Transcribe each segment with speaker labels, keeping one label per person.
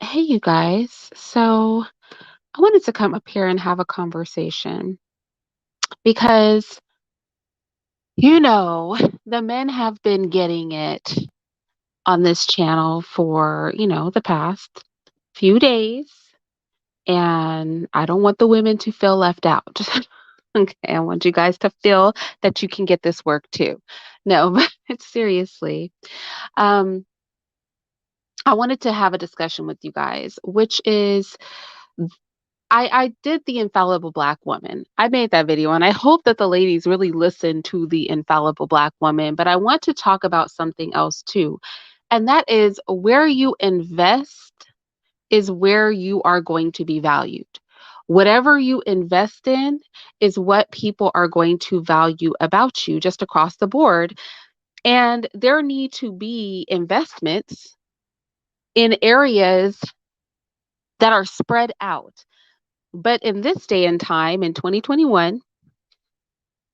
Speaker 1: Hey, you guys. So I wanted to come up here and have a conversation because, the men have been getting it on this channel for, the past few days. And I don't want the women to feel left out. Okay. I want you guys to feel that you can get this work too. No, but seriously. Um, I wanted to have a discussion with you guys, which is I did the infallible black woman. I made that video and I hope that the ladies really listen to the infallible black woman, but I want to talk about something else too. And that is where you invest is where you are going to be valued. Whatever you invest in is what people are going to value about you just across the board. And there need to be investments in areas that are spread out. But in this day and time, in 2021,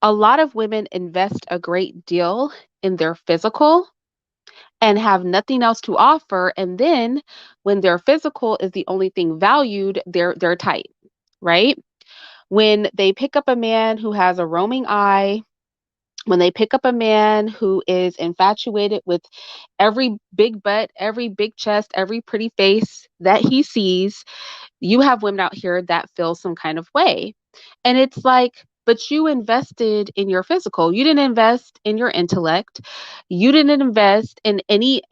Speaker 1: a lot of women invest a great deal in their physical and have nothing else to offer. And then when their physical is the only thing valued, they're tight, right? When they pick up a man who has a roaming eye, when they pick up a man who is infatuated with every big butt, every big chest, every pretty face that he sees, you have women out here that feel some kind of way. And it's like, but you invested in your physical. You didn't invest in your intellect. You didn't invest in any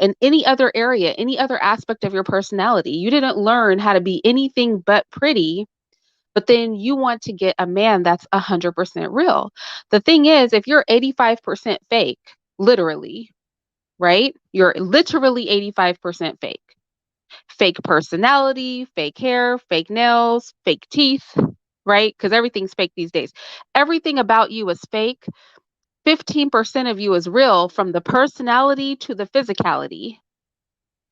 Speaker 1: other area, any other aspect of your personality. You didn't learn how to be anything but pretty. But then you want to get a man that's 100% real. The thing is, if you're 85% fake, literally, right? You're literally 85% fake. Fake personality, fake hair, fake nails, fake teeth, right? Because everything's fake these days. Everything about you is fake. 15% of you is real, from the personality to the physicality.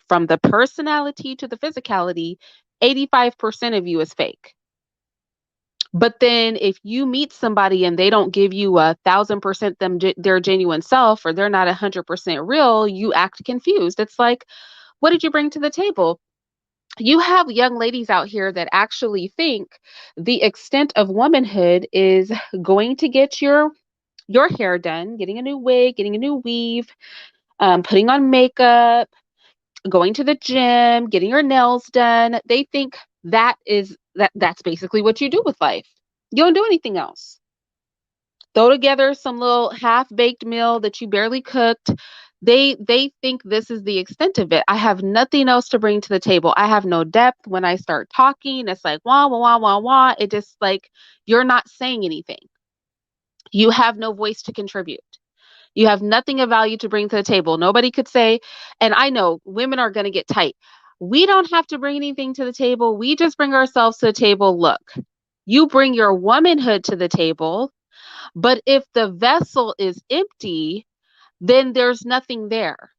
Speaker 1: From the personality to the physicality, 85% of you is fake. But then if you meet somebody and they don't give you 1,000% their genuine self, or they're not 100% real, you act confused. It's like, what did you bring to the table? You have young ladies out here that actually think the extent of womanhood is going to get your hair done, getting a new wig, getting a new weave, putting on makeup, going to the gym, getting your nails done. They think that's basically what you do with life. You don't do anything else. Throw together some little half-baked meal that you barely cooked. They think this is the extent of it. I have nothing else to bring to the table. I have no depth. When I start talking, it's like wah wah wah wah wah. It just like you're not saying anything. You have no voice to contribute. You have nothing of value to bring to the table. Nobody could say, and I know women are going to get tight. We don't have to bring anything to the table. We just bring ourselves to the table. Look, you bring your womanhood to the table, but if the vessel is empty, then there's nothing there.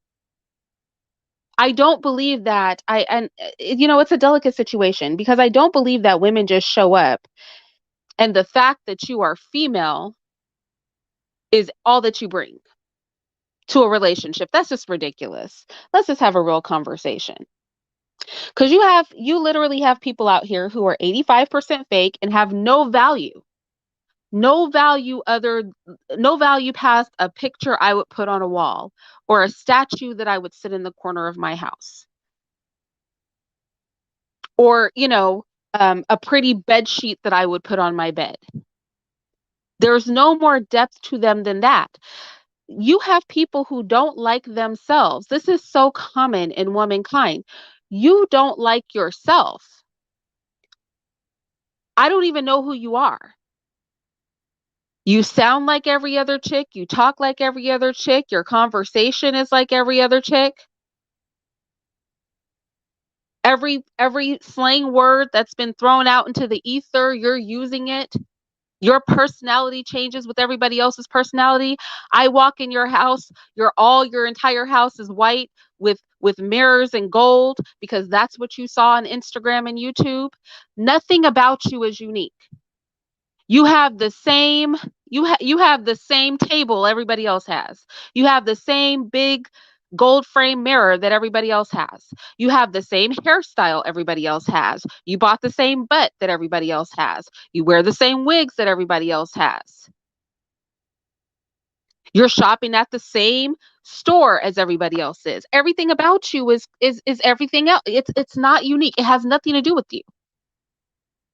Speaker 1: I don't believe that it's a delicate situation because I don't believe that women just show up and the fact that you are female is all that you bring to a relationship. That's just ridiculous. Let's just have a real conversation. Cuz you literally have people out here who are 85% fake and have no value. No value other no value past a picture I would put on a wall or a statue that I would sit in the corner of my house. Or, a pretty bed sheet that I would put on my bed. There's no more depth to them than that. You have people who don't like themselves. This is so common in womankind. You don't like yourself. I don't even know who you are. You sound like every other chick. You talk like every other chick. Your conversation is like every other chick. Every slang word that's been thrown out into the ether, you're using it. Your personality changes with everybody else's personality. I walk in your house, your entire house is white with mirrors and gold because that's what you saw on Instagram and YouTube. Nothing about you is unique. You have the same you have the same table everybody else has. You have the same big gold frame mirror that everybody else has. You have the same hairstyle everybody else has. You bought the same butt that everybody else has. You wear the same wigs that everybody else has. You're shopping at the same store as everybody else is. Everything about you is everything else. It's not unique. It has nothing to do with you.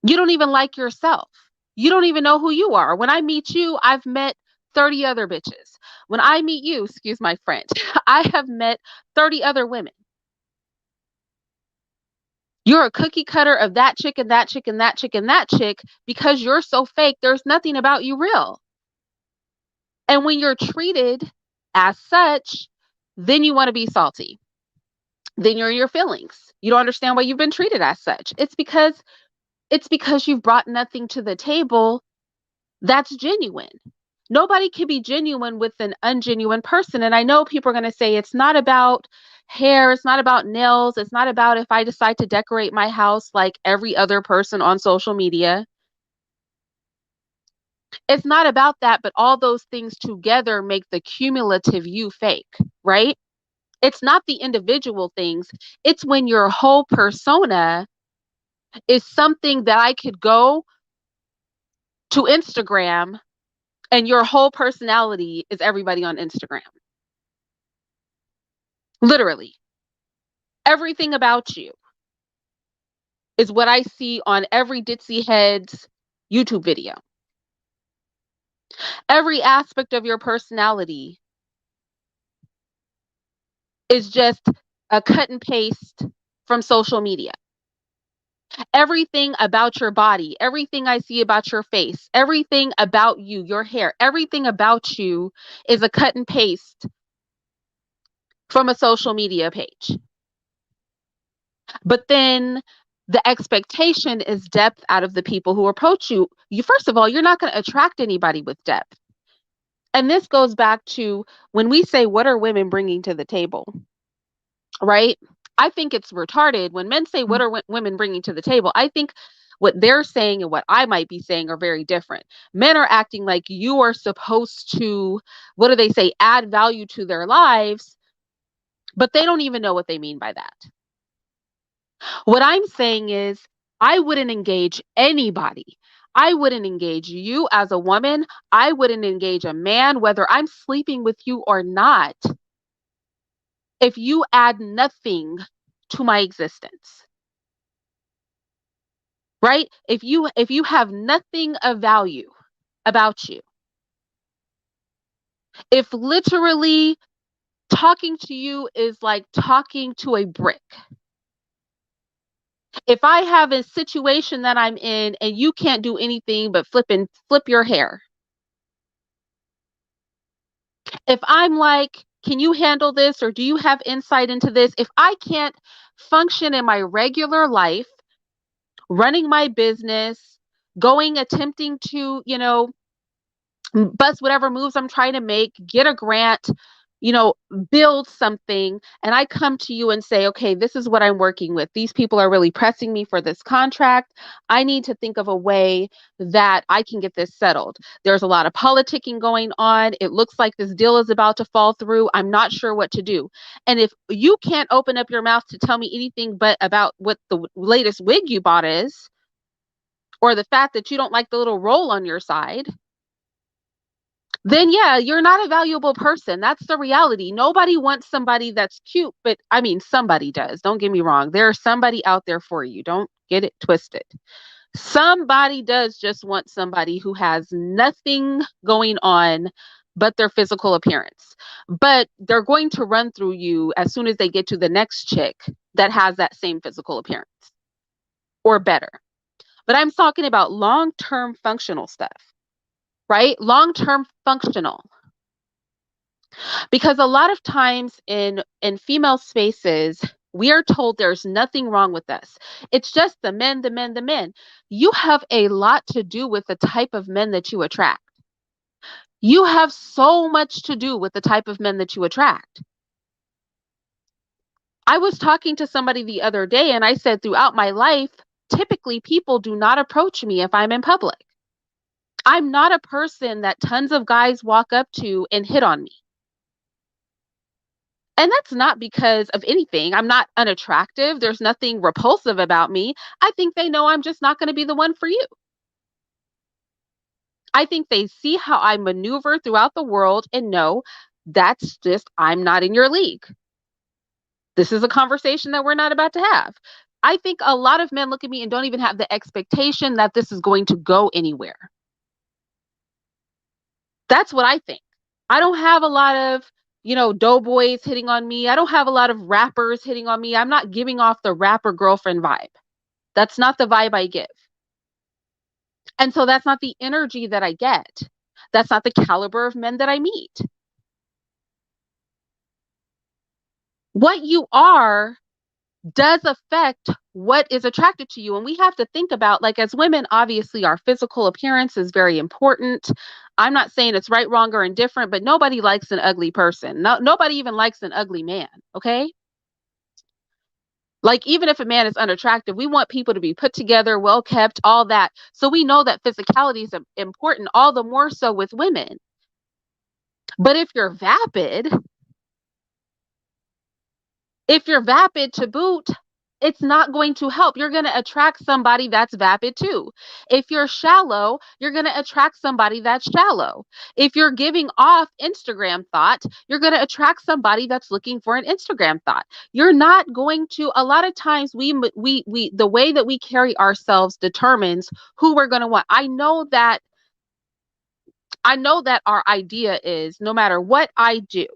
Speaker 1: You don't even like yourself. You don't even know who you are. When I meet you, I've met 30 other bitches. When I meet you, excuse my French, I have met 30 other women. You're a cookie cutter of that chick and that chick and that chick and that chick because you're so fake. There's nothing about you real. And when you're treated as such, then you want to be salty. Then you're in your feelings. You don't understand why you've been treated as such. It's because you've brought nothing to the table that's genuine. Nobody can be genuine with an ungenuine person. And I know people are going to say it's not about hair, it's not about nails, it's not about if I decide to decorate my house like every other person on social media. It's not about that, but all those things together make the cumulative you fake, right? It's not the individual things. It's when your whole persona is something that I could go to Instagram and your whole personality is everybody on Instagram. Literally. Everything about you is what I see on every ditzy head's YouTube video. Every aspect of your personality is just a cut and paste from social media. Everything about your body, everything I see about your face, everything about you, your hair, everything about you is a cut and paste from a social media page. But then the expectation is depth out of the people who approach you. First of all, you're not going to attract anybody with depth. And this goes back to when we say, what are women bringing to the table? Right? I think it's retarded when men say, what are women bringing to the table? I think what they're saying and what I might be saying are very different. Men are acting like you are supposed to, what do they say, add value to their lives, but they don't even know what they mean by that. What I'm saying is, I wouldn't engage anybody. I wouldn't engage you as a woman. I wouldn't engage a man, whether I'm sleeping with you or not, if you add nothing to my existence. Right? If you have nothing of value about you, if literally talking to you is like talking to a brick, if I have a situation that I'm in and you can't do anything but flip your hair, if I'm like, can you handle this or do you have insight into this? If I can't function in my regular life, running my business, attempting to, bust whatever moves I'm trying to make, get a grant, build something, and I come to you and say, okay, this is what I'm working with. These people are really pressing me for this contract. I need to think of a way that I can get this settled. There's a lot of politicking going on. It looks like this deal is about to fall through. I'm not sure what to do. And if you can't open up your mouth to tell me anything but about what the latest wig you bought is, or the fact that you don't like the little roll on your side, then yeah, you're not a valuable person. That's the reality. Nobody wants somebody that's cute, but I mean, somebody does. Don't get me wrong. There's somebody out there for you. Don't get it twisted. Somebody does just want somebody who has nothing going on but their physical appearance. But they're going to run through you as soon as they get to the next chick that has that same physical appearance or better. But I'm talking about long-term functional stuff. Right? Long-term functional. Because a lot of times in female spaces, we are told there's nothing wrong with us. It's just the men, the men, the men. You have a lot to do with the type of men that you attract. You have so much to do with the type of men that you attract. I was talking to somebody the other day and I said, throughout my life, typically people do not approach me if I'm in public. I'm not a person that tons of guys walk up to and hit on me. And that's not because of anything. I'm not unattractive. There's nothing repulsive about me. I think they know I'm just not going to be the one for you. I think they see how I maneuver throughout the world and know that's just, I'm not in your league. This is a conversation that we're not about to have. I think a lot of men look at me and don't even have the expectation that this is going to go anywhere. That's what I think. I don't have a lot of, doughboys hitting on me. I don't have a lot of rappers hitting on me. I'm not giving off the rapper girlfriend vibe. That's not the vibe I give. And so that's not the energy that I get. That's not the caliber of men that I meet. What you are does affect what is attracted to you. And we have to think about, like, as women, obviously our physical appearance is very important. I'm not saying it's right, wrong, or indifferent, but nobody likes an ugly person. Nobody even likes an ugly man. Okay. Like, even if a man is unattractive, we want people to be put together, well kept, all that. So we know that physicality is important, all the more so with women. But if you're vapid to boot, it's not going to help. You're going to attract somebody that's vapid too. If you're shallow, you're going to attract somebody that's shallow. If you're giving off Instagram thought, you're going to attract somebody that's looking for an Instagram thought. You're not going to, a lot of times the way that we carry ourselves determines who we're going to want. I know that our idea is no matter what I do,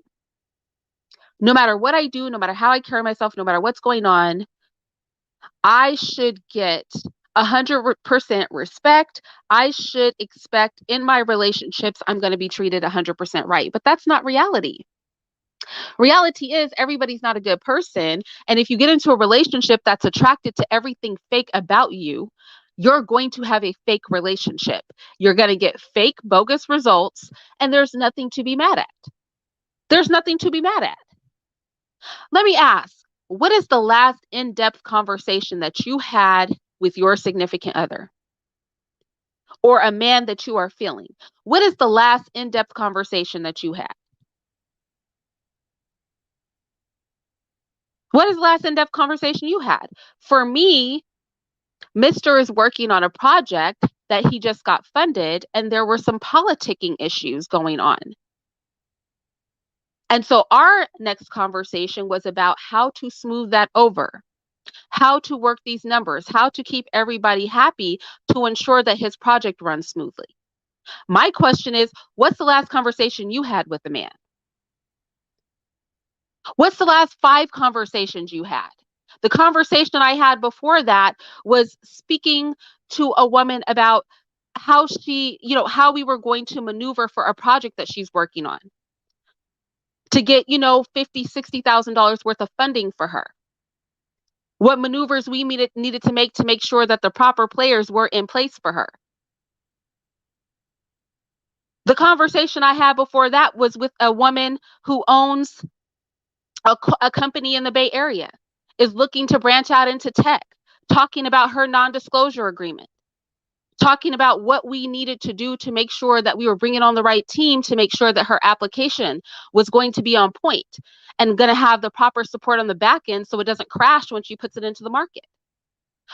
Speaker 1: no matter how I carry myself, no matter what's going on, I should get 100% respect. I should expect in my relationships, I'm going to be treated 100% right. But that's not reality. Reality is everybody's not a good person. And if you get into a relationship that's attracted to everything fake about you, you're going to have a fake relationship. You're going to get fake, bogus results, and there's nothing to be mad at. There's nothing to be mad at. Let me ask, what is the last in depth conversation that you had with your significant other or a man that you are feeling? What is the last in depth conversation that you had? What is the last in depth conversation you had? For me, Mr. is working on a project that he just got funded, and there were some politicking issues going on. And so our next conversation was about how to smooth that over, how to work these numbers, how to keep everybody happy to ensure that his project runs smoothly. My question is, what's the last conversation you had with the man? What's the last 5 conversations you had? The conversation I had before that was speaking to a woman about how how we were going to maneuver for a project that she's working on to get, $50,000, $60,000 worth of funding for her. What maneuvers we needed to make sure that the proper players were in place for her. The conversation I had before that was with a woman who owns a company in the Bay Area, is looking to branch out into tech, talking about her non-disclosure agreement, talking about what we needed to do to make sure that we were bringing on the right team to make sure that her application was going to be on point and going to have the proper support on the back end so it doesn't crash when she puts it into the market.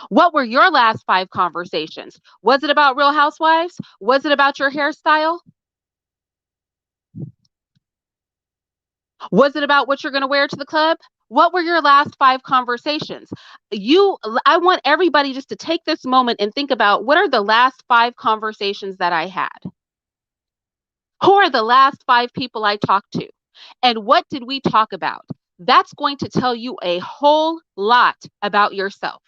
Speaker 1: What were your last 5 conversations? Was it about Real Housewives? Was it about your hairstyle? Was it about what you're going to wear to the club? What were your last 5 conversations? I want everybody just to take this moment and think about, what are the last 5 conversations that I had? Who are the last 5 people I talked to? And what did we talk about? That's going to tell you a whole lot about yourself.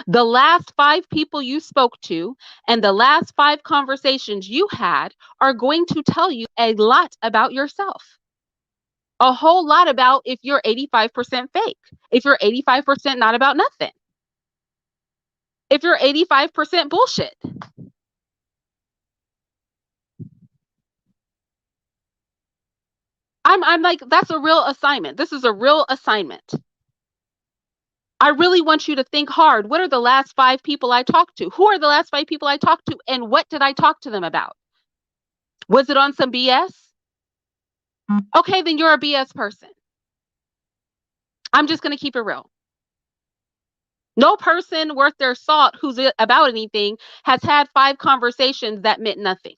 Speaker 1: The last 5 people you spoke to and the last 5 conversations you had are going to tell you a lot about yourself. A whole lot about if you're 85% fake, if you're 85% not about nothing, if you're 85% bullshit. I'm like, that's a real assignment. This is a real assignment. I really want you to think hard. What are the last 5 people I talked to? Who are the last 5 people I talked to? And what did I talk to them about? Was it on some BS? Okay, then you're a BS person. I'm just going to keep it real. No person worth their salt who's about anything has had 5 conversations that meant nothing.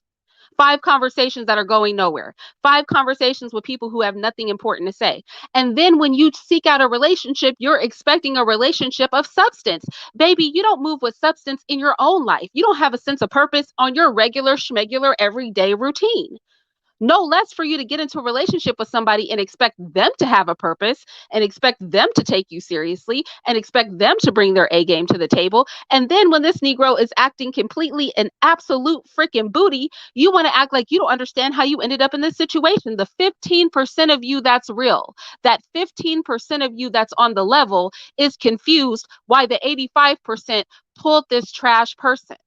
Speaker 1: 5 conversations that are going nowhere. 5 conversations with people who have nothing important to say. And then when you seek out a relationship, you're expecting a relationship of substance. Baby, you don't move with substance in your own life. You don't have a sense of purpose on your regular, schmegular, everyday routine. No less for you to get into a relationship with somebody and expect them to have a purpose and expect them to take you seriously and expect them to bring their A game to the table. And then when this Negro is acting completely an absolute freaking booty, you want to act like you don't understand how you ended up in this situation. The 15% of you that's real, that 15% of you that's on the level is confused why the 85% pulled this trash person.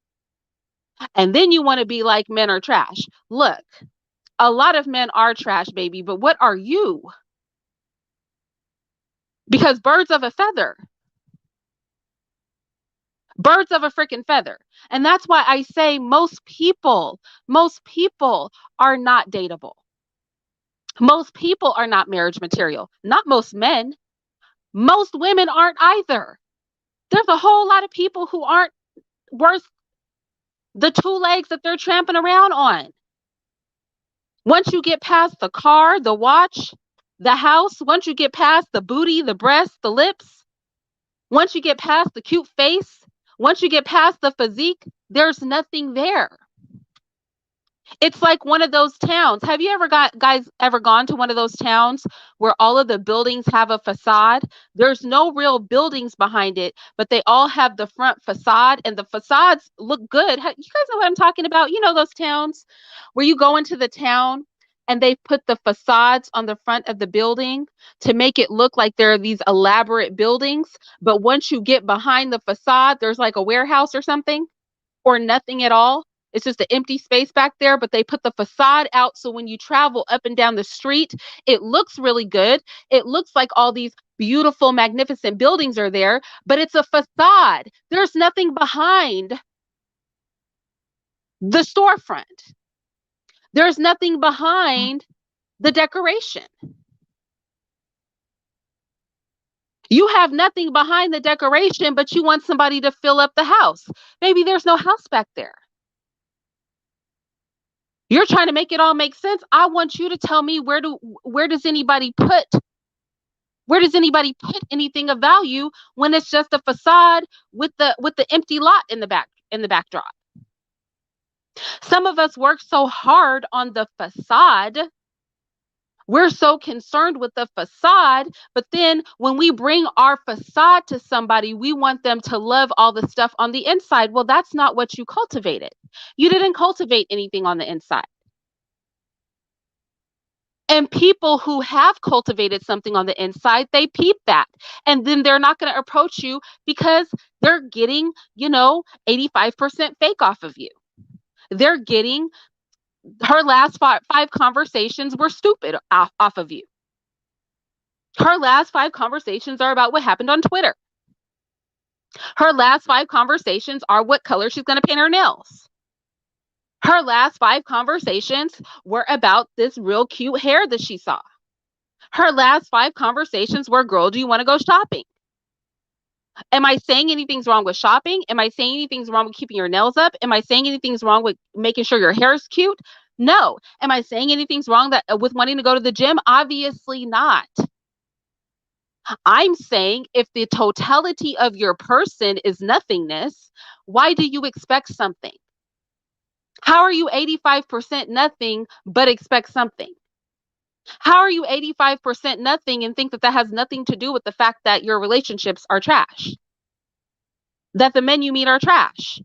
Speaker 1: And then you want to be like men are trash. Look, a lot of men are trash, baby, but what are you? Because birds of a freaking feather. And that's why I say most people are not dateable. Most people are not marriage material. Not most men. Most women aren't either. There's a whole lot of people who aren't worth the 2 legs that they're tramping around on. Once you get past the car, the watch, the house, once you get past the booty, the breasts, the lips, once you get past the cute face, once you get past the physique, there's nothing there. It's like one of those towns. Have you ever guys ever gone to one of those towns where all of the buildings have a facade? There's no real buildings behind it, but they all have the front facade and the facades look good. You guys know what I'm talking about? You know those towns where you go into the town and they put the facades on the front of the building to make it look like there are these elaborate buildings, but once you get behind the facade, there's like a warehouse or something or nothing at all. It's just an empty space back there, but they put the facade out so when you travel up and down the street, it looks really good. It looks like all these beautiful, magnificent buildings are there, but it's a facade. There's nothing behind the storefront. There's nothing behind the decoration. You have nothing behind the decoration, but you want somebody to fill up the house. Maybe there's no house back there. You're trying to make it all make sense. I want you to tell me where does anybody put anything of value when it's just a facade with the empty lot in the backdrop. Some of us work so hard on the facade. We're so concerned with the facade, but then when we bring our facade to somebody, we want them to love all the stuff on the inside. Well, that's not what you cultivated. You didn't cultivate anything on the inside. And people who have cultivated something on the inside, they peep that. And then they're not going to approach you because they're getting, 85% fake off of you. They're getting her last five conversations were stupid off of you. Her last 5 conversations are about what happened on Twitter. Her last 5 conversations are what color she's going to paint her nails. Her last 5 conversations were about this real cute hair that she saw. Her last 5 conversations were, girl, do you want to go shopping? Am I saying anything's wrong with shopping? Am I saying anything's wrong with keeping your nails up? Am I saying anything's wrong with making sure your hair is cute? No. Am I saying anything's wrong with wanting to go to the gym? Obviously not. I'm saying if the totality of your person is nothingness, why do you expect something? How are you 85% nothing but expect something? How are you 85% nothing and think that has nothing to do with the fact that your relationships are trash? That the men you meet are trash?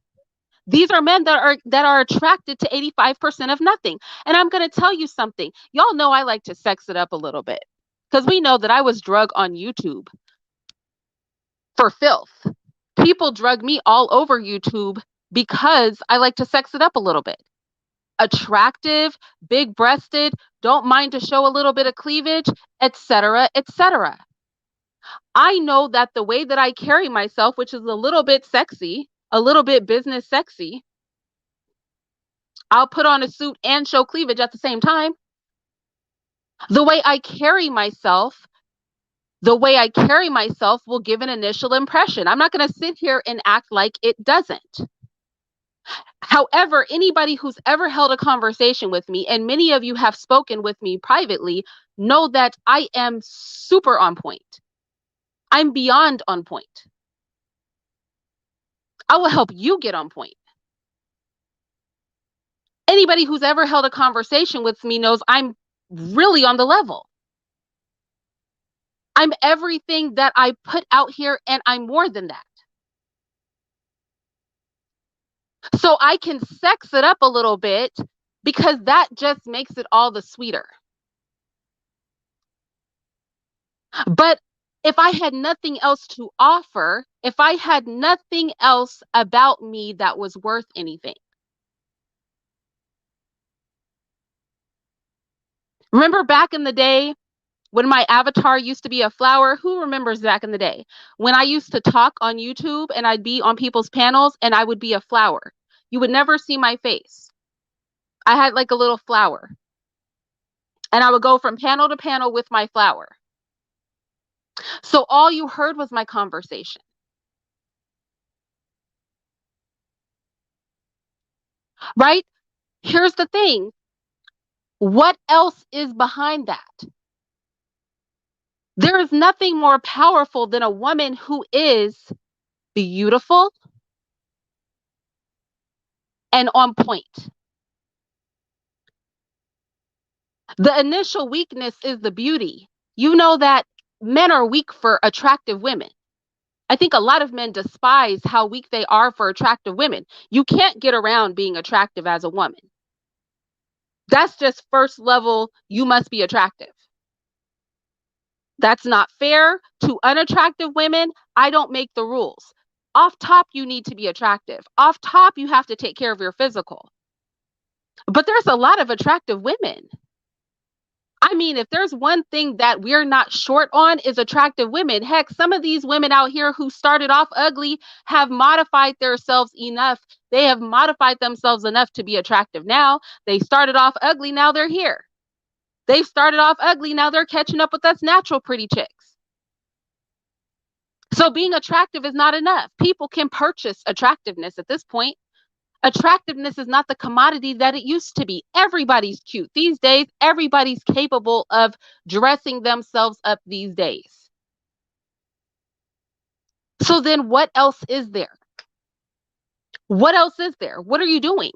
Speaker 1: These are men that are attracted to 85% of nothing. And I'm going to tell you something. Y'all know I like to sex it up a little bit because we know that I was drug on YouTube for filth. People drug me all over YouTube because I like to sex it up a little bit. Attractive, big breasted, don't mind to show a little bit of cleavage, etc., etc. I know that the way that I carry myself, which is a little bit sexy, a little bit business sexy, I'll put on a suit and show cleavage at the same time. The way I carry myself The way I carry myself will give an initial impression. I'm not going to sit here and act like it doesn't. However, anybody who's ever held a conversation with me, and many of you have spoken with me privately, know that I am super on point. I'm beyond on point. I will help you get on point. Anybody who's ever held a conversation with me knows I'm really on the level. I'm everything that I put out here, and I'm more than that. So I can sex it up a little bit because that just makes it all the sweeter. But if I had nothing else to offer, if I had nothing else about me that was worth anything. Remember back in the day when my avatar used to be a flower? Who remembers back in the day when I used to talk on YouTube and I'd be on people's panels and I would be a flower? You would never see my face. I had like a little flower. And I would go from panel to panel with my flower. So all you heard was my conversation. Right? Here's the thing. What else is behind that? There is nothing more powerful than a woman who is beautiful and on point. The initial weakness is the beauty. You know that men are weak for attractive women. I think a lot of men despise how weak they are for attractive women. You can't get around being attractive as a woman. That's just first level, you must be attractive. That's not fair to unattractive women. I don't make the rules. Off top, you need to be attractive. Off top, you have to take care of your physical. But there's a lot of attractive women. I mean, if there's one thing that we're not short on is attractive women. Heck, some of these women out here who started off ugly have modified themselves enough. They have modified themselves enough to be attractive now. They started off ugly, now they're here. They started off ugly, now they're catching up with us natural pretty chicks. So being attractive is not enough. People can purchase attractiveness at this point. Attractiveness is not the commodity that it used to be. Everybody's cute these days. Everybody's capable of dressing themselves up these days. So then what else is there? What else is there? What are you doing?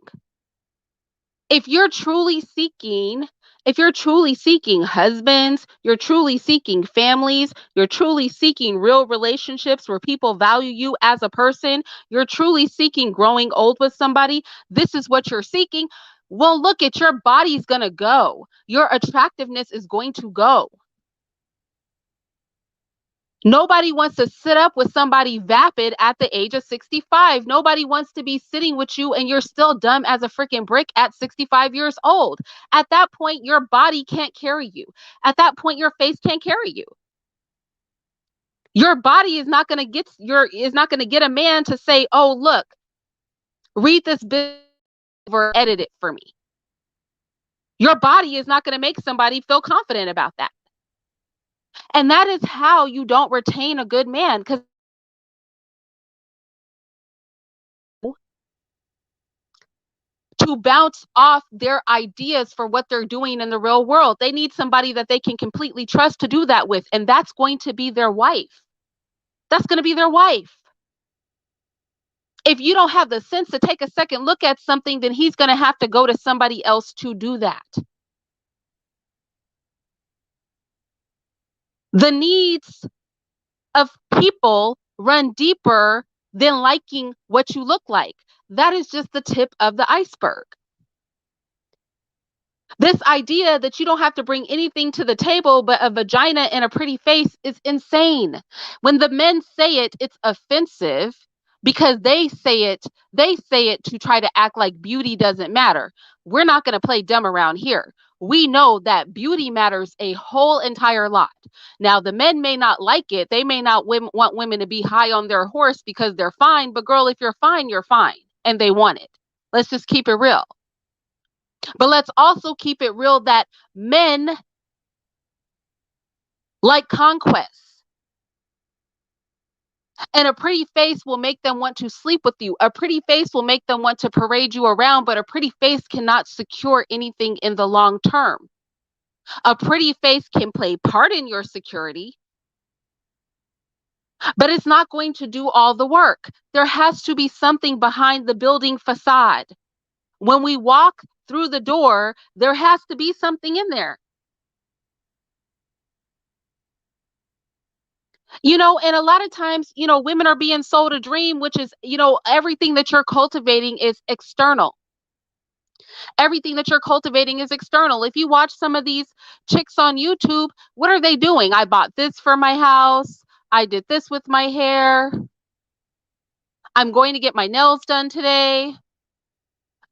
Speaker 1: If you're truly seeking husbands, you're truly seeking families, you're truly seeking real relationships where people value you as a person, you're truly seeking growing old with somebody, this is what you're seeking. Well, look at your body's going to go. Your attractiveness is going to go. Nobody wants to sit up with somebody vapid at the age of 65. Nobody wants to be sitting with you and you're still dumb as a freaking brick at 65 years old. At that point, your body can't carry you. At that point, your face can't carry you. Your body is not going to get a man to say, "Oh, look, read this book or edit it for me." Your body is not going to make somebody feel confident about that. And that is how you don't retain a good man, because to bounce off their ideas for what they're doing in the real world. They need somebody that they can completely trust to do that with, and that's going to be their wife. That's going to be their wife. If you don't have the sense to take a second look at something, then he's going to have to go to somebody else to do that. The needs of people run deeper than liking what you look like. That is just the tip of the iceberg. This idea that you don't have to bring anything to the table but a vagina and a pretty face is insane. When the men say it, it's offensive because they say it to try to act like beauty doesn't matter. We're not going to play dumb around here. We know that beauty matters a whole entire lot. Now, the men may not like it. They may not want women to be high on their horse because they're fine. But girl, if you're fine, you're fine. And they want it. Let's just keep it real. But let's also keep it real that men like conquest. And a pretty face will make them want to sleep with you. A pretty face will make them want to parade you around, but a pretty face cannot secure anything in the long term. A pretty face can play part in your security, but it's not going to do all the work. There has to be something behind the building facade. When we walk through the door, there has to be something in there. And a lot of times, women are being sold a dream, which is, everything that you're cultivating is external. Everything that you're cultivating is external. If you watch some of these chicks on YouTube, what are they doing? I bought this for my house. I did this with my hair. I'm going to get my nails done today.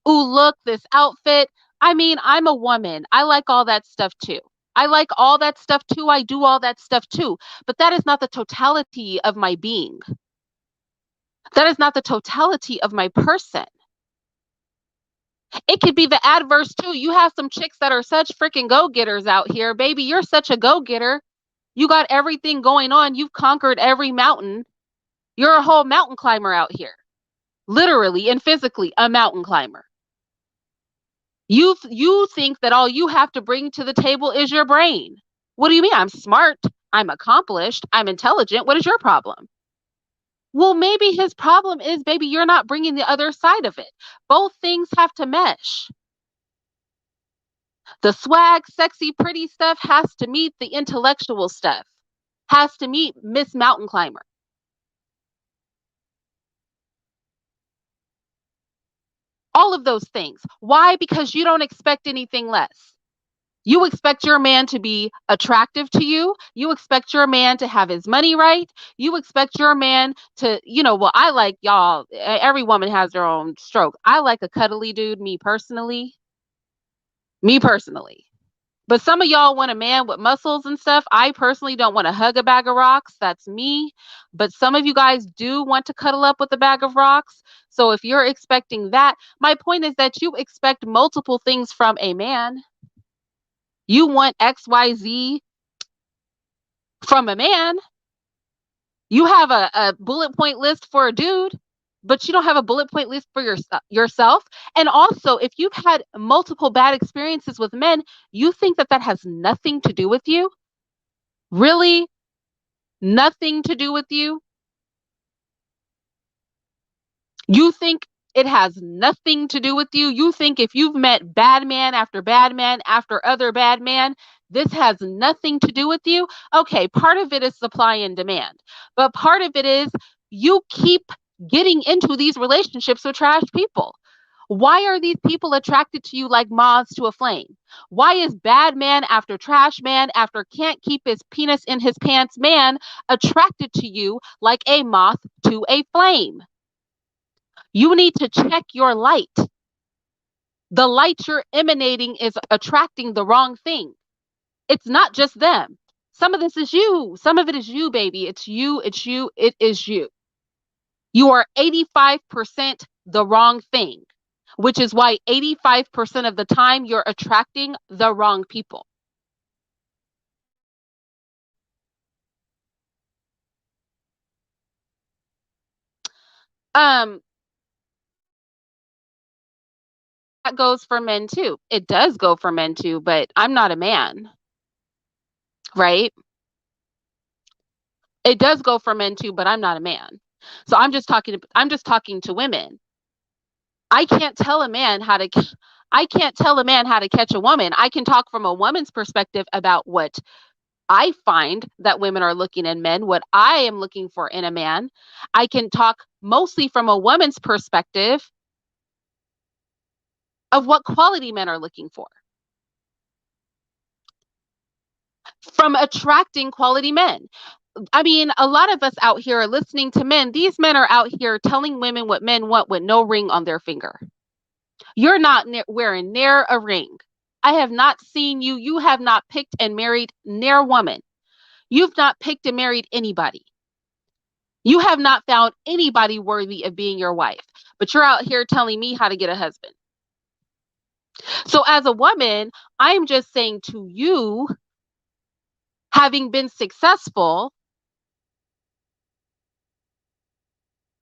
Speaker 1: Ooh, look, this outfit. I mean, I'm a woman. I like all that stuff too. I like all that stuff too. I do all that stuff too. But that is not the totality of my being. That is not the totality of my person. It could be the adverse too. You have some chicks that are such freaking go-getters out here. Baby, you're such a go-getter. You got everything going on. You've conquered every mountain. You're a whole mountain climber out here. Literally and physically a mountain climber. You think that all you have to bring to the table is your brain. What do you mean? I'm smart. I'm accomplished. I'm intelligent. What is your problem? Well, maybe his problem is, baby, you're not bringing the other side of it. Both things have to mesh. The swag, sexy, pretty stuff has to meet the intellectual stuff, has to meet Miss Mountain Climber. All of those things. Why? Because you don't expect anything less. You expect your man to be attractive to you. You expect your man to have his money right. You expect your man to, well, I like y'all. Every woman has their own stroke. I like a cuddly dude, me personally. Me personally. But some of y'all want a man with muscles and stuff. I personally don't want to hug a bag of rocks. That's me. But some of you guys do want to cuddle up with a bag of rocks. So if you're expecting that, my point is that you expect multiple things from a man. You want XYZ from a man. You have a bullet point list for a dude, but you don't have a bullet point list for yourself. And also, if you've had multiple bad experiences with men, you think that that has nothing to do with you? Really? Nothing to do with you? You think it has nothing to do with you? You think if you've met bad man after other bad man, this has nothing to do with you? Okay, part of it is supply and demand, but part of it is you keep getting into these relationships with trash people. Why are these people attracted to you like moths to a flame? Why is bad man after trash man after can't keep his penis in his pants man attracted to you like a moth to a flame? You need to check your light. The light you're emanating is attracting the wrong thing. It's not just them. Some of this is you. Some of it is you, baby. It's you. It's you. It is you. You are 85% the wrong thing, which is why 85% of the time you're attracting the wrong people. Um, that goes for men too. It does go for men too, but I'm not a man, right? It does go for men too, but I'm not a man. So I'm just talking to women. I can't tell a man how to I can't tell a man how to catch a woman. I can talk from a woman's perspective about what I find that women are looking in men, what I am looking for in a man. I can talk mostly from a woman's perspective of what quality men are looking for. From attracting quality men. I mean, a lot of us out here are listening to men. These men are out here telling women what men want with no ring on their finger. You're not wearing near a ring. I have not seen you. You have not picked and married near a woman. You've not picked and married anybody. You have not found anybody worthy of being your wife, but you're out here telling me how to get a husband. So as a woman, I'm just saying to you, having been successful,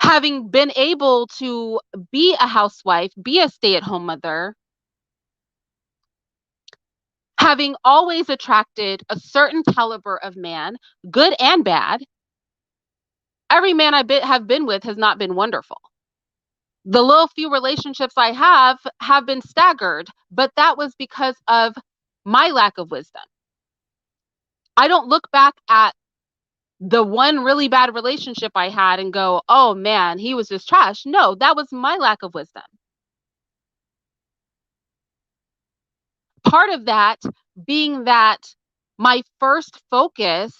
Speaker 1: Having been able to be a housewife, be a stay-at-home mother, having always attracted a certain caliber of man, good and bad, every man have been with has not been wonderful. The little few relationships I have been staggered, but that was because of my lack of wisdom. I don't look back at the one really bad relationship I had and go, oh man, he was just trash. No, that was my lack of wisdom. Part of that being that my first focus,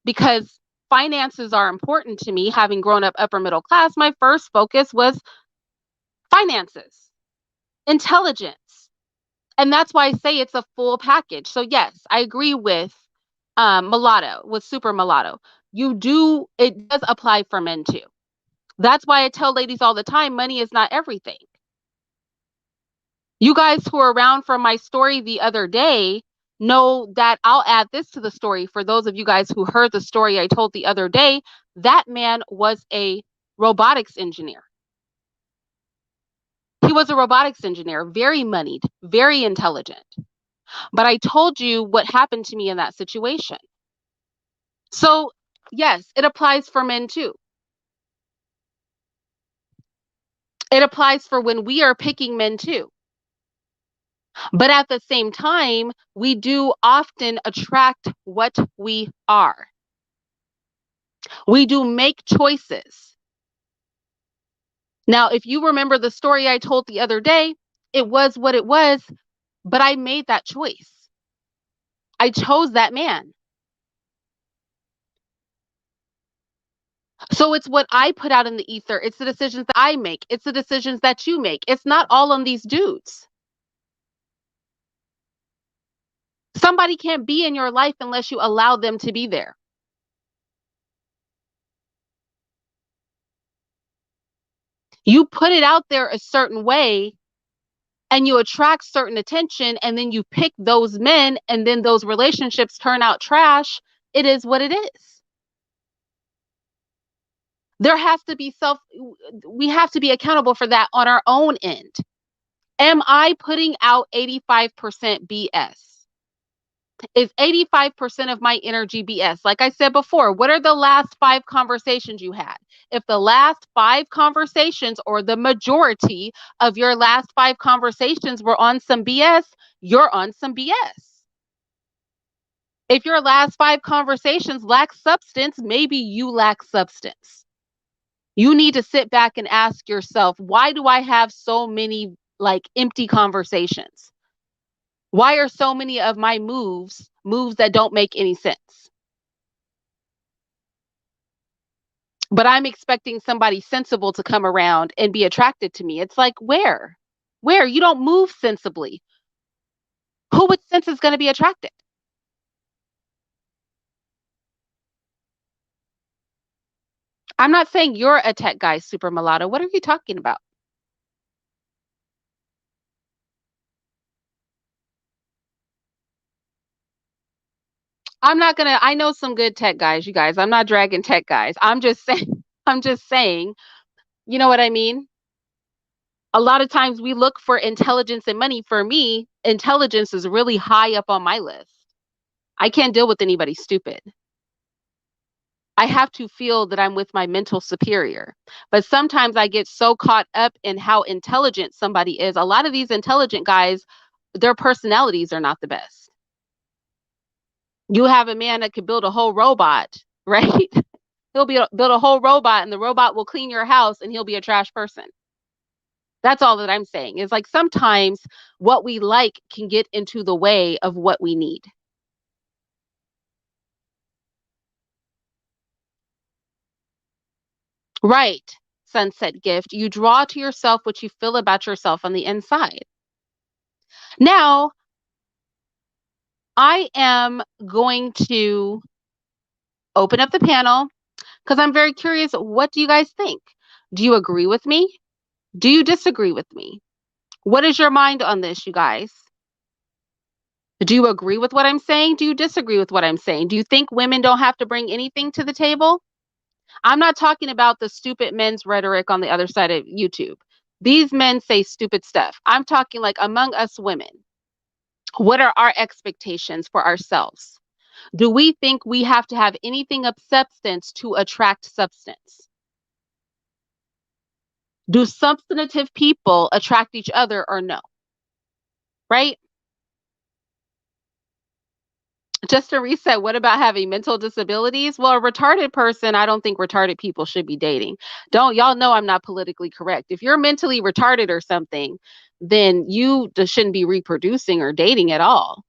Speaker 1: because finances are important to me, having grown up upper middle class, my first focus was finances, intelligence. And that's why I say it's a full package. So yes, I agree with mulatto, with super mulatto. It does apply for men too. That's why I tell ladies all the time, money is not everything. You guys who were around for my story the other day know that I'll add this to the story. For those of you guys who heard the story I told the other day, that man was a robotics engineer. He was a robotics engineer, very moneyed, very intelligent. But I told you what happened to me in that situation. So, yes, it applies for men too. It applies for when we are picking men too. But at the same time, we do often attract what we are. We do make choices. Now, if you remember the story I told the other day, it was what it was, but I made that choice. I chose that man. So it's what I put out in the ether. It's the decisions that I make. It's the decisions that you make. It's not all on these dudes. Somebody can't be in your life unless you allow them to be there. You put it out there a certain way and you attract certain attention, and then you pick those men, and then those relationships turn out trash. It is what it is. There has to be we have to be accountable for that on our own end. Am I putting out 85% BS? Is 85% of my energy BS? Like I said before, what are the last 5 conversations you had? If the last 5 conversations, or the majority of your last 5 conversations, were on some BS, you're on some BS. If your last 5 conversations lack substance, maybe you lack substance. You need to sit back and ask yourself, why do I have so many empty conversations? Why are so many of my moves that don't make any sense? But I'm expecting somebody sensible to come around and be attracted to me. It's like, where? Where? You don't move sensibly. Who with sense is going to be attracted? I'm not saying you're a tech guy, super mulatto. What are you talking about? I know some good tech guys, you guys. I'm not dragging tech guys. I'm just saying, I'm just saying, you know what I mean? A lot of times we look for intelligence and money. For me, intelligence is really high up on my list. I can't deal with anybody stupid. I have to feel that I'm with my mental superior. But sometimes I get so caught up in how intelligent somebody is. A lot of these intelligent guys, their personalities are not the best. You have a man that could build a whole robot, right? Build a whole robot, and the robot will clean your house, and he'll be a trash person. That's all that I'm saying. Is like sometimes what we like can get into the way of what we need. Right. Sunset gift. You draw to yourself what you feel about yourself on the inside. Now, I am going to open up the panel because I'm very curious. What do you guys think? Do you agree with me? Do you disagree with me? What is your mind on this, you guys? Do you agree with what I'm saying? Do you disagree with what I'm saying? Do you think women don't have to bring anything to the table? I'm not talking about the stupid men's rhetoric on the other side of YouTube. These men say stupid stuff. I'm talking like among us women. What are our expectations for ourselves? Do we think we have to have anything of substance to attract substance? Do substantive people attract each other or no? Right? Just to reset, what about having mental disabilities? Well, a retarded person, I don't think retarded people should be dating. Don't y'all know I'm not politically correct. If you're mentally retarded or something, then you just shouldn't be reproducing or dating at all.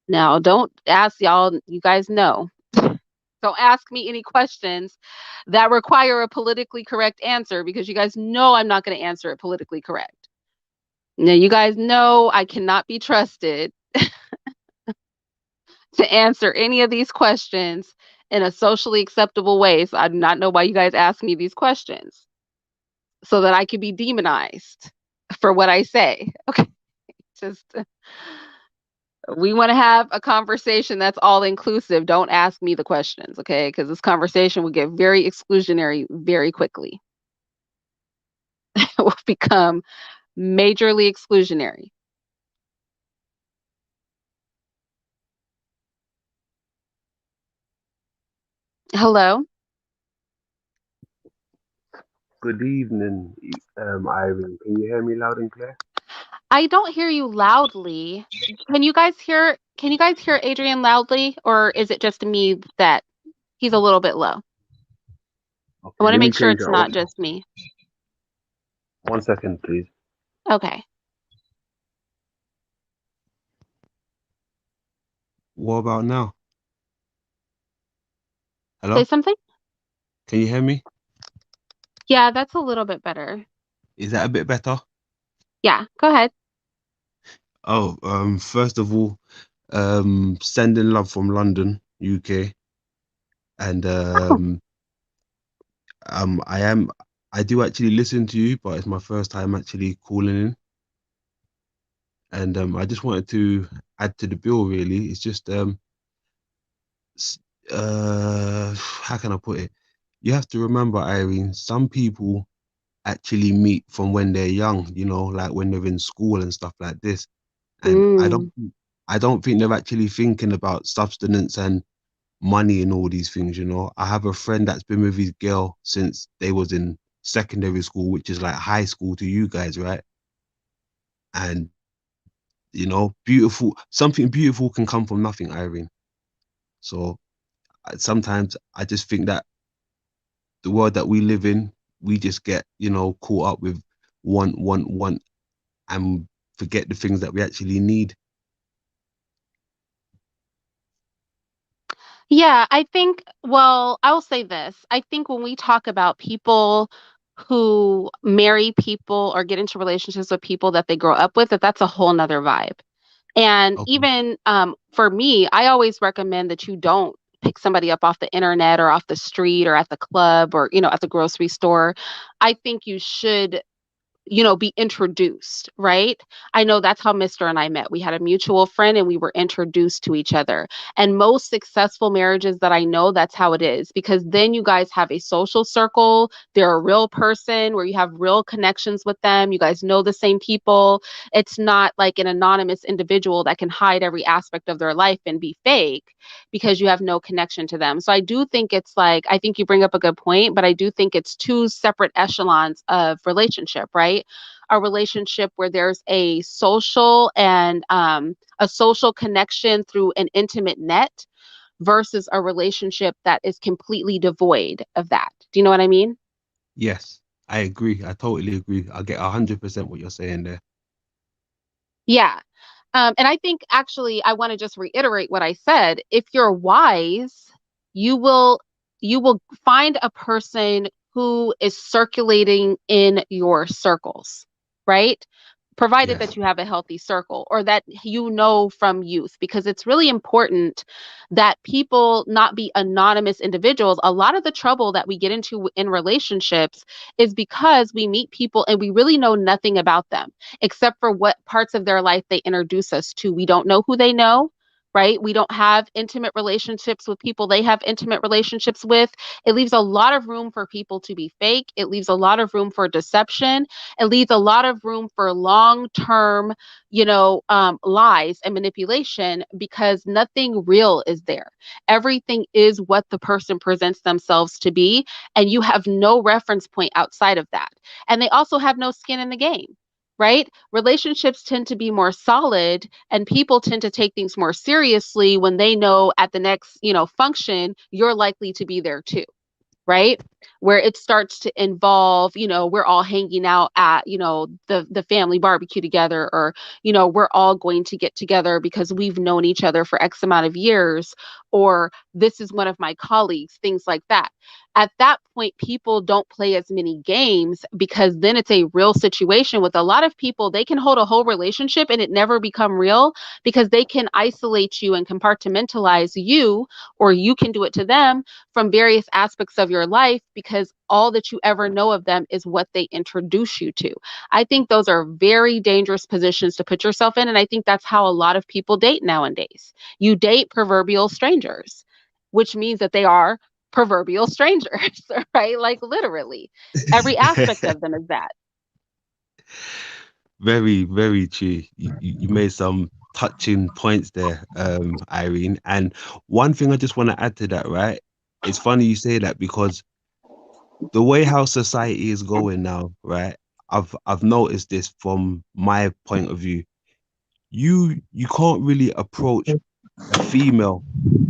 Speaker 1: Now, don't ask y'all, you guys know. Don't ask me any questions that require a politically correct answer because you guys know I'm not going to answer it politically correct. Now, you guys know I cannot be trusted to answer any of these questions in a socially acceptable way. So I do not know why you guys ask me these questions so that I can be demonized for what I say. Okay. Just we want to have a conversation that's all inclusive. Don't ask me the questions, okay? Because this conversation will get very exclusionary very quickly. It will become majorly exclusionary. Hello?
Speaker 2: Good evening, Irene. Can you hear me loud and clear?
Speaker 1: I don't hear you loudly. Can you guys hear Adrian loudly or is it just me that he's a little bit low? I
Speaker 2: Okay,
Speaker 1: want to
Speaker 2: let me
Speaker 1: make sure
Speaker 2: change
Speaker 1: it's
Speaker 2: that.
Speaker 1: not just me.
Speaker 2: One second, please.
Speaker 1: Okay.
Speaker 3: What about now?
Speaker 1: Say
Speaker 3: Hello?
Speaker 1: something?
Speaker 3: Can you hear me?
Speaker 1: Yeah, that's a little bit better.
Speaker 3: Is that a bit better?
Speaker 1: Yeah, go ahead.
Speaker 3: Oh, first of all, sending love from London, UK, and
Speaker 1: Oh,
Speaker 3: I am, I do actually listen to you, but it's my first time actually calling in, and I just wanted to add to the bill. Really, it's just s- how can I put it? You have to remember, Irene, some people actually meet from when they're young, like when they're in school and stuff like this. And
Speaker 1: mm.
Speaker 3: I don't think they're actually thinking about substance and money and all these things. I have a friend that's been with his girl since they was in secondary school, which is like high school to you guys, right? And something beautiful can come from nothing, Irene. So sometimes I just think that the world that we live in, we just get, caught up with want, and forget the things that we actually need.
Speaker 1: Yeah, I think, well, I'll say this. I think when we talk about people who marry people or get into relationships with people that they grow up with, that's a whole nother vibe. And
Speaker 3: Okay.
Speaker 1: even for me, I always recommend that you don't pick somebody up off the internet or off the street or at the club or, at the grocery store. I think you should be introduced, right? I know that's how Mr. and I met. We had a mutual friend and we were introduced to each other. And most successful marriages that I know, that's how it is because then you guys have a social circle. They're a real person where you have real connections with them. You guys know the same people. It's not like an anonymous individual that can hide every aspect of their life and be fake because you have no connection to them. So I do think it's like, I think you bring up a good point, but I do think it's two separate echelons of relationship, right? A relationship where there's a social connection through an intimate net versus a relationship that is completely devoid of that. Do you know what I mean?
Speaker 3: Yes, I agree. I totally agree. I get 100% what you're saying there.
Speaker 1: Yeah. And I think actually I want to just reiterate what I said. If you're wise, you will you will find a person who is circulating in your circles, right? Provided that
Speaker 3: Yes.
Speaker 1: you have a healthy circle or that you know from youth, because it's really important that people not be anonymous individuals. A lot of the trouble that we get into in relationships is because we meet people and we really know nothing about them except for what parts of their life they introduce us to. We don't know who they know, right? We don't have intimate relationships with people they have intimate relationships with. It leaves a lot of room for people to be fake. It leaves a lot of room for deception. It leaves a lot of room for long term, lies and manipulation because nothing real is there. Everything is what the person presents themselves to be, and you have no reference point outside of that. And they also have no skin in the game, right? Relationships tend to be more solid, and people tend to take things more seriously when they know at the next, function, you're likely to be there too, right? Where it starts to involve, we're all hanging out at, the family barbecue together, or, we're all going to get together because we've known each other for X amount of years, or this is one of my colleagues, things like that. At that point, people don't play as many games because then it's a real situation. With a lot of people, they can hold a whole relationship and it never become real because they can isolate you and compartmentalize you, or you can do it to them from various aspects of your life because all that you ever know of them is what they introduce you to. I think those are very dangerous positions to put yourself in. And I think that's how a lot of people date nowadays. You date proverbial strangers, which means that they are proverbial strangers, right? Like literally, every aspect of them is that.
Speaker 3: Very, very true. You made some touching points there, Irene. And one thing I just want to add to that, right? It's funny you say that because the way how society is going now, right? I've noticed this from my point of view. You can't really approach a female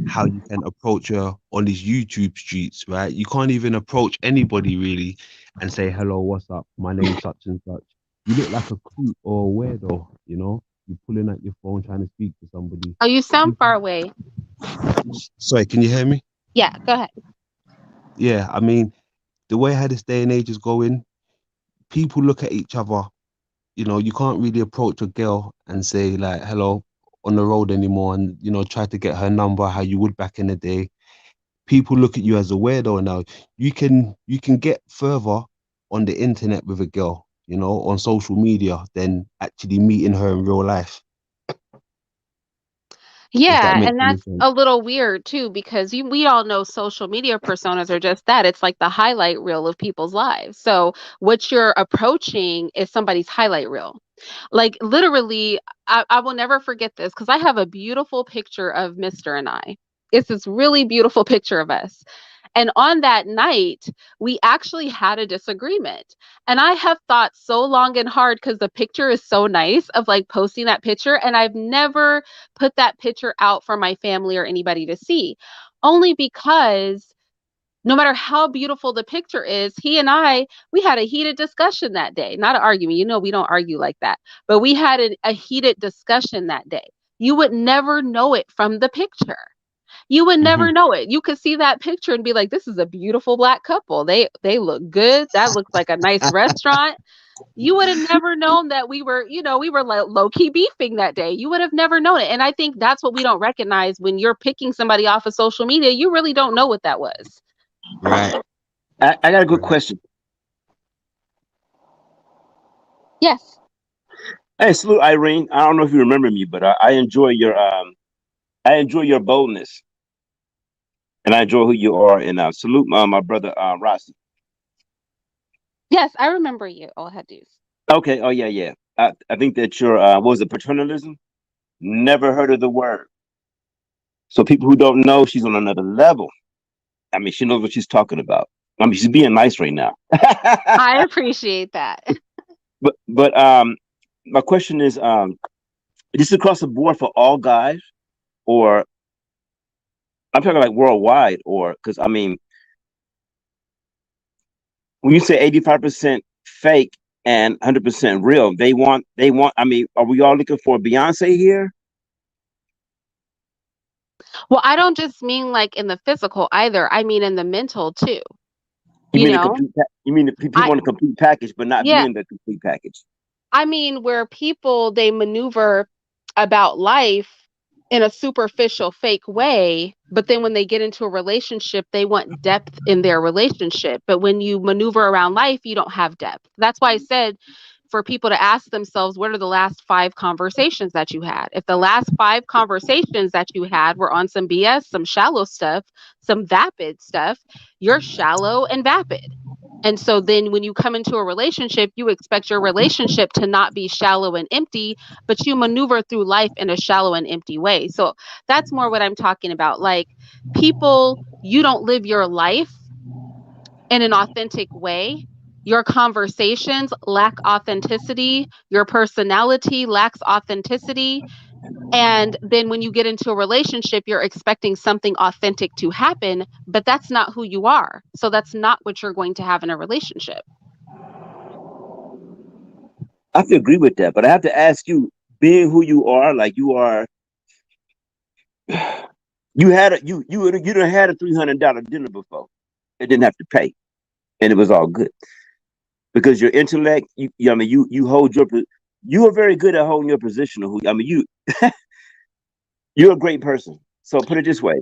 Speaker 3: how you can approach her on these YouTube streets, right? You can't even approach anybody really and say, hello, what's up? My name's such and such. You look like a creep or a weirdo, you know? You're pulling out your phone trying to speak to somebody.
Speaker 1: Oh, you sound far away.
Speaker 3: Sorry, can you hear me?
Speaker 1: Yeah, go ahead.
Speaker 3: Yeah, I mean, the way how this day and age is going, people look at each other. You know, you can't really approach a girl and say like, hello, on the road anymore, and try to get her number how you would back in the day. People look at you as a weirdo now. You can get further on the internet with a girl, on social media than actually meeting her in real life, if that
Speaker 1: Yeah,
Speaker 3: makes
Speaker 1: and
Speaker 3: any
Speaker 1: that's
Speaker 3: sense.
Speaker 1: a little weird too because we all know social media personas are just that. It's like the highlight reel of people's lives. So what you're approaching is somebody's highlight reel. Like literally, I will never forget this because I have a beautiful picture of Mr. and I. It's this really beautiful picture of us. And on that night, we actually had a disagreement. And I have thought so long and hard because the picture is so nice of like posting that picture. And I've never put that picture out for my family or anybody to see, only because no matter how beautiful the picture is, he and I, we had a heated discussion that day. Not an argument. We don't argue like that. But we had a heated discussion that day. You would never know it from the picture. You would
Speaker 3: Hmm.
Speaker 1: never know it. You could see that picture and be like, this is a beautiful black couple. They look good. That looks like a nice restaurant. You would have never known that we were like low key beefing that day. You would have never known it. And I think that's what we don't recognize when you're picking somebody off of social media. You really don't know what that was.
Speaker 3: Right,
Speaker 4: I got a good
Speaker 3: right.
Speaker 4: question.
Speaker 1: Yes.
Speaker 4: Hey, salute Irene. I don't know if you remember me, but I enjoy your boldness, and I enjoy who you are. And salute my brother Rossi.
Speaker 1: Yes, I remember you, old Hadith.
Speaker 4: Okay. Oh yeah, yeah. I think that your what was it, paternalism? Never heard of the word. So people who don't know, she's on another level. I mean, she knows what she's talking about. I mean, she's being nice right now.
Speaker 1: I appreciate that.
Speaker 4: but my question is this across the board for all guys, or I'm talking like worldwide, or because I mean, when you say 85% fake and 100% real, they want. I mean, are we all looking for Beyonce here?
Speaker 1: Well, I don't just mean like in the physical either. I mean in the mental too.
Speaker 4: You
Speaker 1: You
Speaker 4: mean a
Speaker 1: know?
Speaker 4: complete? You mean the people
Speaker 1: I
Speaker 4: want a complete package, but not
Speaker 1: Yeah,
Speaker 4: being the complete package?
Speaker 1: I mean, where people they maneuver about life in a superficial, fake way, but then when they get into a relationship, they want depth in their relationship. But when you maneuver around life, you don't have depth. That's why I said for people to ask themselves, what are the last 5 conversations that you had? If the last 5 conversations that you had were on some BS, some shallow stuff, some vapid stuff, you're shallow and vapid. And so then when you come into a relationship, you expect your relationship to not be shallow and empty, but you maneuver through life in a shallow and empty way. So that's more what I'm talking about. Like, people, you don't live your life in an authentic way. Your conversations lack authenticity. Your personality lacks authenticity. And then when you get into a relationship, you're expecting something authentic to happen, but that's not who you are. So that's not what you're going to have in a relationship.
Speaker 4: I have to agree with that, but I have to ask you, being who you are, like you are, you done had a $300 dinner before. It didn't have to pay, and it was all good because your intellect. I mean, you hold your. You are very good at holding your position. Of who I mean, you're a great person. So put it this way: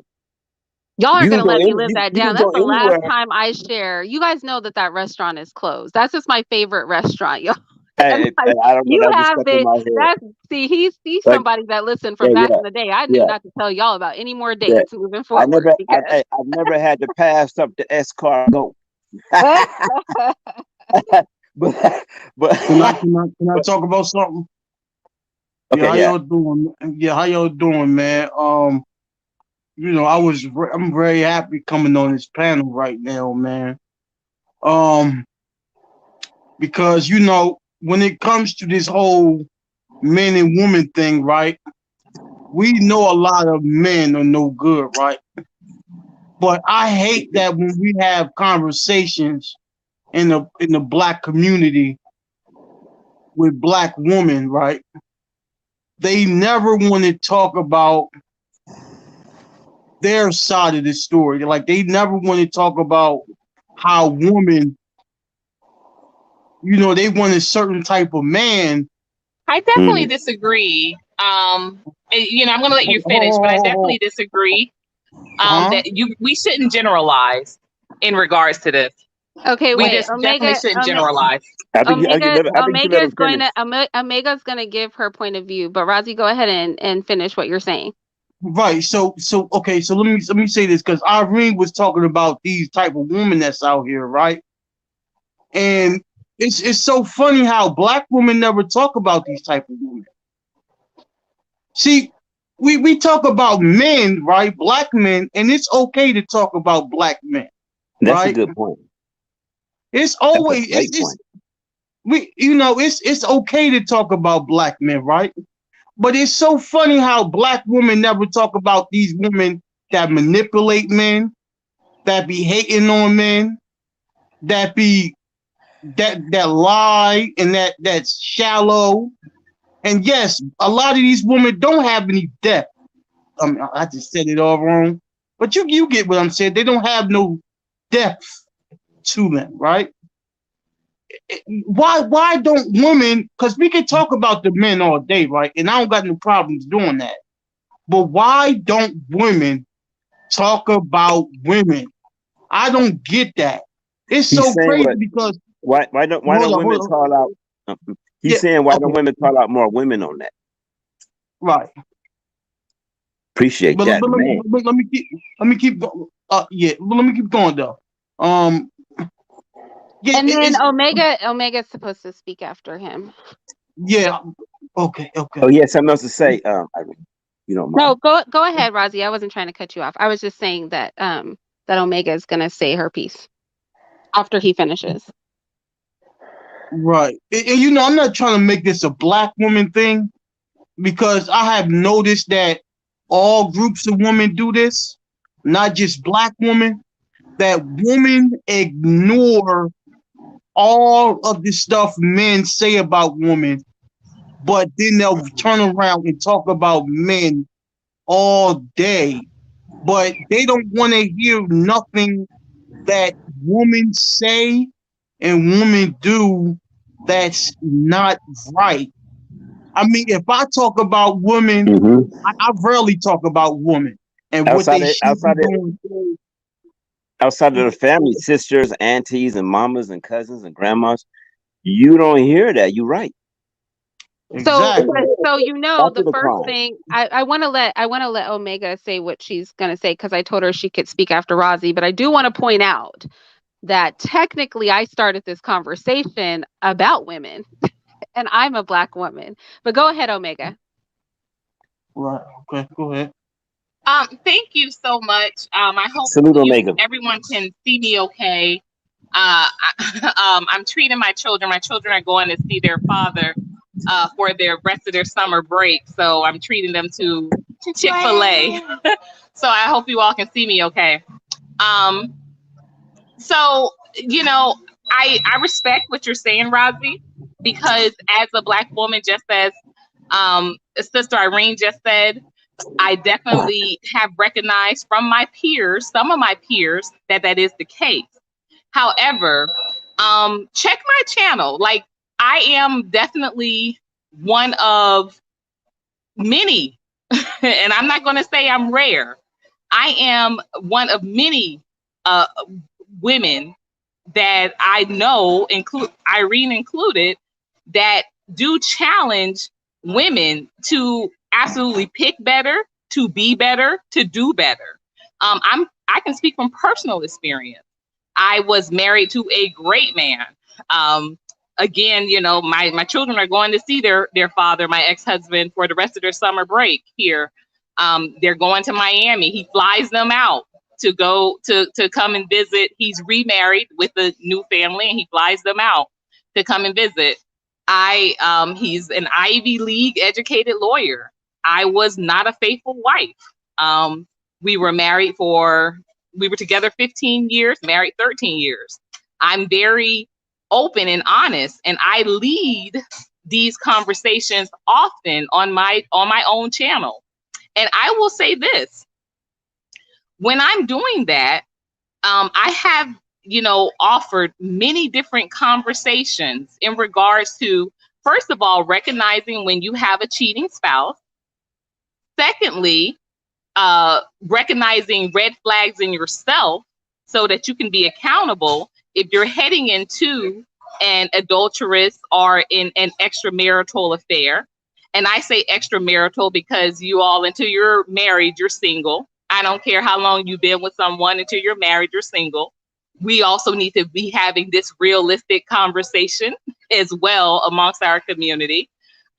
Speaker 1: Y'all aren't
Speaker 4: you
Speaker 1: going
Speaker 4: can
Speaker 1: to
Speaker 4: go
Speaker 1: let me
Speaker 4: any,
Speaker 1: live that
Speaker 4: you
Speaker 1: down.
Speaker 4: can
Speaker 1: That's
Speaker 4: go
Speaker 1: the last
Speaker 4: anywhere.
Speaker 1: time I share. You guys know that that restaurant is closed. That's just my favorite restaurant, y'all. And like,
Speaker 4: I don't know.
Speaker 1: you
Speaker 4: That just
Speaker 1: have
Speaker 4: stuck in
Speaker 1: been,
Speaker 4: my head.
Speaker 1: that's, see, he's
Speaker 4: But
Speaker 1: somebody that listened from
Speaker 4: yeah,
Speaker 1: back
Speaker 4: yeah,
Speaker 1: in the day. I knew
Speaker 4: yeah,
Speaker 1: not to tell y'all about any more
Speaker 4: yeah.
Speaker 1: dates moving forward because.
Speaker 4: I've never had to pass up the escargot. but but
Speaker 5: Can I talk about something? Yeah,
Speaker 4: okay,
Speaker 5: how
Speaker 4: yeah.
Speaker 5: y'all doing? Yeah, how y'all doing, man? I'm very happy coming on this panel right now, man. Um, because when it comes to this whole men and women thing, right? We know a lot of men are no good, right? But I hate that when we have conversations in the black community with black women, right? They never want to talk about their side of the story. Like they never want to talk about how women, they want a certain type of man.
Speaker 6: I definitely disagree. I'm going to let you finish, but I definitely disagree
Speaker 5: Huh?
Speaker 6: that we shouldn't generalize in regards to this.
Speaker 1: Okay,
Speaker 6: We
Speaker 1: wait.
Speaker 6: just definitely shouldn't generalize.
Speaker 4: I think you let him finish.
Speaker 1: Omega's going to give her point of view, but Razi, go ahead and finish what you're saying.
Speaker 5: Right. So okay. So let me say this because Irene was talking about these type of women that's out here, right? And it's so funny how black women never talk about these type of women. See, we talk about men, right? Black men, and it's okay to talk about black men,
Speaker 4: That's a
Speaker 5: right?
Speaker 4: good point.
Speaker 5: It's
Speaker 4: That's a
Speaker 5: always
Speaker 4: great point.
Speaker 5: it's okay to talk about black men, right? But it's so funny how black women never talk about these women that manipulate men, that be hating on men, that be that lie and that's shallow. And yes, a lot of these women don't have any depth. I just said it all wrong. But you get what I'm saying. They don't have no depth to them, right? Why don't women, because we can talk about the men all day, right? And I don't got no problems doing that. But why don't women talk about women? I don't get that. It's
Speaker 4: He's
Speaker 5: so
Speaker 4: saying
Speaker 5: crazy
Speaker 4: what?
Speaker 5: because
Speaker 4: Why don't women
Speaker 5: hold
Speaker 4: call
Speaker 5: on.
Speaker 4: out? He's
Speaker 5: Yeah,
Speaker 4: saying why don't
Speaker 5: okay,
Speaker 4: women call out more women on that?
Speaker 5: right.
Speaker 4: Appreciate
Speaker 5: But,
Speaker 4: that,
Speaker 5: but let,
Speaker 4: man.
Speaker 5: but let me keep going. Yeah, but let me keep going though. Um, yeah,
Speaker 1: And then
Speaker 5: it's
Speaker 1: Omega's supposed to speak after him.
Speaker 5: yeah. Okay,
Speaker 4: Oh,
Speaker 5: okay.
Speaker 4: he had something else to say. Irene, you don't
Speaker 1: No,
Speaker 4: mind?
Speaker 1: go ahead, Razi. I wasn't trying to cut you off. I was just saying that that Omega is gonna say her piece after he finishes.
Speaker 5: Right. And I'm not trying to make this a black woman thing because I have noticed that all groups of women do this, not just black women, that women ignore all of the stuff men say about women, but then they'll turn around and talk about men all day. But they don't want to hear nothing that women say and women do that's not right. I mean, if I talk about women,
Speaker 4: Mm-hmm.
Speaker 5: I rarely talk about women and what
Speaker 4: Outside
Speaker 5: they
Speaker 4: of
Speaker 5: should be
Speaker 4: outside of
Speaker 5: doing.
Speaker 4: outside of the family, sisters, aunties, and mamas, and cousins, and grandmas, You don't hear that. You're right.
Speaker 5: Exactly.
Speaker 1: So
Speaker 4: After
Speaker 1: the
Speaker 4: the
Speaker 1: first
Speaker 4: crime.
Speaker 1: thing I want to let Omega say what she's gonna say because I told her she could speak after Rozzy, but I do want to point out that technically I started this conversation about women and I'm a black woman. But go ahead, Omega.
Speaker 5: Right. Okay. Go ahead.
Speaker 6: Thank you so much. I hope
Speaker 4: Salute Omega.
Speaker 6: everyone can see me okay. I'm treating my children. My children are going to see their father for their rest of their summer break. So I'm treating them to Chick-fil-A. So I hope you all can see me okay. Um, so, I respect what you're saying, Rozzy, because as a black woman, just as Sister Irene just said, I definitely have recognized from my peers, some of my peers, that is the case. However, check my channel. Like, I am definitely one of many, and I'm not going to say I'm rare. I am one of many uh, women that I know, include Irene included, that do challenge women to absolutely pick better, to be better, to do better. I can speak from personal experience. I was married to a great man. Um, Again, my children are going to see their father, my ex-husband, for the rest of their summer break here. They're going to Miami. He flies them out to go to come and visit. He's remarried with a new family, and he flies them out to come and visit. He's an Ivy League educated lawyer. I was not a faithful wife. Um, we were married we were together 15 years, married 13 years. I'm very open and honest, and I lead these conversations often on my own channel. And I will say this: when I'm doing that, I have, offered many different conversations in regards to, first of all, recognizing when you have a cheating spouse. Secondly, recognizing red flags in yourself so that you can be accountable if you're heading into an adulterous or in an extramarital affair. And I say extramarital because you all, until you're married, you're single. I don't care how long you've been with someone, until you're married, you're single. We also need to be having this realistic conversation as well amongst our community.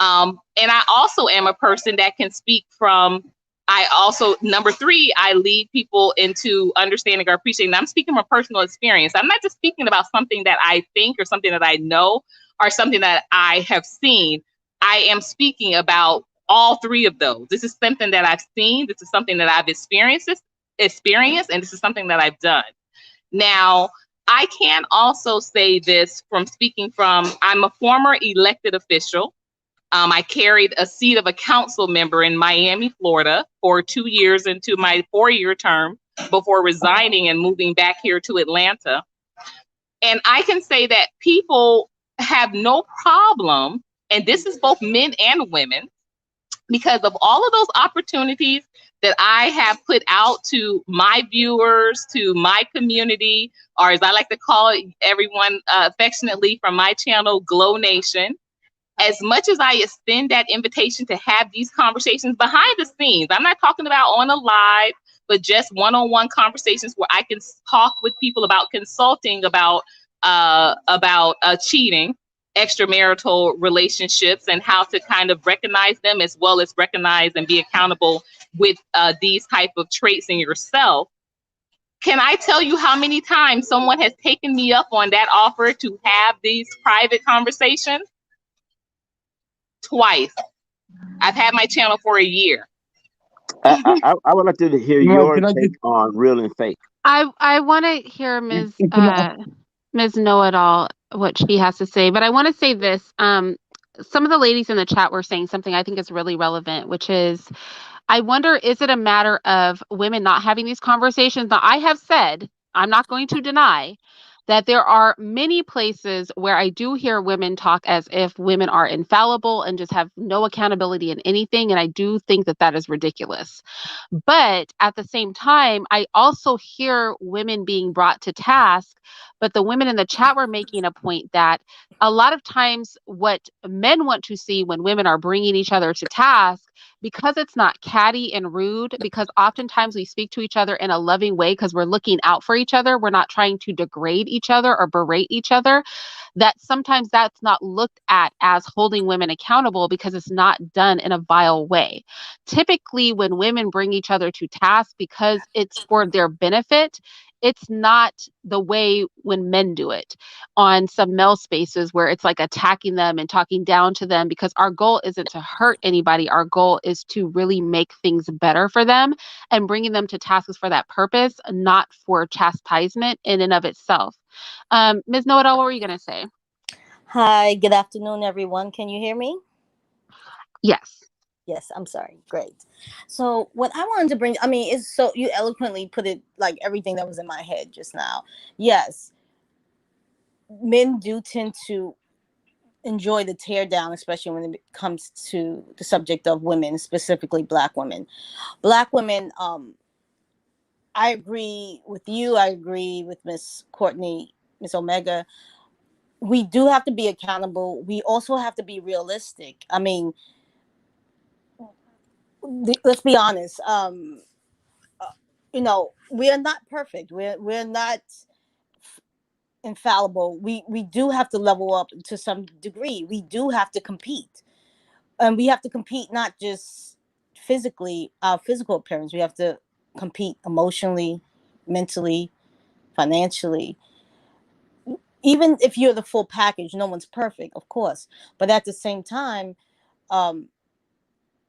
Speaker 6: And I also am a person that can speak from, I also, number three, I lead people into understanding or appreciating. I'm speaking from personal experience. I'm not just speaking about something that I think or something that I know or something that I have seen. I am speaking about all three of those. This is something that I've seen. This is something that I've experienced, and this is something that I've done. Now, I can also say this from speaking from, I'm a former elected official. I carried a seat of a council member in Miami, Florida for 2 years into my 4-year term before resigning and moving back here to Atlanta. And I can say that people have no problem, and this is both men and women, because of all of those opportunities that I have put out to my viewers, to my community, or as I like to call it, everyone affectionately from my channel, Glow Nation. As much as I extend that invitation to have these conversations behind the scenes, I'm not talking about on a live, but just one-on-one conversations where I can talk with people about consulting about cheating, extramarital relationships, and how to kind of recognize them, as well as recognize and be accountable with these type of traits in yourself. Can I tell you how many times someone has taken me up on that offer to have these private conversations? Twice. I've had my channel for a year.
Speaker 4: I would like to hear
Speaker 5: Right,
Speaker 4: your
Speaker 5: can I
Speaker 4: take
Speaker 5: just
Speaker 4: on real and fake.
Speaker 1: I want to hear Ms. Know It All what she has to say, but I want to say this. Some of the ladies in the chat were saying something I think is really relevant, which is, I wonder, is it a matter of women not having these conversations? Now, I have said, I'm not going to deny that there are many places where I do hear women talk as if women are infallible and just have no accountability in anything. And I do think that that is ridiculous. But at the same time, I also hear women being brought to task. But the women in the chat were making a point that a lot of times what men want to see when women are bringing each other to task, because it's not catty and rude, because oftentimes we speak to each other in a loving way because we're looking out for each other, we're not trying to degrade each other or berate each other, that sometimes that's not looked at as holding women accountable because it's not done in a vile way. Typically, when women bring each other to task because it's for their benefit, it's not the way when men do it on some male spaces where it's like attacking them and talking down to them, because our goal isn't to hurt anybody. Our goal is to really make things better for them, and bringing them to tasks for that purpose, not for chastisement in and of itself. Ms. Know-it-all, what were you going to say?
Speaker 7: Hi, good afternoon, everyone. Can you hear me?
Speaker 1: Yes.
Speaker 7: Yes, I'm sorry. Great. So, what I wanted to bring, I mean, is so you eloquently put it like everything that was in my head just now. Yes, men do tend to enjoy the tear down, especially when it comes to the subject of women, specifically Black women. Black women, I agree with you. I agree with Miss Courtney, Miss Omega. We do have to be accountable. We also have to be realistic. I mean, let's be honest. We are not perfect. We're not infallible. We do have to level up to some degree. We do have to compete, and we have to compete not just physically, our physical appearance. We have to compete emotionally, mentally, financially. Even if you're the full package, no one's perfect, of course. But at the same time, um,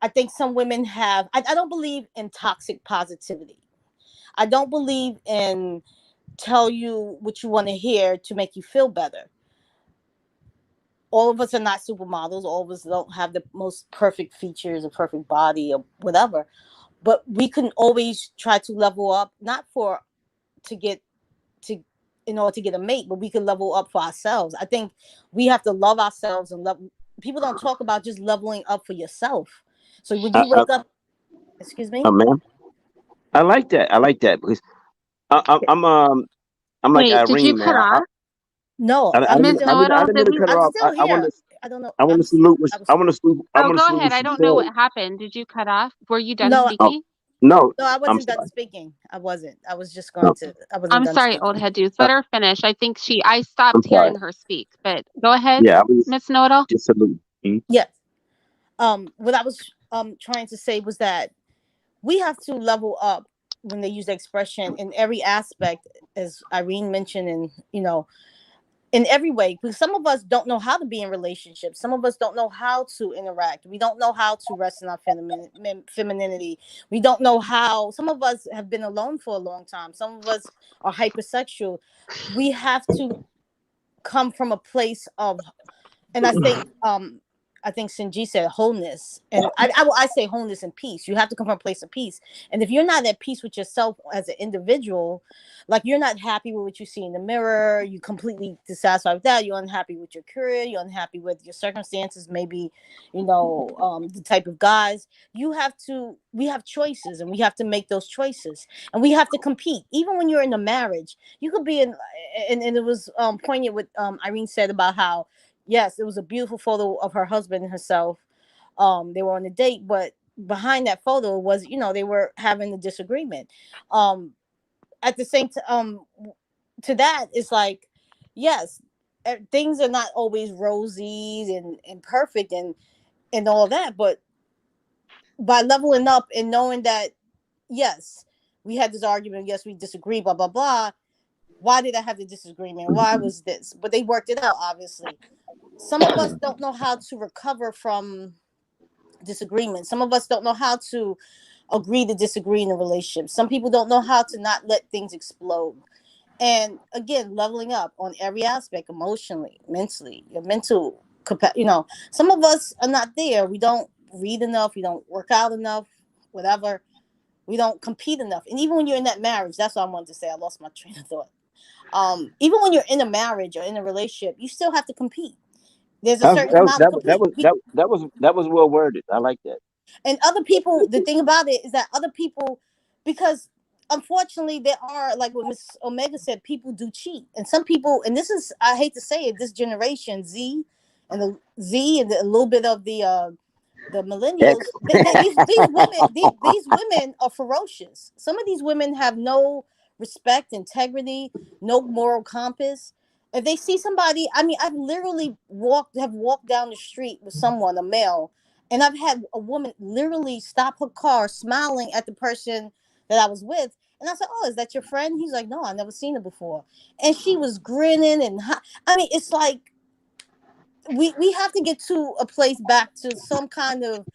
Speaker 7: I think some women have. I don't believe in toxic positivity. I don't believe in tell you what you want to hear to make you feel better. All of us are not supermodels. All of us don't have the most perfect features, a perfect body, or whatever. But we can always try to level up, not for to get to in order to get a mate, but we can level up for ourselves. I think we have to love ourselves and love. People don't talk about just leveling up for yourself. So when
Speaker 4: I,
Speaker 7: you
Speaker 4: I,
Speaker 7: wake up, excuse me.
Speaker 4: ma'am, I like that. I like that because I'm like
Speaker 1: Wait, did you
Speaker 4: Irene,
Speaker 1: cut
Speaker 4: man.
Speaker 1: off?
Speaker 7: No, I'm
Speaker 1: Ms.
Speaker 7: still.
Speaker 4: I
Speaker 1: Know-it-all,
Speaker 4: didn't
Speaker 1: did
Speaker 4: mean to
Speaker 1: we?
Speaker 4: cut her
Speaker 7: I'm
Speaker 4: off.
Speaker 7: still
Speaker 4: I want
Speaker 7: here.
Speaker 4: to
Speaker 7: I don't know.
Speaker 4: I want to salute what
Speaker 7: I was.
Speaker 4: I
Speaker 1: Oh,
Speaker 4: want to
Speaker 1: go
Speaker 4: salute what
Speaker 1: ahead. I
Speaker 4: she
Speaker 1: don't know
Speaker 4: said.
Speaker 1: what happened. Did you cut off? Were you done
Speaker 7: No,
Speaker 4: Oh
Speaker 1: speaking?
Speaker 4: no,
Speaker 7: no, I
Speaker 4: I'm
Speaker 7: wasn't done
Speaker 4: sorry.
Speaker 7: speaking. I wasn't. I was just going
Speaker 4: No,
Speaker 7: to. I wasn't
Speaker 1: I'm
Speaker 7: done
Speaker 1: sorry,
Speaker 7: speaking.
Speaker 1: old head dudes.
Speaker 4: uh,
Speaker 1: Let her finish. I
Speaker 4: I'm
Speaker 1: stopped
Speaker 4: sorry.
Speaker 1: hearing her speak, but go ahead,
Speaker 4: Yeah, I was
Speaker 1: Miss Know-it-all.
Speaker 4: just salute.
Speaker 7: Yes. What I was trying to say was that we have to level up when they use the expression in every aspect, as Irene mentioned, and in every way, because some of us don't know how to be in relationships. Some of us don't know how to interact. We don't know how to rest in our femininity. We don't know how. Some of us have been alone for a long time. Some of us are hypersexual. We have to come from a place of, and I think Sinji said wholeness, and I say wholeness and peace. You have to come from a place of peace, and if you're not at peace with yourself as an individual, like you're not happy with what you see in the mirror, you completely dissatisfied with that. You're unhappy with your career. You're unhappy with your circumstances. Maybe, the type of guys you have to. We have choices, and we have to make those choices, and we have to compete. Even when you're in a marriage, you could be in, and it was poignant what Irene said about how yes, it was a beautiful photo of her husband and herself. They were on a date, but behind that photo was, they were having a disagreement. At the same time, to that, it's like, yes, things are not always rosy and perfect and all that, but by leveling up and knowing that, yes, we had this argument, yes, we disagree, blah blah blah. Why did I have the disagreement? Why was this? But they worked it out, obviously. Some of us don't know how to recover from disagreement. Some of us don't know how to agree to disagree in a relationship. Some people don't know how to not let things explode. And again, leveling up on every aspect, emotionally, mentally, your mental capacity. Some of us are not there. We don't read enough. We don't work out enough. Whatever. We don't compete enough. And even when you're in that marriage, that's what I wanted to say. I lost my train of thought. Even when you're in a marriage or in a relationship, you still have to compete. There's a
Speaker 4: That was
Speaker 7: certain
Speaker 4: that was
Speaker 7: amount of
Speaker 4: that was that
Speaker 7: compete.
Speaker 4: was that was well worded. I like that.
Speaker 7: And other people, the thing about it is that other people, because unfortunately there are, like what Miss Omega said, people do cheat, and some people, and this is, I hate to say it, this generation Z, and a little bit of the
Speaker 4: X.
Speaker 7: millennials, these women, these women are ferocious. Some of these women have no respect, integrity, no moral compass. If they see somebody, I mean, I've literally walked down the street with someone, a male, and I've had a woman literally stop her car, smiling at the person that I was with. And I said, "Oh, is that your friend?" He's like, "No, I never seen her before." And she was grinning, and I mean, it's like we have to get to a place, back to some kind of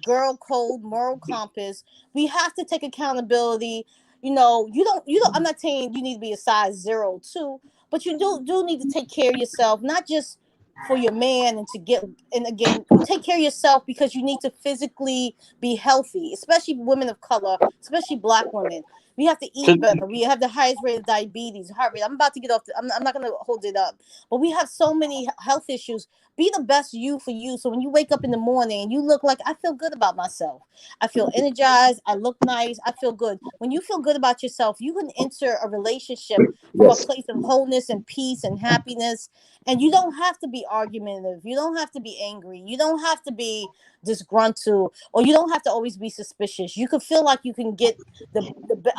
Speaker 7: girl code, moral compass. We have to take accountability. I'm not saying you need to be a size 0 2, but you do need to take care of yourself, not just for your man, and to get, and again, you take care of yourself because you need to physically be healthy, especially women of color, especially black women. We have to eat better. We have the highest rate of diabetes, heart rate. I'm about to get off. I'm not going to hold it up, but we have so many health issues. Be the best you for you. So when you wake up in the morning and you look like, I feel good about myself. I feel energized. I look nice. I feel good. When you feel good about yourself, you can enter a relationship from a
Speaker 4: Yes.
Speaker 7: place of wholeness and peace and happiness. And you don't have to be argumentative. You don't have to be angry. You don't have to be disgruntled, or you don't have to always be suspicious. You could feel like you can get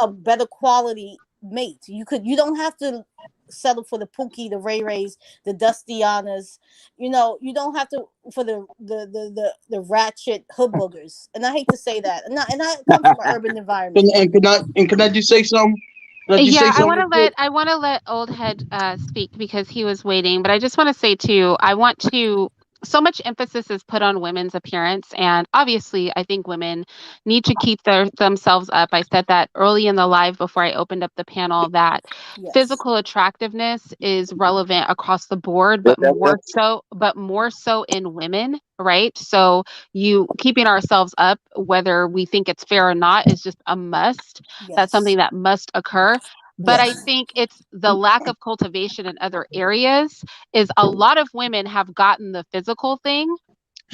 Speaker 7: a better quality mate. You don't have to settle for the Pookie, the Ray Rays, the Dustianas. You don't have to for the ratchet hood boogers. And I hate to say that. And I come from an urban
Speaker 5: And,
Speaker 7: environment.
Speaker 5: and can I just say something? Can I just say
Speaker 1: Yeah,
Speaker 5: something real quick?
Speaker 1: I want to let Old Head speak because he was waiting, but I just want to say too, I want to so much emphasis is put on women's appearance, and obviously I think women need to keep themselves up. I said that early in the live before I opened up the panel, that
Speaker 7: Yes.
Speaker 1: physical attractiveness is relevant across the board,
Speaker 4: That,
Speaker 1: but
Speaker 4: that, that,
Speaker 1: more so in women, right? So you keeping ourselves up, whether we think it's fair or not, is just a must. That's
Speaker 7: Yes.
Speaker 1: something that must occur. But I
Speaker 7: Yes.
Speaker 1: think it's the lack of cultivation in other areas. Is a lot of women have gotten the physical thing,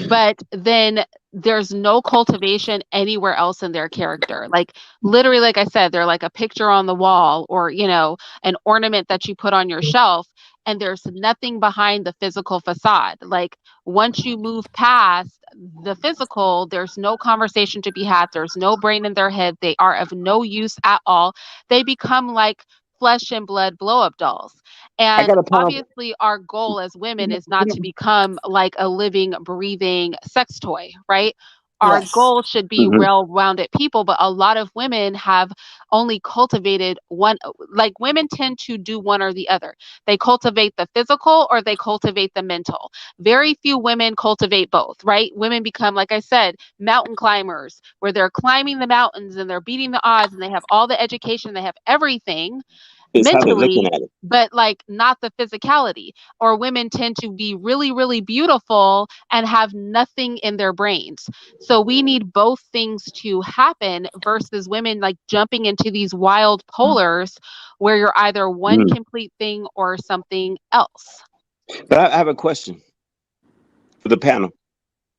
Speaker 1: but then there's no cultivation anywhere else in their character. Like literally, like I said, they're like a picture on the wall, or an ornament that you put on your shelf, and there's nothing behind the physical facade. Like once you move past the physical, there's no conversation to be had, there's no brain in their head, they are of no use at all. They become like flesh and blood blow up dolls.
Speaker 4: I
Speaker 1: And
Speaker 4: got a point.
Speaker 1: obviously, our goal as women is not to become like a living, breathing sex toy, right? Our
Speaker 7: Yes.
Speaker 1: goal should be
Speaker 4: Mhm.
Speaker 1: well rounded people, but a lot of women have only cultivated one. Like women tend to do one or the other. They cultivate the physical or they cultivate the mental. Very few women cultivate both, right? Women become, like I said, mountain climbers, where they're climbing the mountains and they're beating the odds and they have all the education, they have everything
Speaker 4: It's how they're looking
Speaker 1: mentally,
Speaker 4: at it.
Speaker 1: but like not the physicality. Or women tend to be really, really beautiful and have nothing in their brains. So we need both things to happen versus women like jumping into these wild polars where you're either one
Speaker 4: Mhm.
Speaker 1: complete thing or something else.
Speaker 4: But I have a question for the panel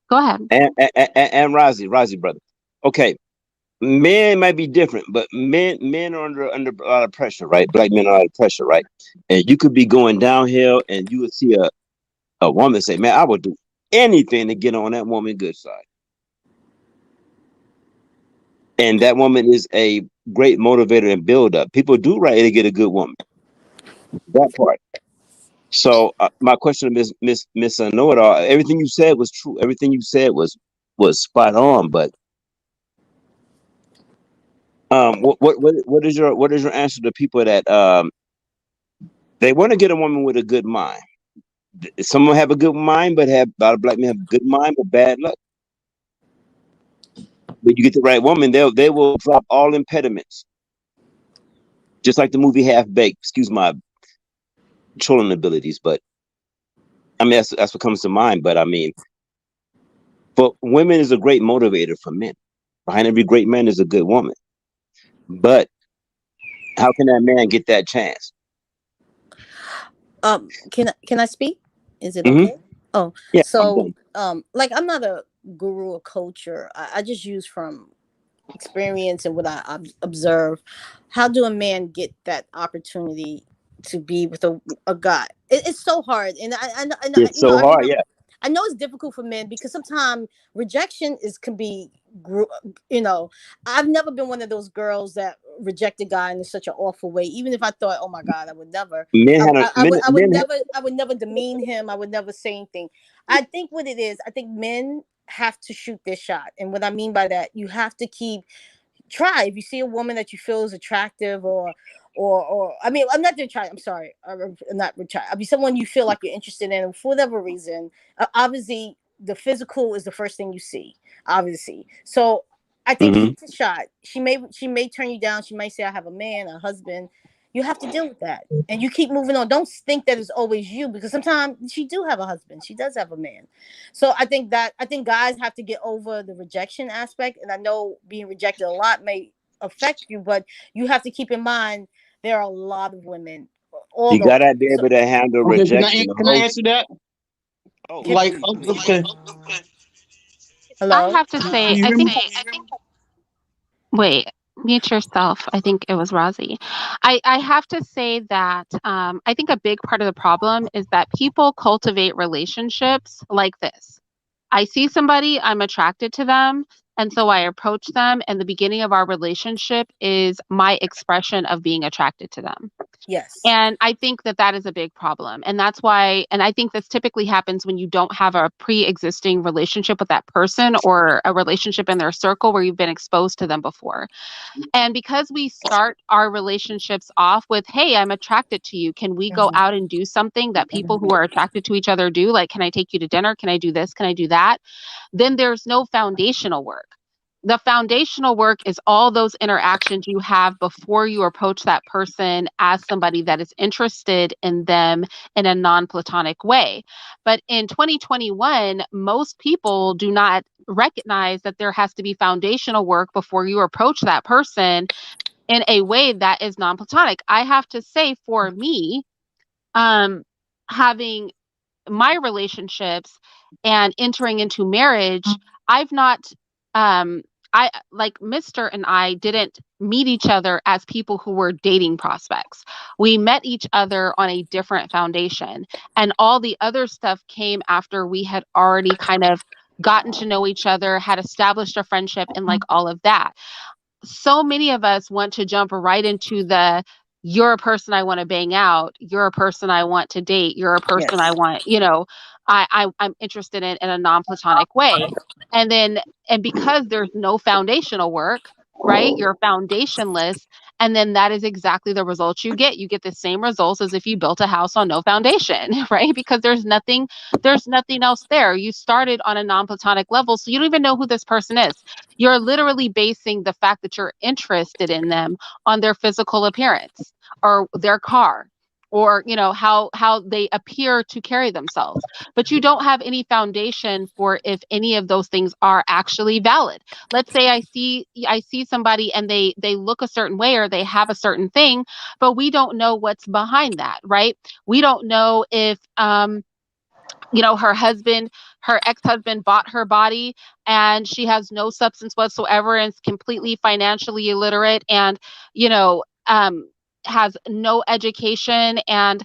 Speaker 1: Go ahead.
Speaker 4: and Razi brother. Okay, men might be different, but men are under a lot of pressure, right? Black men are under pressure, right? And you could be going downhill, and you would see a woman say, "Man, I would do anything to get on that woman's good side." And that woman is a great motivator and build up. People do right to get a good woman. That part. So my question is, Miss Know It All. Everything you said was true. Everything you said was spot on. But what is your answer to people that they want to get a woman with a good mind? Some have a good mind, but have a lot of black men have a good mind, but bad luck. When you get the right woman, they will drop all impediments, just like the movie Half Baked. Excuse my trolling abilities, but I mean that's what comes to mind. But I mean, for women is a great motivator for men. Behind every great man is a good woman. But how can that man get that chance?
Speaker 7: Can I speak? Is it
Speaker 4: Hmm.
Speaker 7: okay? Oh,
Speaker 4: Yeah, I'm
Speaker 7: so
Speaker 4: done.
Speaker 7: like I'm not a guru or coach, or I just use from experience and what I observe. How do a man get that opportunity to be with a guy? It's so hard, and
Speaker 4: It's so hard. Yeah,
Speaker 7: I know it's difficult for men because sometimes rejection is can be, gru- you know, I've never been one of those girls that reject a guy in such an awful way. Even if I thought, oh my God, I would never.
Speaker 4: men had a men.
Speaker 7: I would never demean him. I would never say anything. I think what it is, I think men have to shoot their shot. And what I mean by that, you have to keep try. If you see a woman that you feel is attractive, or I mean, I'm not to try. I'm sorry, I'm not try. I mean, someone you feel like you're interested in for whatever reason. Obviously, the physical is the first thing you see. Obviously, so I think
Speaker 4: Hmm.
Speaker 7: shoot the shot. She may turn you down. She might say, "I have a man, a husband." You have to deal with that, and you keep moving on. Don't think that it's always you, because sometimes she do have a husband. She does have a man. So I think guys have to get over the rejection aspect. And I know being rejected a lot may affect you, but you have to keep in mind there are a lot of women all
Speaker 4: You
Speaker 7: over.
Speaker 4: gotta be
Speaker 7: So
Speaker 4: able to handle
Speaker 5: Okay,
Speaker 4: rejection. The
Speaker 5: can I
Speaker 4: whole.
Speaker 5: answer that?
Speaker 4: Oh,
Speaker 7: can,
Speaker 5: Like,
Speaker 4: please, please.
Speaker 5: okay,
Speaker 1: I
Speaker 7: hello.
Speaker 1: have to
Speaker 5: can
Speaker 1: say,
Speaker 5: you
Speaker 1: I
Speaker 5: hear me?
Speaker 1: think, wait, mute yourself. I think it was Rozzy. I have to say that I think a big part of the problem is that people cultivate relationships like this. I see somebody, I'm attracted to them, and so I approach them, and the beginning of our relationship is my expression of being attracted to them.
Speaker 7: Yes.
Speaker 1: And I think that that is a big problem. And that's why, and I think this typically happens when you don't have a pre existing relationship with that person, or a relationship in their circle where you've been exposed to them before. And because we start our relationships off with, hey, I'm attracted to you. Can we go
Speaker 7: Mhm,
Speaker 1: out and do something that people who are attracted to each other do? Like, can I take you to dinner? Can I do this? Can I do that? Then there's no foundational work. The foundational work is all those interactions you have before you approach that person as somebody that is interested in them in a non platonic way. But in 2021, most people do not recognize that there has to be foundational work before you approach that person in a way that is non platonic. I have to say, for me, um, having my relationships and entering into marriage, I've not I like Mr. and I didn't meet each other as people who were dating prospects. We met each other on a different foundation, and all the other stuff came after we had already kind of gotten to know each other, had established a friendship, and like all of that. So many of us want to jump right into the, you're a person I want to bang out, you're a person I want to date, you're a person I
Speaker 7: yes.
Speaker 1: want, I'm interested in a non-platonic way. And then, and because there's no foundational work, right? You're foundationless. And then that is exactly the results you get. You get the same results as if you built a house on no foundation, right? Because there's nothing else there. You started on a non-platonic level, so you don't even know who this person is. You're literally basing the fact that you're interested in them on their physical appearance, or their car, or how they appear to carry themselves. But you don't have any foundation for if any of those things are actually valid. Let's say I see somebody and they look a certain way, or they have a certain thing, but we don't know what's behind that, right? We don't know if her ex-husband bought her body, and she has no substance whatsoever, and is completely financially illiterate, and you know um has no education, and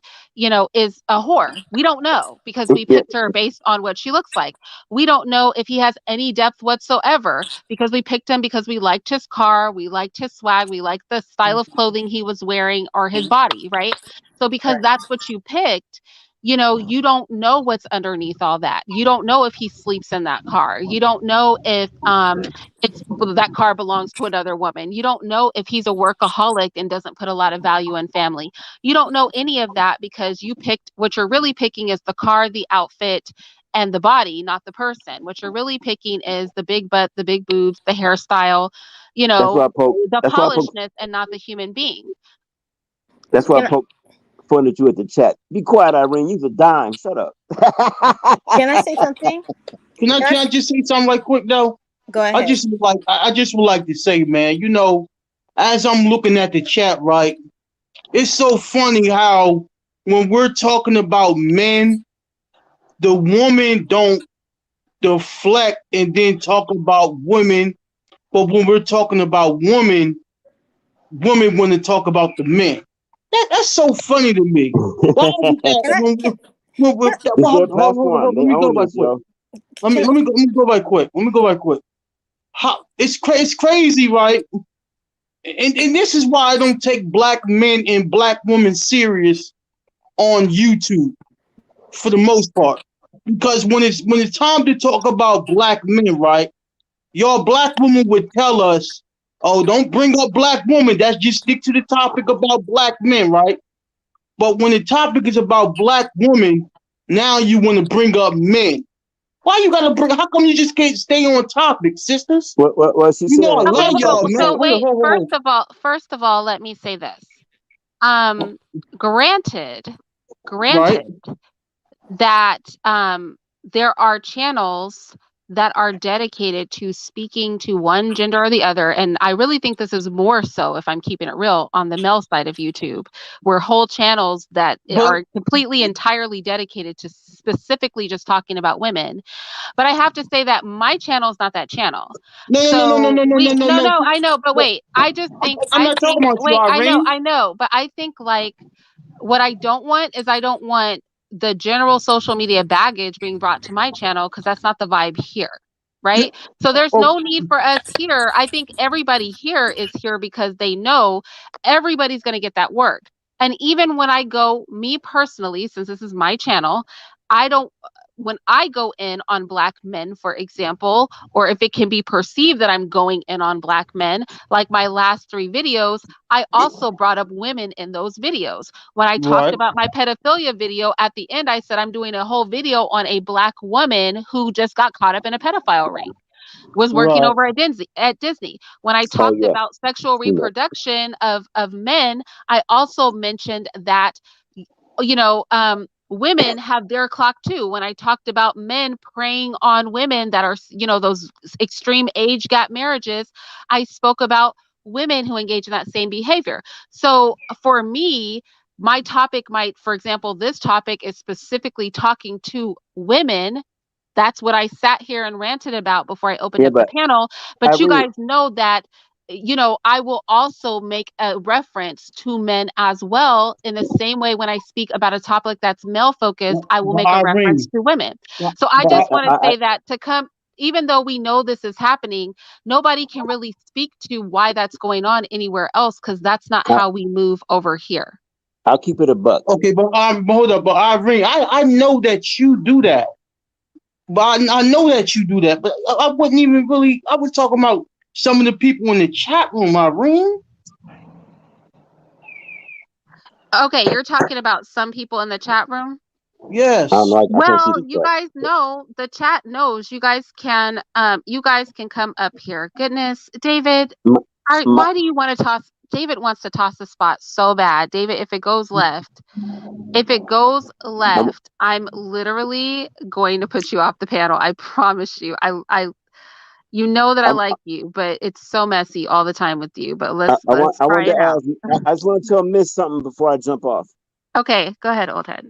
Speaker 1: is a whore. We don't know, because we
Speaker 4: Yeah,
Speaker 1: picked her based on what she looks like. We don't know if he has any depth whatsoever, because we picked him because we liked his car, we liked his swag, we liked the style of clothing he was wearing, or his body, right? So because that's what you picked, you don't know what's underneath all that. You don't know if he sleeps in that car. You don't know if that car belongs to another woman. You don't know if he's a workaholic and doesn't put a lot of value in family. You don't know any of that, because you picked, what you're really picking is the car, the outfit, and the body, not the person. What you're really picking is the big butt, the big boobs, the hairstyle,
Speaker 4: that's why I poke.
Speaker 1: the
Speaker 4: That's why I poke.
Speaker 1: polishedness, and not the human being.
Speaker 4: That's why I
Speaker 7: Can I
Speaker 4: poke fun at you at the chat. Be quiet, Irene. You's a dime. Shut up.
Speaker 7: can I say something? Can I
Speaker 5: Can I just say something right quick though?
Speaker 7: go ahead?
Speaker 5: I just would like to say, man, as I'm looking at the chat, right, it's so funny how when we're talking about men, the woman don't deflect and then talk about women. But when we're talking about women want to talk about the men. That's so funny to me. Why is it that
Speaker 7: Can I
Speaker 4: It's their
Speaker 5: hold on,
Speaker 4: platform.
Speaker 5: let
Speaker 4: They
Speaker 5: me go
Speaker 4: own
Speaker 5: back
Speaker 4: this,
Speaker 5: quick.
Speaker 4: yo.
Speaker 7: can
Speaker 5: Let me go back quick. Let me go back quick. It's crazy, right? And this is why I don't take black men and black women serious on YouTube for the most part. Because when it's time to talk about black men, right? Your black woman would tell us, "Oh, don't bring up black women. That's just stick to the topic about black men, right?" But when the topic is about black women, now you want to bring up men. Why you gotta bring? How come you just can't stay on topic, sisters?
Speaker 4: What she
Speaker 5: You know
Speaker 4: said
Speaker 5: I
Speaker 1: Okay,
Speaker 5: love
Speaker 4: was
Speaker 5: y'all,
Speaker 1: so
Speaker 5: man.
Speaker 1: so
Speaker 4: self-defense.
Speaker 5: Wait,
Speaker 1: wait,
Speaker 5: hold.
Speaker 1: first of all, let me say this. Um, granted,
Speaker 5: Right,
Speaker 1: granted that there are channels that are dedicated to speaking to one gender or the other. And I really think this is more so, if I'm keeping it real, on the male side of YouTube, where whole channels that
Speaker 5: but
Speaker 1: are completely entirely dedicated to specifically just talking about women. But I have to say that my channel is not that channel. So
Speaker 5: no.
Speaker 1: no, I know, but wait,
Speaker 5: I'm not talking about you,
Speaker 1: wait,
Speaker 5: Irene.
Speaker 1: I know, but I think like what I don't want is I don't want the general social media baggage being brought to my channel because that's not the vibe here. Right. So there's
Speaker 5: Oh,
Speaker 1: no need for us here. I think everybody here is here because they know everybody's going to get that word. And even when I go, me personally, since this is my channel, I don't, when I go in on black men, for example, or if it can be perceived that I'm going in on black men, like my last 3 videos, I also brought up women in those videos. When I talked
Speaker 5: right,
Speaker 1: about my pedophilia video, at the end, I said I'm doing a whole video on a black woman who just got caught up in a pedophile ring, was working
Speaker 5: right,
Speaker 1: over at Disney. When I
Speaker 4: Oh
Speaker 1: talked
Speaker 4: yeah.
Speaker 1: about sexual
Speaker 4: Seen that.
Speaker 1: reproduction of men, I also mentioned that, women have their clock too. When I talked about men preying on women that are, those extreme age gap marriages, I spoke about women who engage in that same behavior. So for me, my topic might, for example, this topic is specifically talking to women. That's what I sat here and ranted about before I opened
Speaker 4: Yeah,
Speaker 1: up the
Speaker 4: but
Speaker 1: panel. But you
Speaker 4: Irene,
Speaker 1: guys know that, I will also make a reference to men as well. In the same way, when I speak about a topic that's male focused, I will
Speaker 5: but
Speaker 1: make a reference
Speaker 5: Irene,
Speaker 1: to women.
Speaker 5: but
Speaker 1: So I
Speaker 4: I,
Speaker 1: just want to
Speaker 4: I,
Speaker 1: say that to come, even though we know this is happening, nobody can really speak to why that's going on anywhere else because that's not
Speaker 4: I,
Speaker 1: how we move over here.
Speaker 4: I'll keep it a buck.
Speaker 5: okay, but hold up, but Irene, I know that you do that. But I know that you do that. But I wouldn't even really. I was talking about some of the people in the chat room, Irene.
Speaker 1: Okay, you're talking about some people in the chat room.
Speaker 4: I don't know.
Speaker 5: Yes.
Speaker 4: I can't see
Speaker 1: Well,
Speaker 4: the
Speaker 1: you
Speaker 4: chat.
Speaker 1: guys know the chat knows you guys can come up here. Goodness, David,
Speaker 4: My, my,
Speaker 1: why do you want to toss David wants to toss the spot so bad. David, if it goes
Speaker 4: my,
Speaker 1: left, I'm literally going to put you off the panel. I promise you. You know that I
Speaker 4: I'm,
Speaker 1: like you, but it's so messy all the time with you. But
Speaker 4: I
Speaker 1: let's try
Speaker 4: wanted
Speaker 1: it
Speaker 4: to
Speaker 1: out.
Speaker 4: ask. I just want to tell Miss something before I jump off.
Speaker 1: Okay, go ahead, old head.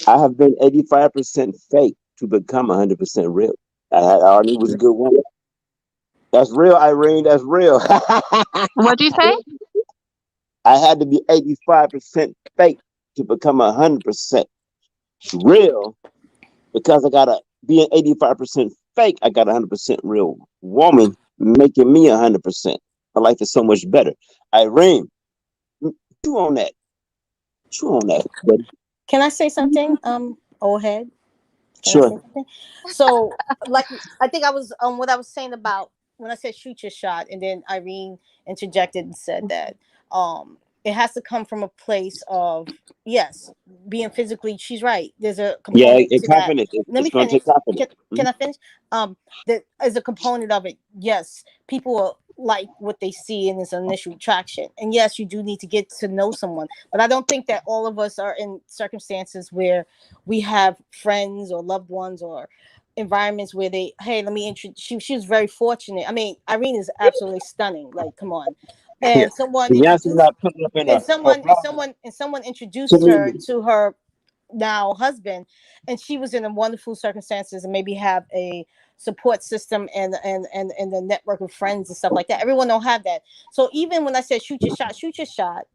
Speaker 4: I have been 85% fake to become 100% real. All I knew was a good woman. That's real, Irene. That's real.
Speaker 1: What'd you say?
Speaker 4: I had to be 85% fake to become 100% real because I gotta be an 85% fake. I got 100% real woman making me 100%. My life is so much better. Irene, chew on that. Chew on that, buddy.
Speaker 7: can I say something? Old head. Can I
Speaker 4: Sure.
Speaker 7: say something? So, like, I think I was what I was saying about when I said shoot your shot, and then Irene interjected and said that it has to come from a place of yes, being physically. She's right. There's a
Speaker 4: Yeah,
Speaker 7: component
Speaker 4: and
Speaker 7: to that.
Speaker 4: confidence.
Speaker 7: Let
Speaker 4: It's
Speaker 7: me
Speaker 4: gonna
Speaker 7: finish.
Speaker 4: take confidence.
Speaker 7: Can I finish? That is a component of it. Yes, people are like what they see in this initial attraction, and yes, you do need to get to know someone. But I don't think that all of us are in circumstances where we have friends or loved ones or environments where they, hey, let me introduce. She was very fortunate. I mean, Irene is absolutely stunning. Like, come on. and someone
Speaker 4: Beyonce's
Speaker 7: introduced
Speaker 4: not putting up in her brother.
Speaker 7: and someone introduced her
Speaker 4: Community.
Speaker 7: to her now husband, and she was in a wonderful circumstances and maybe have a support system and the network of friends and stuff like that. Everyone don't have that. So even when I said shoot your shot,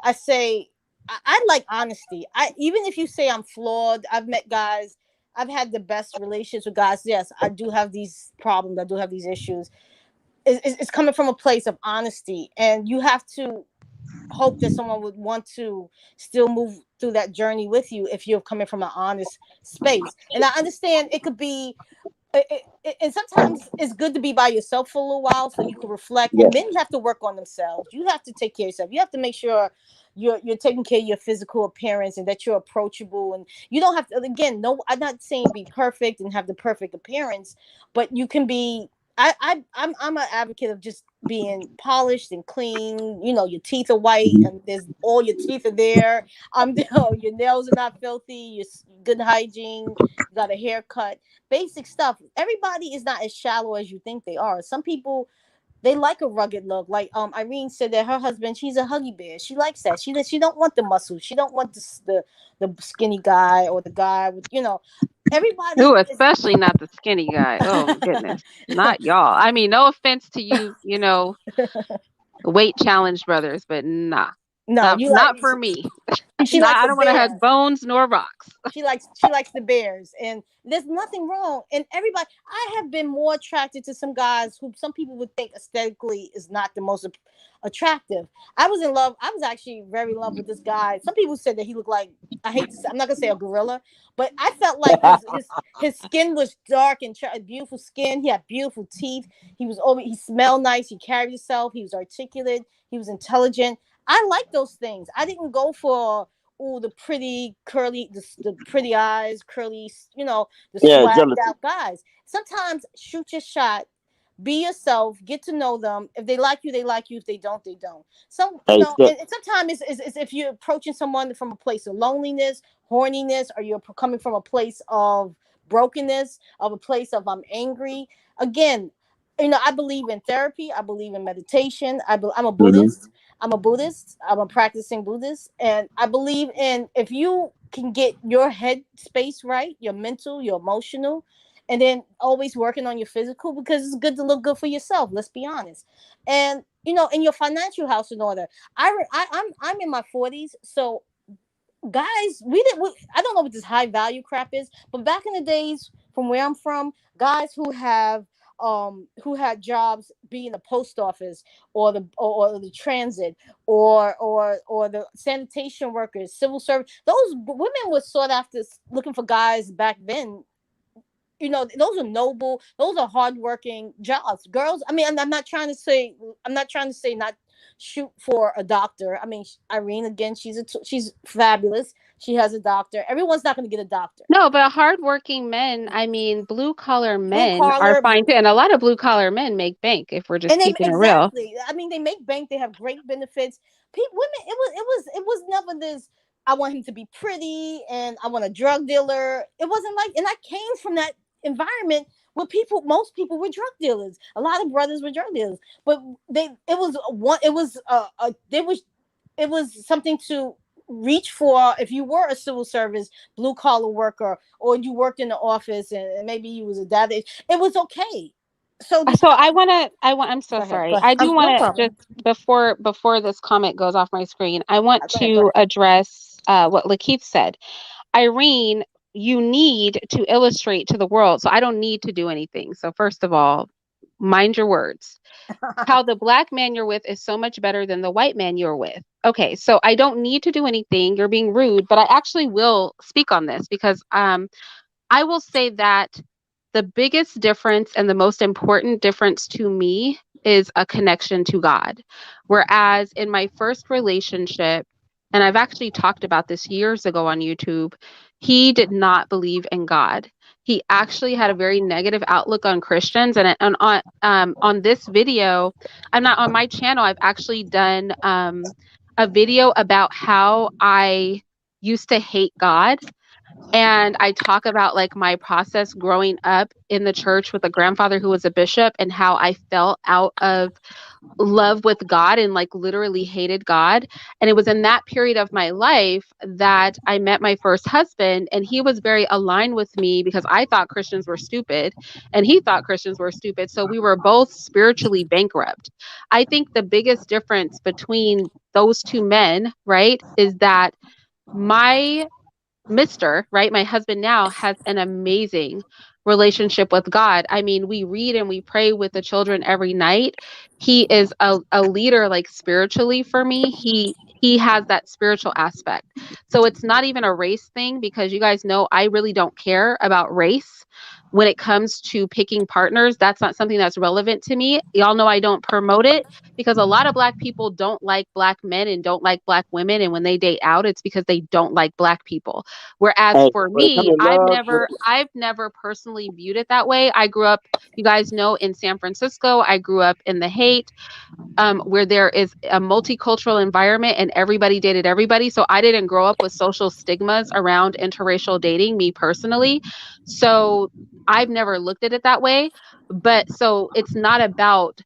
Speaker 7: I say I like honesty. I even if you say I'm flawed, I've met guys, I've had the best relationships with guys. Yes, I do have these problems, I do have these issues. It's coming from a place of honesty, and you have to hope that someone would want to still move through that journey with you if you're coming from an honest space. And I understand it could be and sometimes it's good to be by yourself for a little while so you can reflect.
Speaker 4: Yeah.
Speaker 7: And men have to work on themselves. You have to take care of yourself. You have to make sure you're taking care of your physical appearance and that you're approachable. And you don't have to, again, no, I'm not saying be perfect and have the perfect appearance, but you can be. I'm an advocate of just being polished and clean. You know, your teeth are white and there's all your teeth are there. You know, your nails are not filthy. You're good hygiene. You got a haircut, basic stuff. Everybody is not as shallow as you think they are. Some people, they like a rugged look. Like Irene said that her husband, she's a huggy bear. She likes that. She don't want the muscles. She don't want the skinny guy or the guy with, you know.
Speaker 1: Ooh,
Speaker 7: Everybody is.
Speaker 1: especially not the skinny guy. Oh my goodness. Not y'all. I mean, no offense to you, weight challenge brothers, but nah.
Speaker 7: No,
Speaker 1: Not
Speaker 7: you like.
Speaker 1: not for me.
Speaker 7: She
Speaker 1: Not
Speaker 7: likes
Speaker 1: I
Speaker 7: a
Speaker 1: don't want to hug
Speaker 7: bear.
Speaker 1: bones nor rocks.
Speaker 7: She likes the bears, and there's nothing wrong. And everybody, I have been more attracted to some guys who some people would think aesthetically is not the most attractive. I was in love. I was actually very in love with this guy. Some people said that he looked like, I hate to say, I'm not gonna say a gorilla, but I felt like his skin was dark and beautiful skin. He had beautiful teeth. He smelled nice. He carried himself. He was articulate. He was intelligent. I like those things. I didn't go for the pretty curly, the pretty eyes, curly, the
Speaker 4: Yeah,
Speaker 7: swagged
Speaker 4: jealousy.
Speaker 7: out guys. Sometimes shoot your shot, be yourself, get to know them. If they like you, they like you. If they don't, they don't. So,
Speaker 4: Hey, step.
Speaker 7: and sometimes it's if you're approaching someone from a place of loneliness, horniness, or you're coming from a place of brokenness, of a place of I'm angry. Again, I believe in therapy. I believe in meditation. I'm a
Speaker 4: Mhm.
Speaker 7: Buddhist. I'm a Buddhist. I'm a practicing Buddhist. And I believe in, if you can get your head space right, your mental, your emotional, and then always working on your physical, because it's good to look good for yourself. Let's be honest. And, in your financial house in order. I'm in my 40s. So guys, I don't know what this high value crap is, but back in the days from where I'm from, guys who had jobs, be in the post office or the transit or the sanitation workers, civil service, those women were sought after, looking for guys back then. Those are noble, those are hardworking jobs. Girls, I mean, I'm not trying to say, not shoot for a doctor. I mean, Irene, again, she's fabulous. She has a doctor. Everyone's not going to get a doctor.
Speaker 1: No, but hardworking men, I mean, blue collar
Speaker 7: Blue
Speaker 1: men are
Speaker 7: collar,
Speaker 1: fine too. And a lot of blue collar men make bank if we're just
Speaker 7: and they
Speaker 1: keeping it real.
Speaker 7: exactly. I mean, they make bank. They have great benefits. Women, it was never this. I want him to be pretty, and I want a drug dealer. It wasn't like, and I came from that environment where most people were drug dealers. A lot of brothers were drug dealers, but it was one. It was something to reach for if you were a civil service blue collar worker, or you worked in the office, and maybe you was a dad. It was okay. So this
Speaker 1: So I'm so
Speaker 7: Go ahead.
Speaker 1: sorry.
Speaker 7: Go ahead.
Speaker 1: I do
Speaker 7: No
Speaker 1: want to
Speaker 7: problem.
Speaker 1: just before this comment goes off my screen, I want
Speaker 7: Go ahead. Go
Speaker 1: to
Speaker 7: ahead.
Speaker 1: address what Lakeith said. Irene, you need to illustrate to the world. So I don't need to do anything. So first of all, mind your words. How the black man you're with is so much better than the white man you're with. Okay, so I don't need to do anything. You're being rude, but I actually will speak on this because I will say that the biggest difference and the most important difference to me is a connection to God. Whereas in my first relationship, and I've actually talked about this years ago on YouTube, he did not believe in God. He actually had a very negative outlook on Christians. And on this video, I'm not on my channel. I've actually done a video about how I used to hate God, and I talk about like my process growing up in the church with a grandfather who was a bishop and how I fell out of love with God and like literally hated God. And it was in that period of my life that I met my first husband, and he was very aligned with me because I thought Christians were stupid and he thought Christians were stupid. So we were both spiritually bankrupt. I think the biggest difference between those two men, right, is that my right, my husband now has an amazing relationship with God. I mean, we read and we pray with the children every night. He is a leader like spiritually for me. He has that spiritual aspect. So it's not even a race thing because you guys know I really don't care about race. When it comes to picking partners, that's not something that's relevant to me. Y'all know I don't promote it because a lot of Black people don't like Black men and don't like Black women. And when they date out, it's because they don't like Black people. Whereas
Speaker 4: Hey,
Speaker 1: for
Speaker 4: when it comes
Speaker 1: me,
Speaker 4: to love,
Speaker 1: I've never personally viewed it that way. I grew up, you guys know, in San Francisco. I grew up in the Haight, where there is a multicultural environment and everybody dated everybody. So I didn't grow up with social stigmas around interracial dating, me personally. So I've never looked at it that way. But so it's not about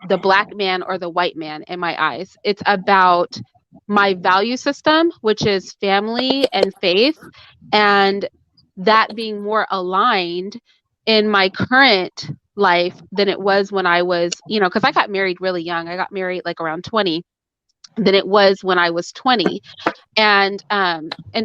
Speaker 1: the Black man or the white man in my eyes. It's about my value system, which is family and faith, and that being more aligned in my current life than it was when I was, because I got married really young. I got married like around 20 than it was when I was 20. And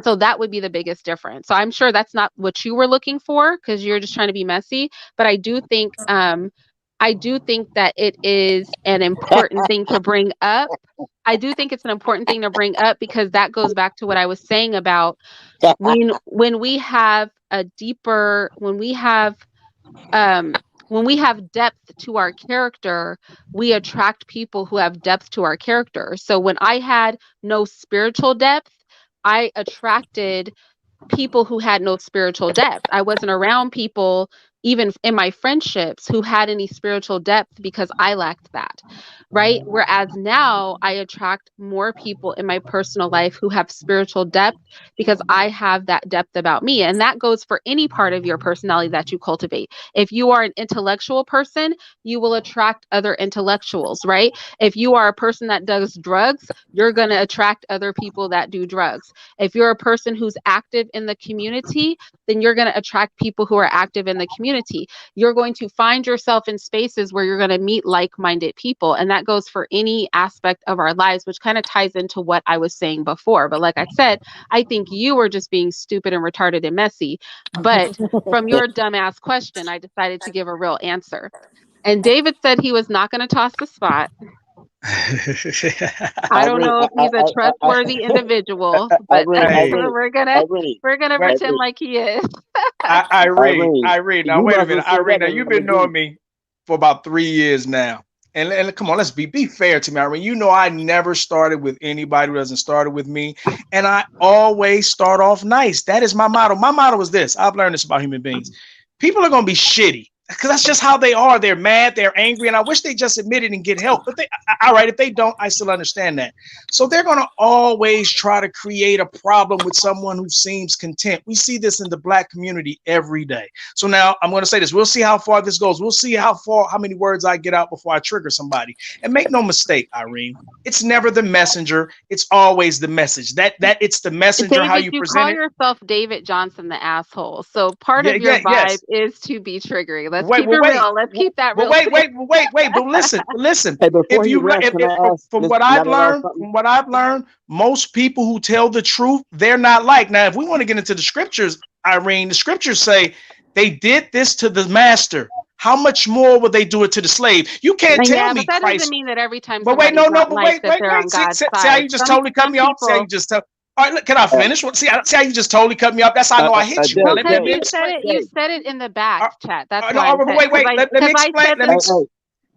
Speaker 1: so that would be the biggest difference. So I'm sure that's not what you were looking for because you're just trying to be messy. But I do think that it is an important thing to bring up. I do think it's an important thing to bring up because that goes back to what I was saying about when we have a deeper, um, when we have depth to our character, we attract people who have depth to our character. So when I had no spiritual depth, I attracted people who had no spiritual depth. I wasn't around people, even in my friendships, who had any spiritual depth because I lacked that, right? Whereas now I attract more people in my personal life who have spiritual depth because I have that depth about me. And that goes for any part of your personality that you cultivate. If you are an intellectual person, you will attract other intellectuals, right? If you are a person that does drugs, you're going to attract other people that do drugs. If you're a person who's active in the community, then you're going to attract people who are active in the community. You're going to find yourself in spaces where you're going to meet like-minded people. And that goes for any aspect of our lives, which kind of ties into what I was saying before. But like I said, I think you were just being stupid and retarded and messy. But from your dumbass question, I decided to give a real answer. And David said he was not going to toss the spot. I don't know if he's a trustworthy individual, but
Speaker 8: Hey,
Speaker 1: we're gonna pretend like he is.
Speaker 8: Irene. Now
Speaker 4: you
Speaker 8: wait
Speaker 4: might
Speaker 8: a
Speaker 4: as well
Speaker 8: minute,
Speaker 4: say
Speaker 8: Irene.
Speaker 4: that
Speaker 8: Now
Speaker 4: than
Speaker 8: you've
Speaker 4: let
Speaker 8: been
Speaker 4: it
Speaker 8: knowing
Speaker 4: be.
Speaker 8: me for about 3 years now, and come on, let's be fair to me, Irene. You know I never started with anybody who doesn't start with me, and I always start off nice. That is my motto. My motto is this. I've learned this about human beings. People are gonna be shitty because that's just how they are. They're mad, they're angry, and I wish they just admit it and get help. But all right, if they don't, I still understand that. So they're going to always try to create a problem with someone who seems content. We see this in the Black community every day. So now I'm going to say this. We'll see how far this goes. We'll see how many words I get out before I trigger somebody. And make no mistake, Irene, it's never the messenger. It's always the message. That it's the messenger, how
Speaker 1: David,
Speaker 8: you
Speaker 1: you
Speaker 8: present
Speaker 1: call
Speaker 8: it.
Speaker 1: yourself David Johnson the asshole. So part
Speaker 8: Yeah,
Speaker 1: of your vibe
Speaker 8: yes.
Speaker 1: is to be triggering. Let's
Speaker 8: Wait,
Speaker 1: keep it
Speaker 8: well, wait,
Speaker 1: real. Let's keep that
Speaker 8: well,
Speaker 1: real.
Speaker 8: wait. But listen.
Speaker 4: Hey, before
Speaker 8: If
Speaker 4: he
Speaker 8: you
Speaker 4: rest, can I ask
Speaker 8: from
Speaker 4: this
Speaker 8: what I've
Speaker 4: Manuel
Speaker 8: learned,
Speaker 4: something?
Speaker 8: most people who tell the truth, they're not like. Now, if we want to get into the scriptures, Irene, the scriptures say they did this to the master. How much more would they do it to the slave? You can't tell
Speaker 1: Yeah, but
Speaker 8: me
Speaker 1: that doesn't
Speaker 8: Christ.
Speaker 1: mean that every time
Speaker 8: But wait,
Speaker 1: somebody's
Speaker 8: no,
Speaker 1: not
Speaker 8: but
Speaker 1: nice that they're on
Speaker 8: wait.
Speaker 1: God's
Speaker 8: See how
Speaker 1: side.
Speaker 8: you just totally cut
Speaker 1: Some
Speaker 8: me off? See how you
Speaker 1: people.
Speaker 8: just tell. All right, look, can I finish? See how you just totally cut me off? That's how I know I hit you. Now let
Speaker 1: Because
Speaker 8: me
Speaker 1: you said
Speaker 8: explain.
Speaker 1: it. You said it in the back chat. That's
Speaker 8: No,
Speaker 1: why I'm saying.
Speaker 8: wait. Let me
Speaker 1: Because I
Speaker 8: explain.
Speaker 1: said
Speaker 8: Let
Speaker 1: that.
Speaker 8: me.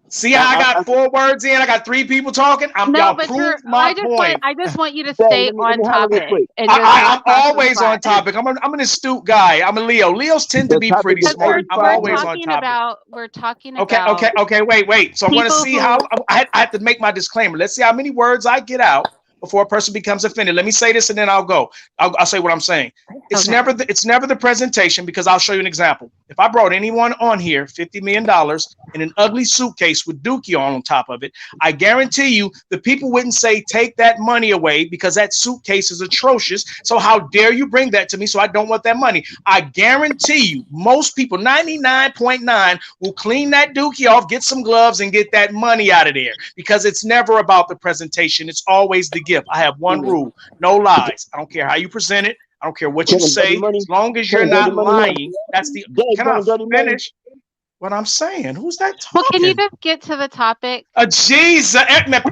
Speaker 8: See how I got 4 words in? I got 3 people talking.
Speaker 1: No,
Speaker 8: Y'all
Speaker 1: but
Speaker 8: proved my point.
Speaker 1: I just want you to
Speaker 4: Dang,
Speaker 1: stay
Speaker 4: let
Speaker 1: on
Speaker 4: me holler real
Speaker 1: topic
Speaker 4: quick.
Speaker 1: and just
Speaker 8: I'm
Speaker 1: not toss the
Speaker 8: always on
Speaker 1: spot.
Speaker 8: topic. I'm an astute guy. I'm a Leo. Leos tend to
Speaker 4: The
Speaker 8: be
Speaker 4: topic
Speaker 8: pretty
Speaker 4: is
Speaker 1: Because
Speaker 8: smart. I'm
Speaker 1: we're
Speaker 4: 85
Speaker 8: always
Speaker 4: minutes.
Speaker 8: on topic.
Speaker 1: talking about
Speaker 8: Okay. Wait. So I'm going to
Speaker 1: people
Speaker 8: see how
Speaker 1: who.
Speaker 8: I have to make my disclaimer. Let's see how many words I get out before a person becomes offended. Let me say this and then I'll go. I'll say what I'm saying. It's
Speaker 1: Okay.
Speaker 8: never the presentation, because I'll show you an example. If I brought anyone on here $50 million, in an ugly suitcase with Dookie on top of it, I guarantee you the people wouldn't say take that money away because that suitcase is atrocious. So how dare you bring that to me? So I don't want that money. I guarantee you most people, 99.9, will clean that Dookie off, get some gloves, and get that money out of there, because it's never about the presentation. It's always the gift. I have one rule: no lies. I don't care how you present it. I don't care what you say, as long as you're not lying. That's the. Can I finish what I'm saying? Who's that
Speaker 1: Well, can you
Speaker 8: talking?
Speaker 1: just get to the topic?
Speaker 8: Jesus,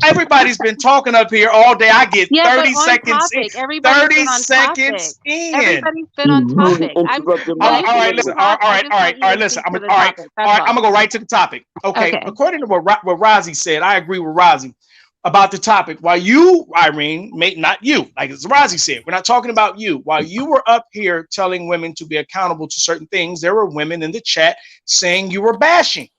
Speaker 8: everybody's been talking up here all day. I get
Speaker 1: Yeah,
Speaker 8: 30
Speaker 1: but on
Speaker 8: seconds in.
Speaker 1: topic. Everybody's
Speaker 8: 30
Speaker 1: been on
Speaker 8: seconds
Speaker 1: topic.
Speaker 8: in.
Speaker 1: Everybody's been on topic.
Speaker 8: All right, listen. All right, listen. All right, I'm gonna go right to the topic. Okay. According to what Rozzy said, I agree with Rozzy about the topic. While you, Irene, not you, like as Rozzy said, we're not talking about you. While you were up here telling women to be accountable to certain things, there were women in the chat saying you were bashing.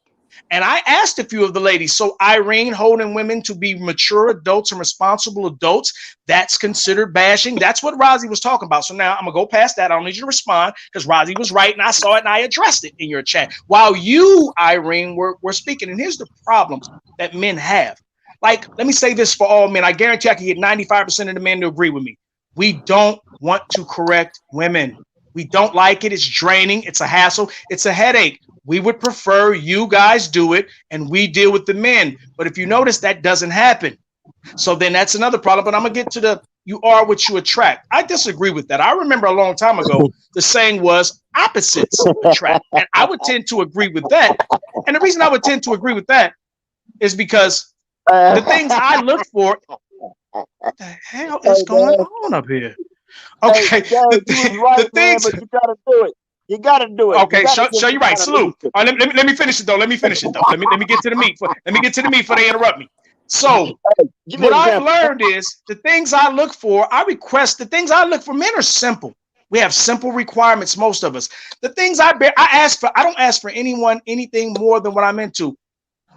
Speaker 8: And I asked a few of the ladies, so Irene holding women to be mature adults and responsible adults, that's considered bashing. That's what Rozzy was talking about. So now I'm gonna go past that. I don't need you to respond because Rozzy was right and I saw it and I addressed it in your chat. While you, Irene, were speaking. And here's the problems that men have. Like, let me say this for all men. I guarantee I can get 95% of the men to agree with me. We don't want to correct women. We don't like it. It's draining. It's a hassle. It's a headache. We would prefer you guys do it and we deal with the men. But if you notice, that doesn't happen. So then that's another problem. But I'm going to get to the you are what you attract. I disagree with that. I remember a long time ago, the saying was opposites attract. And I would tend to agree with that. And the reason I would tend to agree with that is because the things I look for, what the hell is going on up here? Okay, the things.
Speaker 9: But you gotta do it. You gotta do it.
Speaker 8: Okay, show you right. Salute. All right, let me finish it though. Let me finish it though. Let me get to the meat. Let me get to the meat before they interrupt me. So what I've learned is the things I look for. I request the things I look for. Men are simple. We have simple requirements. Most of us. The things I ask for. I don't ask for anyone anything more than what I'm into.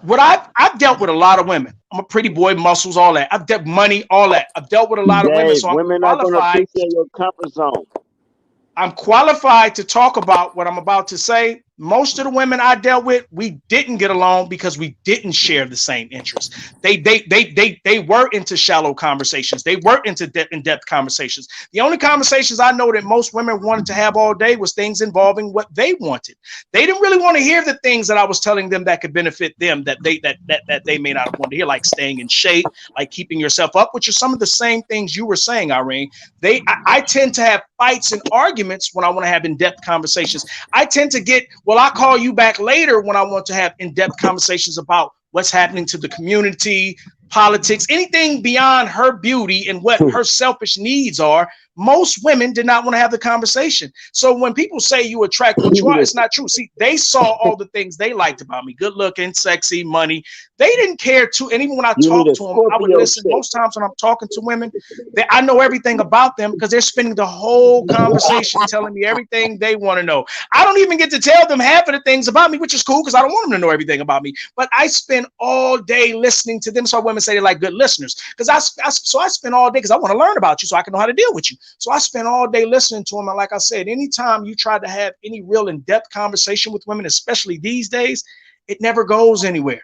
Speaker 8: What I've dealt with a lot of women. I'm a pretty boy, muscles, all that. I've dealt money, all that. I've dealt with a lot of women, so I'm
Speaker 9: women are going to appreciate your comfort zone.
Speaker 8: I'm qualified to talk about what I'm about to say. Most of the women I dealt with, we didn't get along because we didn't share the same interests. They were into shallow conversations. They were into in-depth conversations. The only conversations I know that most women wanted to have all day was things involving what they wanted. They didn't really want to hear the things that I was telling them that could benefit them that they may not want to hear, like staying in shape, like keeping yourself up, which are some of the same things you were saying, Irene. I tend to have fights and arguments when I want to have in-depth conversations. I tend to get, well, I'll call you back later when I want to have in-depth conversations about what's happening to the community, politics, anything beyond her beauty and what her selfish needs are. Most women did not want to have the conversation. So when people say you attract what you are, it's not true. See, they saw all the things they liked about me: good looking, sexy, money. They didn't care to. And even when I talked to them, I would listen. Most times when I'm talking to women, I know everything about them because they're spending the whole conversation telling me everything they want to know. I don't even get to tell them half of the things about me, which is cool because I don't want them to know everything about me. But I spend all day listening to them. So women say they're like good listeners because I spend all day because I want to learn about you so I can know how to deal with you. So I spent all day listening to them. And like I said, anytime you try to have any real in-depth conversation with women, especially these days, it never goes anywhere.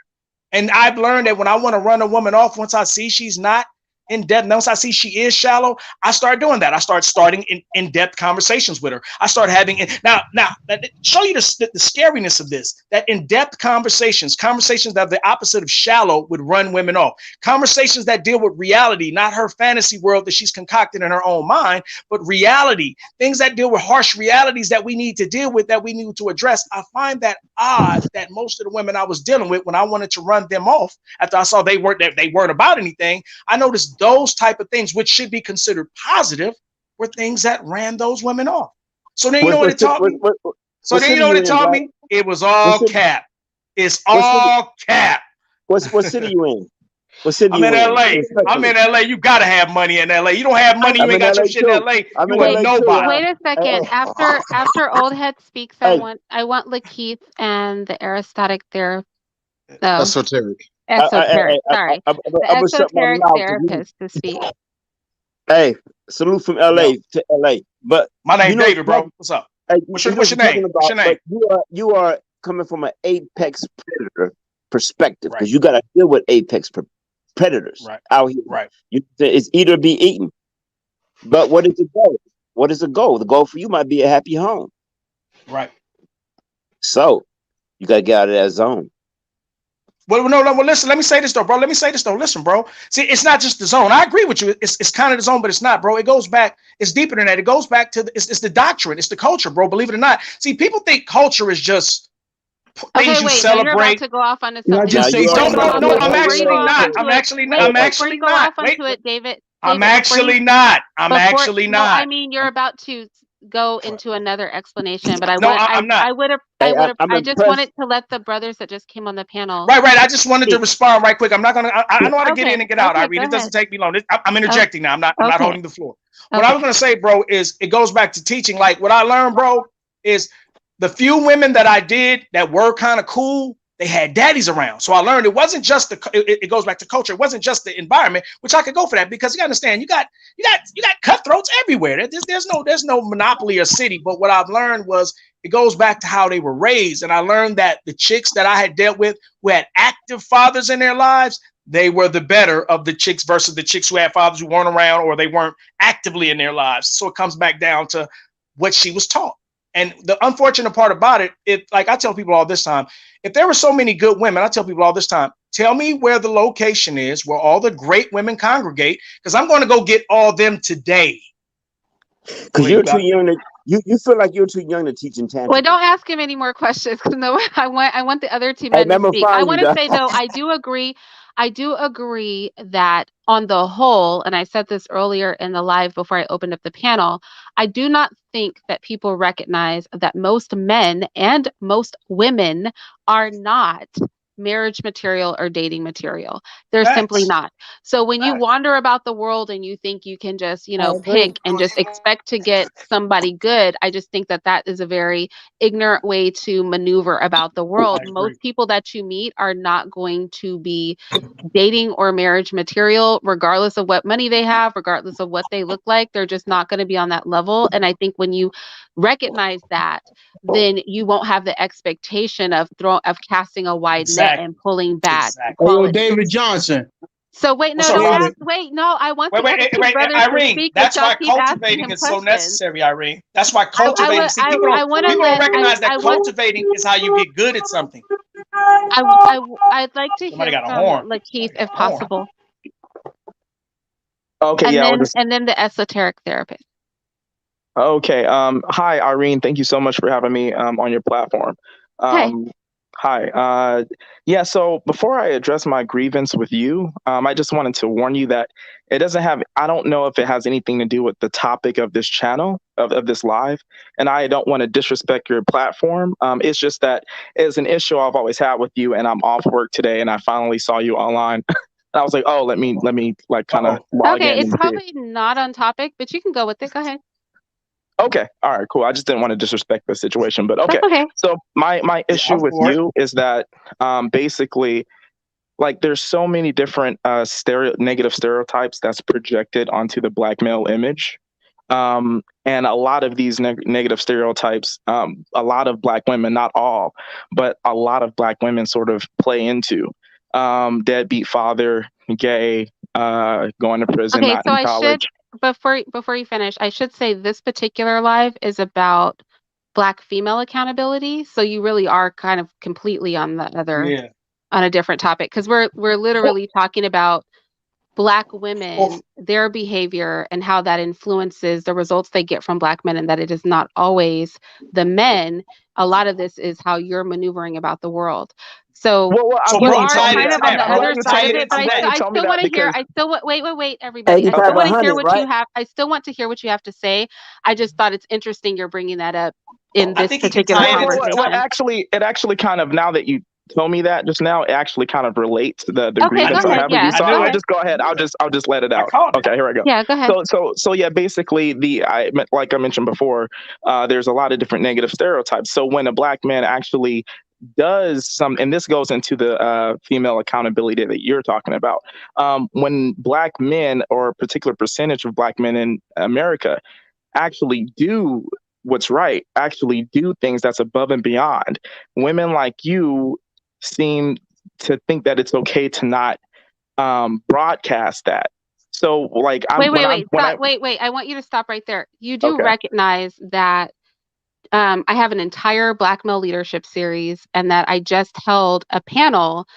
Speaker 8: And I've learned that when I want to run a woman off, once I see she's not in depth, once I see she is shallow, I start doing that. I start starting in-depth conversations with her. I start having now show you the scariness of this, that in-depth conversations that are the opposite of shallow would run women off. Conversations that deal with reality, not her fantasy world that she's concocted in her own mind, but reality, things that deal with harsh realities that we need to deal with, that we need to address. I find that odd that most of the women I was dealing with, when I wanted to run them off after I saw they weren't about anything, I noticed those type of things, which should be considered positive, were things that ran those women off. So then you know what it taught me? So then you know what it taught me? It was all cap. It's all cap.
Speaker 9: What city you in? What city
Speaker 8: I'm in LA. I'm in LA. You gotta have money in LA. You don't have money, you ain't got your shit in LA. You ain't nobody.
Speaker 1: Wait a second. After Old Head speaks, I want Lakeith and the esoteric therapist.
Speaker 10: Esoteric.
Speaker 1: Sorry. The esoteric therapist to speak.
Speaker 9: Hey, salute from LA to LA. But
Speaker 8: my name's David, bro. What's up?
Speaker 9: Hey,
Speaker 8: what's your name? What's your name?
Speaker 9: You are coming from an apex predator perspective, because you got to deal with apex predators out here.
Speaker 8: Right.
Speaker 9: It's either be eaten. But what is the goal? What is the goal? The goal for you might be a happy home.
Speaker 8: Right.
Speaker 9: So you got to get out of that zone.
Speaker 8: Well, no, listen, let me say this though, bro. Listen, bro. See, it's not just the zone. I agree with you. It's kind of the zone, but it's not, bro. It goes back, it's deeper than that. It goes back to it's the doctrine, it's the culture, bro. Believe it or not. See, people think culture is just things you
Speaker 1: wait, no, you're about
Speaker 8: celebrate.
Speaker 1: to go off onto
Speaker 5: Can I
Speaker 1: something.
Speaker 5: just say
Speaker 8: No,
Speaker 5: something?
Speaker 8: I'm
Speaker 1: Before you
Speaker 8: actually
Speaker 1: go off
Speaker 8: not.
Speaker 1: onto
Speaker 8: I'm
Speaker 1: it,
Speaker 8: actually
Speaker 1: wait,
Speaker 8: I'm
Speaker 1: before
Speaker 8: actually
Speaker 1: you go
Speaker 8: not.
Speaker 1: off onto it, David.
Speaker 8: I'm
Speaker 1: David,
Speaker 8: actually not. I'm actually
Speaker 1: No, I
Speaker 8: not.
Speaker 1: mean you're about to go into another explanation, but
Speaker 8: No, I'm not.
Speaker 9: Hey,
Speaker 1: I just
Speaker 9: impressed.
Speaker 1: wanted to let the brothers that just came on the panel.
Speaker 8: Right. I just wanted to
Speaker 1: speak.
Speaker 8: respond right quick. I'm not gonna. I know how to get in and get out.
Speaker 1: Okay,
Speaker 8: Irene,
Speaker 1: go
Speaker 8: it doesn't
Speaker 1: ahead.
Speaker 8: take me long. I'm interjecting now. I'm not
Speaker 1: Okay.
Speaker 8: holding the floor. What I was gonna say, bro, is it goes back to teaching. Like what I learned, bro, is the few women that I did that were kind of cool, they had daddies around. So I learned it wasn't just it goes back to culture. It wasn't just the environment, which I could go for that, because you gotta understand, you got cutthroats everywhere. There's no monopoly or city. But what I've learned was it goes back to how they were raised. And I learned that the chicks that I had dealt with who had active fathers in their lives, they were the better of the chicks versus the chicks who had fathers who weren't around or they weren't actively in their lives. So it comes back down to what she was taught. And the unfortunate part about it, like I tell people all this time, if there were so many good women, I tell people all this time, tell me where the location is where all the great women congregate, because I'm going to go get all them today.
Speaker 9: Because you're too young to, you feel like you're too young to teach in tantra.
Speaker 1: Well, don't ask him any more questions, because no, I want the other two men to speak. I want to say though, I do agree that on the whole, and I said this earlier in the live before I opened up the panel, I do not think that people recognize that most men and most women are not marriage material or dating material. They're simply not. So when you wander about the world and you think you can just, pick and just expect to get somebody good, I just think that that is a very ignorant way to maneuver about the world. Most people that you meet are not going to be dating or marriage material, regardless of what money they have, regardless of what they look like. They're just not going to be on that level. And I think when you recognize that, then you won't have the expectation of casting a wide net and pulling back.
Speaker 5: Hey, David Johnson.
Speaker 1: So wait, no, I want the other two brothers
Speaker 8: Irene,
Speaker 1: to speak.
Speaker 8: that's why
Speaker 1: keep
Speaker 8: cultivating is so necessary, Irene. That's why cultivating. People don't recognize that cultivating is how you get good at something.
Speaker 1: I'd like to hear from Lakeith if possible.
Speaker 11: Okay,
Speaker 1: and then the esoteric therapist.
Speaker 11: Okay. Hi, Irene. Thank you so much for having me on your platform. Hi. Yeah, so before I address my grievance with you, I just wanted to warn you that it doesn't have, I don't know if it has anything to do with the topic of this channel, of this live, and I don't want to disrespect your platform. It's just that it's an issue I've always had with you, and I'm off work today, and I finally saw you online. And I was like, oh, let me like kind of log in.
Speaker 1: Okay, it's probably not on topic, but you can go with it. Go ahead.
Speaker 11: Okay. All right, cool. I just didn't want to disrespect the situation, but okay. So my issue with you is that basically, like, there's so many different negative stereotypes that's projected onto the Black male image. And a lot of these negative stereotypes, a lot of Black women, not all, but a lot of Black women sort of play into deadbeat father, gay, going to prison, not in college.
Speaker 1: Before you finish, I should say this particular live is about Black female accountability. So you really are kind of completely on the other, on a different topic, because we're literally talking about Black women, their behavior, and how that influences the results they get from Black men, and that it is not always the men. A lot of this is how you're maneuvering about the world. So you are kind of on the other side of it, but I still want to hear. Wait, everybody. I still want to hear what you have. I still want to hear what you have to say. I just thought it's interesting you're bringing that up in this particular conversation.
Speaker 11: Well, it actually kind of, now that you told me that just now, it actually kind of relates to the grievance I have with you. So I'll just go ahead. I'll just let it out. Okay, here I go.
Speaker 1: Yeah, go ahead.
Speaker 11: So yeah, basically like I mentioned before, there's a lot of different negative stereotypes. So when a Black man actually does some, and this goes into the female accountability that you're talking about, when Black men, or a particular percentage of Black men in America, actually do what's right, actually do things that's above and beyond. Women like you seem to think that it's okay to not broadcast that. So like
Speaker 1: wait. I want you to stop right there. You do recognize that I have an entire Black male leadership series, and that I just held a panel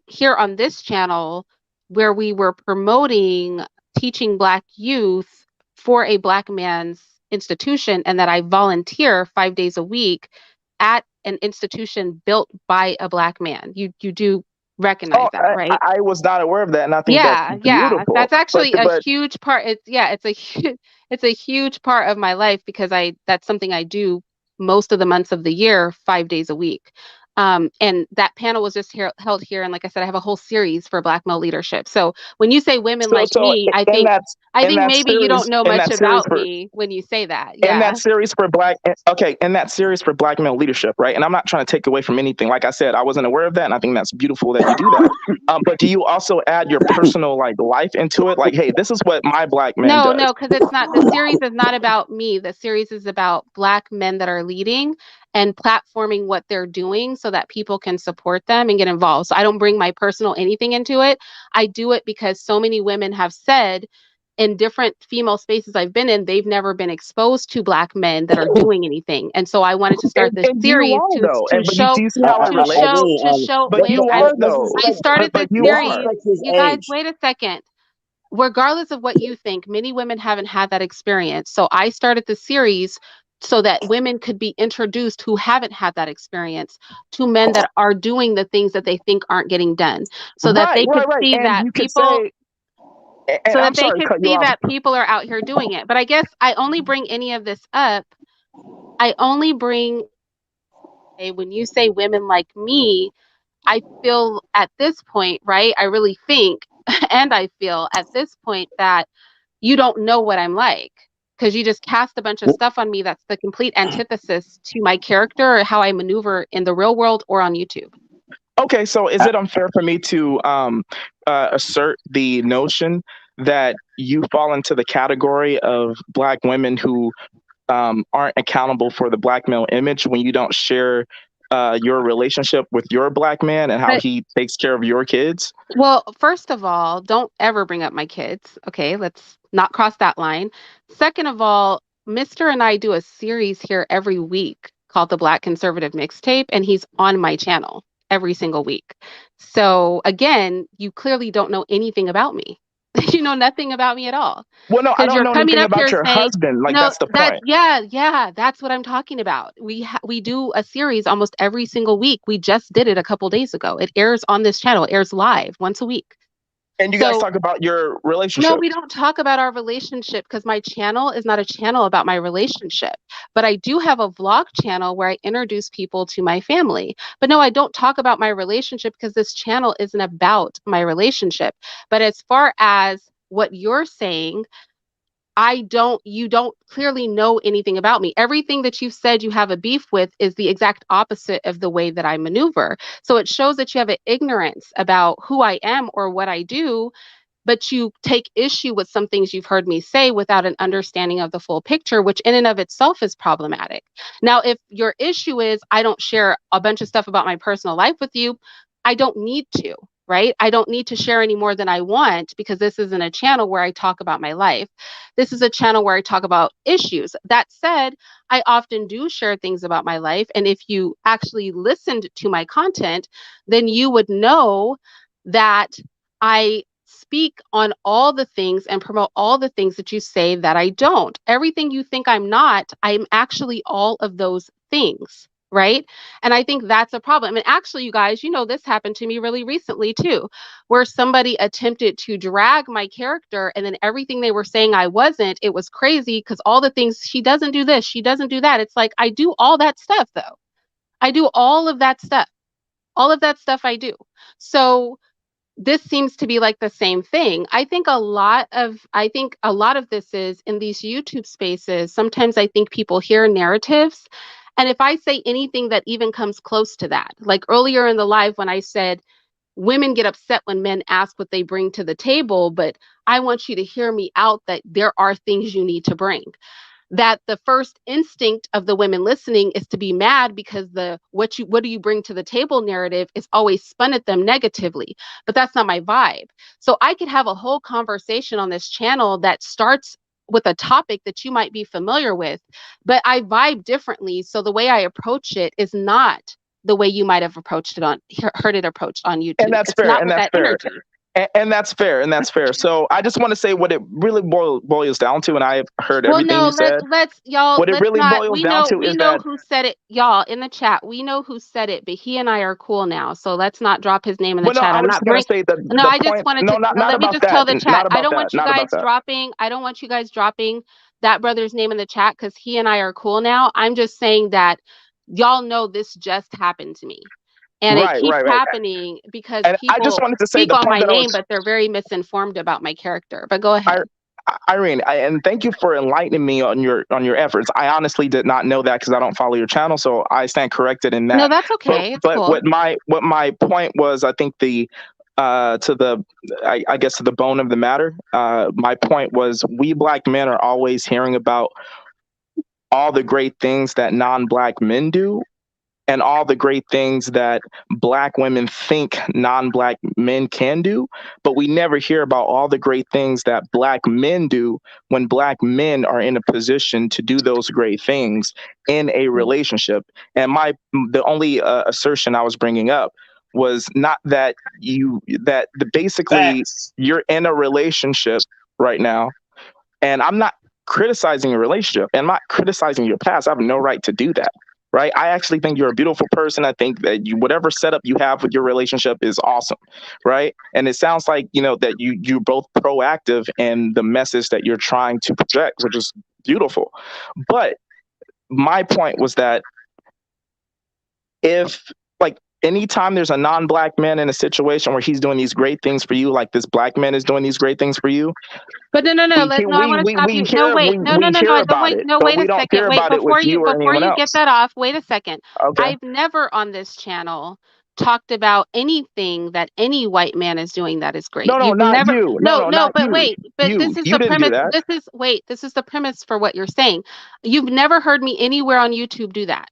Speaker 1: here on this channel where we were promoting teaching Black youth for a Black man's institution, and that I volunteer 5 days a week at an institution built by a Black man. You do recognize that, right?
Speaker 11: I was not aware of that, and I think that's beautiful.
Speaker 1: That's actually a huge part. It's a huge part of my life, because that's something I do most of the months of the year, 5 days a week. And that panel was just held here, and like I said, I have a whole series for Black male leadership. So when you say women like me, I think maybe you don't know much about me when you say that.
Speaker 11: In that series for Black male leadership, right? And I'm not trying to take away from anything. Like I said, I wasn't aware of that, and I think that's beautiful that you do that. But do you also add your personal life into it? Like, hey, this is what my Black man does.
Speaker 1: No, because it's not. The series is not about me. The series is about Black men that are leading and platforming what they're doing so that people can support them and get involved. So I don't bring my personal anything into it. I do it because so many women have said in different female spaces I've been in, they've never been exposed to Black men that are doing anything. And so I wanted to start this series to show. I started this series. You guys, wait a second. Regardless of what you think, many women haven't had that experience. So I started the series so that women could be introduced who haven't had that experience to men that are doing the things that they think aren't getting done, so that they could see that people. So that they could see that people are out here doing it. But I guess I only bring any of this up. When you say women like me, I feel at this point, right? I really think, and I feel at this point that you don't know what I'm like, because you just cast a bunch of stuff on me that's the complete antithesis to my character or how I maneuver in the real world or on YouTube.
Speaker 11: Okay, so is it unfair for me to assert the notion that you fall into the category of Black women who aren't accountable for the Black male image when you don't share your relationship with your Black man and how he takes care of your kids?
Speaker 1: Well, first of all, don't ever bring up my kids. Okay, let's not cross that line. Second of all, Mr. and I do a series here every week called the Black Conservative Mixtape, and he's on my channel every single week. So again, you clearly don't know anything about me. You know nothing about me at all.
Speaker 11: Well, no, I don't know anything about your husband. Like, that's the point.
Speaker 1: Yeah, that's what I'm talking about. We do a series almost every single week. We just did it a couple days ago. It airs on this channel. It airs live once a week.
Speaker 11: And you guys talk about your relationship.
Speaker 1: No, we don't talk about our relationship because my channel is not a channel about my relationship. But I do have a vlog channel where I introduce people to my family. But no, I don't talk about my relationship because this channel isn't about my relationship. But as far as what you're saying, you don't clearly know anything about me. Everything that you've said you have a beef with is the exact opposite of the way that I maneuver. So it shows that you have an ignorance about who I am or what I do, but you take issue with some things you've heard me say without an understanding of the full picture, which in and of itself is problematic. Now, if your issue is I don't share a bunch of stuff about my personal life with you, I don't need to. Right? I don't need to share any more than I want, because this isn't a channel where I talk about my life. This is a channel where I talk about issues. That said, I often do share things about my life. And if you actually listened to my content, then you would know that I speak on all the things and promote all the things that you say that I don't. Everything you think I'm not, I'm actually all of those things. Right. And I think that's a problem. And actually, you guys, this happened to me really recently, too, where somebody attempted to drag my character, and then everything they were saying I wasn't. It was crazy because all the things, she doesn't do this, she doesn't do that. It's like, I do all that stuff, though. I do all of that stuff. All of that stuff I do. So this seems to be like the same thing. I think a lot of this is in these YouTube spaces. Sometimes I think people hear narratives. And if I say anything that even comes close to that, like earlier in the live when I said women get upset when men ask what they bring to the table, but I want you to hear me out that there are things you need to bring. that the first instinct of the women listening is to be mad because the what do you bring to the table narrative is always spun at them negatively. But that's not my vibe. So I could have a whole conversation on this channel that starts with a topic that you might be familiar with, but I vibe differently. So the way I approach it is not the way you might have approached it heard it approached on YouTube.
Speaker 11: And that's
Speaker 1: it's
Speaker 11: fair.
Speaker 1: not
Speaker 11: And
Speaker 1: with
Speaker 11: that's
Speaker 1: that
Speaker 11: fair.
Speaker 1: energy.
Speaker 11: And that's fair. And that's fair. So I just want to say what it really boils down to. And I've heard everything you said.
Speaker 1: Let's y'all.
Speaker 11: What it
Speaker 1: Let's
Speaker 11: really
Speaker 1: not.
Speaker 11: boils
Speaker 1: We
Speaker 11: down
Speaker 1: know.
Speaker 11: to
Speaker 1: We
Speaker 11: is
Speaker 1: know
Speaker 11: that
Speaker 1: who said it, y'all, in the chat. We know who said it, but he and I are cool now. So let's not drop his name in the
Speaker 11: well, no,
Speaker 1: chat.
Speaker 11: I
Speaker 1: I'm
Speaker 11: was
Speaker 1: not
Speaker 11: just gonna
Speaker 1: bring.
Speaker 11: say that
Speaker 1: No,
Speaker 11: the
Speaker 1: I just
Speaker 11: point.
Speaker 1: wanted
Speaker 11: No,
Speaker 1: to.
Speaker 11: not
Speaker 1: Let me
Speaker 11: about
Speaker 1: just tell
Speaker 11: that.
Speaker 1: the chat.
Speaker 11: Not
Speaker 1: I
Speaker 11: about
Speaker 1: don't
Speaker 11: that.
Speaker 1: want you
Speaker 11: Not about
Speaker 1: guys
Speaker 11: that.
Speaker 1: dropping. I don't want you guys dropping that brother's name in the chat because he and I are cool now. I'm just saying that y'all know this just happened to me. And it keeps happening because
Speaker 11: And I just
Speaker 1: people
Speaker 11: wanted to say
Speaker 1: speak
Speaker 11: the
Speaker 1: on
Speaker 11: point
Speaker 1: my
Speaker 11: that I
Speaker 1: name,
Speaker 11: was.
Speaker 1: but they're very misinformed about my character. But go ahead.
Speaker 11: Irene, and thank you for enlightening me on your efforts. I honestly did not know that because I don't follow your channel, so I stand corrected in that.
Speaker 1: No, that's okay. It's
Speaker 11: but
Speaker 1: cool.
Speaker 11: what my point was, I think I guess to the bone of the matter. My point was we black men are always hearing about all the great things that non-black men do and all the great things that black women think non-black men can do, but we never hear about all the great things that black men do when black men are in a position to do those great things in a relationship. And the only assertion I was bringing up was not that basically you're in a relationship right now, and I'm not criticizing your relationship and I'm not criticizing your past. I have no right to do that. Right. I actually think you're a beautiful person. I think that whatever setup you have with your relationship is awesome. Right. And it sounds like, that you're both proactive in the message that you're trying to project, which is beautiful. But my point was that if anytime there's a non-black man in a situation where he's doing these great things for you, like this black man is doing these great things for you.
Speaker 1: But no, I want to stop you. No, wait, no, wait, no, wait a second. Wait, before you get that off, wait a second.
Speaker 11: Okay.
Speaker 1: I've never on this channel talked about anything that any white man is doing that is great.
Speaker 11: No,
Speaker 1: You've
Speaker 11: not
Speaker 1: never,
Speaker 11: you.
Speaker 1: No, but
Speaker 11: you.
Speaker 1: wait, but
Speaker 11: you.
Speaker 1: this is
Speaker 11: you
Speaker 1: the
Speaker 11: didn't
Speaker 1: premise.
Speaker 11: Do that.
Speaker 1: This is the premise for what you're saying. You've never heard me anywhere on YouTube do that.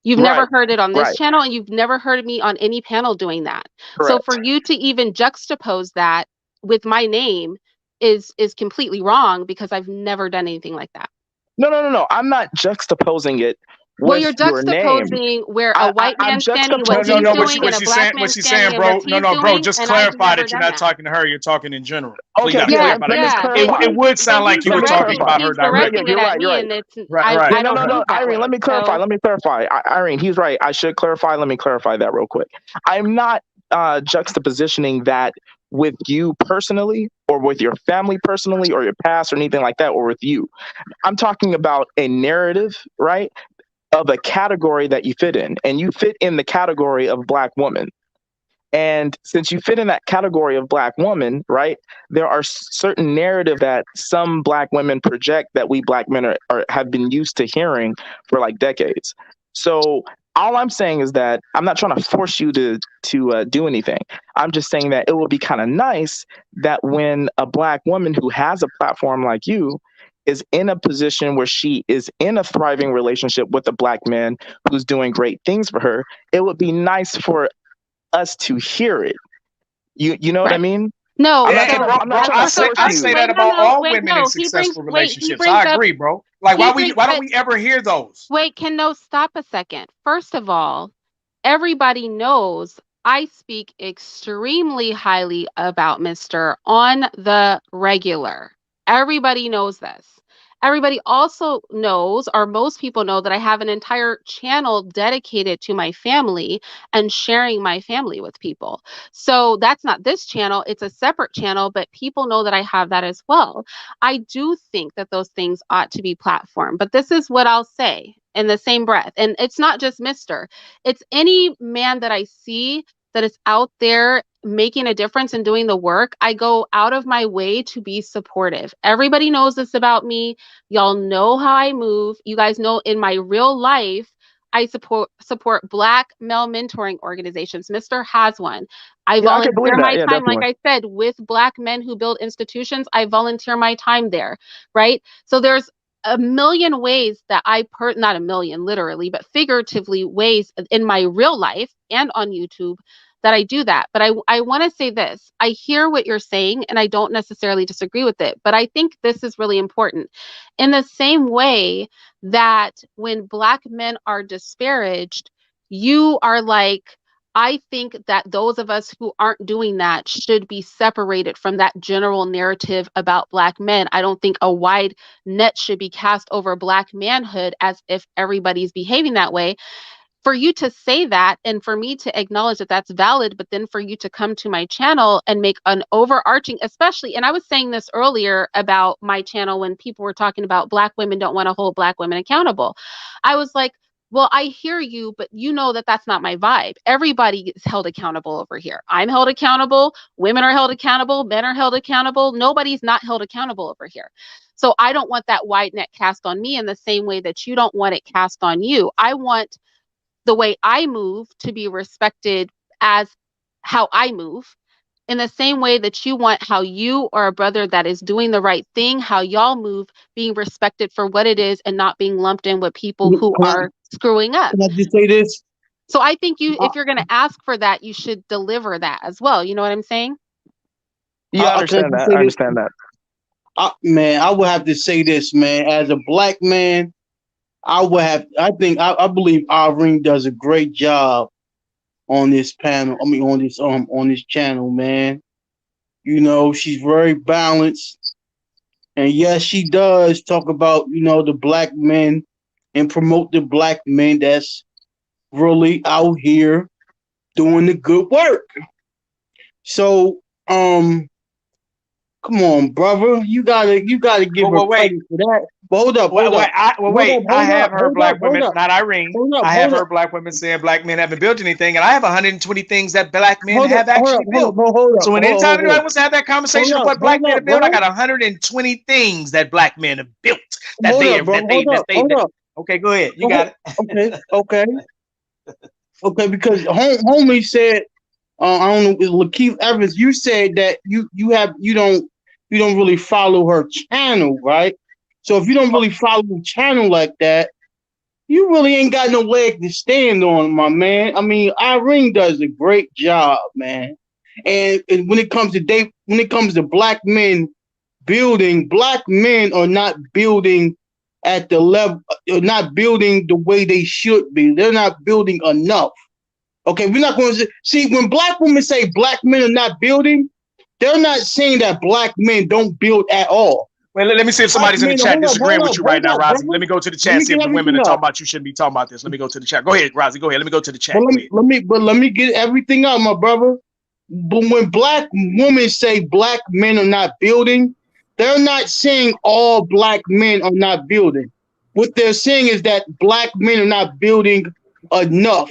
Speaker 1: You've never heard it on this channel, and you've never heard me on any panel doing that.
Speaker 11: Correct.
Speaker 1: So for you to even juxtapose that with my name is completely wrong because I've never done anything like that.
Speaker 11: No. I'm not juxtaposing it with
Speaker 1: well, you're juxtaposing
Speaker 11: your name.
Speaker 1: where a white man standing what he's doing and a black man standing and what he's doing.
Speaker 8: Bro, just clarify that you're not
Speaker 1: that.
Speaker 8: talking to her. You're talking in general. So
Speaker 11: okay,
Speaker 8: it would sound like you were talking about her directly.
Speaker 1: You're right. And it's
Speaker 8: right.
Speaker 1: I don't
Speaker 11: No, Irene, let me clarify. Let me clarify. Irene, he's right. I should clarify. Let me clarify that real quick. I'm not juxtapositioning that with you personally or with your family personally or your past or anything like that or with you. I'm talking about a narrative, right, of a category that you fit in, and you fit in the category of black woman. And since you fit in that category of black woman, right, there are certain narrative that some black women project that we black men have been used to hearing for like decades. So all I'm saying is that I'm not trying to force you to do anything. I'm just saying that it would be kind of nice that when a black woman who has a platform like you is in a position where she is in a thriving relationship with a black man who's doing great things for her, it would be nice for us to hear it. You know what I mean?
Speaker 1: No,
Speaker 8: I say that about all women in successful relationships. I agree, bro. Like, why don't we ever hear those?
Speaker 1: Wait, stop a second. First of all, everybody knows I speak extremely highly about Mr. on the regular. Everybody knows this. Everybody also knows, or most people know, that I have an entire channel dedicated to my family and sharing my family with people. So that's not this channel, it's a separate channel, but people know that I have that as well. I do think that those things ought to be platformed, but this is what I'll say in the same breath. And it's not just Mr. It's any man that I see that is out there making a difference and doing the work. I go out of my way to be supportive. Everybody knows this about me. Y'all know how I move. You guys know in my real life, I support Black male mentoring organizations. Mr. has one. I volunteer my time, like I said, with Black men who build institutions. I volunteer my time there, right? So there's a million ways that not a million literally, but figuratively ways in my real life and on YouTube that I do that. But I want to say this. I hear what you're saying and I don't necessarily disagree with it, but I think this is really important. In the same way that when Black men are disparaged, you are like, I think that those of us who aren't doing that should be separated from that general narrative about Black men. I don't think a wide net should be cast over Black manhood as if everybody's behaving that way. For you to say that and for me to acknowledge that that's valid, but then for you to come to my channel and make an overarching, especially, and I was saying this earlier about my channel when people were talking about Black women don't want to hold Black women accountable. I was like, well, I hear you, but you know that that's not my vibe. Everybody is held accountable over here. I'm held accountable. Women are held accountable. Men are held accountable. Nobody's not held accountable over here. So I don't want that wide net cast on me in the same way that you don't want it cast on you. I want the way I move to be respected as how I move, in the same way that you want how you or a brother that is doing the right thing, how y'all move, being respected for what it is and not being lumped in with people who are screwing up.
Speaker 5: Can I just say this?
Speaker 1: So I think if you're going to ask for that, you should deliver that as well. You know what I'm saying?
Speaker 11: Yeah, I understand that. I understand that.
Speaker 5: Man, I would have to say this, man. As a Black man, I believe Irene does a great job on this panel. I mean, on this channel, man. You know, she's very balanced, and yes, she does talk about the Black men and promote the Black men that's really out here doing the good work. So, come on, brother. You gotta give her credit for that. But hold up.
Speaker 8: I have heard Black women, not Irene. I have heard Black women saying Black men haven't built anything, and I have 120 things that Black men have actually built. So when anytime anybody wants to have that conversation of what Black men have built, I got 120 things that Black men have built that they have. Okay, go ahead. You got it.
Speaker 5: Okay. Because homie said, I don't know, it was Lakeith Evans. You said that you don't really follow her channel, right? So if you don't really follow the channel like that, you really ain't got no leg to stand on, my man. I mean, Irene does a great job, man. And when it comes to Black men building, Black men are not building at the level, not building the way they should be. They're not building enough. Okay, we're not going to see when Black women say Black men are not building, they're not saying that Black men don't build at all.
Speaker 8: Well, let me see if somebody's in the chat disagreeing with you right now, Rozzy. Let me go to the chat, see if the women are talking about you shouldn't be talking about this. Let me go to the chat. Go ahead, Rozzy. Go ahead. Let me go to the chat.
Speaker 5: Let me get everything out, my brother. But when Black women say Black men are not building, they're not saying all Black men are not building. What they're saying is that Black men are not building enough.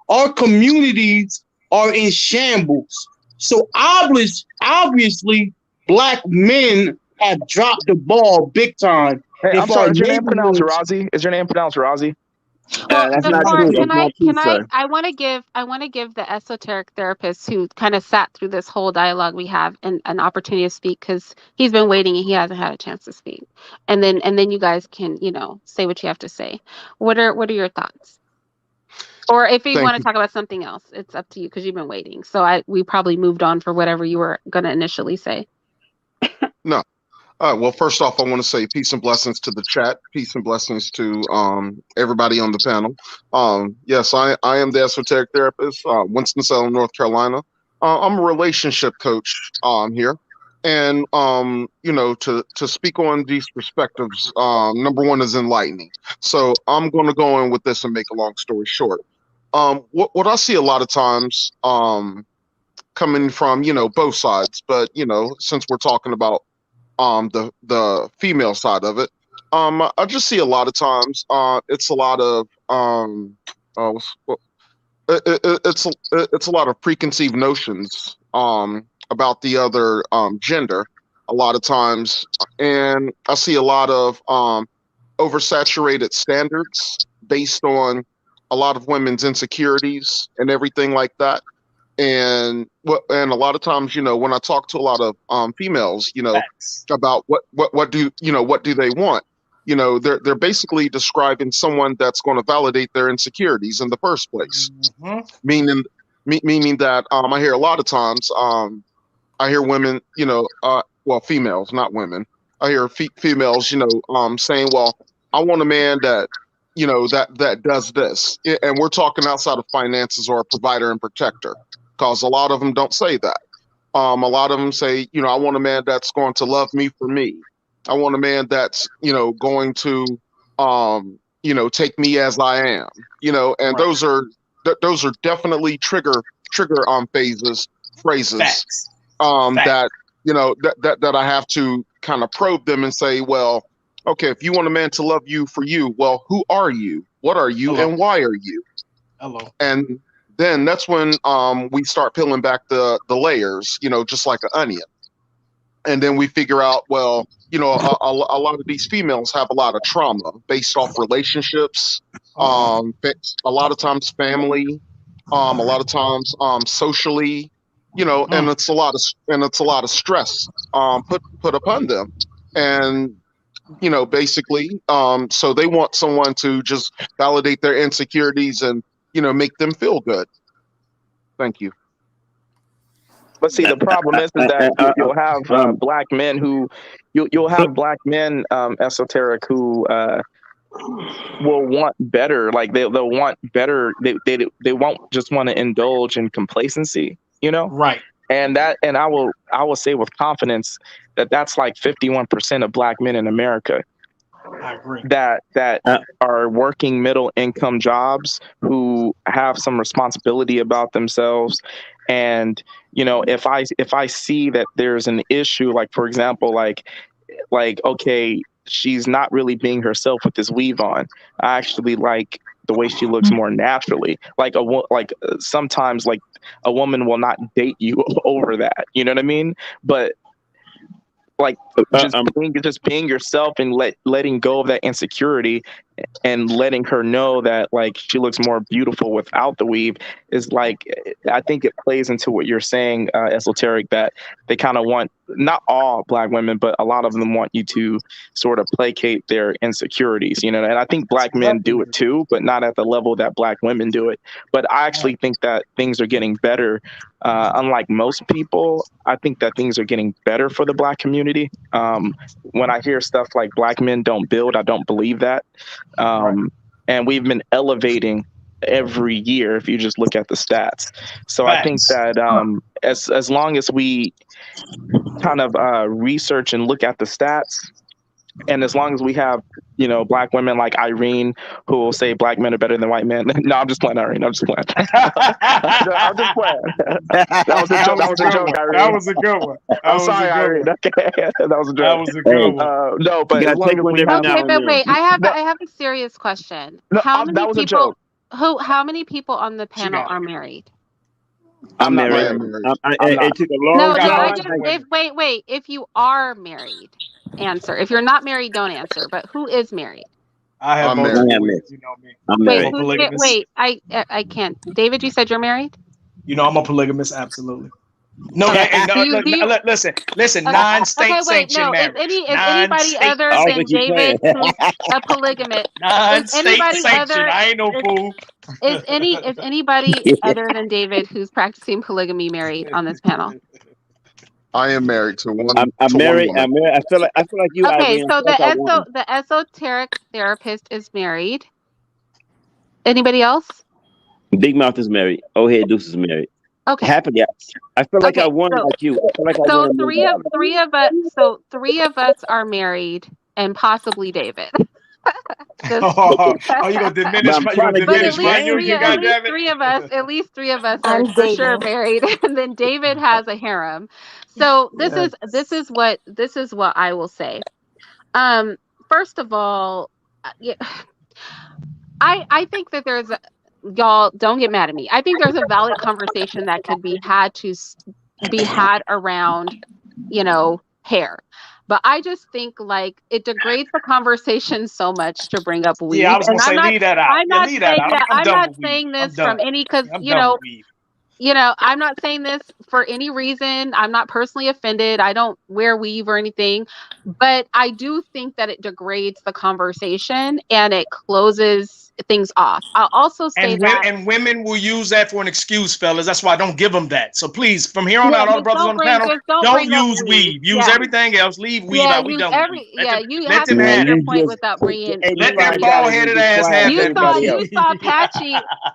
Speaker 5: Our communities are in shambles. So obviously, Black men have dropped the ball big time.
Speaker 11: Hey, I'm sorry, is your name pronounced Rozzy? Is your name pronounced Rozzy?
Speaker 1: Well, that's not true. I want to give the esoteric therapist who kind of sat through this whole dialogue we have an opportunity to speak, because he's been waiting and he hasn't had a chance to speak. And then you guys can, say what you have to say. What are your thoughts? Or if you want to talk about something else, it's up to you because you've been waiting. So we probably moved on for whatever you were going to initially say.
Speaker 10: No. All right. Well, first off, I want to say peace and blessings to the chat. Peace and blessings to everybody on the panel. Yes, I am the esoteric therapist, Winston-Salem, North Carolina. I'm a relationship coach here. And, to speak on these perspectives, number one is enlightening. So I'm going to go in with this and make a long story short. What I see a lot of times coming from, both sides, but, since we're talking about the female side of it, I just see a lot of times it's a lot of it's a lot of preconceived notions about the other gender a lot of times, and I see a lot of oversaturated standards based on a lot of women's insecurities and everything like that. And a lot of times, when I talk to a lot of females, about what do they want, they're basically describing someone that's going to validate their insecurities in the first place. Meaning that I hear a lot of times I hear women, females, not women. I hear females, saying, "Well, I want a man that, that does this," and we're talking outside of finances or a provider and protector, because a lot of them don't say that. A lot of them say, I want a man that's going to love me for me. I want a man that's, going to, take me as I am, and those are definitely trigger phrases
Speaker 8: Facts.
Speaker 10: that that I have to kind of probe them and say, well, okay, if you want a man to love you for you, well, who are you? What are you?
Speaker 8: Hello.
Speaker 10: And why are you?
Speaker 8: Hello.
Speaker 10: And then that's when we start peeling back the layers, just like an onion. And then we figure out, well, a lot of these females have a lot of trauma based off relationships, a lot of times family, a lot of times socially, and it's a lot of stress put upon them. And basically, so they want someone to just validate their insecurities and make them feel good. Thank you.
Speaker 11: But see, the problem is that you'll have black men who you'll have black men, esoteric, who will want better. Like they'll want better. They won't just want to indulge in complacency,
Speaker 8: Right.
Speaker 11: And I will say with confidence that that's like 51% of black men in America.
Speaker 8: I agree.
Speaker 11: That are working middle income jobs, who have some responsibility about themselves. And if I see that there's an issue, like for example, like okay, she's not really being herself with this weave on. I actually like the way she looks more naturally. Like sometimes like a woman will not date you over that. You know what I mean? But like just being yourself and letting go of that insecurity and letting her know that like she looks more beautiful without the weave is like, I think it plays into what you're saying, esoteric, that they kind of want, not all black women, but a lot of them want you to sort of placate their insecurities, and I think black men do it too, but not at the level that black women do it. But I actually think that things are getting better. Unlike most people, I think that things are getting better for the black community. When I hear stuff like black men don't build, I don't believe that. And we've been elevating every year if you just look at the stats. So I think that as long as we kind of research and look at the stats, and as long as we have, black women like Irene who will say black men are better than white men. No, I'm just playing, Irene. I'm just playing. I'm just playing. That was a joke, Irene.
Speaker 8: That was a good one.
Speaker 11: I'm sorry, Irene. Okay. That was a joke.
Speaker 8: That was a good one.
Speaker 11: No, but as long as we have...
Speaker 1: Okay, but wait, I have a serious question.
Speaker 11: No,
Speaker 1: how many
Speaker 11: that was
Speaker 1: people?
Speaker 11: A joke.
Speaker 1: How many people on the panel are married?
Speaker 4: I'm married. It took a long time.
Speaker 1: Wait. If you are married, answer. If you're not married, don't answer. But who is married?
Speaker 8: I have both.
Speaker 4: You know me. I'm married.
Speaker 1: Wait, I can't. David, you said you're married?
Speaker 8: I'm a polygamist, absolutely. No, listen. Non-state sanctioned marriage.
Speaker 1: Is anybody other than David who's a polygamist?
Speaker 8: Non-state sanctioned. I ain't no fool.
Speaker 1: Is anybody other than David who's practicing polygamy married on this panel?
Speaker 10: I am married to one.
Speaker 4: I'm married. I'm married. I feel like you.
Speaker 1: Okay, so the esoteric therapist is married. Anybody else?
Speaker 4: Big Mouth is married. Oh, hey, Deuce is married.
Speaker 1: Okay.
Speaker 4: Happy. I feel like I won like you. I feel like I won.
Speaker 1: Three of us are married, and possibly David.
Speaker 8: You gonna diminish my union?
Speaker 1: At least three of us are for sure married, and then David has a harem. So this is what I will say. First of all, I think that there's y'all don't get mad at me. I think there's a valid conversation that could be had around, hair. But I just think like it degrades the conversation so much to bring up weave.
Speaker 8: Yeah, I was gonna say leave that out.
Speaker 1: I'm not saying this from any, because I'm not saying this for any reason. I'm not personally offended. I don't wear weave or anything, but I do think that it degrades the conversation and it closes things off. I'll also say that.
Speaker 8: And women will use that for an excuse, fellas. That's why I don't give them that. So please, from here on
Speaker 1: Yeah,
Speaker 8: out, all the
Speaker 1: just
Speaker 8: brothers on the panel,
Speaker 1: don't
Speaker 8: don't
Speaker 1: bring up
Speaker 8: use
Speaker 1: weave.
Speaker 8: weave. Use everything else. Leave weave out. We
Speaker 1: Use
Speaker 8: done with weave.
Speaker 1: you
Speaker 8: Let
Speaker 1: have to
Speaker 8: them
Speaker 1: make
Speaker 8: have
Speaker 1: your
Speaker 8: it.
Speaker 1: point without bringing.
Speaker 8: Let that bald headed ass have that.
Speaker 1: You saw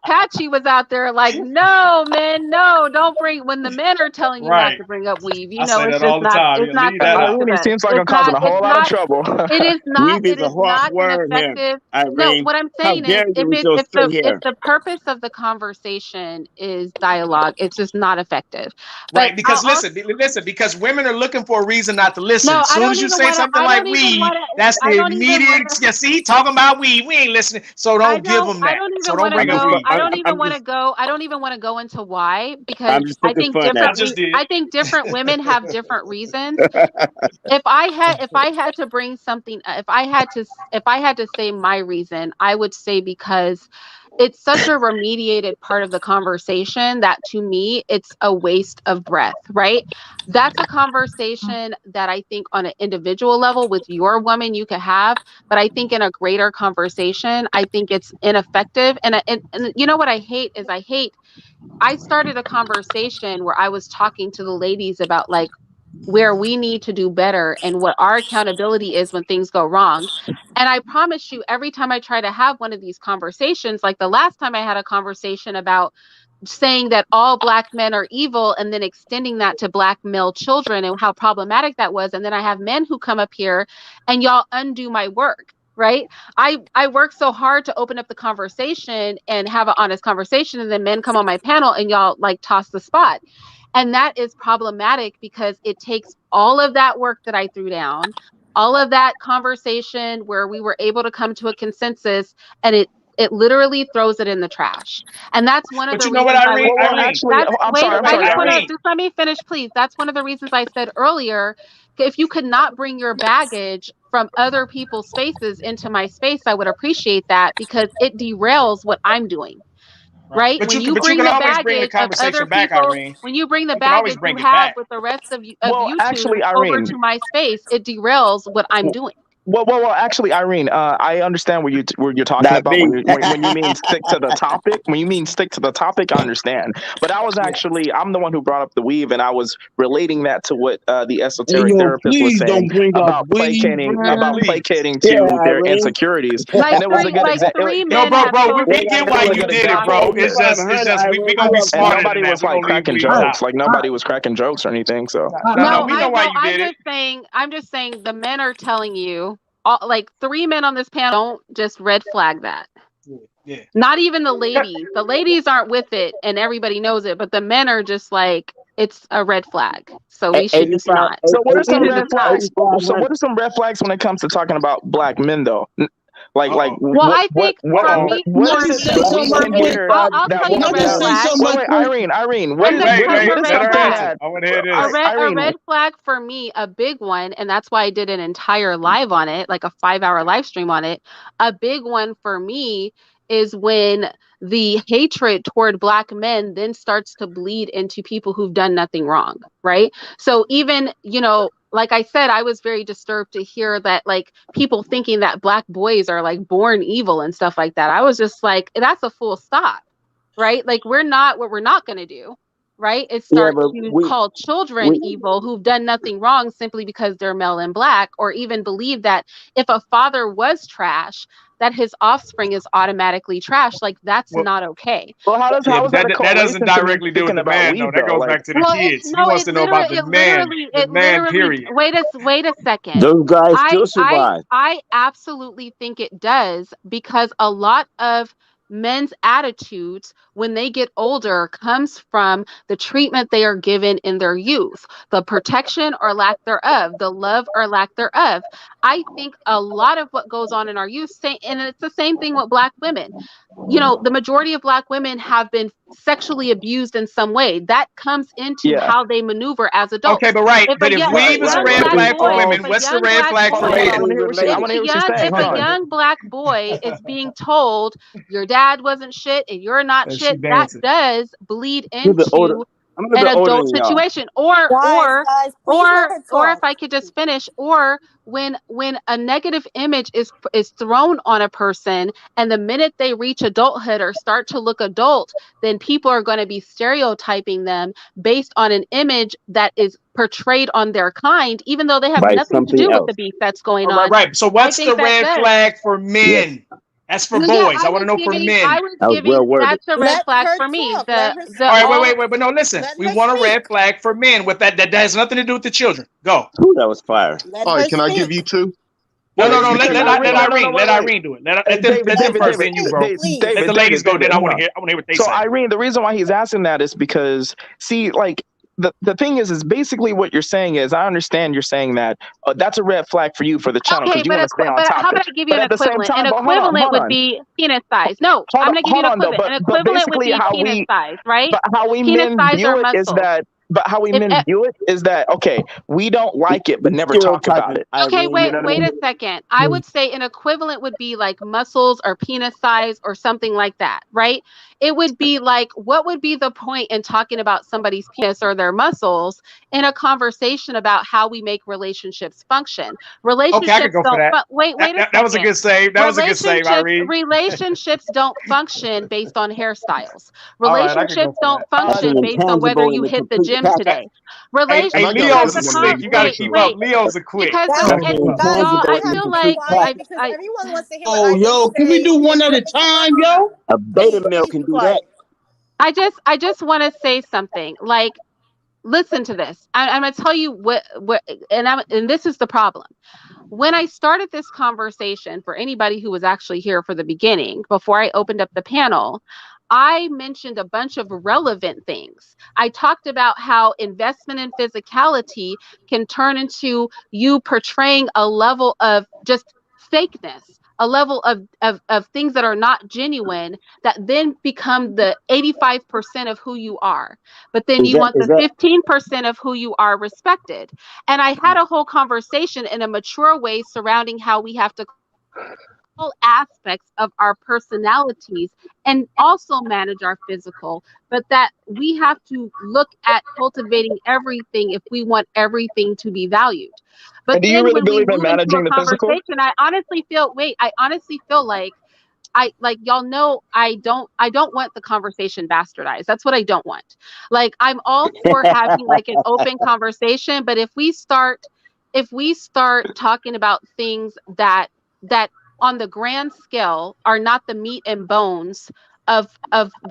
Speaker 1: Patchy was out there like, no, man, no, don't bring. When the men are telling you not to bring up weave,
Speaker 8: I say
Speaker 1: it's
Speaker 8: that
Speaker 1: just
Speaker 8: all the
Speaker 1: not.
Speaker 8: time.
Speaker 1: It's not
Speaker 8: Leave
Speaker 1: the
Speaker 8: that out.
Speaker 11: Irene seems like I'm
Speaker 1: It's
Speaker 11: causing
Speaker 1: not.
Speaker 11: a whole lot of trouble.
Speaker 1: It is not.
Speaker 9: Weave is
Speaker 1: It
Speaker 9: a
Speaker 1: is
Speaker 9: hard
Speaker 1: not an
Speaker 9: word here,
Speaker 1: effective. No,
Speaker 9: Irene.
Speaker 1: what I'm
Speaker 9: How
Speaker 1: saying is,
Speaker 9: dare you with your straight
Speaker 1: if
Speaker 9: hair?
Speaker 1: the purpose of the conversation is dialogue, it's just not effective. But
Speaker 8: Right, because listen, because women are looking for a reason not to listen.
Speaker 1: No,
Speaker 8: As
Speaker 1: I
Speaker 8: soon
Speaker 1: don't
Speaker 8: as you
Speaker 1: even
Speaker 8: say
Speaker 1: want to.
Speaker 8: something
Speaker 1: I
Speaker 8: like
Speaker 1: don't even
Speaker 8: weed,
Speaker 1: want to.
Speaker 8: that's
Speaker 1: I
Speaker 8: the
Speaker 1: don't even want
Speaker 8: immediate.
Speaker 1: to.
Speaker 8: You see, talking about weed, we ain't listening. So don't give them
Speaker 1: I
Speaker 8: that.
Speaker 1: don't
Speaker 8: So
Speaker 1: even
Speaker 8: don't
Speaker 1: want to
Speaker 8: bring up
Speaker 1: go.
Speaker 8: weed.
Speaker 1: I don't even want to go. I don't even want to go into why, because
Speaker 9: I'm just
Speaker 1: I
Speaker 9: poking
Speaker 1: think
Speaker 9: fun at
Speaker 8: I
Speaker 1: different.
Speaker 8: just did.
Speaker 1: I think different women have different reasons. If I had to bring something, if I had to say my reason, I would say because it's such a remediated part of the conversation that to me it's a waste of breath, right? That's a conversation that I think on an individual level with your woman you could have, but I think in a greater conversation, I think it's ineffective. And you know what I hate is I started a conversation where I was talking to the ladies about like where we need to do better and what our accountability is when things go wrong. And I promise you, every time I try to have one of these conversations, like the last time I had a conversation about saying that all black men are evil and then extending that to black male children and how problematic that was. And then I have men who come up here and y'all undo my work. Right. I work so hard to open up the conversation and have an honest conversation. And then men come on my panel and y'all like toss the spot. And that is problematic because it takes all of that work that I threw down, all of that conversation where we were able to come to a consensus, and it literally throws it in the trash. And that's one of
Speaker 8: But
Speaker 1: the
Speaker 8: you know what,
Speaker 1: reasons I was
Speaker 11: Well,
Speaker 1: saying,
Speaker 8: Irene?
Speaker 11: actually,
Speaker 1: that's
Speaker 11: I'm
Speaker 1: wait,
Speaker 11: sorry. I'm
Speaker 1: I
Speaker 11: sorry,
Speaker 1: just want to
Speaker 8: Irene.
Speaker 1: just let me finish, please. That's one of the reasons I said earlier, if you could not bring your baggage from other people's spaces into my space, I would appreciate that because it derails what I'm doing. Right?
Speaker 8: But
Speaker 1: When
Speaker 8: you can,
Speaker 1: you
Speaker 8: but you
Speaker 1: bring
Speaker 8: can
Speaker 1: the
Speaker 8: always bring the
Speaker 1: baggage of other
Speaker 8: conversation back,
Speaker 1: people,
Speaker 8: Irene.
Speaker 1: when you bring the
Speaker 8: You can always
Speaker 1: baggage you
Speaker 8: bring it
Speaker 1: have
Speaker 8: back.
Speaker 1: with the rest of
Speaker 11: Well,
Speaker 1: YouTube
Speaker 11: actually,
Speaker 1: over
Speaker 11: Irene.
Speaker 1: to my space, it derails what I'm doing.
Speaker 11: Well. Actually, Irene, I understand what you're talking
Speaker 9: Not
Speaker 11: about
Speaker 9: me.
Speaker 11: when you mean stick to the topic. When you mean stick to the topic, I understand. But I was actually I'm the one who brought up the weave, and I was relating that to what the
Speaker 5: Hey,
Speaker 11: esoteric
Speaker 5: yo,
Speaker 11: therapist was
Speaker 5: please don't
Speaker 11: saying
Speaker 5: bring up
Speaker 11: about
Speaker 5: weed, man.
Speaker 11: placating
Speaker 9: Yeah,
Speaker 11: to their
Speaker 9: Irene.
Speaker 11: insecurities,
Speaker 1: Like
Speaker 11: and it was a good example.
Speaker 1: three
Speaker 8: No,
Speaker 1: men
Speaker 8: bro,
Speaker 1: have
Speaker 8: bro,
Speaker 1: told
Speaker 8: we
Speaker 1: me.
Speaker 9: They
Speaker 8: get
Speaker 9: got
Speaker 11: It
Speaker 8: why
Speaker 11: was a
Speaker 8: you
Speaker 11: good
Speaker 8: did it,
Speaker 11: example.
Speaker 8: bro.
Speaker 9: you
Speaker 8: It's just,
Speaker 9: got 500,
Speaker 8: we
Speaker 9: Irene.
Speaker 8: gonna
Speaker 9: You
Speaker 8: be
Speaker 9: up
Speaker 11: And
Speaker 8: smarter than
Speaker 11: nobody
Speaker 8: that.
Speaker 11: was
Speaker 8: We're
Speaker 11: like
Speaker 8: gonna leave
Speaker 11: cracking
Speaker 8: weave out.
Speaker 11: jokes. Like nobody was cracking jokes or anything. So
Speaker 8: No,
Speaker 1: No,
Speaker 8: we know why you
Speaker 1: I'm
Speaker 8: did it.
Speaker 1: just saying, the men are telling you, all, like three men on this panel, don't just red flag that.
Speaker 8: Yeah.
Speaker 1: Not even the ladies. The ladies aren't with it and everybody knows it, but the men are just like, it's a red flag. So we should just
Speaker 9: 85,
Speaker 1: not.
Speaker 11: So what are
Speaker 1: We
Speaker 11: some
Speaker 1: should
Speaker 11: red
Speaker 1: just not.
Speaker 11: flags? So
Speaker 9: 8,500.
Speaker 11: what are some red flags when it comes to talking about black men though? Like
Speaker 8: Uh-oh.
Speaker 1: Well, I think for
Speaker 8: Uh-oh.
Speaker 1: me,
Speaker 11: what
Speaker 5: Can I
Speaker 11: is
Speaker 5: just
Speaker 11: it
Speaker 5: say
Speaker 11: that we
Speaker 5: something right
Speaker 1: for
Speaker 11: can
Speaker 1: me,
Speaker 5: quick?
Speaker 11: hear
Speaker 1: I'll
Speaker 11: that
Speaker 1: tell you
Speaker 5: Can
Speaker 1: the
Speaker 5: I
Speaker 1: red
Speaker 5: just say
Speaker 11: that
Speaker 1: flag.
Speaker 5: something right
Speaker 11: wait,
Speaker 5: quick?
Speaker 11: Irene,
Speaker 1: And because
Speaker 8: Wait.
Speaker 1: the
Speaker 11: what is
Speaker 1: red
Speaker 8: Let her
Speaker 11: something
Speaker 1: flag,
Speaker 8: answer.
Speaker 11: that
Speaker 8: I want to hear this.
Speaker 1: a
Speaker 11: Irene?
Speaker 1: red flag for me, a big one, and that's why I did an entire live on it, like a 5-hour live stream on it. A big one for me is when the hatred toward black men then starts to bleed into people who've done nothing wrong, right? So even, like I said, I was very disturbed to hear that like people thinking that black boys are like born evil and stuff like that. I was just like, that's a full stop, right? Like we're not what we're not going to do, right? Is
Speaker 9: Yeah,
Speaker 1: start
Speaker 9: but
Speaker 1: to call children
Speaker 9: we
Speaker 1: evil who've done nothing wrong simply because they're male and black, or even believe that if a father was trash, that his offspring is automatically trash. Like that's
Speaker 8: Well,
Speaker 1: not okay.
Speaker 11: Well,
Speaker 8: yeah,
Speaker 11: how
Speaker 8: but
Speaker 11: is that a
Speaker 8: that doesn't
Speaker 11: correlation to me
Speaker 8: directly deal with
Speaker 11: speaking
Speaker 8: the
Speaker 11: about
Speaker 8: man, though.
Speaker 11: weave
Speaker 8: That
Speaker 11: though?
Speaker 8: goes
Speaker 11: Like,
Speaker 8: back to the
Speaker 1: Well,
Speaker 8: kids. He wants to know about the
Speaker 1: it
Speaker 8: man,
Speaker 1: literally.
Speaker 8: period.
Speaker 1: Wait a second.
Speaker 9: those guys still survive.
Speaker 1: I absolutely think it does because a lot of men's attitudes when they get older comes from the treatment they are given in their youth, the protection or lack thereof, the love or lack thereof. I think a lot of what goes on in our youth, and it's the same thing with black women. The majority of black women have been sexually abused in some way. That comes into how they maneuver as adults.
Speaker 8: Okay, but if weave is a red flag for women, what's the red flag for men?
Speaker 11: I want to hear what she's saying.
Speaker 1: If a young black boy is being told your dad wasn't shit and you're not shit, that does bleed into an adult situation. Or if I could just finish, or when a negative image is thrown on a person, and the minute they reach adulthood or start to look adult, then people are going to be stereotyping them based on an image that is portrayed on their kind, even though they have nothing to do with the beef that's going on.
Speaker 8: Right. So what's the red flag for men? That's for boys. I want to know for men.
Speaker 1: I was giving that's a red flag for me.
Speaker 8: All right, wait. But no, listen. We want a red flag for men with that has nothing to do with the children. Go.
Speaker 9: Ooh, that was fire.
Speaker 10: All right, can I give you two?
Speaker 8: No. Let Irene do it. Let them first, then you, bro. Let the ladies go. Then I want to hear what they say.
Speaker 11: So Irene, the reason why he's asking that is because, see, like, the thing is basically what you're saying is, I understand you're saying that that's a red flag for you for the channel because you want to stay on topic.
Speaker 1: How about I give you an equivalent? An equivalent would be penis size. No, I'm going to give you an equivalent. An equivalent would be penis size, right?
Speaker 11: But how we men view it is that. But how we men view it is that, okay, we don't like it, but never talk about it.
Speaker 1: Okay, wait a second. I would say an equivalent would be like muscles or penis size or something like that, right? It would be like, what would be the point in talking about somebody's penis or their muscles in a conversation about how we make relationships function? Relationships
Speaker 8: I could go for that.
Speaker 1: Wait a second.
Speaker 8: That was a good save. Irene.
Speaker 1: Relationships don't function based on hairstyles. Relationships don't function based on whether you hit the gym today.
Speaker 8: Hey, Leo's a quick. You gotta keep up. Leo's a quick.
Speaker 1: Because I feel like
Speaker 7: everyone wants to hear.
Speaker 5: Yo, can we do one at a time, yo?
Speaker 9: A beta male can do that.
Speaker 1: I just want to say something. Like, listen to this. I'm gonna tell you what, and this is the problem. When I started this conversation, for anybody who was actually here for the beginning, before I opened up the panel, I mentioned a bunch of relevant things. I talked about how investment in physicality can turn into you portraying a level of just fakeness, a level of things that are not genuine, that then become the 85% of who you are. But then you want the 15% of who you are respected. And I had a whole conversation in a mature way surrounding how we have to all aspects of our personalities and also manage our physical, but that we have to look at cultivating everything if we want everything to be valued. But
Speaker 11: do you really believe in managing the physical?
Speaker 1: I honestly feel like y'all know I don't want the conversation bastardized. That's what I don't want. Like, I'm all for having like an open conversation, but if we start talking about things that on the grand scale are not the meat and bones of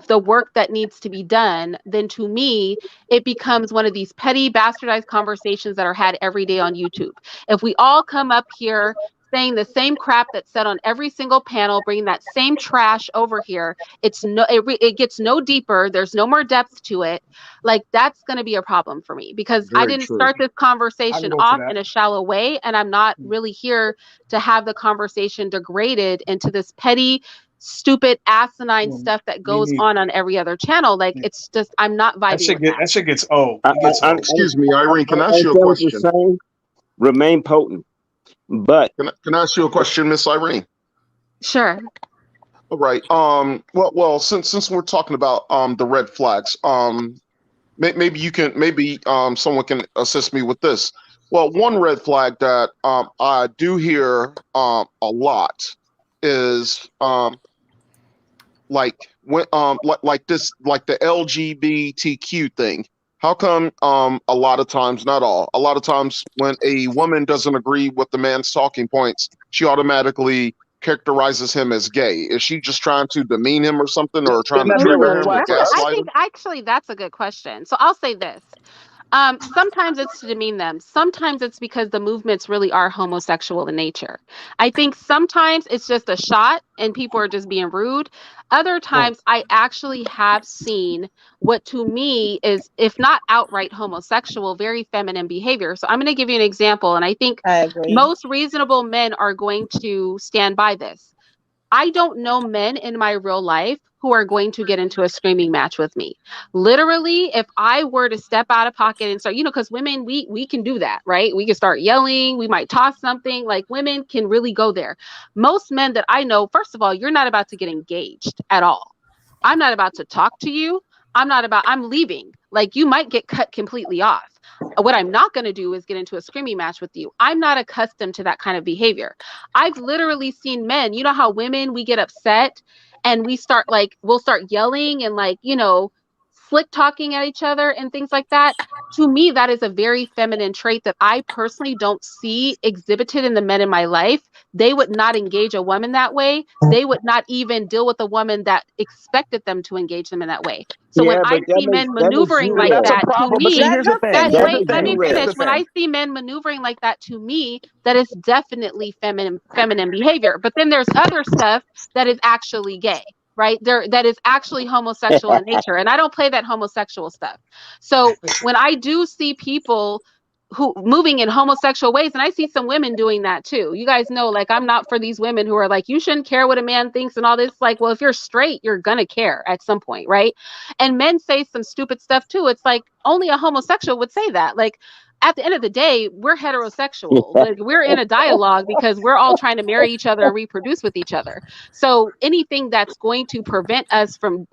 Speaker 1: the work that needs to be done, then to me, it becomes one of these petty bastardized conversations that are had every day on YouTube. If we all come up here saying the same crap that's said on every single panel, bringing that same trash over here, it gets no deeper. There's no more depth to it. Like, that's going to be a problem for me, because I didn't start this conversation off in a shallow way, and I'm not really here to have the conversation degraded into this petty, stupid, asinine stuff that goes on every other channel. Like, it's just, I'm not vibing.
Speaker 8: That shit gets old.
Speaker 10: Excuse me, Irene, can I ask you a question?
Speaker 9: Remain potent. But
Speaker 10: can I ask you a question, Miss Irene?
Speaker 1: Sure.
Speaker 10: All right. Well, since we're talking about the red flags, maybe someone can assist me with this. Well, one red flag that I do hear a lot is like the LGBTQ thing. How come a lot of times, not all, a lot of times when a woman doesn't agree with the man's talking points, she automatically characterizes him as gay? Is she just trying to demean him or something, or trying to trigger him or gaslight him?
Speaker 1: I think actually that's a good question. So I'll say this. Sometimes it's to demean them. Sometimes it's because the movements really are homosexual in nature. I think sometimes it's just a shot and people are just being rude. Other times I actually have seen what to me is, if not outright homosexual, very feminine behavior. So I'm going to give you an example. And I think most reasonable men are going to stand by this. I don't know men in my real life who are going to get into a screaming match with me. Literally, if I were to step out of pocket and start, because women, we can do that, right? We can start yelling, we might toss something, like women can really go there. Most men that I know, first of all, you're not about to get engaged at all. I'm not about to talk to you. I'm leaving. Like, you might get cut completely off. What I'm not going to do is get into a screaming match with you. I'm not accustomed to that kind of behavior. I've literally seen men, you know how women, we get upset and we'll start yelling and slick talking at each other and things like that. To me, that is a very feminine trait that I personally don't see exhibited in the men in my life. They would not engage a woman that way. They would not even deal with a woman that expected them to engage them in that way. So when I see men maneuvering like
Speaker 11: that's a
Speaker 1: that, to
Speaker 11: problem. But see,
Speaker 1: me,
Speaker 11: here's the thing.
Speaker 1: let me finish. When I see men maneuvering like that, to me, that is definitely feminine behavior. But then there's other stuff that is actually gay, right? That is actually homosexual in nature. And I don't play that homosexual stuff. So when I do see people who moving in homosexual ways, and I see some women doing that too. You guys know, like, I'm not for these women who are like, you shouldn't care what a man thinks and all this. Like, well, if you're straight, you're gonna care at some point, right? And men say some stupid stuff too. It's like only a homosexual would say that. Like, at the end of the day, we're heterosexual. Like, we're in a dialogue because we're all trying to marry each other and reproduce with each other. So anything that's going to prevent us from,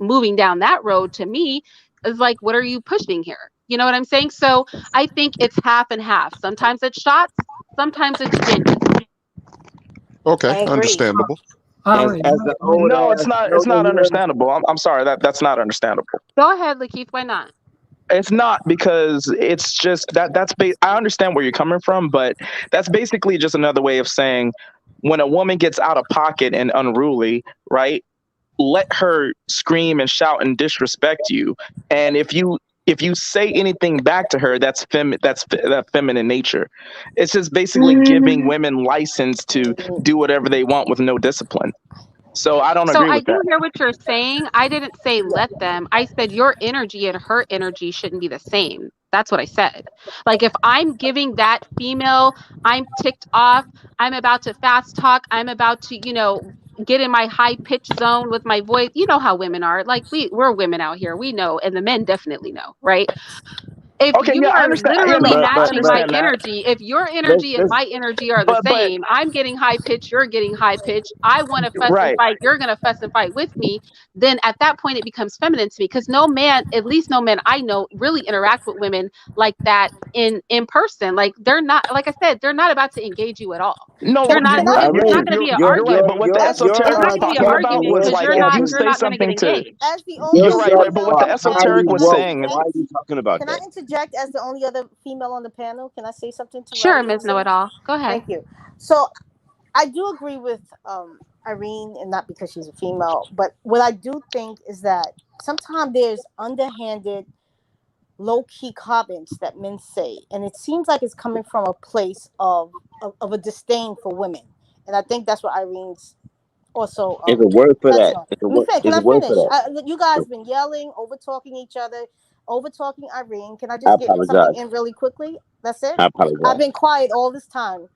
Speaker 1: moving down that road, to me, is like, what are you pushing here? You know what I'm saying? So I think it's half and half. Sometimes it's shots, sometimes it's genuine.
Speaker 10: Okay, understandable.
Speaker 11: No, it's not. It's not understandable. I'm sorry. That's not understandable.
Speaker 1: Go ahead, Lakeith. Why not?
Speaker 11: It's not, because it's just I understand where you're coming from, but that's basically just another way of saying, when a woman gets out of pocket and unruly, right? Let her scream and shout and disrespect you. And if you say anything back to her, that's that feminine nature. It's just basically giving women license to do whatever they want with no discipline. So I don't agree with that.
Speaker 1: So I do hear what you're saying. I didn't say let them. I said your energy and her energy shouldn't be the same. That's what I said. Like, if I'm giving that female, I'm ticked off, I'm about to fast talk, I'm about to, get in my high pitch zone with my voice. You know how women are. Like, we're women out here. We know, and the men definitely know, right? If you
Speaker 11: I
Speaker 1: are
Speaker 11: understand.
Speaker 1: literally matching my
Speaker 11: understand that.
Speaker 1: energy, if your energy and my energy are the same, I'm getting high pitch, you're getting high pitch, I want to fuss and fight, you're going to fuss and fight with me, then at that point it becomes feminine to me, because no man, at least no men I know, really interact with women like that in person. Like, they're not, like I said, they're not about to engage you at all.
Speaker 11: No,
Speaker 1: they're not. It's not going to be an argument.
Speaker 11: Right, but what the esoteric was talking about was like, if you say something to, you're right, but what the esoteric was saying is,
Speaker 9: why are you talking about
Speaker 7: Can
Speaker 9: that?
Speaker 7: I interject as the only other female on the panel? Can I say something to
Speaker 1: Sure, Ms. Know-It-All. Go ahead.
Speaker 7: Thank you. So I do agree with Irene, and not because she's a female, but what I do think is that sometimes there's underhanded, low-key comments that men say, and it seems like it's coming from a place of a disdain for women. And I think that's what Irene's also
Speaker 9: There's a word for that.
Speaker 7: Can I finish? You guys been yelling, over talking each other, over talking Irene. Can I just get something in really quickly? That's it.
Speaker 9: I apologize.
Speaker 7: I've been quiet all this time,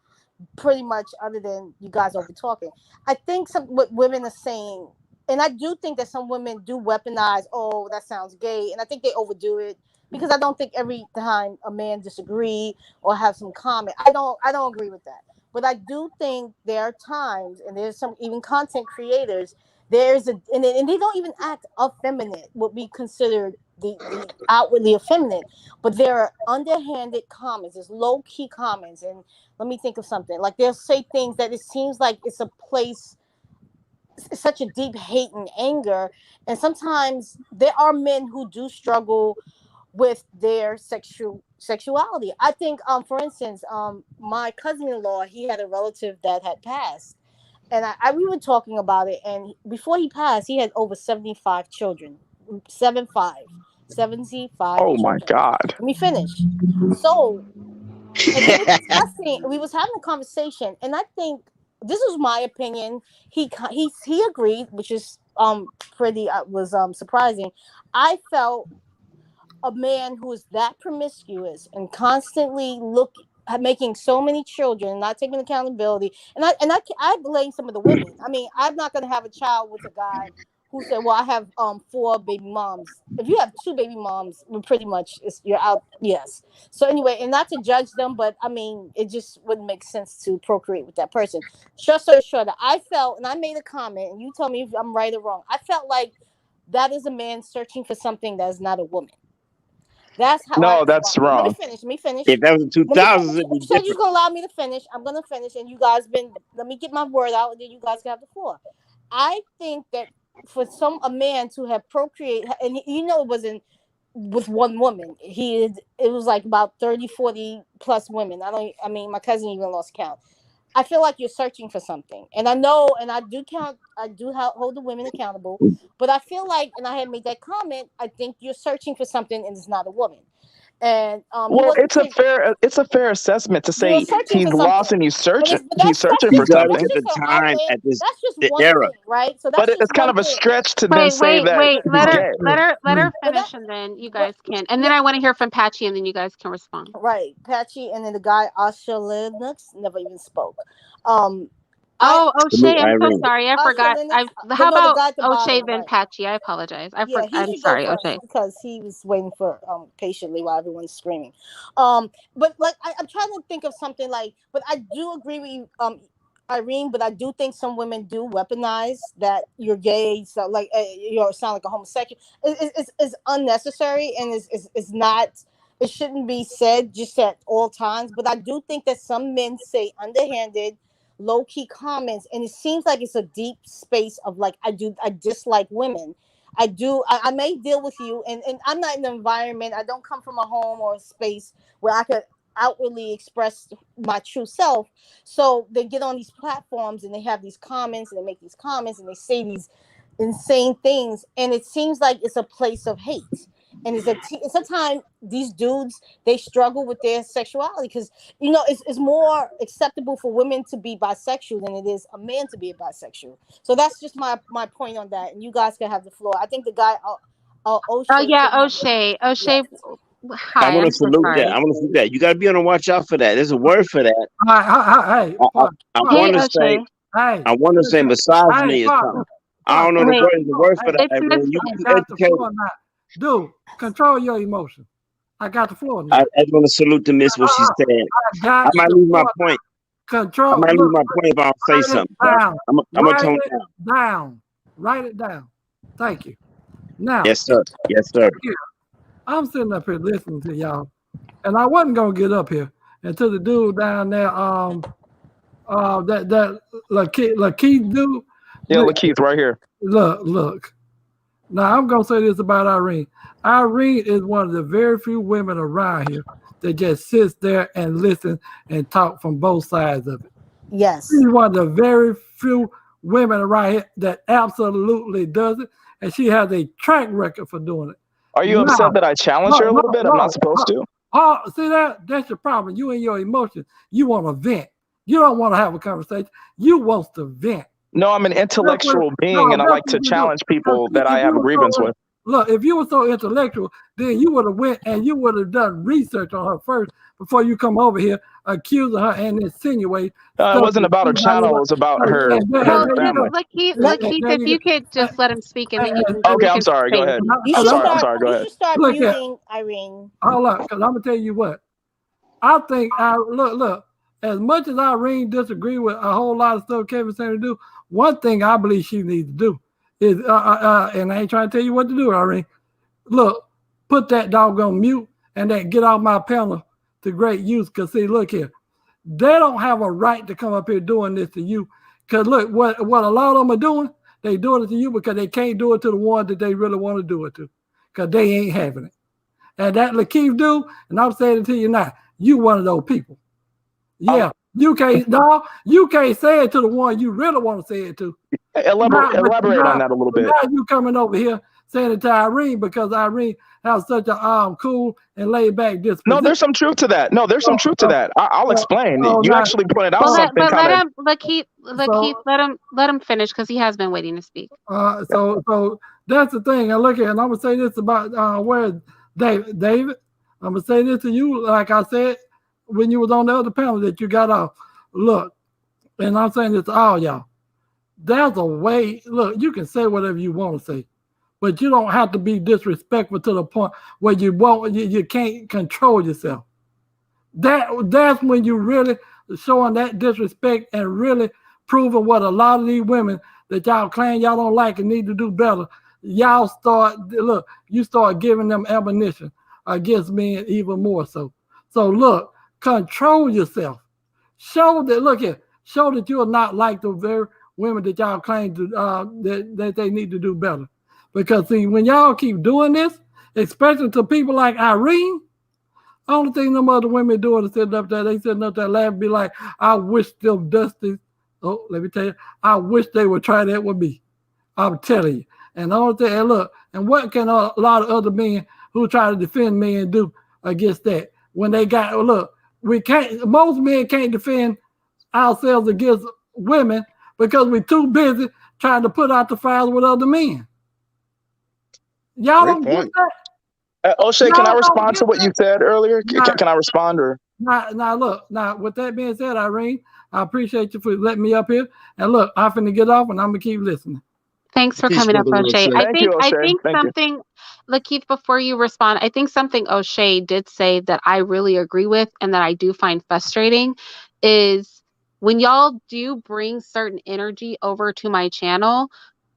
Speaker 7: pretty much, other than you guys over talking. I think what women are saying, and I do think that some women do weaponize, oh, that sounds gay, and I think they overdo it, because I don't think every time a man disagree or have some comment, I don't agree with that. But I do think there are times, and there's some even content creators, and they don't even act effeminate, what we consider the outwardly effeminate, but there are underhanded comments, there's low-key comments, and let me think of something. Like, they'll say things that it seems like it's a place, it's such a deep hate and anger, and sometimes there are men who do struggle with their sexuality. I think, for instance, my cousin-in-law, he had a relative that had passed, and we were talking about it, and before he passed, he had over 75 children. 75
Speaker 11: oh
Speaker 7: children.
Speaker 11: my God.
Speaker 7: Let me finish. So, and we was having a conversation, and I think this was my opinion. He agreed, which is pretty was surprising. I felt a man who is that promiscuous and constantly making so many children, not taking accountability, and I blame some of the women. I mean, I'm not going to have a child with a guy who said, "Well, I have 4 baby moms." If you have 2 baby moms, pretty much you're out. Yes. So anyway, and not to judge them, but I mean, it just wouldn't make sense to procreate with that person. Short story short, I felt, and I made a comment, and you tell me if I'm right or wrong. I felt like that is a man searching for something that is not a woman. That's how I
Speaker 11: No, that's
Speaker 7: respond. Let me
Speaker 11: wrong.
Speaker 7: finish. Let me finish.
Speaker 4: If that was the
Speaker 7: Let me
Speaker 4: 2000s,
Speaker 7: finish.
Speaker 4: it'd be
Speaker 7: You said you're
Speaker 4: different.
Speaker 7: gonna allow me to finish. I'm gonna finish, and you guys let me get my word out, and then you guys can have the floor. I think that for a man to have procreate, and it wasn't with one woman. It was like about 30, 40 plus women. I mean, my cousin even lost count. I feel like you're searching for something, and I know, and I do count. I do hold the women accountable, but I feel like, and I had made that comment. I think you're searching for something, and it's not a woman. And he
Speaker 11: Well,
Speaker 7: wasn't saying
Speaker 11: it's a fair assessment to
Speaker 7: you're
Speaker 11: say
Speaker 7: searching
Speaker 11: he's
Speaker 7: for
Speaker 11: lost
Speaker 7: something.
Speaker 11: and he's
Speaker 7: But
Speaker 11: searching
Speaker 4: You
Speaker 11: for
Speaker 7: that's
Speaker 4: gotta look
Speaker 11: something.
Speaker 4: at
Speaker 7: just
Speaker 4: the
Speaker 7: an
Speaker 4: time
Speaker 7: outlet.
Speaker 4: at this
Speaker 7: That's just
Speaker 4: the
Speaker 7: one
Speaker 4: era.
Speaker 7: thing, right? So
Speaker 11: But
Speaker 7: that's just
Speaker 11: it's kind
Speaker 7: one
Speaker 11: of a
Speaker 7: thing.
Speaker 11: stretch to then
Speaker 1: Wait,
Speaker 11: say
Speaker 1: wait,
Speaker 11: that
Speaker 1: wait.
Speaker 11: he's
Speaker 1: Let her,
Speaker 11: gay.
Speaker 1: let her
Speaker 7: But
Speaker 1: finish, and then you
Speaker 7: but
Speaker 1: guys can. And then
Speaker 7: yeah,
Speaker 1: I want to hear from Patchy, and then you guys can respond.
Speaker 7: right. Patchy, and then the guy Asha Linux never even spoke. Um, I
Speaker 1: Oh, O'Shea,
Speaker 4: Salute
Speaker 1: I'm so
Speaker 4: Irene.
Speaker 1: sorry. I
Speaker 7: Asha
Speaker 1: forgot.
Speaker 7: Linux, but
Speaker 1: How
Speaker 7: no, the
Speaker 1: about
Speaker 7: guy at the
Speaker 1: O'Shea
Speaker 7: bottom,
Speaker 1: then
Speaker 7: right?
Speaker 1: Patchy? I apologize.
Speaker 7: Yeah, he
Speaker 1: I'm
Speaker 7: should go
Speaker 1: sorry,
Speaker 7: first
Speaker 1: O'Shea.
Speaker 7: because he was waiting for patiently while everyone's screaming. But like I'm trying to think of something like, but I do agree with you, Irene. But I do think some women do weaponize that you're gay, so like sound like a homosexual. It's unnecessary and is not. It shouldn't be said just at all times. But I do think that some men say underhanded, low key comments, and it seems like it's a deep space of like I dislike women. I may deal with you, and I'm not in the environment. I don't come from a home or a space where I could outwardly express my true self. So they get on these platforms and they have these comments and they make these comments and they say these insane things, and it seems like it's a place of hate. And it's a time these dudes, they struggle with their sexuality because it's more acceptable for women to be bisexual than it is a man to be a bisexual. So that's just my point on that, and you guys can have the floor. I think the guy
Speaker 1: Oh
Speaker 7: O'Shea
Speaker 1: yeah,
Speaker 7: should have.
Speaker 1: O'Shea.
Speaker 7: Yes.
Speaker 1: O'Shea.
Speaker 4: I
Speaker 1: Hi,
Speaker 4: want
Speaker 1: I'm
Speaker 4: to
Speaker 1: so
Speaker 4: salute that.
Speaker 1: sorry.
Speaker 4: I want to salute that. You got to be on the watch out for that. There's a word for that.
Speaker 12: Hey,
Speaker 4: I
Speaker 1: Hey,
Speaker 4: want to say,
Speaker 1: O'Shea.
Speaker 12: hey,
Speaker 4: I want to say
Speaker 12: hey,
Speaker 4: misogyny is something. I don't know the
Speaker 1: Wait,
Speaker 4: word. The word for that.
Speaker 1: it's Miss.
Speaker 4: Irene. You
Speaker 12: I got the
Speaker 4: educated.
Speaker 12: floor now. Dude, control your emotions. I got the floor
Speaker 4: I
Speaker 12: now.
Speaker 4: just want to salute to Miss what she's saying.
Speaker 12: I got
Speaker 4: I might
Speaker 12: the
Speaker 4: lose my
Speaker 12: floor.
Speaker 4: point. I
Speaker 12: Control.
Speaker 4: might lose
Speaker 12: Look,
Speaker 4: my point if I don't say
Speaker 12: write it
Speaker 4: something. But
Speaker 12: down.
Speaker 4: I'm gonna
Speaker 12: Write
Speaker 4: tone
Speaker 12: it
Speaker 4: down.
Speaker 12: down. Write it down. Thank you. Now,
Speaker 4: Yes, sir. Yes, sir.
Speaker 12: here, I'm sitting up here listening to y'all, and I wasn't gonna get up here until the dude down there, that Lakeith dude.
Speaker 11: Yeah, Lakeith, right here.
Speaker 12: Look. Now I'm gonna say this about Irene. Irene is one of the very few women around here that just sits there and listens and talk from both sides of it.
Speaker 7: Yes.
Speaker 12: She's one of the very few women around here that absolutely does it, and she has a track record for doing it.
Speaker 11: Are you upset that I challenged her a little bit? I'm not supposed to.
Speaker 12: Oh, see that? That's your problem. You and your emotions. You want to vent. You don't want to have a conversation. You want to vent.
Speaker 11: No, I'm an intellectual being, and I like to challenge people that I have a grievance with.
Speaker 12: Look, if you were so intellectual, then you would have went and you would have done research on her first before you come over here accusing her and insinuate.
Speaker 11: It wasn't about her channel; it was about her family.
Speaker 1: Lakeith, if you could just let him speak, and then you can.
Speaker 11: Okay, I'm sorry. Go ahead. I'm sorry. Go
Speaker 7: You
Speaker 11: ahead.
Speaker 7: should start muting Irene.
Speaker 12: Hold on, because I'm gonna tell you what. I think look. As much as Irene disagree with a whole lot of stuff Kevin's saying to do, one thing I believe she needs to do is, and I ain't trying to tell you what to do, Irene. Look, put that dog on mute and then get off my panel to great use. Because see, look here, they don't have a right to come up here doing this to you. Because look, what a lot of them are doing, they doing it to you because they can't do it to the one that they really want to do it to, because they ain't having it. And that Lakeith do, and I'm saying it to you now, you one of those people. Yeah, you can't say it to the one you really want to say it to.
Speaker 11: Elaborate on that a little bit.
Speaker 12: Now you coming over here saying it to Irene because Irene has such a cool and laid back disposition.
Speaker 11: No, there's some truth to that. I'll explain. You actually pointed out something.
Speaker 1: But let him finish because he has been waiting to speak.
Speaker 12: So that's the thing. I look at, and I'm gonna say this about where David. I'm gonna say this to you, like I said when you was on the other panel that you got off. Look, and I'm saying this to all y'all. there's a way. Look, you can say whatever you want to say, but you don't have to be disrespectful to the point where you can't control yourself. That's when you really showing that disrespect and really proving what a lot of these women that y'all claim y'all don't like and need to do better. Y'all you start giving them ammunition against men even more so. So look, control yourself. Show that you are not like the very women that y'all claim to that they need to do better. Because see, when y'all keep doing this, especially to people like Irene, only thing them other women doing is sitting up there, laughing, be like, I wish them Dusty, let me tell you, I wish they would try that with me. I'm telling you. And the only thing, and look, and what can a lot of other men who try to defend men do against that? When they got, look, most men can't defend ourselves against women because we're too busy trying to put out the fires with other men. Y'all don't get that?
Speaker 11: O'Shea, can I respond to what you said earlier? Can I respond or?
Speaker 12: Now, with that being said, Irene, I appreciate you for letting me up here. And look, I'm finna get off and I'm gonna keep listening.
Speaker 1: Thanks for coming up, O'Shea. I think something, Lakeith, before you respond, I think something O'Shea did say that I really agree with and that I do find frustrating is when y'all do bring certain energy over to my channel,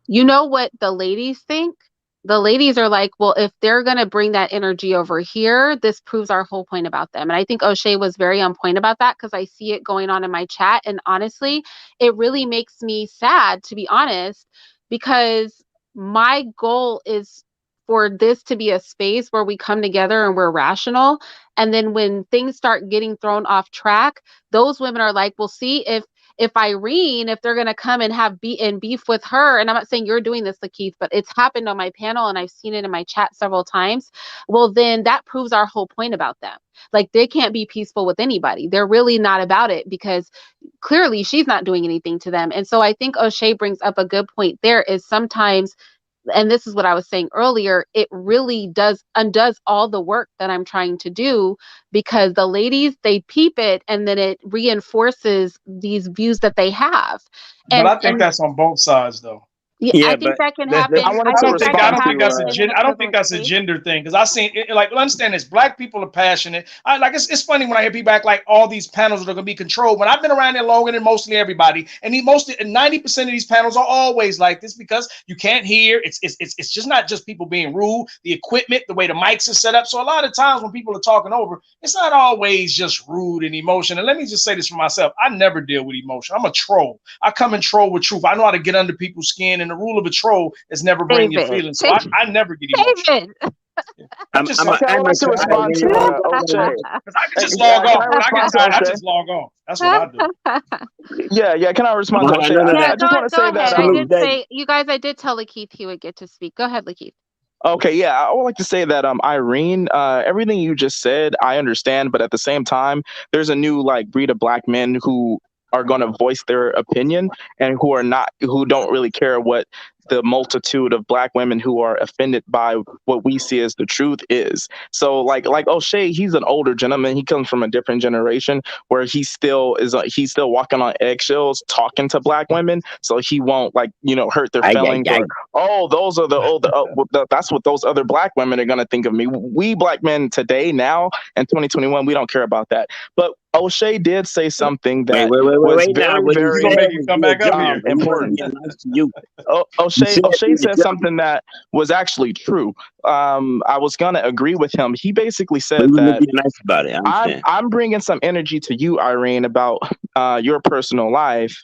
Speaker 1: you know what the ladies think? The ladies are like, well, if they're going to bring that energy over here, this proves our whole point about them. And I think O'Shea was very on point about that because I see it going on in my chat. And honestly, it really makes me sad, to be honest, because my goal is for this to be a space where we come together and we're rational. And then when things start getting thrown off track, those women are like, well, see, if Irene, if they're going to come and have beef with her, and I'm not saying you're doing this, Lakeith, but it's happened on my panel and I've seen it in my chat several times. Well, then that proves our whole point about them. Like they can't be peaceful with anybody. They're really not about it because clearly she's not doing anything to them. And so I think O'Shea brings up a good point there is sometimes, and this is what I was saying earlier, it really undoes all the work that I'm trying to do because the ladies, they peep it and then it reinforces these views that they have.
Speaker 8: But I think that's on both sides though.
Speaker 1: Yeah, I think that can happen.
Speaker 8: I don't think that's a gender thing because I seen it, like understand this. Black people are passionate. It's funny when I hear people act like all these panels are going to be controlled. When I've been around there longer than mostly everybody, and 90% of these panels are always like this because you can't hear. It's just not just people being rude. The equipment, the way the mics are set up. So a lot of times when people are talking over, it's not always just rude and emotion. And let me just say this for myself: I never deal with emotion. I'm a troll. I come and troll with truth. I know how to get under people's skin and the rule of a troll is never bring your feelings. So I never get emotional. I like to respond to O'Shea. I can just log off. When I get tired, I just log off. That's what I do.
Speaker 11: Yeah. Can I respond to O'Shea? I just want to say that
Speaker 1: you guys, I did tell Lakeith he would get to speak. Go ahead, Lakeith.
Speaker 11: Okay, yeah, I would like to say that Irene, everything you just said, I understand, but at the same time, there's a new breed of black men who are going to voice their opinion and who don't really care what the multitude of black women who are offended by what we see as the truth is. So like O'Shea, he's an older gentleman. He comes from a different generation where he's still walking on eggshells talking to black women. So he won't hurt their feelings. Those are that's what those other black women are going to think of me. We black men today, now in 2021, we don't care about that. But O'Shea did say something that was very important. O'Shea said something that was actually true. I was going to agree with him. He basically said that
Speaker 9: nice about it.
Speaker 11: I'm bringing some energy to you, Irene, about your personal life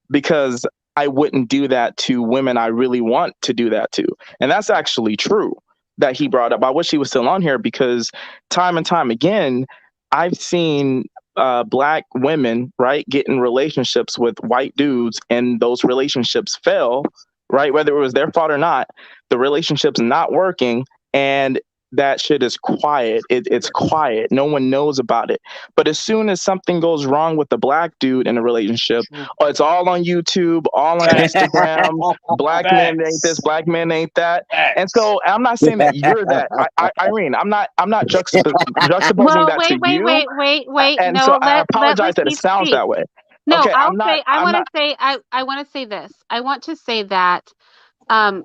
Speaker 11: because I wouldn't do that to women I really want to do that to. And that's actually true that he brought up. I wish he was still on here because time and time again, I've seen black women, right, get in relationships with white dudes and those relationships fail, right? Whether it was their fault or not, the relationship's not working and that shit is quiet. It's quiet. No one knows about it. But as soon as something goes wrong with the black dude in a relationship, it's all on YouTube, all on Instagram. Black men ain't this, black men ain't that. And so I'm not saying that you're that. Irene, I'm not juxtaposing that to you.
Speaker 1: Wait.
Speaker 11: And
Speaker 1: No,
Speaker 11: so I apologize that it sounds that way.
Speaker 1: No,
Speaker 11: Okay, I'm not.
Speaker 1: I
Speaker 11: I'm
Speaker 1: want to
Speaker 11: not.
Speaker 1: say, I want to say this. I want to say that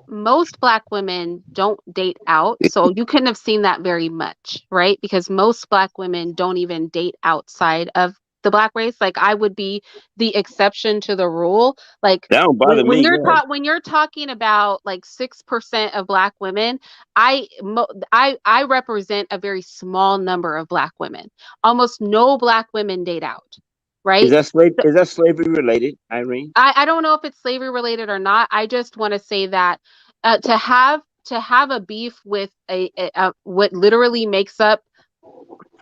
Speaker 1: most Black women don't date out. So you couldn't have seen that very much, right? Because most Black women don't even date outside of the Black race. Like I would be the exception to the rule. Like
Speaker 4: That don't bother
Speaker 1: when
Speaker 4: me.
Speaker 1: you're
Speaker 4: Go ahead.
Speaker 1: when you're talking about like 6% of Black women, I represent a very small number of Black women. Almost no Black women date out,
Speaker 4: Is
Speaker 1: right?
Speaker 4: that slavery related, Irene?
Speaker 1: I don't know if it's slavery related or not. I just want to say that to have a beef with a what literally makes up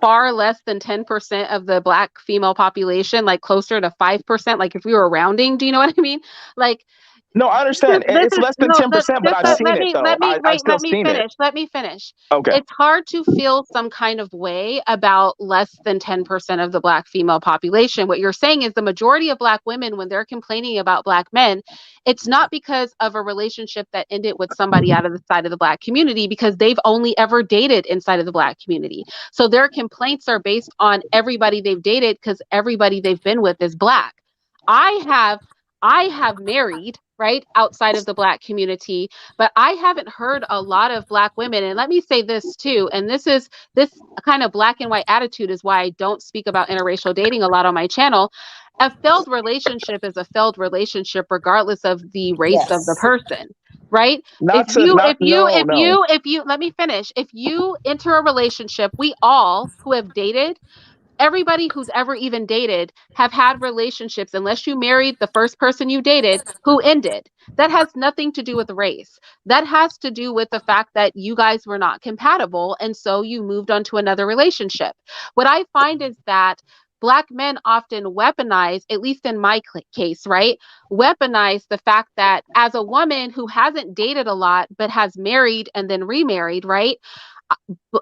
Speaker 1: far less than 10% of the Black female population, like closer to 5%, like if we were rounding, do you know what I mean? Like
Speaker 11: No, I understand.
Speaker 1: this
Speaker 11: It's
Speaker 1: is
Speaker 11: less than
Speaker 1: no
Speaker 11: 10%, but
Speaker 1: just
Speaker 11: I've seen
Speaker 1: let
Speaker 11: it
Speaker 1: me
Speaker 11: though. I've still
Speaker 1: let me
Speaker 11: seen it.
Speaker 1: finish. Let me finish.
Speaker 11: Okay.
Speaker 1: It's hard to feel some kind of way about less than 10% of the Black female population. What you're saying is the majority of Black women, when they're complaining about Black men, it's not because of a relationship that ended with somebody out of the side of the Black community, because they've only ever dated inside of the Black community. So their complaints are based on everybody they've dated because everybody they've been with is Black. I have I have married, right, outside of the Black community, but I haven't heard a lot of Black women. And let me say this too, and this kind of black and white attitude is why I don't speak about interracial dating a lot on my channel. A failed relationship is a failed relationship regardless of the race of the
Speaker 7: Yes.
Speaker 1: person, right?
Speaker 11: Not to not no.
Speaker 1: If you let me finish, if you enter a relationship, we all who have dated, everybody who's ever even dated have had relationships, unless you married the first person you dated, who ended. That has nothing to do with race. That has to do with the fact that you guys were not compatible, and so you moved on to another relationship. What I find is that Black men often weaponize, at least in my case, right? Weaponize the fact that as a woman who hasn't dated a lot but has married and then remarried, right?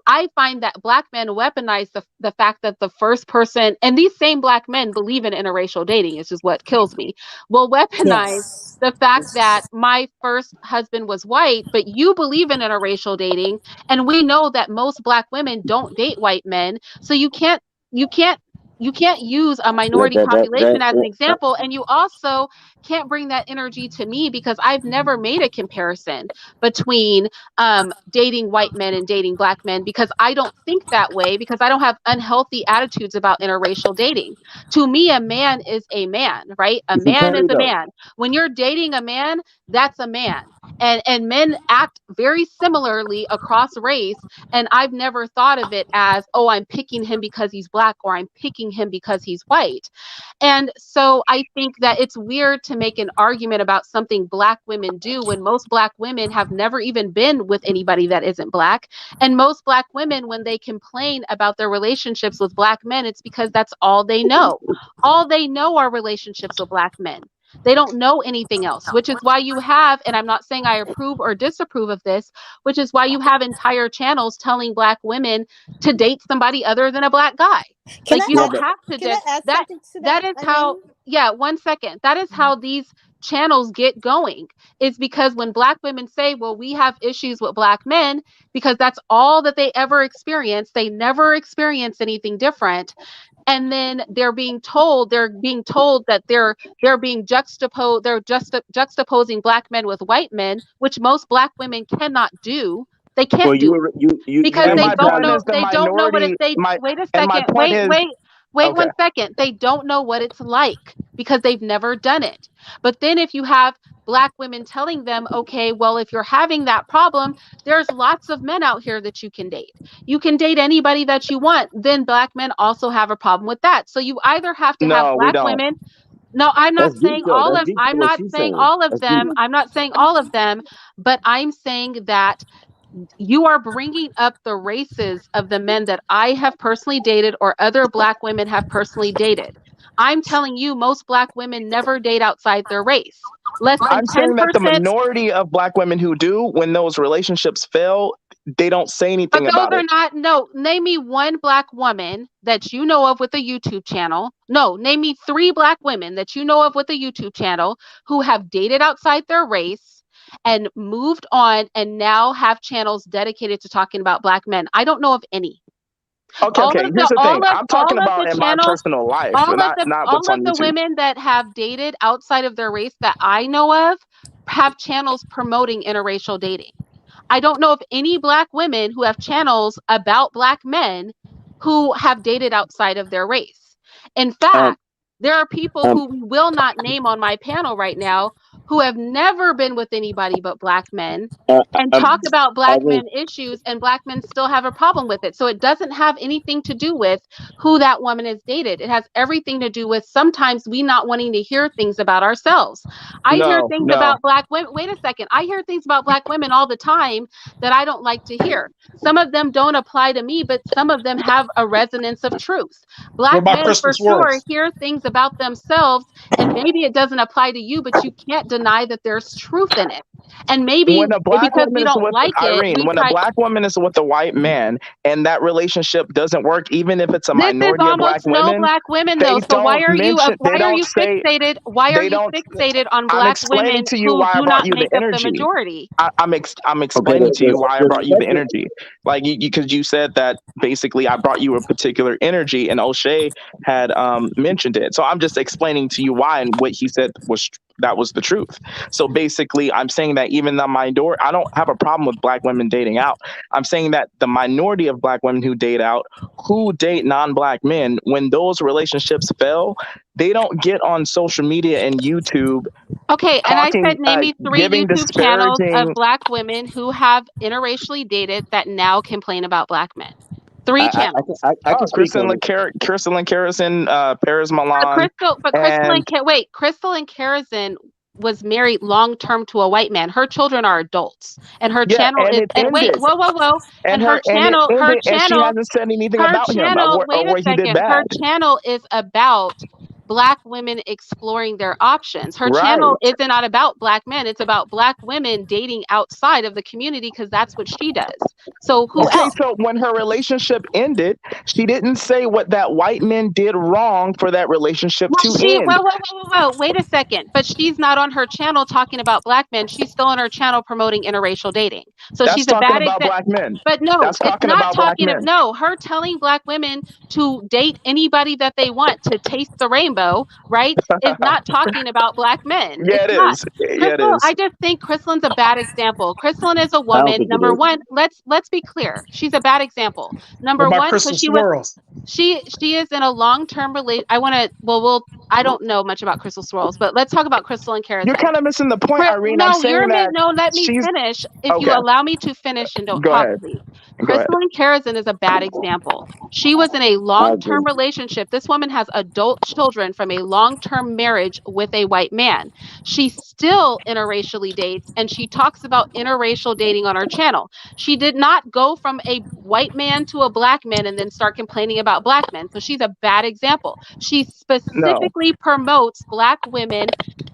Speaker 1: I find that Black men weaponize the fact that the first person, and these same Black men believe in interracial dating, is just what kills me, will weaponize
Speaker 7: Yes.
Speaker 1: the fact that my first husband was white, but you believe in interracial dating. And we know that most Black women don't date white men. So you can't, you can't use a
Speaker 4: That
Speaker 1: minority
Speaker 4: that that
Speaker 1: population
Speaker 4: that,
Speaker 1: as an
Speaker 4: that
Speaker 1: example. And you also can't bring that energy to me because I've never made a comparison between dating white men and dating Black men, because I don't think that way, because I don't have unhealthy attitudes about interracial dating. To me, a man is a man, right? A
Speaker 4: see,
Speaker 1: man is
Speaker 4: Perry
Speaker 1: a
Speaker 4: though.
Speaker 1: man. When you're dating a man, that's a man. And men act very similarly across race. And I've never thought of it as, oh, I'm picking him because he's Black, or I'm picking him because he's white. And so I think that it's weird to make an argument about something Black women do when most Black women have never even been with anybody that isn't Black. And most Black women, when they complain about their relationships with Black men, it's because that's all they know. All they know are relationships with Black men. They don't know anything else, which is why you have, and I'm not saying I approve or disapprove of this, which is why you have entire channels telling Black women to date somebody other than a Black guy.
Speaker 7: Can
Speaker 1: Like
Speaker 7: I
Speaker 1: you
Speaker 4: Yeah,
Speaker 1: don't
Speaker 7: add
Speaker 4: but
Speaker 1: have to
Speaker 7: can I
Speaker 1: date
Speaker 7: add
Speaker 1: that.
Speaker 7: something to
Speaker 1: That
Speaker 7: that,
Speaker 1: is how,
Speaker 7: Irene?
Speaker 1: yeah, 1 second. That is how these channels get going. Is because when Black women say, well, we have issues with Black men, because that's all that they ever experience. They never experience anything different. And then they're being told that they're being juxtaposed, they're just juxtaposing Black men with white men, which most Black women cannot do. They
Speaker 4: well,
Speaker 1: can't do it because
Speaker 11: And
Speaker 4: as a
Speaker 11: my point
Speaker 4: challenge.
Speaker 11: is the
Speaker 1: they don't know what it
Speaker 11: minority.
Speaker 1: they
Speaker 11: My
Speaker 1: wait a
Speaker 11: and my
Speaker 1: second,
Speaker 11: point is
Speaker 1: wait
Speaker 11: okay.
Speaker 1: 1 second, they don't know what it's like because they've never done it. But then if you have Black women telling them, okay, well, if you're having that problem, there's lots of men out here that you can date, you can date anybody that you want, then Black men also have a problem with that. So you either have to have
Speaker 11: No, we
Speaker 1: Black
Speaker 11: don't.
Speaker 1: women. No, I'm not
Speaker 4: That's deep
Speaker 1: saying
Speaker 4: though.
Speaker 1: all
Speaker 4: That's
Speaker 1: of,
Speaker 4: deep to
Speaker 1: I'm
Speaker 4: what
Speaker 1: not
Speaker 4: she's
Speaker 1: saying
Speaker 4: saying.
Speaker 1: all of
Speaker 4: That's deep.
Speaker 1: them, I'm not saying all of them, but I'm saying that you are bringing up the races of the men that I have personally dated or other Black women have personally dated. I'm telling you, most Black women never date outside their race. Less than
Speaker 11: I'm saying that the
Speaker 1: 10%.
Speaker 11: minority of Black women who do, when those relationships fail, they don't say
Speaker 1: But
Speaker 11: anything
Speaker 1: those
Speaker 11: about
Speaker 1: are
Speaker 11: it.
Speaker 1: not, no, name me one Black woman that you know of with a YouTube channel. No, name me 3 Black women that you know of with a YouTube channel who have dated outside their race and moved on and now have channels dedicated to talking about Black men. I don't know of any.
Speaker 11: Okay, okay. Here's the thing. I'm talking about in my personal life, not what's on YouTube.
Speaker 1: Women that have dated outside of their race that I know of have channels promoting interracial dating. I don't know of any Black women who have channels about Black men who have dated outside of their race. In fact, there are people who we will not name on my panel right now who have never been with anybody but Black men and talk about Black men issues, and Black men still have a problem with it. So it doesn't have anything to do with who that woman has dated. It has everything to do with sometimes we not wanting to hear things about ourselves. I hear things about Black women. Wait a second. I hear things about Black women all the time that I don't like to hear. Some of them don't apply to me, but some of them have a resonance of truth. Black men for sure hear things about themselves, and maybe it doesn't apply to you, but you can't deny that there's truth in it. And maybe because we don't like
Speaker 11: Irene,
Speaker 1: it,
Speaker 11: when a Black woman is with a white man and that relationship doesn't work, even if it's a minority of Black women,
Speaker 1: no Black women though. So why are you fixated? Why are you fixated on Black women who do not make up the majority?
Speaker 11: I'm explaining to you why I brought you the energy. Like because you said that basically I brought you a particular energy, and O'Shea had mentioned it. So I'm just explaining to you why, and what he said was the truth. So basically, I'm saying that even the minority, I don't have a problem with Black women dating out. I'm saying that the minority of Black women who date out, who date non-Black men, when those relationships fail, they don't get on social media and YouTube.
Speaker 1: Okay, and I said name me 3 YouTube channels of Black women who have interracially dated that now complain about Black men. 3 channels.
Speaker 11: I can Crystal and Karazin, Paris Milan.
Speaker 1: Crystal and Karazin was married long term to a white man. Her children are adults, and her channel is. And wait, whoa! And her channel,
Speaker 11: and she hasn't said anything about him or what he did bad.
Speaker 1: Her channel is about Black women exploring their options. Her channel is not about Black men. It's about Black women dating outside of the community because that's what she does. So who else?
Speaker 11: So when her relationship ended, she didn't say what that white man did wrong for that relationship to end.
Speaker 1: Well, wait a second. But she's not on her channel talking about Black men. She's still on her channel promoting interracial dating. So
Speaker 11: that's
Speaker 1: she's a bad example.
Speaker 11: Black men.
Speaker 1: But no,
Speaker 11: that's
Speaker 1: it's not talking about no. Her telling Black women to date anybody that they want to taste the rainbow, right? Is not talking about Black men.
Speaker 11: Yeah, it is. Yeah, it is.
Speaker 1: I just think Crystalline's a bad example. Crystalline is a woman. Number one, let's be clear. She's a bad example. Number one, because she is in a long-term relation. I don't know much about Crystal Swirls, but let's talk about Crystal and Karazin.
Speaker 11: You're kind of missing the point, Irene.
Speaker 1: Let me finish. If you allow me to finish and don't talk, please. Crystal and Karazin is a bad example. She was in a long-term relationship. This woman has adult children from a long-term marriage with a white man. She still interracially dates, and she talks about interracial dating on her channel. She did not go from a white man to a Black man and then start complaining about Black men. So she's a bad example. She specifically promotes Black women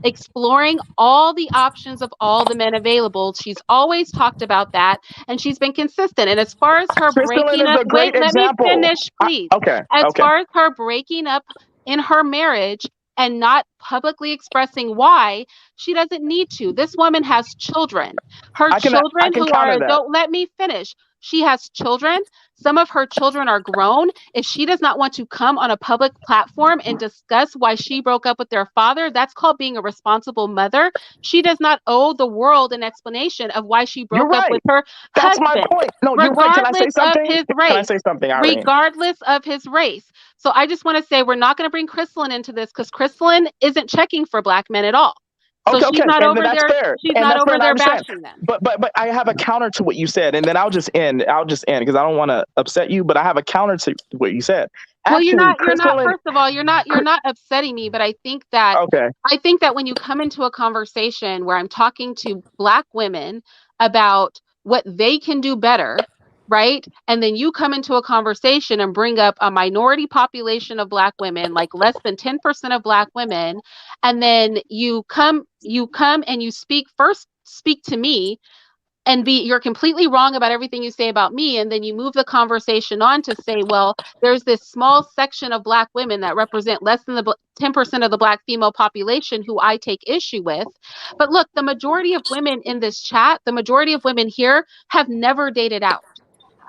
Speaker 1: exploring all the options of all the men available. She's always talked about that, and she's been consistent. And as far as her breaking up, let me finish, please. As far as her breaking up in her marriage and not publicly expressing why, she doesn't need to. This woman has children. Her children who are adult. Let me finish. She has children. Some of her children are grown. If she does not want to come on a public platform and discuss why she broke up with their father, that's called being a responsible mother. She does not owe the world an explanation of why she broke up with her husband.
Speaker 11: That's my point. No, you're right. Can I say something? Can I say something, Irene?
Speaker 1: Regardless of his race. So I just want to say we're not going to bring Crystalline into this because Crystalline isn't checking for Black men at all. So she's not over there. She's not over there bashing them.
Speaker 11: But I have a counter to what you said, and then I'll just end because I don't want to upset you. But I have a counter to what you said.
Speaker 1: Well, you're not. First of all, you're not upsetting me. But I think that when you come into a conversation where I'm talking to Black women about what they can do better, right? And then you come into a conversation and bring up a minority population of Black women, like less than 10% of Black women, and then you come and you speak to me and you're completely wrong about everything you say about me, and then you move the conversation on to say, well, there's this small section of Black women that represent less than the 10% of the Black female population who I take issue with. But look, the majority of women in this chat, the majority of women here have never dated out.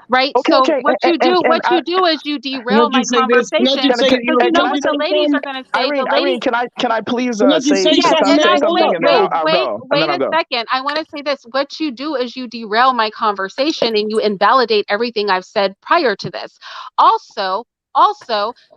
Speaker 1: right?
Speaker 11: Okay,
Speaker 1: So
Speaker 11: okay.
Speaker 1: what you do is you
Speaker 5: Can I
Speaker 1: derail my
Speaker 5: just say this? Can I
Speaker 1: conversation,
Speaker 5: just say
Speaker 1: because
Speaker 5: you?
Speaker 1: you know
Speaker 5: Can I
Speaker 1: what
Speaker 5: say
Speaker 1: the ladies
Speaker 5: something?
Speaker 1: are going to say. The
Speaker 11: Irene,
Speaker 1: ladies,
Speaker 11: can I please
Speaker 5: Can I just say
Speaker 1: yes,
Speaker 5: something,
Speaker 1: and
Speaker 11: say
Speaker 5: man? Hold
Speaker 11: something
Speaker 5: up,
Speaker 11: and then
Speaker 5: yo.
Speaker 11: I'll go and then
Speaker 1: wait
Speaker 11: I'll
Speaker 1: a
Speaker 11: go.
Speaker 1: second. I want to say this. What you do is you derail my conversation and you invalidate everything I've said prior to this. Also,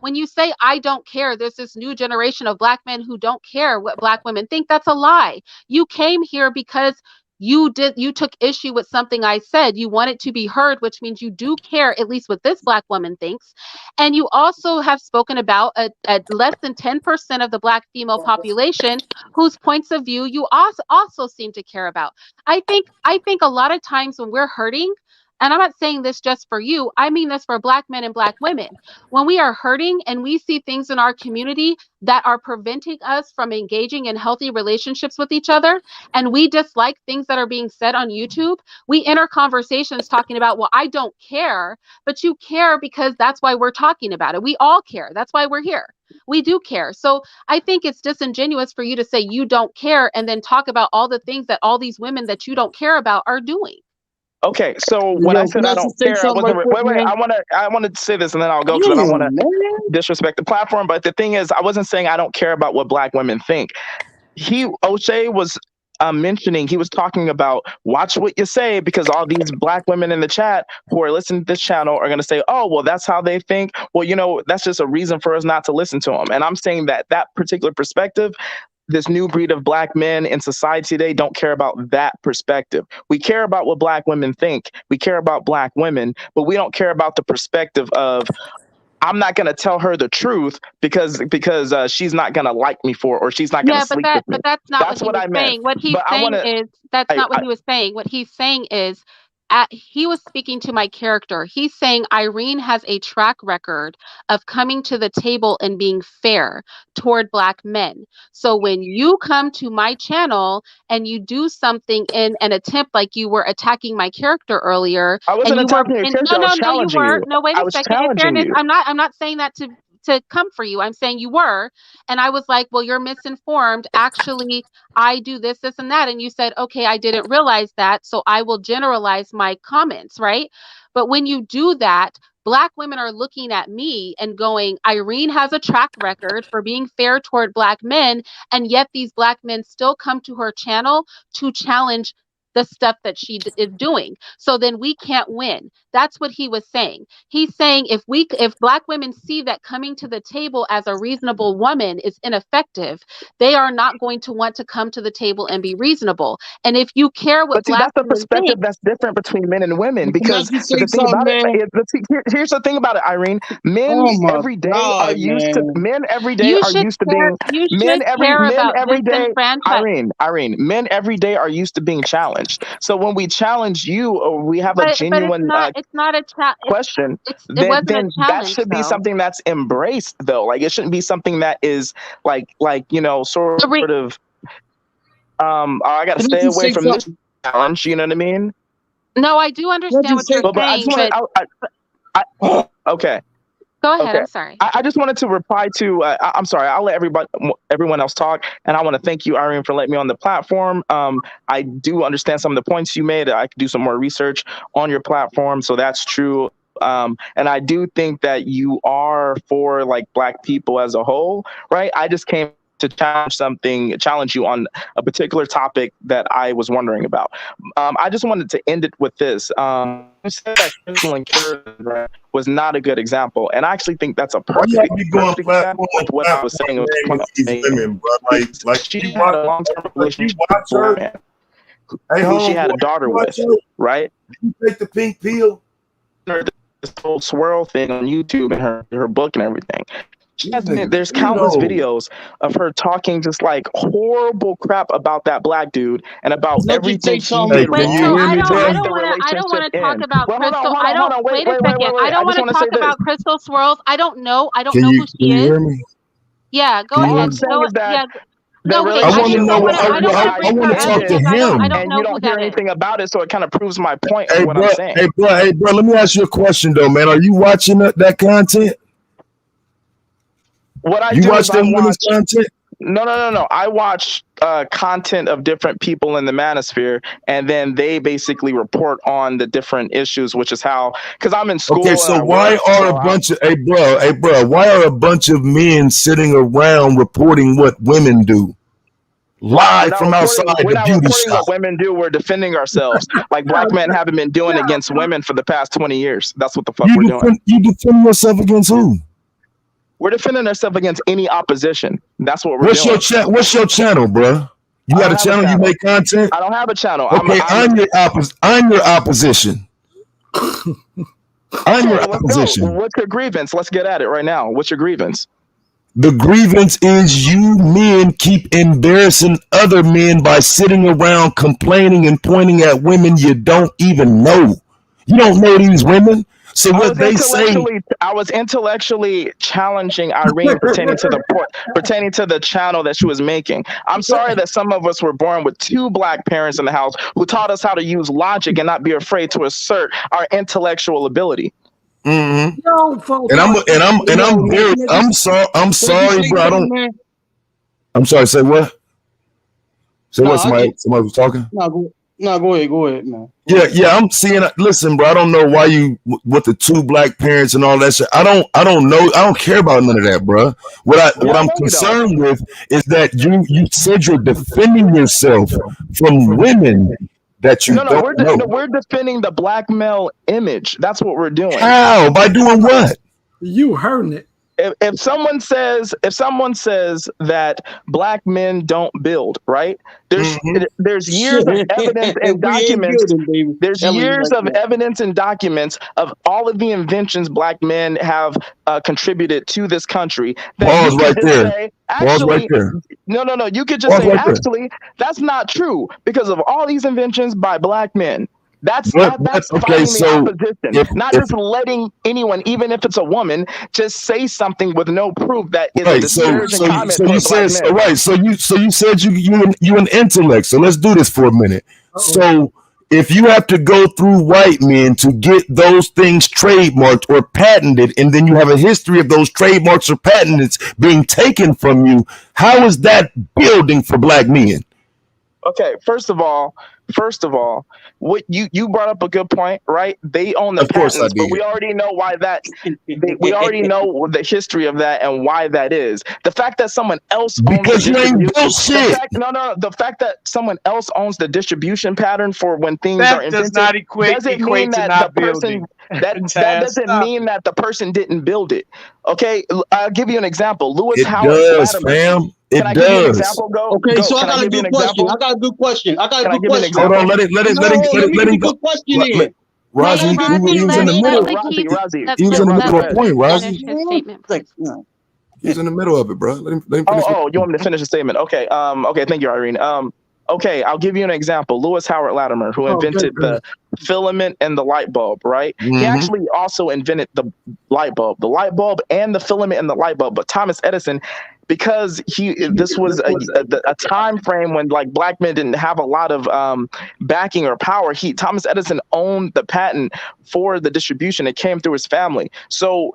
Speaker 1: when you say I don't care, there's this new generation of black men who don't care what black women think. That's a lie. You came here because you took issue with something I said. You want it to be heard, which means you do care, at least what this black woman thinks. And you also have spoken about a less than 10% of the black female population whose points of view you also seem to care about. I think a lot of times when we're hurting, and I'm not saying this just for you, I mean this for black men and black women. When we are hurting and we see things in our community that are preventing us from engaging in healthy relationships with each other, and we dislike things that are being said on YouTube, we enter conversations talking about, well, I don't care, but you care because that's why we're talking about it. We all care. That's why we're here. We do care. So I think it's disingenuous for you to say you don't care and then talk about all the things that all these women that you don't care about are doing.
Speaker 11: Okay, so when I
Speaker 5: Yo,
Speaker 11: said
Speaker 5: can I
Speaker 11: I don't
Speaker 5: just say
Speaker 11: care, I
Speaker 5: something right
Speaker 11: wasn't.
Speaker 5: quick,
Speaker 11: Wait,
Speaker 5: man?
Speaker 11: I want to say this and then I'll go because I don't want
Speaker 5: Damn, man.
Speaker 11: to disrespect the platform. But the thing is, I wasn't saying I don't care about what black women think. O'Shea was mentioning, he was talking about watch what you say, because all these black women in the chat who are listening to this channel are going to say, oh, well, that's how they think. Well, that's just a reason for us not to listen to them. And I'm saying that particular perspective, this new breed of black men in society today don't care about that perspective. We care about what black women think. We care about black women, but we don't care about the perspective of, I'm not going to tell her the truth because she's not going to like me for it, or she's not going to
Speaker 1: Yeah,
Speaker 11: sleep with me.
Speaker 1: that's not what
Speaker 11: That's
Speaker 1: he
Speaker 11: what
Speaker 1: was
Speaker 11: I meant.
Speaker 1: saying. What he's
Speaker 11: But I want
Speaker 1: saying
Speaker 11: to,
Speaker 1: is that's not what he was saying. What he's saying is he was speaking to my character. He's saying Irene has a track record of coming to the table and being fair toward black men. So when you come to my channel and you do something in an attempt, like you were attacking my character earlier,
Speaker 11: I
Speaker 1: and
Speaker 11: wasn't
Speaker 1: you were
Speaker 11: attacking your
Speaker 1: and
Speaker 11: character. I was
Speaker 1: no, you
Speaker 11: challenging
Speaker 1: were.
Speaker 11: you.
Speaker 1: No, wait
Speaker 11: I
Speaker 1: a
Speaker 11: was
Speaker 1: second. In
Speaker 11: challenging
Speaker 1: fairness,
Speaker 11: you.
Speaker 1: I'm not saying that to come for you. I'm saying you were. And I was like, well, you're misinformed. Actually, I do this, this, and that. And you said, okay, I didn't realize that. So I will generalize my comments, right? But when you do that, black women are looking at me and going, Irene has a track record for being fair toward black men. And yet these black men still come to her channel to challenge the stuff that she is doing. So then we can't win. That's what he was saying. He's saying if black women see that coming to the table as a reasonable woman is ineffective, they are not going to want to come to the table and be reasonable. And if you care what
Speaker 11: But see,
Speaker 1: black
Speaker 11: that's the
Speaker 1: women
Speaker 11: perspective
Speaker 1: think,
Speaker 11: that's different between men and women.
Speaker 5: Can I
Speaker 11: Because
Speaker 5: just say
Speaker 11: the thing
Speaker 5: something,
Speaker 11: about it,
Speaker 5: man?
Speaker 11: here's the thing about it, Irene. Men
Speaker 5: Oh my
Speaker 11: every day are
Speaker 5: God,
Speaker 11: used to
Speaker 5: man.
Speaker 11: men every day
Speaker 1: you
Speaker 11: are
Speaker 1: should
Speaker 11: used to
Speaker 1: care,
Speaker 11: being
Speaker 1: you
Speaker 11: men
Speaker 1: should
Speaker 11: every
Speaker 1: care
Speaker 11: men
Speaker 1: about
Speaker 11: every day.
Speaker 1: disenfranchised.
Speaker 11: Irene, men every day are used to being challenged. So when we challenge you, or we have a
Speaker 1: But
Speaker 11: genuine
Speaker 1: it's not a
Speaker 11: question,
Speaker 1: it
Speaker 11: then
Speaker 1: wasn't a
Speaker 11: that
Speaker 1: challenge
Speaker 11: should be
Speaker 1: though.
Speaker 11: something that's embraced, though. Like, it shouldn't be something that is
Speaker 1: The
Speaker 11: sort of I got to
Speaker 5: Can I
Speaker 11: stay
Speaker 5: just
Speaker 11: away
Speaker 5: say
Speaker 11: from this
Speaker 5: something?
Speaker 11: challenge. You know what I mean?
Speaker 1: No, I do
Speaker 5: Can I
Speaker 1: understand
Speaker 5: just
Speaker 1: what
Speaker 5: say?
Speaker 1: you're
Speaker 11: But I just
Speaker 1: saying,
Speaker 11: want
Speaker 1: but
Speaker 11: to. Okay.
Speaker 1: go ahead.
Speaker 11: Okay.
Speaker 1: I'm sorry.
Speaker 11: I just wanted to reply to. I'm sorry. I'll let everyone else talk, and I want to thank you, Irene, for letting me on the platform. I do understand some of the points you made. I could do some more research on your platform, so that's true. And I do think that you are for like black people as a whole, right? I just came to challenge you on a particular topic that I was wondering about. I just wanted to end it with this. You said that Crystal and Karen was not a good example, and I actually think that's a
Speaker 13: Why
Speaker 11: perfect
Speaker 13: y'all be going
Speaker 11: example
Speaker 13: platform
Speaker 11: of what I was saying.
Speaker 13: with these women, bro? Like
Speaker 11: She
Speaker 13: you
Speaker 11: had
Speaker 13: watch,
Speaker 11: a long-term
Speaker 13: like you
Speaker 11: relationship
Speaker 13: watch
Speaker 11: with a
Speaker 13: her.
Speaker 11: man
Speaker 13: Hey,
Speaker 11: who she
Speaker 13: homeboy,
Speaker 11: had a daughter
Speaker 13: you watch
Speaker 11: with,
Speaker 13: her.
Speaker 11: right?
Speaker 13: You take the pink pill.
Speaker 11: This whole swirl thing on YouTube and her book and everything. There's
Speaker 13: You
Speaker 11: countless
Speaker 13: know.
Speaker 11: videos of her talking just like horrible crap about that black dude and about
Speaker 5: Can I just
Speaker 11: everything
Speaker 5: say
Speaker 11: he
Speaker 5: something?
Speaker 11: did
Speaker 1: Wait,
Speaker 13: Can you
Speaker 1: so
Speaker 11: wrong
Speaker 13: hear me,
Speaker 11: to
Speaker 13: bro?
Speaker 11: make the
Speaker 1: I don't
Speaker 11: relationship
Speaker 1: want to talk
Speaker 11: end.
Speaker 1: about
Speaker 11: Well,
Speaker 1: Crystal.
Speaker 11: hold on,
Speaker 1: Wait a second. I
Speaker 11: I
Speaker 1: don't
Speaker 11: just
Speaker 1: want
Speaker 11: want
Speaker 1: to
Speaker 11: to say
Speaker 1: talk
Speaker 11: this.
Speaker 1: about Crystal Swirls. I don't know who
Speaker 13: Can
Speaker 1: she
Speaker 13: you
Speaker 1: is.
Speaker 13: hear me?
Speaker 1: Yeah, go
Speaker 13: Can you
Speaker 11: All
Speaker 13: hear
Speaker 1: ahead.
Speaker 11: I'm
Speaker 13: me?
Speaker 11: saying
Speaker 1: Go,
Speaker 11: is that
Speaker 1: yeah.
Speaker 11: the
Speaker 1: No, wait.
Speaker 13: I
Speaker 1: I
Speaker 13: want to
Speaker 1: just
Speaker 11: relationship
Speaker 13: know
Speaker 1: don't
Speaker 11: with
Speaker 1: want to. I don't want to
Speaker 11: Irene
Speaker 1: bring her
Speaker 13: to
Speaker 1: up
Speaker 13: talk to
Speaker 11: ended,
Speaker 1: because I
Speaker 13: him.
Speaker 1: don't
Speaker 11: and you
Speaker 1: know who
Speaker 11: don't hear
Speaker 1: that is.
Speaker 11: anything about it, so it kind of proves my point of
Speaker 13: Hey,
Speaker 11: what
Speaker 13: bro.
Speaker 11: I'm saying.
Speaker 13: Hey, bro. Let me ask you a question, though, man. Are you watching that content?
Speaker 11: What I
Speaker 13: You
Speaker 11: do is
Speaker 13: watch
Speaker 11: I
Speaker 13: them women's
Speaker 11: watch
Speaker 13: content?
Speaker 11: No. I watch content of different people in the manosphere, and then they basically report on the different issues, which is how, because I'm in school.
Speaker 13: Okay, so why are a bunch of hey bro, why are a bunch of men sitting around reporting what women do? Live from outside
Speaker 11: we're
Speaker 13: the
Speaker 11: not
Speaker 13: beauty
Speaker 11: reporting
Speaker 13: shop.
Speaker 11: what women do. We're defending ourselves, like black men haven't been doing against women for the past 20 years. That's what the fuck we're doing.
Speaker 13: You defend yourself against who?
Speaker 11: We're defending ourselves against any opposition. That's what we're doing.
Speaker 13: What's your channel, bro? You got a channel? You make content?
Speaker 11: I don't have a channel.
Speaker 13: Okay, I'm your opposition. I'm your opposition.
Speaker 11: What's your grievance? Let's get at it right now. What's your grievance?
Speaker 13: The grievance is you men keep embarrassing other men by sitting around complaining and pointing at women you don't even know. You don't know these women. So what they say,
Speaker 11: I was intellectually challenging Irene pertaining to the channel that she was making. I'm sorry that some of us were born with two black parents in the house who taught us how to use logic and not be afraid to assert our intellectual ability.
Speaker 13: Mm-hmm.
Speaker 12: Yo,
Speaker 13: I'm sorry, bro. I'm sorry. Say what? Say what? Somebody was talking.
Speaker 5: No, go ahead, man.
Speaker 13: Yeah. I'm seeing. Listen, bro. I don't know why you with the two black parents and all that shit. I don't know. I don't care about none of that, bro. What I'm concerned with is that you said you're defending yourself from women that you don't know.
Speaker 11: No, we're defending the black male image. That's what we're doing.
Speaker 13: How? By doing what?
Speaker 12: You heard it.
Speaker 11: If someone says that black men don't build, right? There's years of evidence and documents. There's years of evidence and documents of all of the inventions black men have contributed to this country.
Speaker 13: Pause right there. Pause right there.
Speaker 11: No. You could just say, actually, that's not true because of all these inventions by black men. That's fighting the opposition, not just letting anyone, even if it's a woman, just say something with no proof that is a disparaging comment for black men.
Speaker 13: Right. So you said you an intellect. So let's do this for a minute. So if you have to go through white men to get those things trademarked or patented, and then you have a history of those trademarks or patents being taken from you, how is that building for black men?
Speaker 11: Okay, first of all, what you brought up a good point, right? They own the patents, but we already know why that. We already know the history of that and why that is. The fact that someone else owns the fact that someone else owns the distribution pattern for when things are invented
Speaker 8: does not equate to not building.
Speaker 11: That doesn't mean that the person didn't build it. Okay, I'll give you an example. Lewis Howard Latimer.
Speaker 13: It
Speaker 11: does.
Speaker 13: Give you an
Speaker 11: example,
Speaker 5: Okay, so I got a good question. Hold
Speaker 13: on, let him go. Razi, he was in the middle. He was in the middle of a point, Razi. He's in the middle of it, bro. Let him finish.
Speaker 11: You want me to finish the statement? Okay. Okay. Thank you, Irene. Okay, I'll give you an example. Lewis Howard Latimer, who invented the filament and the light bulb, right? Mm-hmm. He actually also invented the light bulb and the filament and the light bulb. But Thomas Edison, because this was a time frame when like black men didn't have a lot of backing or power. Thomas Edison owned the patent for the distribution. It came through his family. So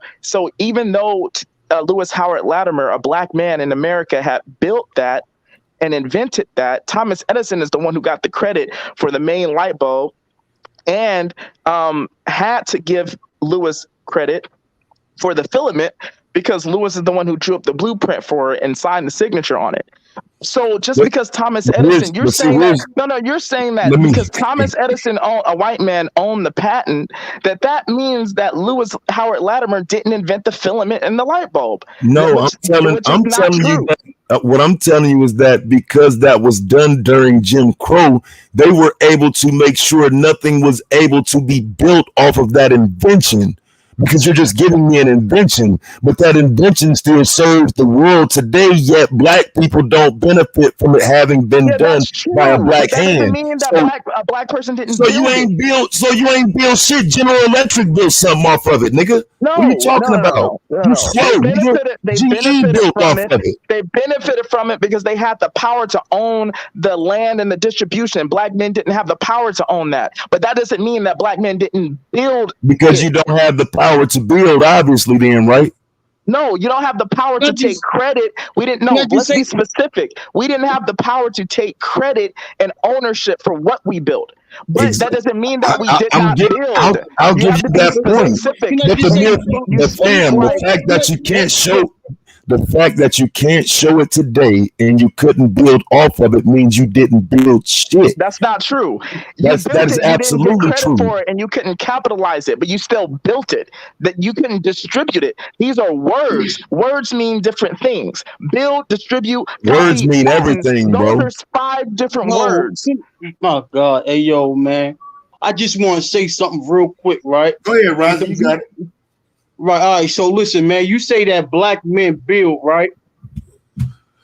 Speaker 11: even though Lewis Howard Latimer, a black man in America, had built that and invented that, Thomas Edison is the one who got the credit for the main light bulb and had to give Lewis credit for the filament because Lewis is the one who drew up the blueprint for it and signed the signature on it. So just because Thomas Edison, you're saying that because Thomas Edison, a white man, owned the patent, that means that Lewis Howard Latimer didn't invent the filament and the light bulb.
Speaker 13: No, I'm telling you that, what I'm telling you is that because that was done during Jim Crow, they were able to make sure nothing was able to be built off of that invention. Because you're just giving me an invention, but that invention still serves the world today, yet black people don't benefit from it having been done by a black hand.
Speaker 11: Mean that a black person didn't
Speaker 13: so you ain't build shit. General Electric built something off of it, nigga. What are you talking about?
Speaker 11: They benefited from it because they had the power to own the land and the distribution. Black men didn't have the power to own that. But that doesn't mean that black men didn't build.
Speaker 13: Because you don't have the power to build, obviously, then, right?
Speaker 11: No, you don't have the power to take credit. We didn't know. Let's be specific. We didn't have the power to take credit and ownership for what we built. But that doesn't mean that we did not build.
Speaker 13: I'll
Speaker 11: You
Speaker 13: give
Speaker 11: have
Speaker 13: you
Speaker 11: to be
Speaker 13: that point.
Speaker 11: specific.
Speaker 13: But the fact that you can't show the fact that you can't show it today and you couldn't build off of it means you didn't build shit.
Speaker 11: That's not true.
Speaker 13: That is absolutely true.
Speaker 11: For it and you couldn't capitalize it, but you still built it. That you couldn't distribute it. These are words. Words mean different things. Build, distribute,
Speaker 13: words mean everything, bro.
Speaker 11: Those are 5 different words.
Speaker 5: My God, hey yo, man. I just want to say something real quick, right?
Speaker 13: Go ahead, Roger. You got it.
Speaker 5: Right, all right. So listen, man. You say that black men build, right?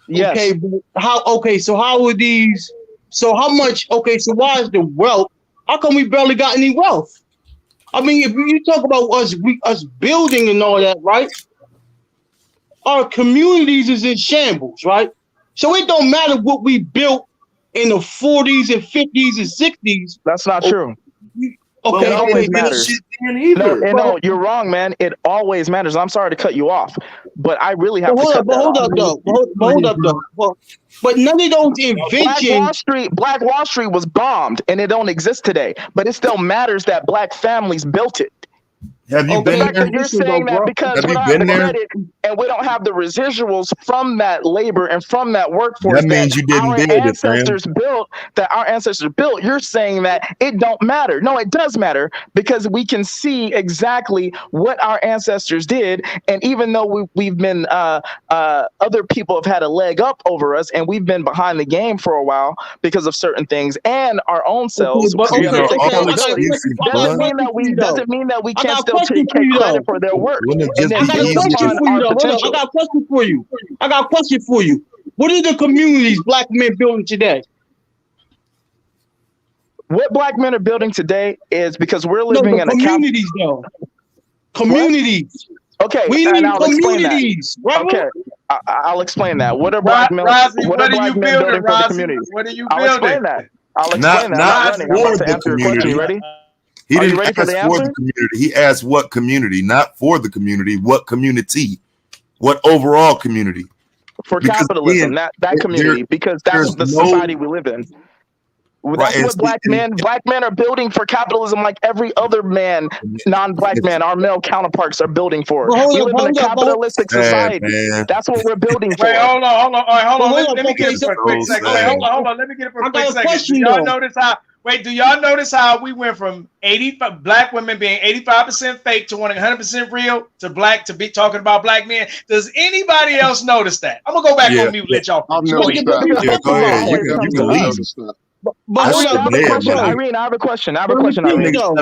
Speaker 11: Yes.
Speaker 5: Okay, but how? Okay, so how are these? So how much? Okay, so why is the wealth? How come we barely got any wealth? I mean, if you talk about us building and all that, right? Our communities is in shambles, right? So it don't matter what we built in the 40s and 50s and 60s.
Speaker 11: That's not true.
Speaker 5: Okay,
Speaker 11: it always matters. No, you're wrong, man. It always matters. I'm sorry to cut you off, but I really have to cut
Speaker 5: hold up, though. But none of those inventions.
Speaker 11: Black Wall Street was bombed, and it don't exist today. But it still matters that black families built it.
Speaker 13: Have you been there?
Speaker 11: You're saying that because we don't have the credit and we don't have the residuals from that labor and from that workforce
Speaker 13: that means you didn't build it,
Speaker 11: that our ancestors built. You're saying that it don't matter. No, it does matter because we can see exactly what our ancestors did. And even though we've been other people have had a leg up over us and we've been behind the game for a while because of certain things and our own selves. Doesn't mean that we can't still take credit for their work.
Speaker 5: I got a question for you, though. Hold on. I got a question for you. What are the communities black men building today?
Speaker 11: What black men are building today is because we're living in
Speaker 5: communities, though. Communities.
Speaker 11: Okay,
Speaker 5: we need
Speaker 11: communities. Okay, I'll explain that. What are black men? What are black men building for the community?
Speaker 14: What are you
Speaker 11: building? I'll explain that.
Speaker 13: Not for the community.
Speaker 11: You ready?
Speaker 13: He didn't ask for the community. He asked what community, not for the community. What community? What overall community?
Speaker 11: For capitalism, that community, because that's the society we live in. That's what black men are building for capitalism, like every other man, non-black man, our male counterparts are building for. We live in a capitalistic society. That's what we're building for.
Speaker 14: Wait, hold on. Let me get it for a quick second. Wait, hold on. Let me get it for a quick second. Do y'all notice how? Wait, do y'all notice how we went from 85 black women being 85% fake to 100% real to black to be talking about black men? Does anybody else notice that? I'm gonna go back on mute. Let y'all.
Speaker 10: I've noticed that.
Speaker 13: Yeah, go ahead. You can leave.
Speaker 11: But Irene, I have a question. Irene.
Speaker 13: Sat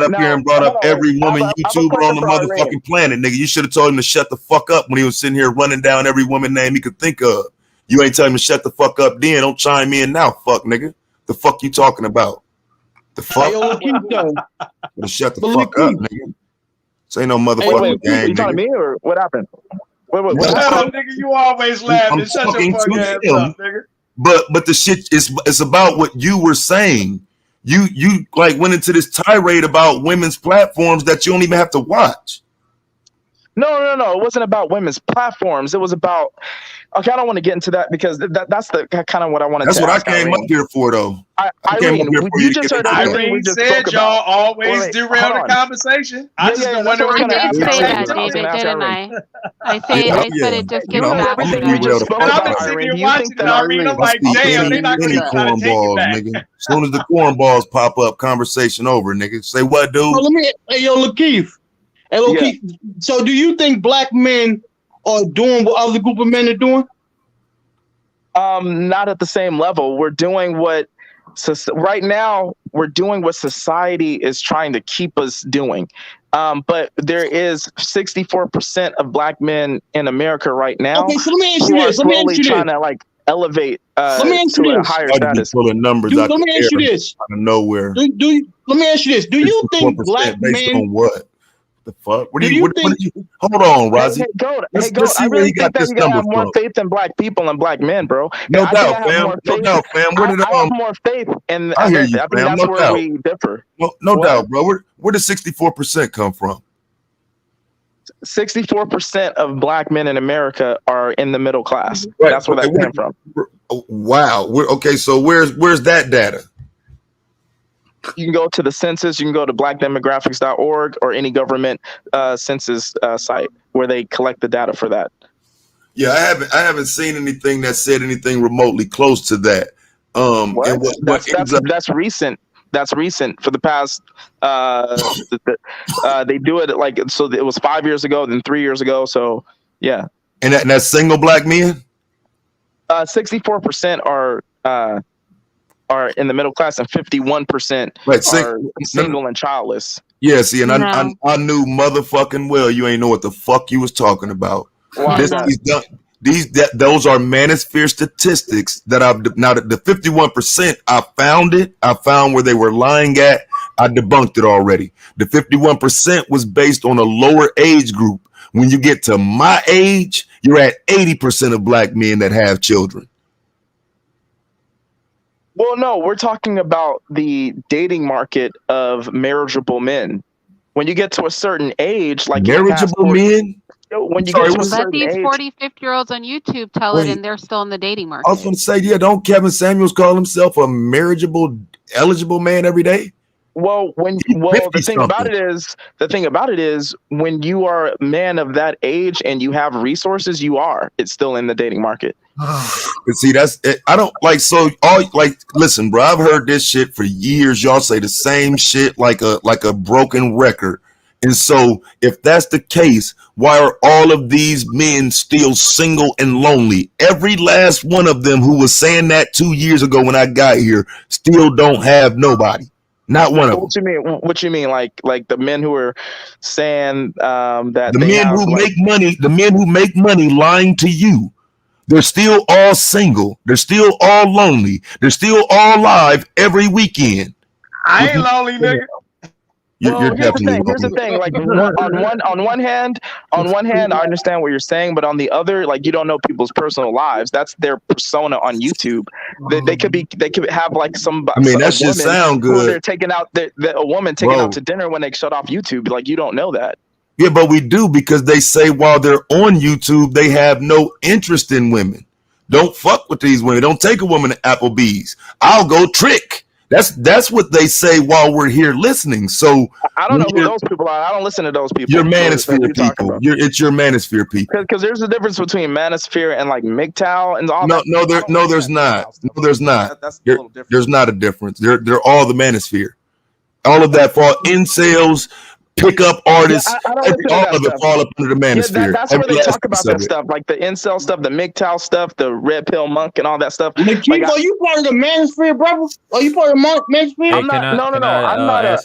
Speaker 13: up here and brought up every woman YouTuber on the motherfucking planet, nigga. You should have told him to shut the fuck up when he was sitting here running down every woman name he could think of. You ain't telling him to shut the fuck up then. Don't chime in now, fuck nigga. The fuck you talking about? The fuck? Shut the fuck up, nigga. This ain't no motherfucking game.
Speaker 11: You talking to me or what happened? Wait,
Speaker 14: what happened? Nigga, you always laughing. Shut your fucking ass up, nigga.
Speaker 13: But the shit it's about what you were saying. You like went into this tirade about women's platforms that you don't even have to watch.
Speaker 11: No. It wasn't about women's platforms. It was about. Okay, I don't want to get into that because that's the kind of what I wanted.
Speaker 13: That's
Speaker 11: to
Speaker 13: what
Speaker 11: ask
Speaker 13: I came up here for, though.
Speaker 11: Irene, you just heard everything we just spoke about.
Speaker 14: Y'all always derail the conversation. I just been wondering.
Speaker 1: I did say that, David, didn't I? I said it just gets faster.
Speaker 14: And I've been sitting here watching it, Irene. I'm like, damn, they're not going to try to take it back.
Speaker 13: Nigga. As soon as the cornballs pop up, conversation over, nigga. Say what, dude?
Speaker 5: Hey, yo, Lakeith. Hey, Lakeith. Yeah. So, do you think black men are doing what other group of men are doing?
Speaker 11: Not at the same level. We're doing what right now. We're doing what society is trying to keep us doing. But there is 64% of black men in America right now.
Speaker 5: Okay, so let me ask you this. Let me ask you
Speaker 11: trying to like elevate to a higher status.
Speaker 13: Numbers
Speaker 5: let me ask you this.
Speaker 13: Out of nowhere.
Speaker 5: Let me ask you this. Do you think black men?
Speaker 13: On what? The fuck? What do you think? Hold on, Rozzy.
Speaker 11: Hey, Gold. I really think that you gotta have more faith in black people and black men, bro.
Speaker 13: No doubt, fam. No doubt, fam. Where did
Speaker 11: I have more faith in?
Speaker 13: I hear you,
Speaker 11: I think that's where we differ.
Speaker 13: No doubt, bro. Where did 64% come from?
Speaker 11: 64% of black men in America are in the middle class.
Speaker 13: Right.
Speaker 11: That's where that came from.
Speaker 13: Wow. Okay, so where's that data?
Speaker 11: You can go to the census, you can go to blackdemographics.org or any government census site where they collect the data for that.
Speaker 13: Yeah, I haven't seen anything that said anything remotely close to that.
Speaker 11: What?
Speaker 13: And
Speaker 11: That's recent. That's recent. For the past, they do it like, so it was 5 years ago, then 3 years ago. So yeah.
Speaker 13: And that's single black men.
Speaker 11: 64% are in the middle class, and 51% are single and childless.
Speaker 13: Yeah, see, and I knew motherfucking well you ain't know what the fuck you was talking about. Those are manosphere statistics that now the 51%, I found where they were lying at. I debunked it already. The 51% was based on a lower age group. When you get to my age, you're at 80% of black men that have children.
Speaker 11: Well, no, we're talking about the dating market of marriageable men. When you get to a certain age, like
Speaker 13: marriageable men,
Speaker 11: when you get to a
Speaker 1: let
Speaker 11: certain
Speaker 1: these
Speaker 11: age,
Speaker 1: 40, 50-year-olds on YouTube tell it, and they're still in the dating market.
Speaker 13: I was going to say, yeah, don't Kevin Samuels call himself a marriageable, eligible man every day?
Speaker 11: Well, the thing about it is when you are a man of that age and you have resources, it's still in the dating market.
Speaker 13: But see, that's it. I don't like, so all like, listen, bro, I've heard this shit for years. Y'all say the same shit like a broken record. And so if that's the case, why are all of these men still single and lonely? Every last one of them who was saying that 2 years ago when I got here still don't have nobody. Not one of them.
Speaker 11: What you mean? Like the men who are saying that
Speaker 13: the men who make money lying to you. They're still all single. They're still all lonely. They're still all live every weekend.
Speaker 14: I ain't lonely, nigga.
Speaker 13: You're definitely
Speaker 11: here's the thing. Like on one hand, I understand what you're saying, but on the other, like you don't know people's personal lives. That's their persona on YouTube. They could have like some.
Speaker 13: I mean, that should sound good.
Speaker 11: They're taking out a woman taken out to dinner when they shut off YouTube. Like you don't know that.
Speaker 13: Yeah, but we do, because they say while they're on YouTube, they have no interest in women. Don't fuck with these women. Don't take a woman to Applebee's. I'll go trick. That's what they say while we're here listening. So
Speaker 11: I don't know who those people are. I don't listen to those people.
Speaker 13: Your manosphere people. It's your manosphere people.
Speaker 11: Because there's a difference between manosphere and like MGTOW and all that.
Speaker 13: No, there's not. No, there's not.
Speaker 11: That's a little different.
Speaker 13: There's not a difference. They're all the manosphere. All of that for incels, pickup artists, all of it fall up under the manosphere.
Speaker 11: Yeah, that's where they talk about that stuff, like the incel stuff, the MGTOW stuff, the red pill monk, and all that stuff.
Speaker 5: Are you part of the manosphere, brother? Are you part of the manosphere?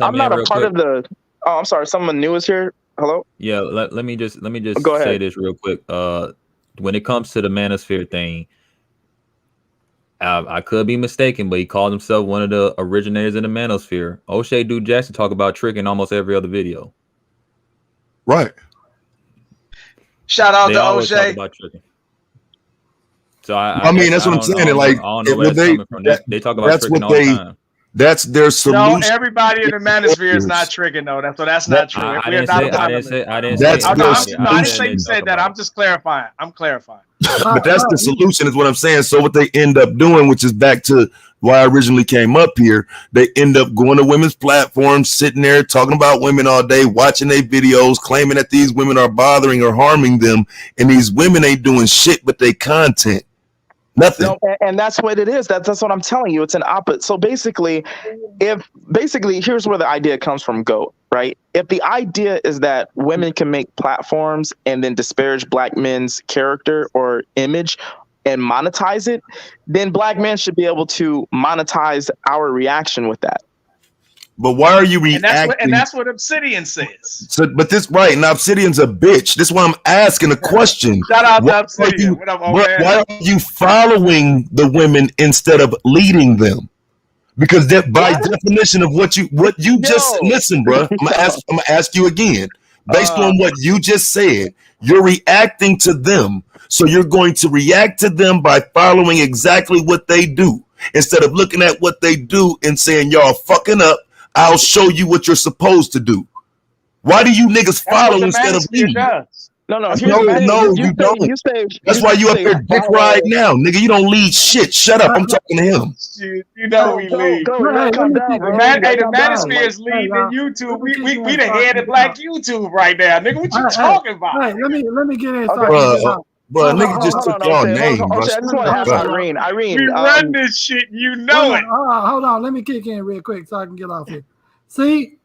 Speaker 11: I'm not a part of the. Oh, I'm sorry. Someone new is here. Hello.
Speaker 15: Yeah. Let me just
Speaker 11: Go
Speaker 15: say
Speaker 11: ahead.
Speaker 15: this real quick. When it comes to the manosphere thing, I could be mistaken, but he called himself one of the originators of the manosphere. O'Shea Dude Jackson talk about tricking almost every other video.
Speaker 13: Right.
Speaker 14: Shout out
Speaker 15: They
Speaker 14: to
Speaker 15: always talk
Speaker 14: O'Shea.
Speaker 15: about tricking. So I
Speaker 13: mean, that's what I'm saying. Like,
Speaker 15: they talk about tricking all the time.
Speaker 13: That's their solution.
Speaker 14: No, everybody in the manosphere is not tricking though. That's not true.
Speaker 15: I didn't say
Speaker 14: I didn't say you said that. I'm just clarifying.
Speaker 13: But that's the solution, is what I'm saying. So what they end up doing, which is back to why I originally came up here, they end up going to women's platforms, sitting there talking about women all day, watching their videos, claiming that these women are bothering or harming them, and these women ain't doing shit but they content. Nothing.
Speaker 11: No, and that's what it is. That's what I'm telling you. It's an opposite. So basically, here's where the idea comes from, GOAT, right? If the idea is that women can make platforms and then disparage black men's character or image and monetize it, then black men should be able to monetize our reaction with that.
Speaker 13: But why are you reacting?
Speaker 14: And that's what Obsidian says.
Speaker 13: So, but this right now, Obsidian's a bitch. This is why I'm asking a question.
Speaker 14: Shout out to Obsidian.
Speaker 13: Why are you following the women instead of leading them? Because that, by definition of what you just listen, bro. I'm gonna ask you again. Based on what you just said, you're reacting to them. So you're going to react to them by following exactly what they do, instead of looking at what they do and saying, y'all fucking up. I'll show you what you're supposed to do. Why do you niggas follow instead of lead?
Speaker 11: No,
Speaker 13: No, you don't. That's why you up here dick ride now, nigga. You don't lead shit. Shut up. I'm talking to him.
Speaker 14: You know we lead. The manosphere is leading in YouTube. We the head of Black YouTube right now, nigga. What you talking about?
Speaker 12: Hey, let me get in.
Speaker 13: Bro, nigga just took y'all name, bro.
Speaker 11: I just want to ask Irene.
Speaker 14: We run this shit, you know it.
Speaker 12: Hold on, let me kick in real quick so I can get off here. See,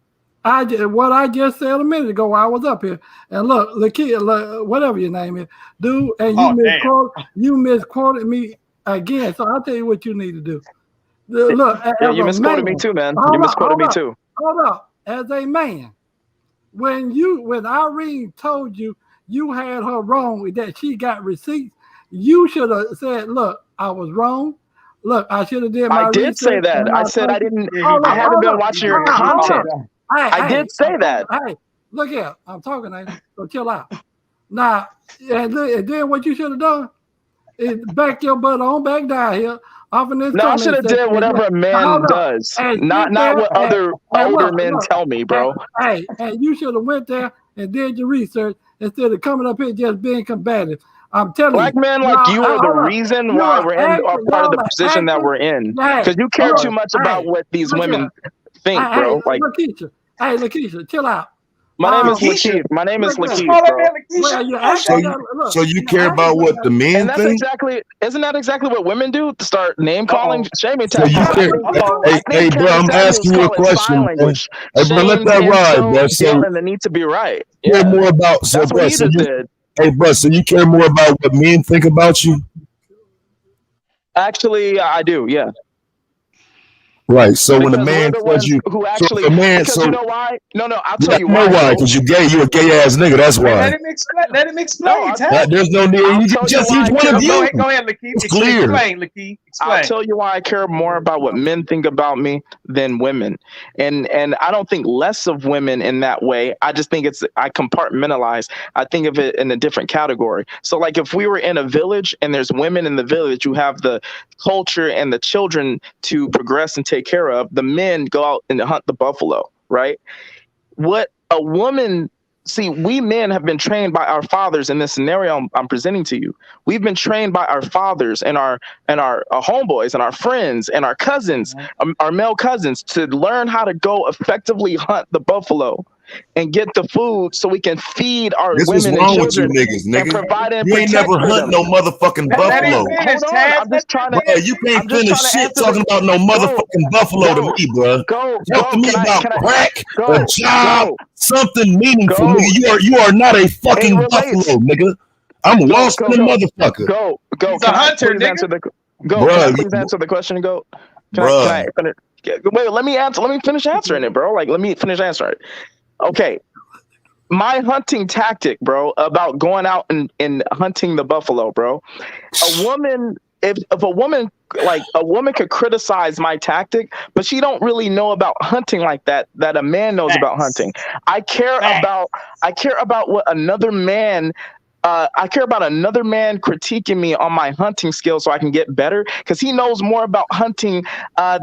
Speaker 12: what I just said a minute ago while I was up here, and look, the kid, whatever your name is, dude, and you misquoted me again. So I'll tell you what you need to do. Look,
Speaker 11: you misquoted me too, man. You misquoted me too.
Speaker 12: Hold up, as a man, when Irene told you had her wrong with that she got receipts, you should have said, "Look, I was wrong. Look, I should have did my research."
Speaker 11: I did say that. I said I didn't. I haven't been watching your content. I did say that.
Speaker 12: Hey, look here. I'm talking, so chill out. Now, and then what you should have done is back your butt on back down here. Off in this
Speaker 11: no, I should have did whatever a man does, not what other older men tell me, bro.
Speaker 12: And you should have went there and did your research instead of coming up here just being combative. I'm telling
Speaker 11: Black
Speaker 12: you.
Speaker 11: men like you are the reason why we're in part of the position that we're in. Because you care too much about what these women think, bro. Like,
Speaker 12: Lakeisha, chill out.
Speaker 11: My name is Lakeith. My name is Lakeith, bro.
Speaker 13: So you care about what the men think?
Speaker 11: Isn't that exactly what women do? To start name calling, shaming.
Speaker 13: So you care? Hey, bro, I'm asking you a question. Hey, bro, let that ride, bro. So
Speaker 11: the need to be right.
Speaker 13: Care more about. So, bro, hey, bro, so you care more about what men think about you?
Speaker 11: Actually, I do. Yeah.
Speaker 13: Right. So when a man tells you,
Speaker 11: who actually, you know why? No, I'll tell you why.
Speaker 13: You know why? Because you're gay. You're a gay ass nigga. That's why.
Speaker 14: Let him explain. Let him explain.
Speaker 13: There's no need. You just each one of you.
Speaker 14: Go ahead, Lakeith.
Speaker 13: It's clear.
Speaker 14: Explain, Lakeith.
Speaker 11: I'll tell you why I care more about what men think about me than women, and I don't think less of women in that way. I just think I compartmentalize. I think of it in a different category. So, like, if we were in a village and there's women in the village, you have the culture and the children to progress and take care of. The men go out and hunt the buffalo, right? What a woman. See, we men have been trained by our fathers in this scenario I'm presenting to you. We've been trained by our fathers and our homeboys and our friends and our cousins, our male cousins, to learn how to go effectively hunt the buffalo and get the food so we can feed our women and children.
Speaker 13: With you niggas,
Speaker 11: and provide and
Speaker 13: you ain't never hunt no motherfucking buffalo.
Speaker 11: Hold on, I'm just trying to.
Speaker 13: Bro, you can't finish shit talking about no motherfucking buffalo to me, bro. Talk to me about crack, a job, something meaningful, nigga. You are not a fucking buffalo, nigga. I'm lost in the motherfucker.
Speaker 11: Go.
Speaker 14: He's a hunter, nigga.
Speaker 11: Please answer the question. Go. Can I finish? Wait, let me answer. Let me finish answering it, bro. Like, let me finish answering it. Okay. My hunting tactic, bro, about going out and hunting the buffalo, bro. A woman, if a woman could criticize my tactic, but she don't really know about hunting like that a man knows about hunting. I care about what another man. I care about another man critiquing me on my hunting skills so I can get better, because he knows more about hunting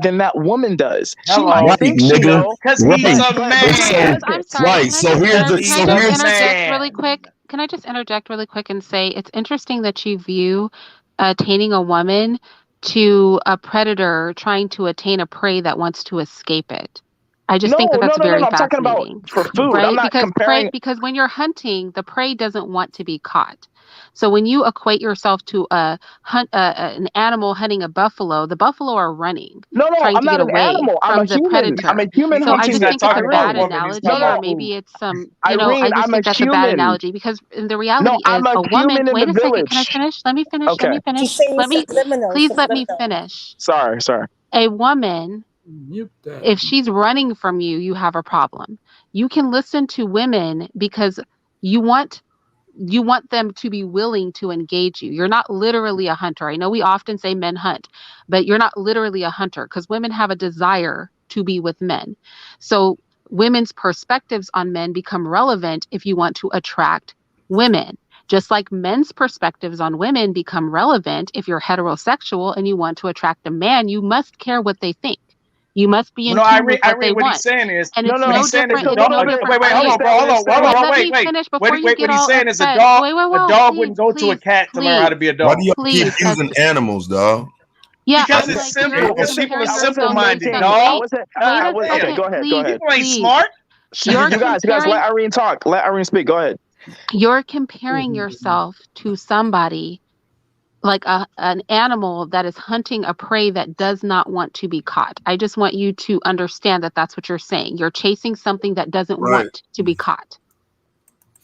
Speaker 11: than that woman does. She might think she knows
Speaker 14: because he's a man.
Speaker 1: I'm sorry. So can I just interject really quick and say it's interesting that you view attaining a woman to a predator trying to attain a prey that wants to escape it. I just think that's very fascinating.
Speaker 11: I'm talking about for food.
Speaker 1: Right?
Speaker 11: I'm not comparing.
Speaker 1: Because when you're hunting, the prey doesn't want to be caught. So when you equate yourself to an animal hunting a buffalo, the buffalo are running, trying to get away from the predator.
Speaker 11: I'm a human.
Speaker 1: So I just think it's a bad analogy, or maybe it's some. I just think that's a bad analogy, because the reality is a woman. Wait a second. Can I finish? Let me finish.
Speaker 11: Okay.
Speaker 1: Let me finish. Please let me finish.
Speaker 11: Sorry.
Speaker 1: A woman, if she's running from you, you have a problem. You can listen to women because you want them to be willing to engage you. You're not literally a hunter. I know we often say men hunt, but you're not literally a hunter, because women have a desire to be with men. So women's perspectives on men become relevant if you want to attract women. Just like men's perspectives on women become relevant if you're heterosexual and you want to attract a man, you must care what they think. You must be in
Speaker 14: No,
Speaker 1: tune with what they
Speaker 14: what he's
Speaker 1: want.
Speaker 14: saying is,
Speaker 1: And it's
Speaker 14: what
Speaker 1: no
Speaker 14: he's saying is
Speaker 1: different.
Speaker 14: a
Speaker 1: It is
Speaker 14: dog.
Speaker 1: no different.
Speaker 14: Wait, hold on, bro, hold on,
Speaker 1: Let me finish before you get
Speaker 14: what he's
Speaker 1: all
Speaker 14: saying is a
Speaker 1: upset.
Speaker 14: dog.
Speaker 1: Wait,
Speaker 14: A dog wouldn't go to a cat to learn how to be a
Speaker 13: Why
Speaker 14: dog.
Speaker 13: do y'all keep
Speaker 1: Please,
Speaker 13: using animals, dog?
Speaker 1: Yeah,
Speaker 14: Because
Speaker 1: I'm
Speaker 14: it's
Speaker 1: like,
Speaker 14: simple.
Speaker 1: you're
Speaker 14: Because people are
Speaker 1: comparing
Speaker 14: simple-minded,
Speaker 1: yourself.
Speaker 14: dog.
Speaker 1: Wait a
Speaker 11: Okay,
Speaker 1: second,
Speaker 11: go ahead. Go
Speaker 1: please,
Speaker 11: ahead.
Speaker 14: People ain't
Speaker 1: please.
Speaker 14: smart.
Speaker 1: You're
Speaker 11: You guys, let
Speaker 1: comparing.
Speaker 11: Irene talk. Let Irene speak. Go ahead.
Speaker 1: You're comparing yourself to somebody like an animal that is hunting a prey that does not want to be caught. I just want you to understand that that's what you're saying. You're chasing something that doesn't want to be caught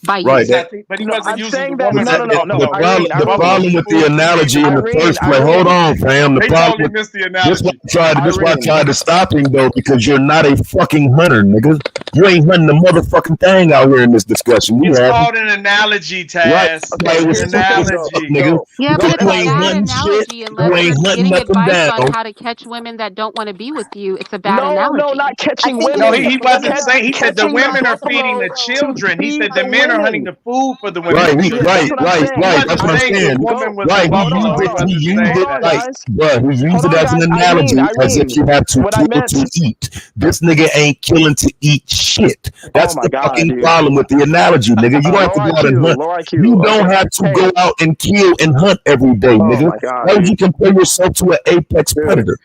Speaker 1: by you.
Speaker 13: Right.
Speaker 14: But he
Speaker 11: No,
Speaker 14: wasn't
Speaker 11: I'm
Speaker 14: using
Speaker 11: saying
Speaker 14: the
Speaker 11: that.
Speaker 14: woman.
Speaker 11: No.
Speaker 14: Irene,
Speaker 13: The problem with the analogy in the first place. Hold on, fam. The
Speaker 14: They
Speaker 13: problem
Speaker 14: totally
Speaker 13: with
Speaker 14: missed the
Speaker 13: this
Speaker 14: analogy.
Speaker 13: this why I tried to stop him though, because you're not a fucking hunter, nigga. You ain't hunting the motherfucking thing out here in this discussion. You
Speaker 14: It's
Speaker 13: have
Speaker 14: called an analogy,
Speaker 13: right.
Speaker 14: Taz.
Speaker 13: Okay, it was
Speaker 14: An
Speaker 13: analogy,
Speaker 14: analogy.
Speaker 13: nigga.
Speaker 1: Yeah,
Speaker 13: Because
Speaker 1: but it's
Speaker 13: you
Speaker 1: a
Speaker 13: ain't
Speaker 1: bad
Speaker 13: hunting shit.
Speaker 1: analogy
Speaker 13: You
Speaker 1: unless you're
Speaker 13: ain't hunting
Speaker 1: getting
Speaker 13: nothing
Speaker 1: advice on
Speaker 13: down.
Speaker 1: how to catch women that don't want to be with you. It's a bad
Speaker 11: No,
Speaker 1: analogy.
Speaker 11: not catching
Speaker 14: No,
Speaker 11: women.
Speaker 14: he wasn't saying. He said the
Speaker 11: Catching the
Speaker 14: women are feeding
Speaker 11: buffalo
Speaker 14: the
Speaker 11: to
Speaker 14: children. He
Speaker 11: feed
Speaker 14: said the
Speaker 11: the
Speaker 14: men are hunting
Speaker 11: women.
Speaker 14: the food for the women
Speaker 13: Right,
Speaker 14: and children.
Speaker 11: That's what I'm saying.
Speaker 14: He
Speaker 13: right.
Speaker 14: wasn't
Speaker 13: That's what I'm
Speaker 14: saying the
Speaker 13: saying.
Speaker 14: woman was
Speaker 13: Right,
Speaker 14: a buffalo. He wasn't
Speaker 13: he used
Speaker 14: saying
Speaker 13: it
Speaker 11: on,
Speaker 14: that.
Speaker 13: like,
Speaker 11: guys.
Speaker 13: bruh, he used
Speaker 11: Hold
Speaker 13: it
Speaker 11: on,
Speaker 13: as an
Speaker 11: guys.
Speaker 13: analogy, as if
Speaker 11: Irene.
Speaker 13: you have to
Speaker 11: What I
Speaker 13: kill
Speaker 11: meant.
Speaker 13: to eat. This nigga ain't killing to eat shit.
Speaker 11: Oh
Speaker 13: That's
Speaker 11: my
Speaker 13: the
Speaker 11: God,
Speaker 13: fucking
Speaker 11: dude.
Speaker 13: problem with the analogy, nigga. You don't have
Speaker 11: Low
Speaker 13: to go out and
Speaker 11: IQ.
Speaker 13: hunt.
Speaker 11: Low IQ.
Speaker 13: You don't
Speaker 11: Okay.
Speaker 13: have to
Speaker 11: Hey.
Speaker 13: go out and kill and hunt every day,
Speaker 11: Oh
Speaker 13: nigga.
Speaker 11: my God,
Speaker 13: Why would you
Speaker 11: dude.
Speaker 13: compare yourself to an apex predator?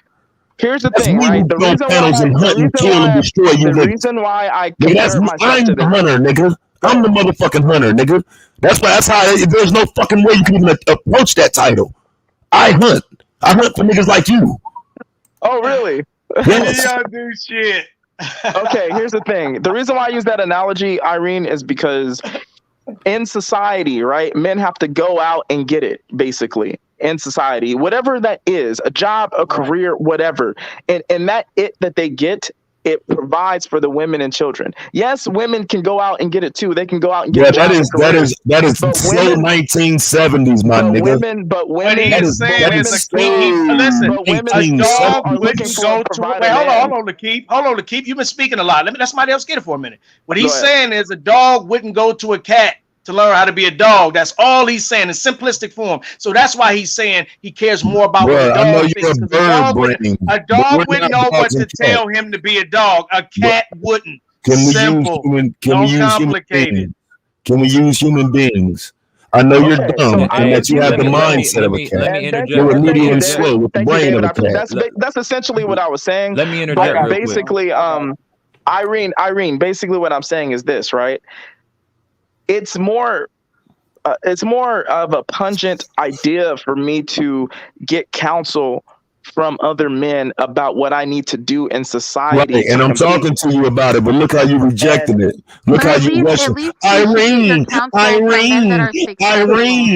Speaker 11: Here's the
Speaker 13: That's
Speaker 11: thing,
Speaker 13: me
Speaker 11: right?
Speaker 13: who
Speaker 11: The
Speaker 13: go
Speaker 11: reason
Speaker 13: panels and hunt and kill and destroy you niggas.
Speaker 11: I
Speaker 13: Nigga, that's
Speaker 11: compare
Speaker 13: me.
Speaker 11: myself
Speaker 13: I'm
Speaker 11: to
Speaker 13: the
Speaker 11: this.
Speaker 13: hunter, nigga. I'm the motherfucking hunter, nigga. That's how there's no fucking way you can even approach that title. I hunt. I hunt for niggas like you.
Speaker 11: Oh, really?
Speaker 13: Yes.
Speaker 14: He don't do shit.
Speaker 11: Okay, here's the thing. The reason why I use that analogy, Irene, is because in society, right, men have to go out and get it, basically, in society, whatever that is, a job, a career, whatever. And that it that they get, it provides for the women and children. Yes, women can go out and get it too. They can go out and get
Speaker 13: Yeah,
Speaker 11: jobs and careers.
Speaker 13: that is
Speaker 11: But
Speaker 13: so
Speaker 11: women,
Speaker 13: 1970s, my nigga.
Speaker 14: What he is saying is listen, a dog wouldn't go to. Wait, hold on, Lakeith. You've been speaking a lot. Let somebody else get it for a minute. What he's saying is a dog wouldn't go to a cat to learn how to be a dog. That's all he's saying in simplistic form. So that's why he's saying he cares more about what a
Speaker 13: Bruh, I know
Speaker 14: dog
Speaker 13: you're a
Speaker 14: thinks. Because
Speaker 13: bird brain,
Speaker 14: a
Speaker 13: but we're
Speaker 14: dog wouldn't
Speaker 13: not
Speaker 14: know what
Speaker 13: dogs
Speaker 14: to
Speaker 13: and cats.
Speaker 14: tell him to be a dog. A cat wouldn't.
Speaker 13: Can we
Speaker 14: Simple. Don't complicate it.
Speaker 13: Can we use human beings? I know you're dumb and that you have the mindset of a cat.
Speaker 15: Let me interject.
Speaker 13: You're
Speaker 15: Let me
Speaker 13: medium
Speaker 15: interject.
Speaker 13: slow with the
Speaker 11: Thank you,
Speaker 13: brain of
Speaker 11: David.
Speaker 13: a cat.
Speaker 11: That's essentially what I was saying.
Speaker 15: Let me interject
Speaker 11: But
Speaker 15: real quick.
Speaker 11: basically, Irene, basically what I'm saying is this, right? It's more of a pungent idea for me to get counsel from other men about what I need to do in society.
Speaker 13: Right, and I'm talking to you about it, but look how you rejecting it. Look how you rushing. Irene,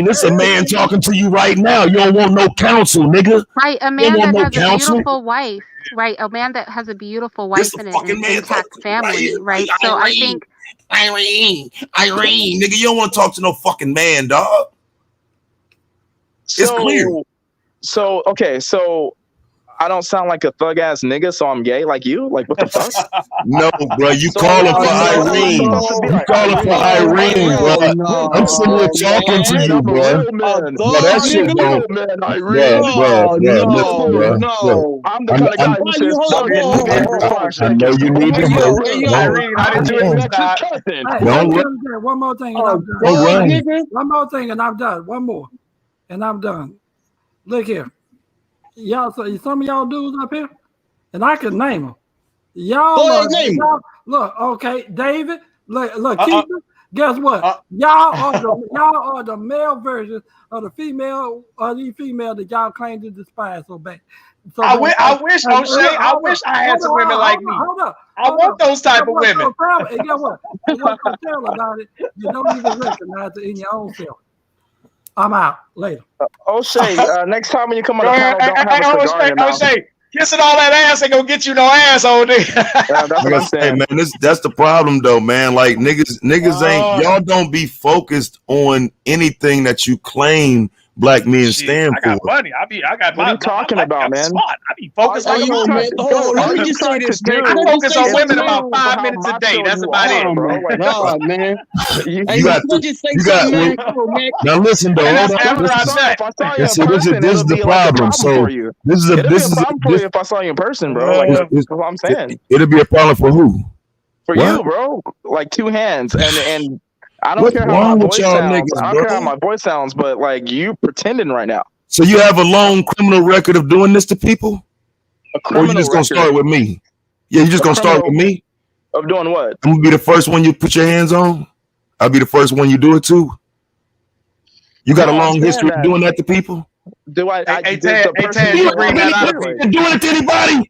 Speaker 13: it's a man talking to you right now. You don't want no counsel, nigga.
Speaker 1: Right, a
Speaker 13: You
Speaker 1: man
Speaker 13: don't want
Speaker 1: that
Speaker 13: no
Speaker 1: has a
Speaker 13: counsel.
Speaker 1: beautiful wife, right? A man that has a beautiful wife and an intact family, right? So I think
Speaker 13: Irene, nigga, you don't want to talk to no fucking man, dog. It's clear.
Speaker 11: Okay, so I don't sound like a thug ass nigga, so I'm gay like you? Like, what the fuck?
Speaker 13: No, bro, you calling for Irene. You calling for Irene, bro. I'm sitting here talking to you, bro. Bro, that shit don't. Bro.
Speaker 11: I'm the kind of guy who says,
Speaker 13: I know you need to help.
Speaker 14: Irene, how did you stop?
Speaker 12: One more thing and I'm done. One more thing and I'm done. One more and I'm done. Look here. Y'all, so some of y'all dudes up here, and I can name them. Y'all, look, okay, David, look, Keith, guess what? Y'all are the male version of the female, or the female that y'all claim to despise so bad. So
Speaker 14: I wish, O'Shea, I wish I had some women like me. I want those type of women.
Speaker 12: And guess what? You what's gonna tell about it? You don't even recognize it in your own self. I'm out later.
Speaker 11: O'Shea, next time when you come on the panel, don't have a cigar in your mouth.
Speaker 14: O'Shea, kissing all that ass ain't gonna get you no ass, old nigga.
Speaker 11: Yeah, that's what I'm saying.
Speaker 13: Hey, man, that's the problem though, man. Like niggas ain't, y'all don't be focused on anything that you claim black men stand
Speaker 14: I got
Speaker 13: for.
Speaker 14: money. I got
Speaker 11: what are you talking about, man?
Speaker 14: Smart. I be focused on
Speaker 5: yo, man. Let me just say this, man.
Speaker 14: I focus on women about 5
Speaker 11: how
Speaker 14: minutes a day.
Speaker 11: macho
Speaker 14: That's
Speaker 11: you
Speaker 14: about
Speaker 11: are,
Speaker 14: it,
Speaker 11: bro. Like,
Speaker 5: God, man.
Speaker 11: you
Speaker 5: Hey,
Speaker 13: got
Speaker 5: let me just say
Speaker 13: you
Speaker 5: something,
Speaker 13: got
Speaker 5: man. Come on, man.
Speaker 13: now listen though.
Speaker 14: And
Speaker 13: Hold
Speaker 14: that's
Speaker 13: on.
Speaker 14: after I
Speaker 13: Listen.
Speaker 14: nut.
Speaker 11: if I saw you
Speaker 13: And
Speaker 11: in
Speaker 13: see,
Speaker 11: person,
Speaker 13: this
Speaker 11: it'll
Speaker 13: is the
Speaker 11: be like a
Speaker 13: problem.
Speaker 11: problem for you.
Speaker 13: This
Speaker 11: It'll be a
Speaker 13: is
Speaker 11: problem for you if I saw you in person, bro. Like that's what I'm saying.
Speaker 13: It'll be a problem for who?
Speaker 11: For
Speaker 13: What?
Speaker 11: you, bro. Like two hands, and I don't
Speaker 13: What's
Speaker 11: care how my
Speaker 13: wrong with
Speaker 11: voice
Speaker 13: y'all
Speaker 11: sounds.
Speaker 13: niggas,
Speaker 11: I don't
Speaker 13: bro?
Speaker 11: care how my voice sounds, but like you pretending right now.
Speaker 13: So you have a long criminal record of doing this to people?
Speaker 11: A
Speaker 13: Or
Speaker 11: criminal
Speaker 13: you just gonna
Speaker 11: record
Speaker 13: start with me? Yeah, you just
Speaker 11: A
Speaker 13: gonna start
Speaker 11: criminal-
Speaker 13: with me?
Speaker 11: of doing what?
Speaker 13: I'm gonna be the first one you put your hands on. I'll be the first one you do it to. You got a
Speaker 11: No, I'm
Speaker 13: long
Speaker 11: saying
Speaker 13: history
Speaker 11: that.
Speaker 13: of doing that to people?
Speaker 11: Do I?
Speaker 14: Hey,
Speaker 11: does
Speaker 14: Taz,
Speaker 11: the person
Speaker 14: you bring that out.
Speaker 13: Doing it to anybody?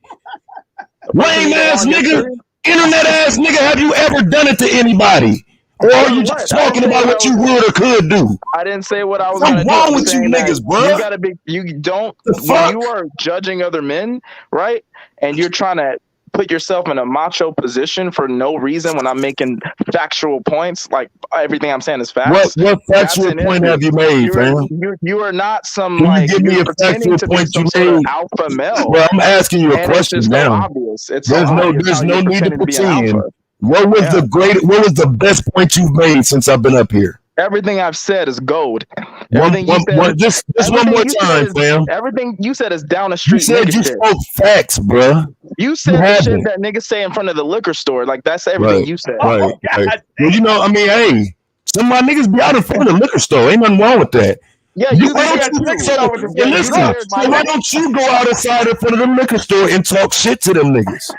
Speaker 11: person
Speaker 13: Lame
Speaker 11: need a
Speaker 13: ass
Speaker 11: long
Speaker 13: nigga,
Speaker 11: history?
Speaker 13: internet ass nigga, have you ever done it to anybody? Or are
Speaker 11: Done
Speaker 13: you
Speaker 11: what?
Speaker 13: just
Speaker 11: I didn't
Speaker 13: talking
Speaker 11: say
Speaker 13: about
Speaker 11: what
Speaker 13: what
Speaker 11: I
Speaker 13: you
Speaker 11: was.
Speaker 13: would or could do?
Speaker 11: I didn't say what I was
Speaker 13: What's
Speaker 11: gonna do.
Speaker 13: wrong
Speaker 11: I'm
Speaker 13: with you
Speaker 11: saying that
Speaker 13: niggas, bro?
Speaker 11: you gotta be. You don't when you are judging other men, right? And you're trying to put yourself in a macho position for no reason when I'm making factual points. Like everything I'm saying is facts.
Speaker 13: What
Speaker 11: That's
Speaker 13: factual
Speaker 11: an
Speaker 13: point
Speaker 11: issue.
Speaker 13: have you made, fam?
Speaker 11: You are not some
Speaker 13: Can you
Speaker 11: like
Speaker 13: give me
Speaker 11: you're
Speaker 13: a
Speaker 11: pretending
Speaker 13: factual
Speaker 11: to be
Speaker 13: point you
Speaker 11: some sort of
Speaker 13: made?
Speaker 11: alpha male.
Speaker 13: Well, I'm asking you a
Speaker 11: And it's
Speaker 13: question
Speaker 11: just so
Speaker 13: now.
Speaker 11: obvious. It's so obvious
Speaker 13: There's
Speaker 11: how
Speaker 13: no
Speaker 11: you're
Speaker 13: need to
Speaker 11: pretending to be an
Speaker 13: pretend.
Speaker 11: alpha.
Speaker 13: What was
Speaker 11: Yeah.
Speaker 13: what was the best point you've made since I've been up here?
Speaker 11: Everything I've said is gold. Everything you said
Speaker 13: just one more time, fam.
Speaker 11: Everything you said is down the
Speaker 13: You
Speaker 11: street
Speaker 13: said
Speaker 11: nigga
Speaker 13: you
Speaker 11: shit.
Speaker 13: spoke facts, bruh.
Speaker 11: You said the shit
Speaker 13: haven't.
Speaker 11: that niggas say in front of the liquor store. Like that's everything
Speaker 13: Right,
Speaker 11: you said.
Speaker 13: right. Well, you know, I mean, hey, some of my niggas be out in front of the liquor store. Ain't nothing wrong with that.
Speaker 11: Yeah,
Speaker 13: You
Speaker 11: you
Speaker 13: why
Speaker 11: there
Speaker 13: don't you
Speaker 11: too.
Speaker 13: so,
Speaker 11: Yeah, you
Speaker 13: listen,
Speaker 11: there
Speaker 13: so why
Speaker 11: too.
Speaker 13: don't you go outside in front of the liquor store and talk shit to them niggas?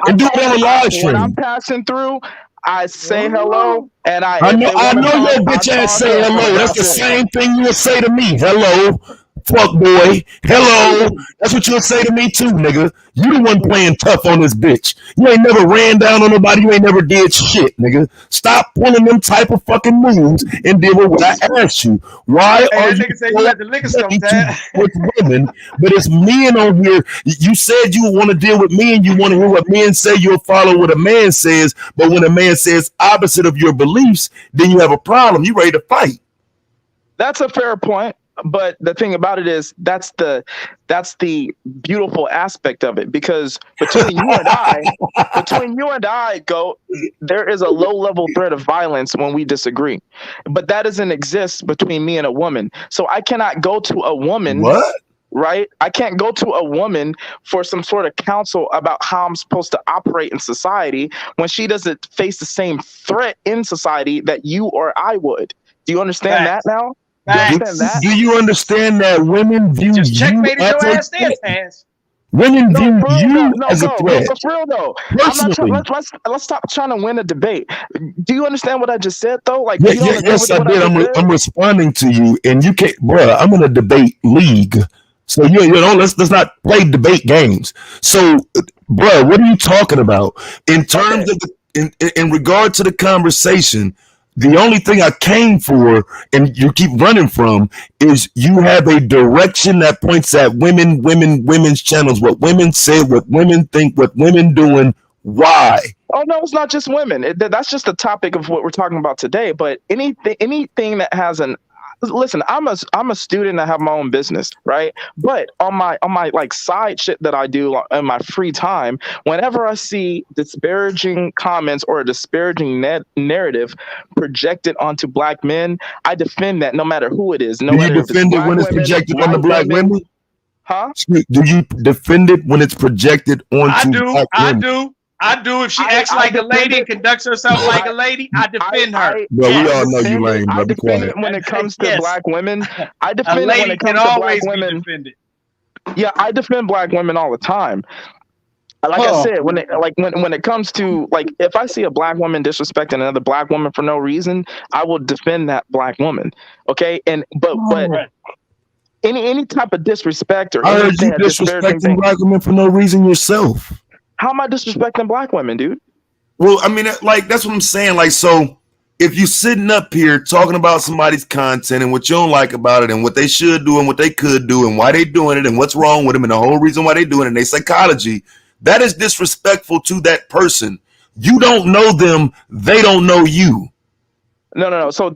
Speaker 13: And do it on a live
Speaker 11: When I'm
Speaker 13: stream.
Speaker 11: passing through, I say hello, and
Speaker 13: I
Speaker 11: if
Speaker 13: know
Speaker 11: they wanna talk,
Speaker 13: your
Speaker 11: I
Speaker 13: bitch ass
Speaker 11: talk,
Speaker 13: say hello.
Speaker 11: and
Speaker 13: That's the
Speaker 11: that's it.
Speaker 13: same thing you would say to me. Hello, fuck boy. Hello. That's what you'll say to me too, nigga. You the one playing tough on this bitch. You ain't never ran down on nobody. You ain't never did shit, nigga. Stop pulling them type of fucking moves and deal with what I asked you. Why
Speaker 14: Hey,
Speaker 13: are
Speaker 14: that
Speaker 13: you
Speaker 14: nigga said you at the liquor store, Taz.
Speaker 13: with women, but it's men on here? You said you want to deal with men. You want to hear what men say. You'll follow what a man says. But when a man says opposite of your beliefs, then you have a problem. You ready to fight.
Speaker 11: That's a fair point. But the thing about it is that's the beautiful aspect of it, because between you and I, go, there is a low level threat of violence when we disagree. But that doesn't exist between me and a woman. So I cannot go to a woman.
Speaker 13: What?
Speaker 11: Right? I can't go to a woman for some sort of counsel about how I'm supposed to operate in society when she doesn't face the same threat in society that you or I would. Do you understand that now?
Speaker 13: Do you understand that women view
Speaker 14: Just
Speaker 13: you
Speaker 14: checkmated
Speaker 13: as
Speaker 14: your
Speaker 13: a
Speaker 14: ass there,
Speaker 13: threat?
Speaker 14: Taz.
Speaker 13: Women view you
Speaker 11: No,
Speaker 13: as a
Speaker 11: go.
Speaker 13: threat.
Speaker 11: For real though. I'm not trying,
Speaker 13: Personally.
Speaker 11: let's stop trying to win a debate. Do you understand what I just said though? Like,
Speaker 13: Yeah,
Speaker 11: you don't agree
Speaker 13: yes,
Speaker 11: with
Speaker 13: I
Speaker 11: what
Speaker 13: did.
Speaker 11: I just said?
Speaker 13: I'm responding to you, and you can't, bruh. I'm in a debate league, so you know, let's not play debate games. So, bruh, what are you talking about in terms of in regard to the conversation? The only thing I came for, and you keep running from, is you have a direction that points at women's channels, what women say, what women think, what women doing. Why?
Speaker 11: Oh no, it's not just women. That's just the topic of what we're talking about today. But anything that has an listen, I'm a student. I have my own business, right? But on my like side shit that I do in my free time, whenever I see disparaging comments or a disparaging narrative projected onto black men, I defend that no matter who it is. No matter if it's black
Speaker 13: when it's
Speaker 11: women,
Speaker 13: projected on the
Speaker 11: white
Speaker 13: black women?
Speaker 11: Huh?
Speaker 13: Do you defend it when it's projected onto black women?
Speaker 14: I do. If she acts like a lady and conducts herself like a lady, I defend her.
Speaker 13: Bro, we all know you lame, bro.
Speaker 11: I
Speaker 13: Be
Speaker 11: defend
Speaker 13: quiet.
Speaker 11: it when it comes to black women. I
Speaker 14: A
Speaker 11: defend it when
Speaker 14: lady
Speaker 11: it
Speaker 14: can
Speaker 11: comes to black
Speaker 14: always be
Speaker 11: women.
Speaker 14: defended.
Speaker 11: Yeah, I defend black women all the time. Like I said, when it comes to, like, if I see a black woman disrespecting another black woman for no reason, I will defend that black woman. Okay, but any type of disrespect or
Speaker 13: I heard you
Speaker 11: anything
Speaker 13: disrespecting black women for no reason yourself.
Speaker 11: How am I disrespecting black women, dude?
Speaker 13: Well, I mean, like, that's what I'm saying. Like, so if you're sitting up here talking about somebody's content and what you don't like about it and what they should do and what they could do and why they doing it and what's wrong with them and the whole reason why they doing it and their psychology, that is disrespectful to that person. You don't know them. They don't know you.
Speaker 11: No. So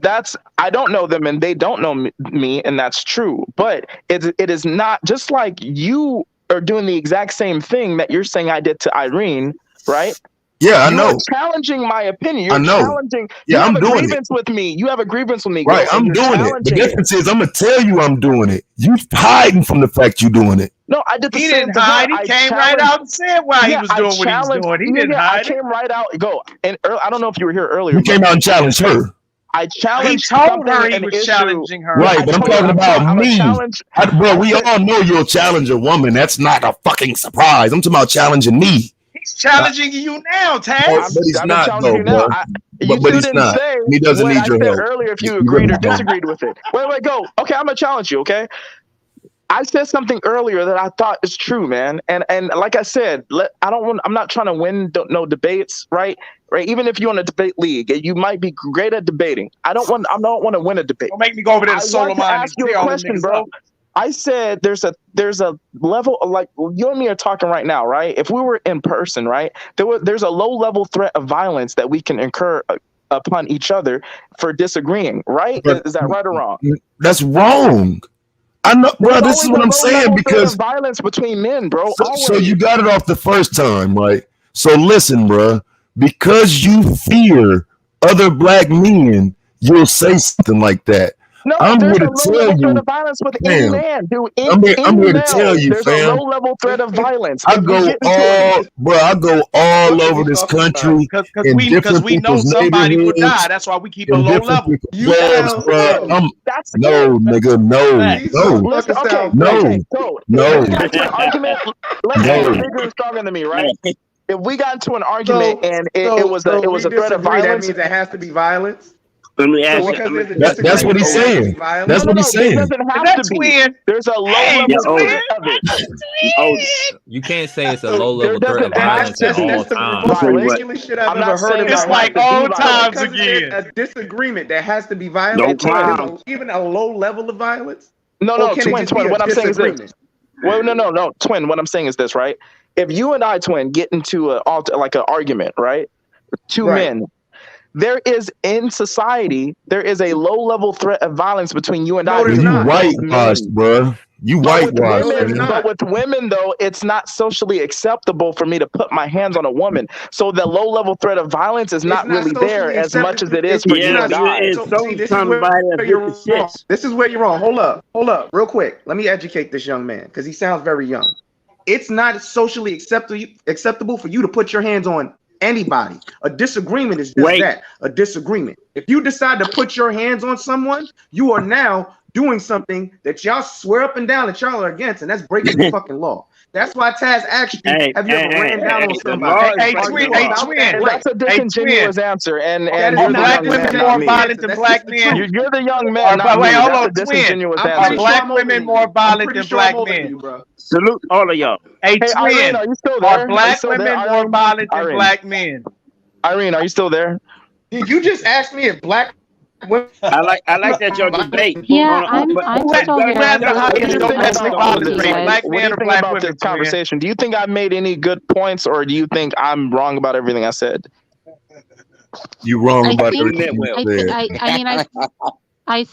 Speaker 11: I don't know them and they don't know me, and that's true. But it is not just like you are doing the exact same thing that you're saying I did to Irene, right?
Speaker 13: Yeah, I
Speaker 11: you
Speaker 13: know.
Speaker 11: are challenging my opinion.
Speaker 13: I
Speaker 11: You're
Speaker 13: know.
Speaker 11: challenging.
Speaker 13: Yeah,
Speaker 11: You have
Speaker 13: I'm
Speaker 11: a
Speaker 13: doing it.
Speaker 11: grievance with me. You have a grievance with me,
Speaker 13: Right,
Speaker 11: Go, and
Speaker 13: I'm
Speaker 11: you're
Speaker 13: doing it. The
Speaker 11: challenging
Speaker 13: difference is I'm gonna tell you I'm doing it. You hiding from the fact you're doing it.
Speaker 11: No, I did the
Speaker 14: He
Speaker 11: same
Speaker 14: didn't
Speaker 11: to her.
Speaker 14: hide. He
Speaker 11: I
Speaker 14: came right
Speaker 11: challenged.
Speaker 14: out and said why he was
Speaker 11: I
Speaker 14: doing what he was
Speaker 11: challenged.
Speaker 14: doing. He didn't
Speaker 11: I
Speaker 14: hide it.
Speaker 11: came right out. Go, and I don't know if you were here earlier.
Speaker 13: You came out and challenged her.
Speaker 11: I challenged.
Speaker 14: He told her
Speaker 11: something,
Speaker 14: he
Speaker 11: an
Speaker 14: was
Speaker 11: issue.
Speaker 14: challenging her.
Speaker 13: Right, but I'm talking about
Speaker 11: I'm a
Speaker 13: me.
Speaker 11: challenge.
Speaker 13: Bro, we all know you'll challenge a woman. That's not a fucking surprise. I'm talking about challenging me.
Speaker 14: He's challenging you now, Taz.
Speaker 13: But he's
Speaker 11: I've been
Speaker 13: not,
Speaker 11: challenging
Speaker 13: though,
Speaker 11: you now.
Speaker 13: bro.
Speaker 11: You
Speaker 13: But
Speaker 11: still
Speaker 13: he's
Speaker 11: didn't
Speaker 13: not.
Speaker 11: say
Speaker 13: He doesn't
Speaker 11: what
Speaker 13: need
Speaker 11: I
Speaker 13: your
Speaker 11: said
Speaker 13: help.
Speaker 11: earlier. If you
Speaker 13: You
Speaker 11: agreed
Speaker 13: really
Speaker 11: or
Speaker 13: don't.
Speaker 11: disagreed with it. Wait, go. Okay, I'm gonna challenge you. Okay. I said something earlier that I thought is true, man. And like I said, I'm not trying to win no debates, right? Right. Even if you're in a debate league, you might be great at debating. I don't want to win a debate.
Speaker 14: Don't make me go over there to
Speaker 11: I want to
Speaker 14: Solomon
Speaker 11: ask
Speaker 14: and
Speaker 11: you
Speaker 14: tear
Speaker 11: a
Speaker 14: all them
Speaker 11: question,
Speaker 14: niggas
Speaker 11: bro.
Speaker 14: up.
Speaker 11: I said there's a level of, like, you and me are talking right now, right? If we were in person, right, there's a low level threat of violence that we can incur upon each other for disagreeing, right? Is that right or wrong?
Speaker 13: That's wrong. I know, bro. This is what I'm saying, because
Speaker 11: violence between men, bro.
Speaker 13: so you got it off the first time, right? So listen, bro. Because you fear other black men, you'll say something like that.
Speaker 11: No,
Speaker 13: I'm
Speaker 11: there's
Speaker 13: here
Speaker 11: a
Speaker 13: to
Speaker 11: low
Speaker 13: tell
Speaker 11: level threat
Speaker 13: you,
Speaker 11: of violence with any
Speaker 13: fam.
Speaker 11: man, dude.
Speaker 13: I'm here to
Speaker 11: male,
Speaker 13: tell you,
Speaker 11: there's
Speaker 13: fam.
Speaker 11: a low level threat of violence.
Speaker 13: I
Speaker 11: If we
Speaker 13: go
Speaker 11: get into
Speaker 13: all, bro. I go all
Speaker 14: What are
Speaker 13: over
Speaker 14: we
Speaker 13: this
Speaker 14: talking about?
Speaker 13: country
Speaker 14: Because
Speaker 13: in
Speaker 14: we
Speaker 13: different
Speaker 14: know
Speaker 13: people's
Speaker 14: somebody will die.
Speaker 13: neighborhoods,
Speaker 14: That's why we keep a
Speaker 13: in
Speaker 14: low
Speaker 13: different
Speaker 14: level.
Speaker 13: people's clubs, bro.
Speaker 11: That's
Speaker 13: No, nigga, no,
Speaker 11: Listen, okay,
Speaker 13: no,
Speaker 11: so
Speaker 13: no,
Speaker 11: if we got into an argument, let's say you're
Speaker 13: no.
Speaker 11: bigger and stronger than me, right? If we got into an argument and it was a threat of violence,
Speaker 16: that means it has to be violence.
Speaker 4: Let me ask
Speaker 16: So
Speaker 4: you.
Speaker 16: because there's a
Speaker 13: That's what
Speaker 16: disagreement,
Speaker 13: he's
Speaker 16: it has to be
Speaker 13: saying.
Speaker 16: violent.
Speaker 13: That's what he's
Speaker 11: it
Speaker 13: saying.
Speaker 11: doesn't have to be. There's a low level threat of it.
Speaker 15: You can't say it's a low level
Speaker 11: There
Speaker 15: threat of
Speaker 11: doesn't have
Speaker 15: violence
Speaker 11: to
Speaker 15: at
Speaker 11: be.
Speaker 15: all
Speaker 16: That's the
Speaker 15: times.
Speaker 16: most
Speaker 11: Violence.
Speaker 16: ridiculous shit I've
Speaker 11: I'm
Speaker 16: ever
Speaker 11: not
Speaker 16: heard
Speaker 11: saying
Speaker 16: in my
Speaker 14: It's
Speaker 16: life.
Speaker 14: like
Speaker 11: to be
Speaker 14: old
Speaker 11: violent.
Speaker 14: times
Speaker 16: Because there's
Speaker 14: again.
Speaker 16: a disagreement that has to be violent.
Speaker 4: Don't
Speaker 16: There's
Speaker 4: clown.
Speaker 16: even a low level of violence.
Speaker 11: No,
Speaker 16: Or can it
Speaker 11: twin.
Speaker 16: just be a
Speaker 11: What I'm saying is this.
Speaker 16: disagreement?
Speaker 11: Well, no, twin. What I'm saying is this, right? If you and I, twin, get into an argument, right? Two men. There is in society, there is a low level threat of violence between you and I.
Speaker 16: there's
Speaker 11: because
Speaker 13: You
Speaker 11: we're
Speaker 16: not.
Speaker 11: both
Speaker 13: whitewashed,
Speaker 11: men.
Speaker 13: bro. You whitewashed,
Speaker 16: there's
Speaker 13: man.
Speaker 16: not.
Speaker 11: But with women, though, it's not socially acceptable for me to put my hands on a woman. So the low level threat of violence is not really there as much as it is for you and I.
Speaker 16: See, this is where you're wrong. This is where you're wrong. Hold up, real quick. Let me educate this young man because he sounds very young. It's not socially acceptable for you to put your hands on anybody. A disagreement is just that, a disagreement. If you decide to put your hands on someone, you are now doing something that y'all swear up and down that y'all are against, and that's breaking the fucking law. That's why Taz asked you, have you ever ran down on somebody?
Speaker 11: That's a disingenuous answer, and
Speaker 14: Are black women more violent than black men?
Speaker 11: You're the young man, not me.
Speaker 14: Wait, hold on,
Speaker 11: That's a
Speaker 14: twin.
Speaker 11: disingenuous
Speaker 14: Are
Speaker 11: answer.
Speaker 14: black women more violent than black men?
Speaker 4: Salute all of y'all.
Speaker 14: Hey,
Speaker 11: Hey,
Speaker 14: twin.
Speaker 11: Irene, are you still there?
Speaker 14: Are black
Speaker 11: Still there,
Speaker 14: women more
Speaker 11: Irene?
Speaker 14: violent than
Speaker 11: Irene.
Speaker 14: black men?
Speaker 11: Irene, are you still there?
Speaker 16: Did you just ask me if black women?
Speaker 4: I like that y'all debate.
Speaker 1: Yeah, I'm
Speaker 4: but
Speaker 1: still here.
Speaker 14: matter how
Speaker 1: I'm
Speaker 14: you
Speaker 1: interested
Speaker 14: domestic
Speaker 1: in
Speaker 14: violence
Speaker 1: what he
Speaker 14: rate,
Speaker 1: said.
Speaker 14: black
Speaker 11: What do
Speaker 14: men
Speaker 11: you
Speaker 14: or
Speaker 11: think
Speaker 14: black
Speaker 11: about
Speaker 14: women,
Speaker 11: this conversation? Do you think I made any good points, or do you think I'm wrong about everything I said?
Speaker 13: You wrong
Speaker 1: I
Speaker 13: about
Speaker 1: think
Speaker 13: everything you said.
Speaker 1: I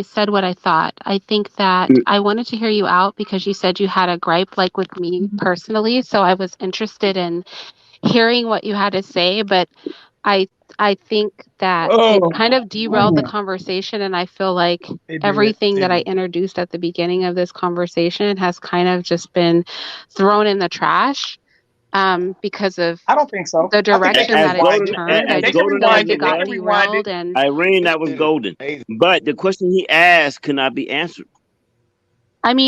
Speaker 1: said what I thought. I think that I wanted to hear you out because you said you had a gripe like with me personally, so I was interested in hearing what you had to say, but I I think that it kind of derailed the conversation, and I feel like everything that I introduced at the beginning of this conversation has kind of just been thrown in the trash because of
Speaker 14: I don't think so.
Speaker 1: the direction that it's turned. I
Speaker 4: As
Speaker 1: just feel
Speaker 4: golden
Speaker 1: like
Speaker 4: as
Speaker 1: it
Speaker 4: it
Speaker 1: got
Speaker 4: was,
Speaker 1: derailed, and
Speaker 4: Irene, that was golden. But the question he asked could not be answered.
Speaker 1: I'm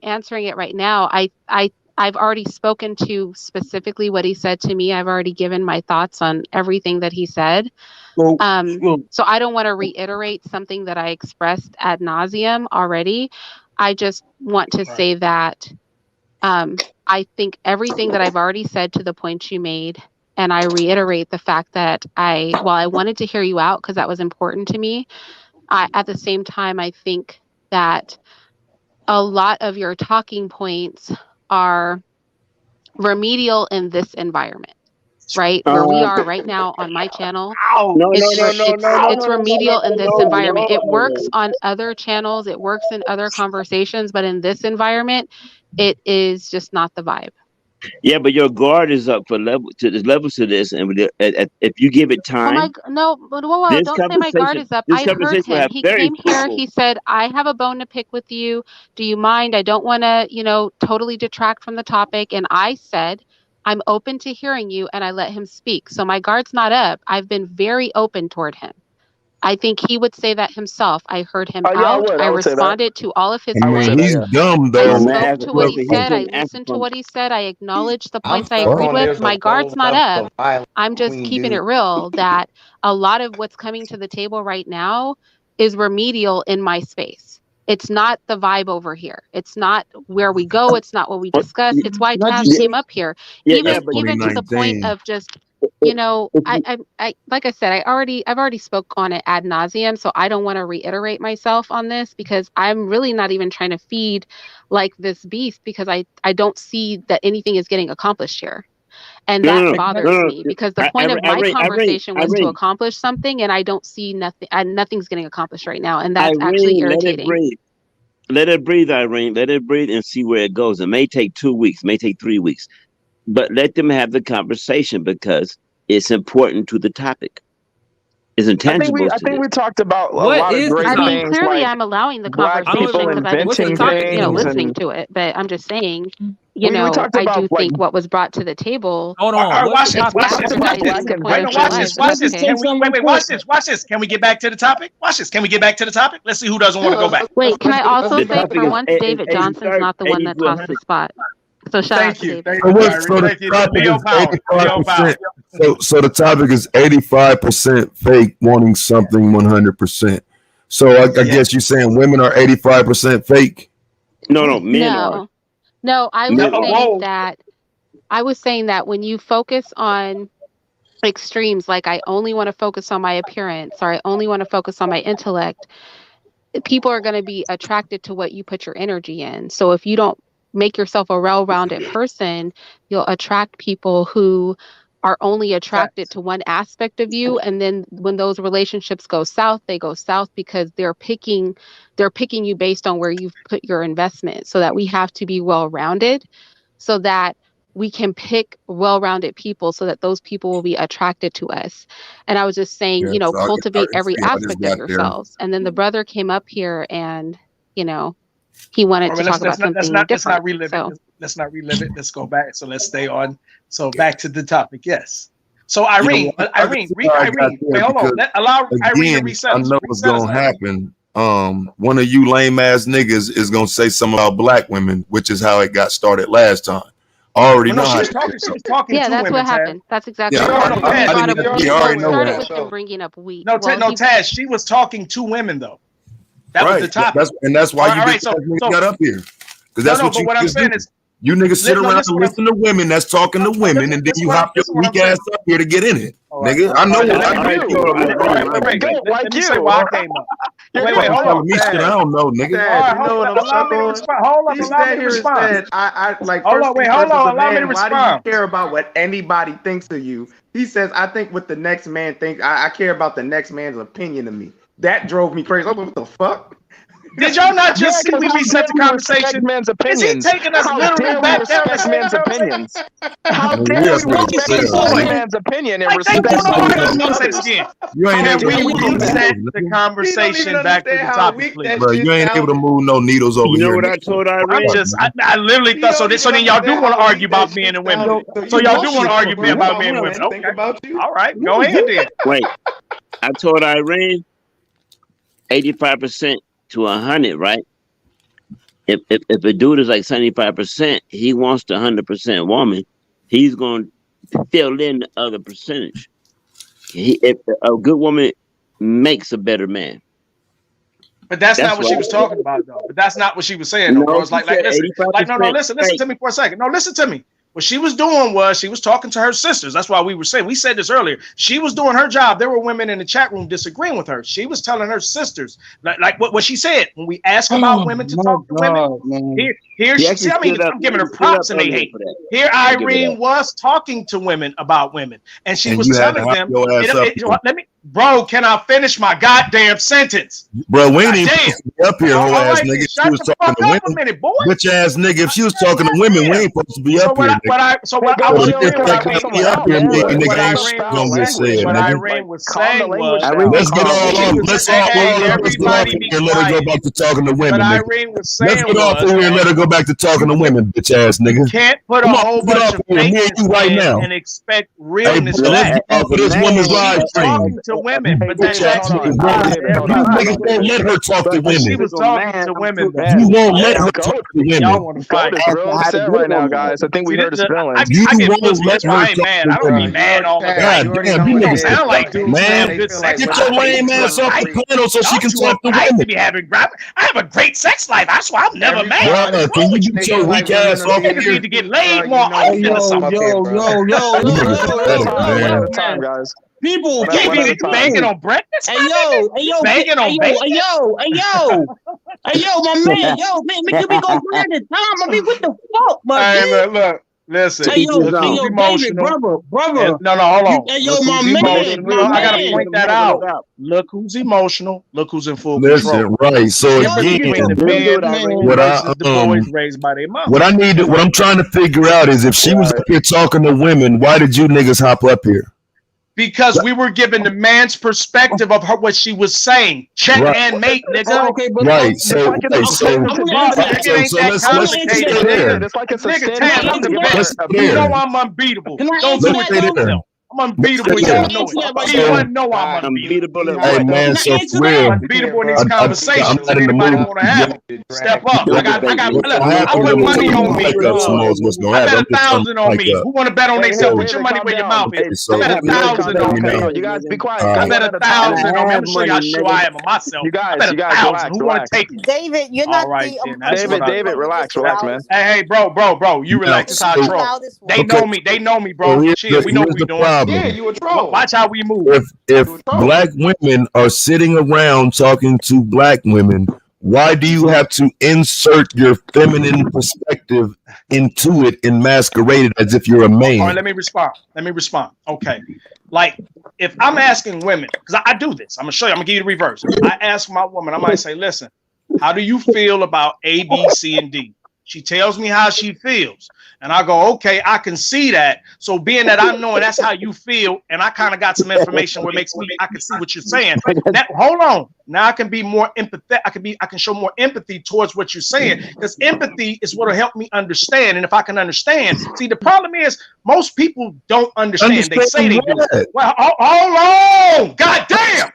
Speaker 1: answering it right now. I've already spoken to specifically what he said to me. I've already given my thoughts on everything that he said. So I don't want to reiterate something that I expressed ad nauseum already. I just want to say that I think everything that I've already said to the points you made, and I reiterate the fact that while I wanted to hear you out because that was important to me, at the same time, I think that a lot of your talking points are remedial in this environment. right? Where we are right now on my channel,
Speaker 4: No,
Speaker 1: it's remedial in this environment. It works on other channels, it works in other conversations, but in this environment, it is just not the vibe.
Speaker 4: Yeah, but your guard is up for levels to this, and if you give it
Speaker 1: Well,
Speaker 4: time,
Speaker 1: whoa, don't say my guard is up.
Speaker 4: this
Speaker 1: I heard
Speaker 4: conversation will
Speaker 1: him.
Speaker 4: have
Speaker 1: He
Speaker 4: very
Speaker 1: came here.
Speaker 4: fruitful.
Speaker 1: He said, I have a bone to pick with you. Do you mind? I don't want to, totally detract from the topic. And I said, I'm open to hearing you. And I let him speak. So my guard's not up. I've been very open toward him. I think he would say that himself. I heard him out. I
Speaker 11: I would say that.
Speaker 1: responded to all of his
Speaker 13: I mean,
Speaker 1: points.
Speaker 13: he's dumb
Speaker 1: I
Speaker 13: though.
Speaker 1: spoke to what he said. I
Speaker 4: He's been
Speaker 1: listened to what he said. I acknowledged the
Speaker 16: I'm
Speaker 1: points I
Speaker 16: stuck
Speaker 1: agreed
Speaker 16: on
Speaker 1: with.
Speaker 16: there's a
Speaker 1: My guard's
Speaker 16: whole
Speaker 1: not
Speaker 16: level
Speaker 1: up.
Speaker 16: of violence
Speaker 1: I'm just
Speaker 16: between
Speaker 1: keeping it
Speaker 16: dudes.
Speaker 1: real that a lot of what's coming to the table right now is remedial in my space. It's not the vibe over here. It's not where we go. It's not what we discuss. It's why Taz came up here. Even to the point of just, I like I said, I've already spoke on it ad nauseum, so I don't want to reiterate myself on this because I'm really not even trying to feed like this beast because I don't see that anything is getting accomplished here. And that bothers me because the point of my conversation was to accomplish something, and I don't see nothing. Nothing's getting accomplished right now, and that's actually irritating.
Speaker 4: Let it breathe, Irene. Let it breathe and see where it goes. It may take 2 weeks, may take 3 weeks, but let them have the conversation because it's important to the topic. It's intangible.
Speaker 11: I think we talked about a
Speaker 15: What
Speaker 11: lot of
Speaker 15: is
Speaker 11: great
Speaker 15: the
Speaker 11: things.
Speaker 15: topic?
Speaker 1: Clearly,
Speaker 11: like
Speaker 1: I'm allowing the
Speaker 11: black
Speaker 1: conversation
Speaker 11: people
Speaker 1: because I've been
Speaker 11: inventing
Speaker 1: listening
Speaker 11: things.
Speaker 1: to it. But I'm just saying,
Speaker 11: We talked
Speaker 1: I
Speaker 11: about
Speaker 1: do think what was brought to the table.
Speaker 15: Hold on.
Speaker 14: Watch this.
Speaker 1: It's
Speaker 14: Watch this. Watch this.
Speaker 1: bastardizing the point
Speaker 14: Wait,
Speaker 1: of
Speaker 14: no,
Speaker 1: your
Speaker 14: watch
Speaker 1: life.
Speaker 14: this. Watch this.
Speaker 1: Okay.
Speaker 14: Can we wait? Watch this. Watch this. Can we get back to the topic? Watch this. Can we get back to the topic? Let's see who doesn't want to go back.
Speaker 1: Wait, can I also
Speaker 4: The
Speaker 1: say
Speaker 4: topic
Speaker 1: for
Speaker 4: is
Speaker 1: once, David Johnson's not the one that tossed the spot. So shout out to David.
Speaker 14: Thank
Speaker 13: So
Speaker 14: you,
Speaker 13: what? So the
Speaker 14: Thank you.
Speaker 13: topic
Speaker 14: Leo
Speaker 13: is
Speaker 14: Power.
Speaker 13: 85%. So the topic is 85% fake, wanting something 100%. So I guess you're saying women are 85% fake.
Speaker 4: No, men are.
Speaker 1: No, I was saying that when you focus on extremes, like I only want to focus on my appearance or I only want to focus on my intellect, people are going to be attracted to what you put your energy in. So if you don't make yourself a well-rounded person, you'll attract people who are only attracted to one aspect of you. And then when those relationships go south, they go south because they're picking you based on where you've put your investment. So that we have to be well-rounded so that we can pick well-rounded people so that those people will be attracted to us. And I was just saying,
Speaker 13: So
Speaker 1: cultivate every
Speaker 13: see, I just
Speaker 1: aspect
Speaker 13: got
Speaker 1: of yourselves. And then the brother came up here and, he wanted to talk about something different.
Speaker 14: Let's not relive it. Let's not relive it. Let's go back. So let's stay on. So back to the topic. Yes. So Irene, Irene, wait, hold on. Allow Irene to reset.
Speaker 13: I know what's gonna happen. One of you lame ass niggas is gonna say something about black women, which is how it got started last time. I already know.
Speaker 14: She was talking.
Speaker 1: Yeah,
Speaker 14: to
Speaker 1: that's
Speaker 14: women,
Speaker 1: what happened. That's exactly
Speaker 13: what
Speaker 1: happened.
Speaker 13: You already know
Speaker 1: started
Speaker 13: that.
Speaker 1: with him bringing up wheat.
Speaker 14: No, Taz, she was talking to women though. That was the topic.
Speaker 13: That's why got up here. Because that's what I'm saying is you niggas sit around and listen to women that's talking to women, and then you hop your weak ass up here to get in it. Nigga, I know what I do.
Speaker 14: Like you. Say why I came up. Wait, hold on.
Speaker 13: Me shit, I don't know, nigga.
Speaker 16: You know what I'm saying?
Speaker 14: Hold on,
Speaker 16: He stand here and said, I like.
Speaker 14: Hold on, allow me to respond.
Speaker 16: Why do you care about what anybody thinks of you? He says, I think what the next man thinks. I care about the next man's opinion of me. That drove me crazy. What the fuck?
Speaker 14: Did y'all not just see we reset the conversation?
Speaker 11: Man's opinions.
Speaker 14: Is he taking us literally back down
Speaker 11: to man's opinions? How
Speaker 13: dare
Speaker 11: we
Speaker 13: you
Speaker 11: respect man's opinion and respect
Speaker 13: You ain't able
Speaker 14: to reset the conversation back to the topic, please.
Speaker 13: Bro, you ain't able to move no needles over here.
Speaker 4: You know what I told Irene?
Speaker 14: I literally thought so. So then y'all do want to argue about men and women. So y'all do want to argue about men and women. Okay. All right, go ahead then.
Speaker 4: Wait, I told Irene 85% to 100, right? If a dude is like 75%, he wants the 100% woman. He's going to fill in the other percentage. If a good woman makes a better man.
Speaker 14: But that's not what she was talking about, though. But that's not what she was saying, though. Bro. It's listen to me for a second. No, listen to me. What she was doing was she was talking to her sisters. That's why we said this earlier. She was doing her job. There were women in the chat room disagreeing with her. She was telling her sisters, like what she said. When we ask about women to talk to women, I'm giving her props and they hate. Here Irene was talking to women about women. And she was telling them, bro, can I finish my goddamn sentence?
Speaker 13: Bro, we ain't even up here, whole ass nigga. She was talking to women.
Speaker 14: Minute, boy.
Speaker 13: Bitch ass nigga, if she was talking to women, we ain't supposed to be up here.
Speaker 14: What Irene was saying was,
Speaker 13: let's get all off. Let's get off here and let her go back to talking to women.
Speaker 14: What Irene was saying
Speaker 13: let's get off here and let her go back to talking to women, bitch ass nigga.
Speaker 14: You can't put a whole bunch of fakeness right now and expect realness back.
Speaker 13: This woman's live stream.
Speaker 14: To women, but then
Speaker 13: niggas won't let her talk to women.
Speaker 14: She was talking to women.
Speaker 13: You won't let her talk to women.
Speaker 14: Y'all want to fight
Speaker 11: right now, guys. I think we heard his feelings.
Speaker 13: You won't let her talk to women.
Speaker 14: I don't be mad all the time.
Speaker 13: God damn, you niggas
Speaker 14: sound like dudes,
Speaker 13: man. Get your lame ass off the panel so she can talk to women.
Speaker 14: I have a great sex life. That's why I'm never mad.
Speaker 13: Brother, can you get your weak ass off
Speaker 14: here? You need to get laid more often or something.
Speaker 11: Time, guys.
Speaker 14: People banging on breakfast.
Speaker 17: Hey yo,
Speaker 14: banging on bacon.
Speaker 17: Hey yo, my man, you be going through the time. I mean, what the fuck, man?
Speaker 14: Hey, look. Listen,
Speaker 17: hey, yo, David, brother.
Speaker 14: No, hold on.
Speaker 17: Hey, yo, my man.
Speaker 14: I gotta point that out. Look who's emotional. Look who's in full
Speaker 13: control. Right. So again, what I'm trying to figure out is if she was up here talking to women, why did you niggas hop up here?
Speaker 14: Because we were given the man's perspective of what she was saying. Check and mate, nigga.
Speaker 13: Okay, but right. So let's stay there.
Speaker 14: You know I'm unbeatable. Don't do it to yourself. I'm unbeatable. Y'all know it. Everyone know I'm unbeatable.
Speaker 13: Hey man, so for real,
Speaker 14: unbeatable in these conversations. Anybody want to have it? Step up. I put money on me. I bet 1,000 on me. Who want to bet on themselves? Put your money where your mouth is. I bet 1,000 on me.
Speaker 11: You guys be quiet.
Speaker 14: I bet 1,000 on me. I'm gonna show you how sure I am of myself. I bet 1,000. Who want to take it?
Speaker 7: David, you're not the
Speaker 11: David, relax, man.
Speaker 14: Hey, bro, you relax. This how I troll. They know me, bro. Chill. We know what we doing.
Speaker 16: Yeah, you a troll.
Speaker 14: Watch how we move.
Speaker 13: If black women are sitting around talking to black women, why do you have to insert your feminine perspective into it and masquerade it as if you're a man?
Speaker 14: All right, let me respond. Okay. Like, if I'm asking women, because I do this, I'm going to show you, I'm going to give you the reverse. I ask my woman, I might say, listen, how do you feel about A, B, C, and D? She tells me how she feels. And I go, okay, I can see that. So being that I know that's how you feel, and I kind of got some information where it makes me, I can see what you're saying. Now, hold on. Now I can be more empathetic. I can show more empathy towards what you're saying, because empathy is what will help me understand. And if I can understand, see, the problem is most people don't understand. They say they do. Well, hold on. God damn.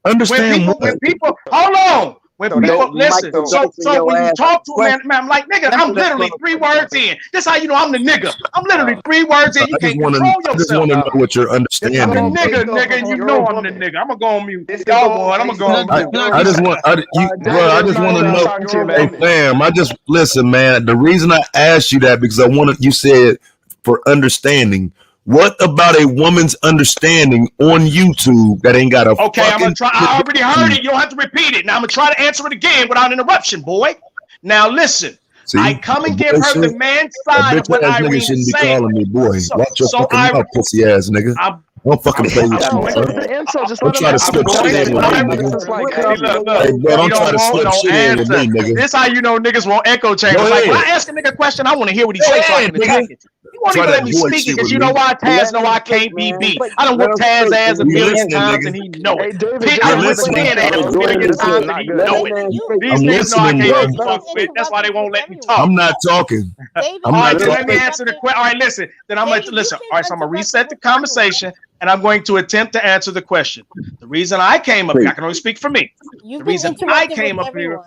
Speaker 13: Understand
Speaker 14: when people, hold on. When people listen, so when you talk to a man, I'm like, nigga, I'm literally 3 words in. This how you know I'm the nigga. I'm literally 3 words in. You can't control yourself.
Speaker 13: I just want to know what you're understanding.
Speaker 14: I'm the nigga, and you know I'm the nigga. I'm gonna go on mute. Y'all won. I'm gonna go on mute.
Speaker 13: I just want to know. Hey, fam, listen, man. The reason I asked you that because you said for understanding. What about a woman's understanding on YouTube that ain't got a
Speaker 14: okay, I'm gonna try. I already heard it. You don't have to repeat it. Now I'm gonna try to answer it again without interruption, boy. Now listen. See, I come and give her the man's side of what Irene
Speaker 13: shouldn't be
Speaker 14: saying.
Speaker 13: calling me boy. Watch your fucking mouth, pussy ass nigga. Don't fucking play with you, man. Don't try to slip shit in with me, nigga. Hey, bro, don't try to slip shit in with me, nigga.
Speaker 14: This how you know niggas want echo chambers. Like, when I ask a nigga a question, I want to hear what he says so I can attack it. You won't even let me speak it because you know why Taz know I can't be beat. I done whooped Taz ass a million times and he know it. I done whooped Stan ass a million times and he know it. These niggas know I can't be fucked with. That's why they won't let me talk.
Speaker 13: I'm not talking.
Speaker 14: All right, then let me answer the question. All right, listen. Then I'm going to listen. All right, so I'm going to reset the conversation and I'm going to attempt to answer the question. The reason I came up here, I can only speak for me. The reason I came up here.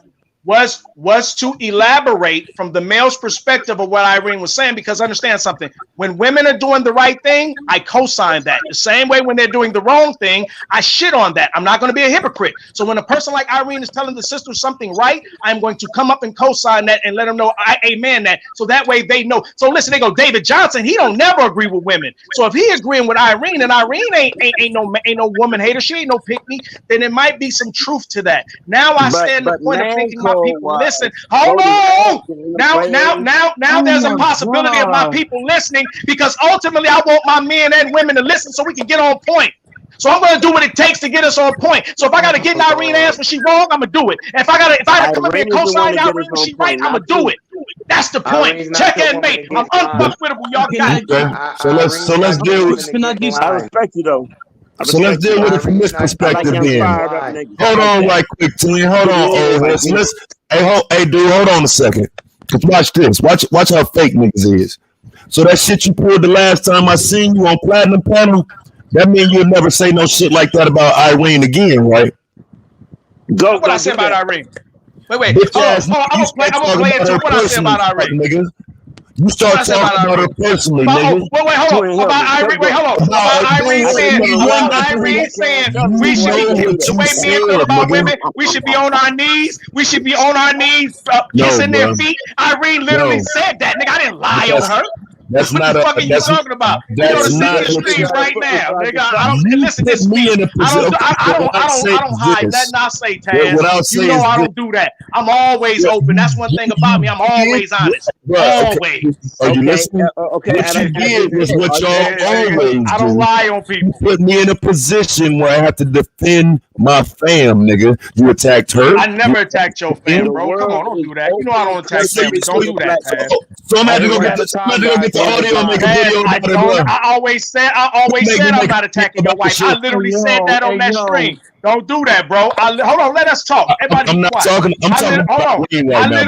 Speaker 14: was to elaborate from the male's perspective of what Irene was saying, because understand something. When women are doing the right thing, I co-sign that. The same way when they're doing the wrong thing, I shit on that. I'm not going to be a hypocrite. So when a person like Irene is telling the sister something right, I'm going to come up and co-sign that and let them know I amen that. So that way they know. So listen, they go, David Johnson, he don't never agree with women. So if he agreeing with Irene, and Irene ain't no woman hater, she ain't no pick me, then it might be some truth to that. Now I stand the point of thinking my people listen. Hold on. Now there's a possibility of my people listening, because ultimately I want my men and women to listen so we can get on point. So I'm gonna do what it takes to get us on point. So if I gotta get in Irene's ass when she's wrong, I'm gonna do it. If I gotta come up here and co-sign Irene when she's right, I'm gonna do it. That's the point. Check and mate. I'm unfuckwittable. Y'all got it.
Speaker 13: So let's deal with.
Speaker 9: I respect you though.
Speaker 13: So let's deal with it from this perspective then. Hold on right quick, Tilly. Hold on, old head. So let's, hey, dude, hold on a second. Cause watch this. Watch how fake niggas is. So that shit you pulled the last time I seen you on Platinum Panel, that mean you'll never say no shit like that about Irene again, right?
Speaker 14: Go. What I said about Irene? Wait. I'm gonna play into what I said about Irene.
Speaker 13: Nigga. You start talking about her personally, nigga.
Speaker 14: Wait, hold on. About Irene, About Irene saying we should be, the way men feel about women, we should be on our knees. We should be on our knees, kissing their feet. Irene literally said that, nigga. I didn't lie on her.
Speaker 13: That's
Speaker 14: what
Speaker 13: not
Speaker 14: the fuck are you talking about? You know the secret streams right now, nigga. I don't listen. This is me. I don't hide nothing I say, Taz. You know I don't do that. I'm always open. That's one thing about me. I'm always honest. Always.
Speaker 13: Are you listening?
Speaker 9: Okay.
Speaker 13: What you did was what y'all always do.
Speaker 14: I don't lie on people.
Speaker 13: You put me in a position where I have to defend my fam, nigga. You attacked her.
Speaker 14: I never attacked your fam, bro. Come on, don't do that. You know I don't attack families. Don't do that, Taz.
Speaker 13: So I'm gonna go get the audio and make a video about it.
Speaker 14: I always said I'm not attacking your wife. I literally said that on that stream. Don't do that, bro. Hold on, let us talk. Everybody
Speaker 13: I'm not talking. I'm talking about Irene right now.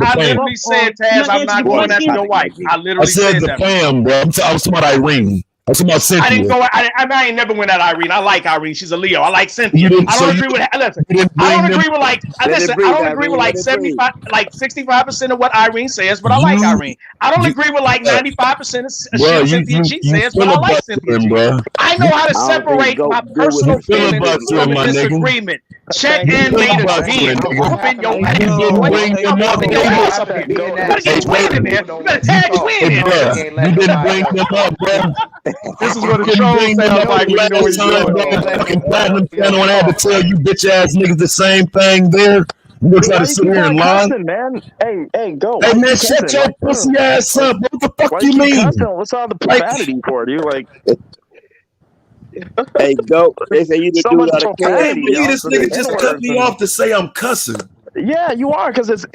Speaker 14: I literally said, Taz, I'm not going after your wife. I literally said
Speaker 13: the
Speaker 14: that.
Speaker 13: fam, bro. I was talking about Irene. I was talking about Cynthia.
Speaker 14: I didn't go. I ain't never went at Irene. I like Irene. She's a Leo. I like Cynthia. I don't agree with. Listen, I don't agree with like. Listen, I don't agree with like 75, like 65% of what Irene says, but I like Irene. I don't agree with like 95% of shit Cynthia G says, but I like Cynthia G. I know how to separate my personal feelings from a disagreement. Check and mate again. Open your ass. You better get Twin in there. You better tag Twin in there.
Speaker 13: You didn't bring them up, bro.
Speaker 14: This is what the troll sound like when you know what you're doing.
Speaker 13: Platinum Channel, and I had to tell you bitch ass niggas the same thing there. You gonna try to sit here and lie?
Speaker 11: Man. Hey, go.
Speaker 13: Hey man, shut your pussy ass up. What the fuck you mean?
Speaker 11: What's all the profanity for, dude? Like,
Speaker 9: hey, go. They say you
Speaker 11: so
Speaker 9: do
Speaker 11: much
Speaker 9: a lot of
Speaker 11: profanity.
Speaker 13: This nigga just cut me off to say I'm cussing.
Speaker 11: Yeah, you are, because it's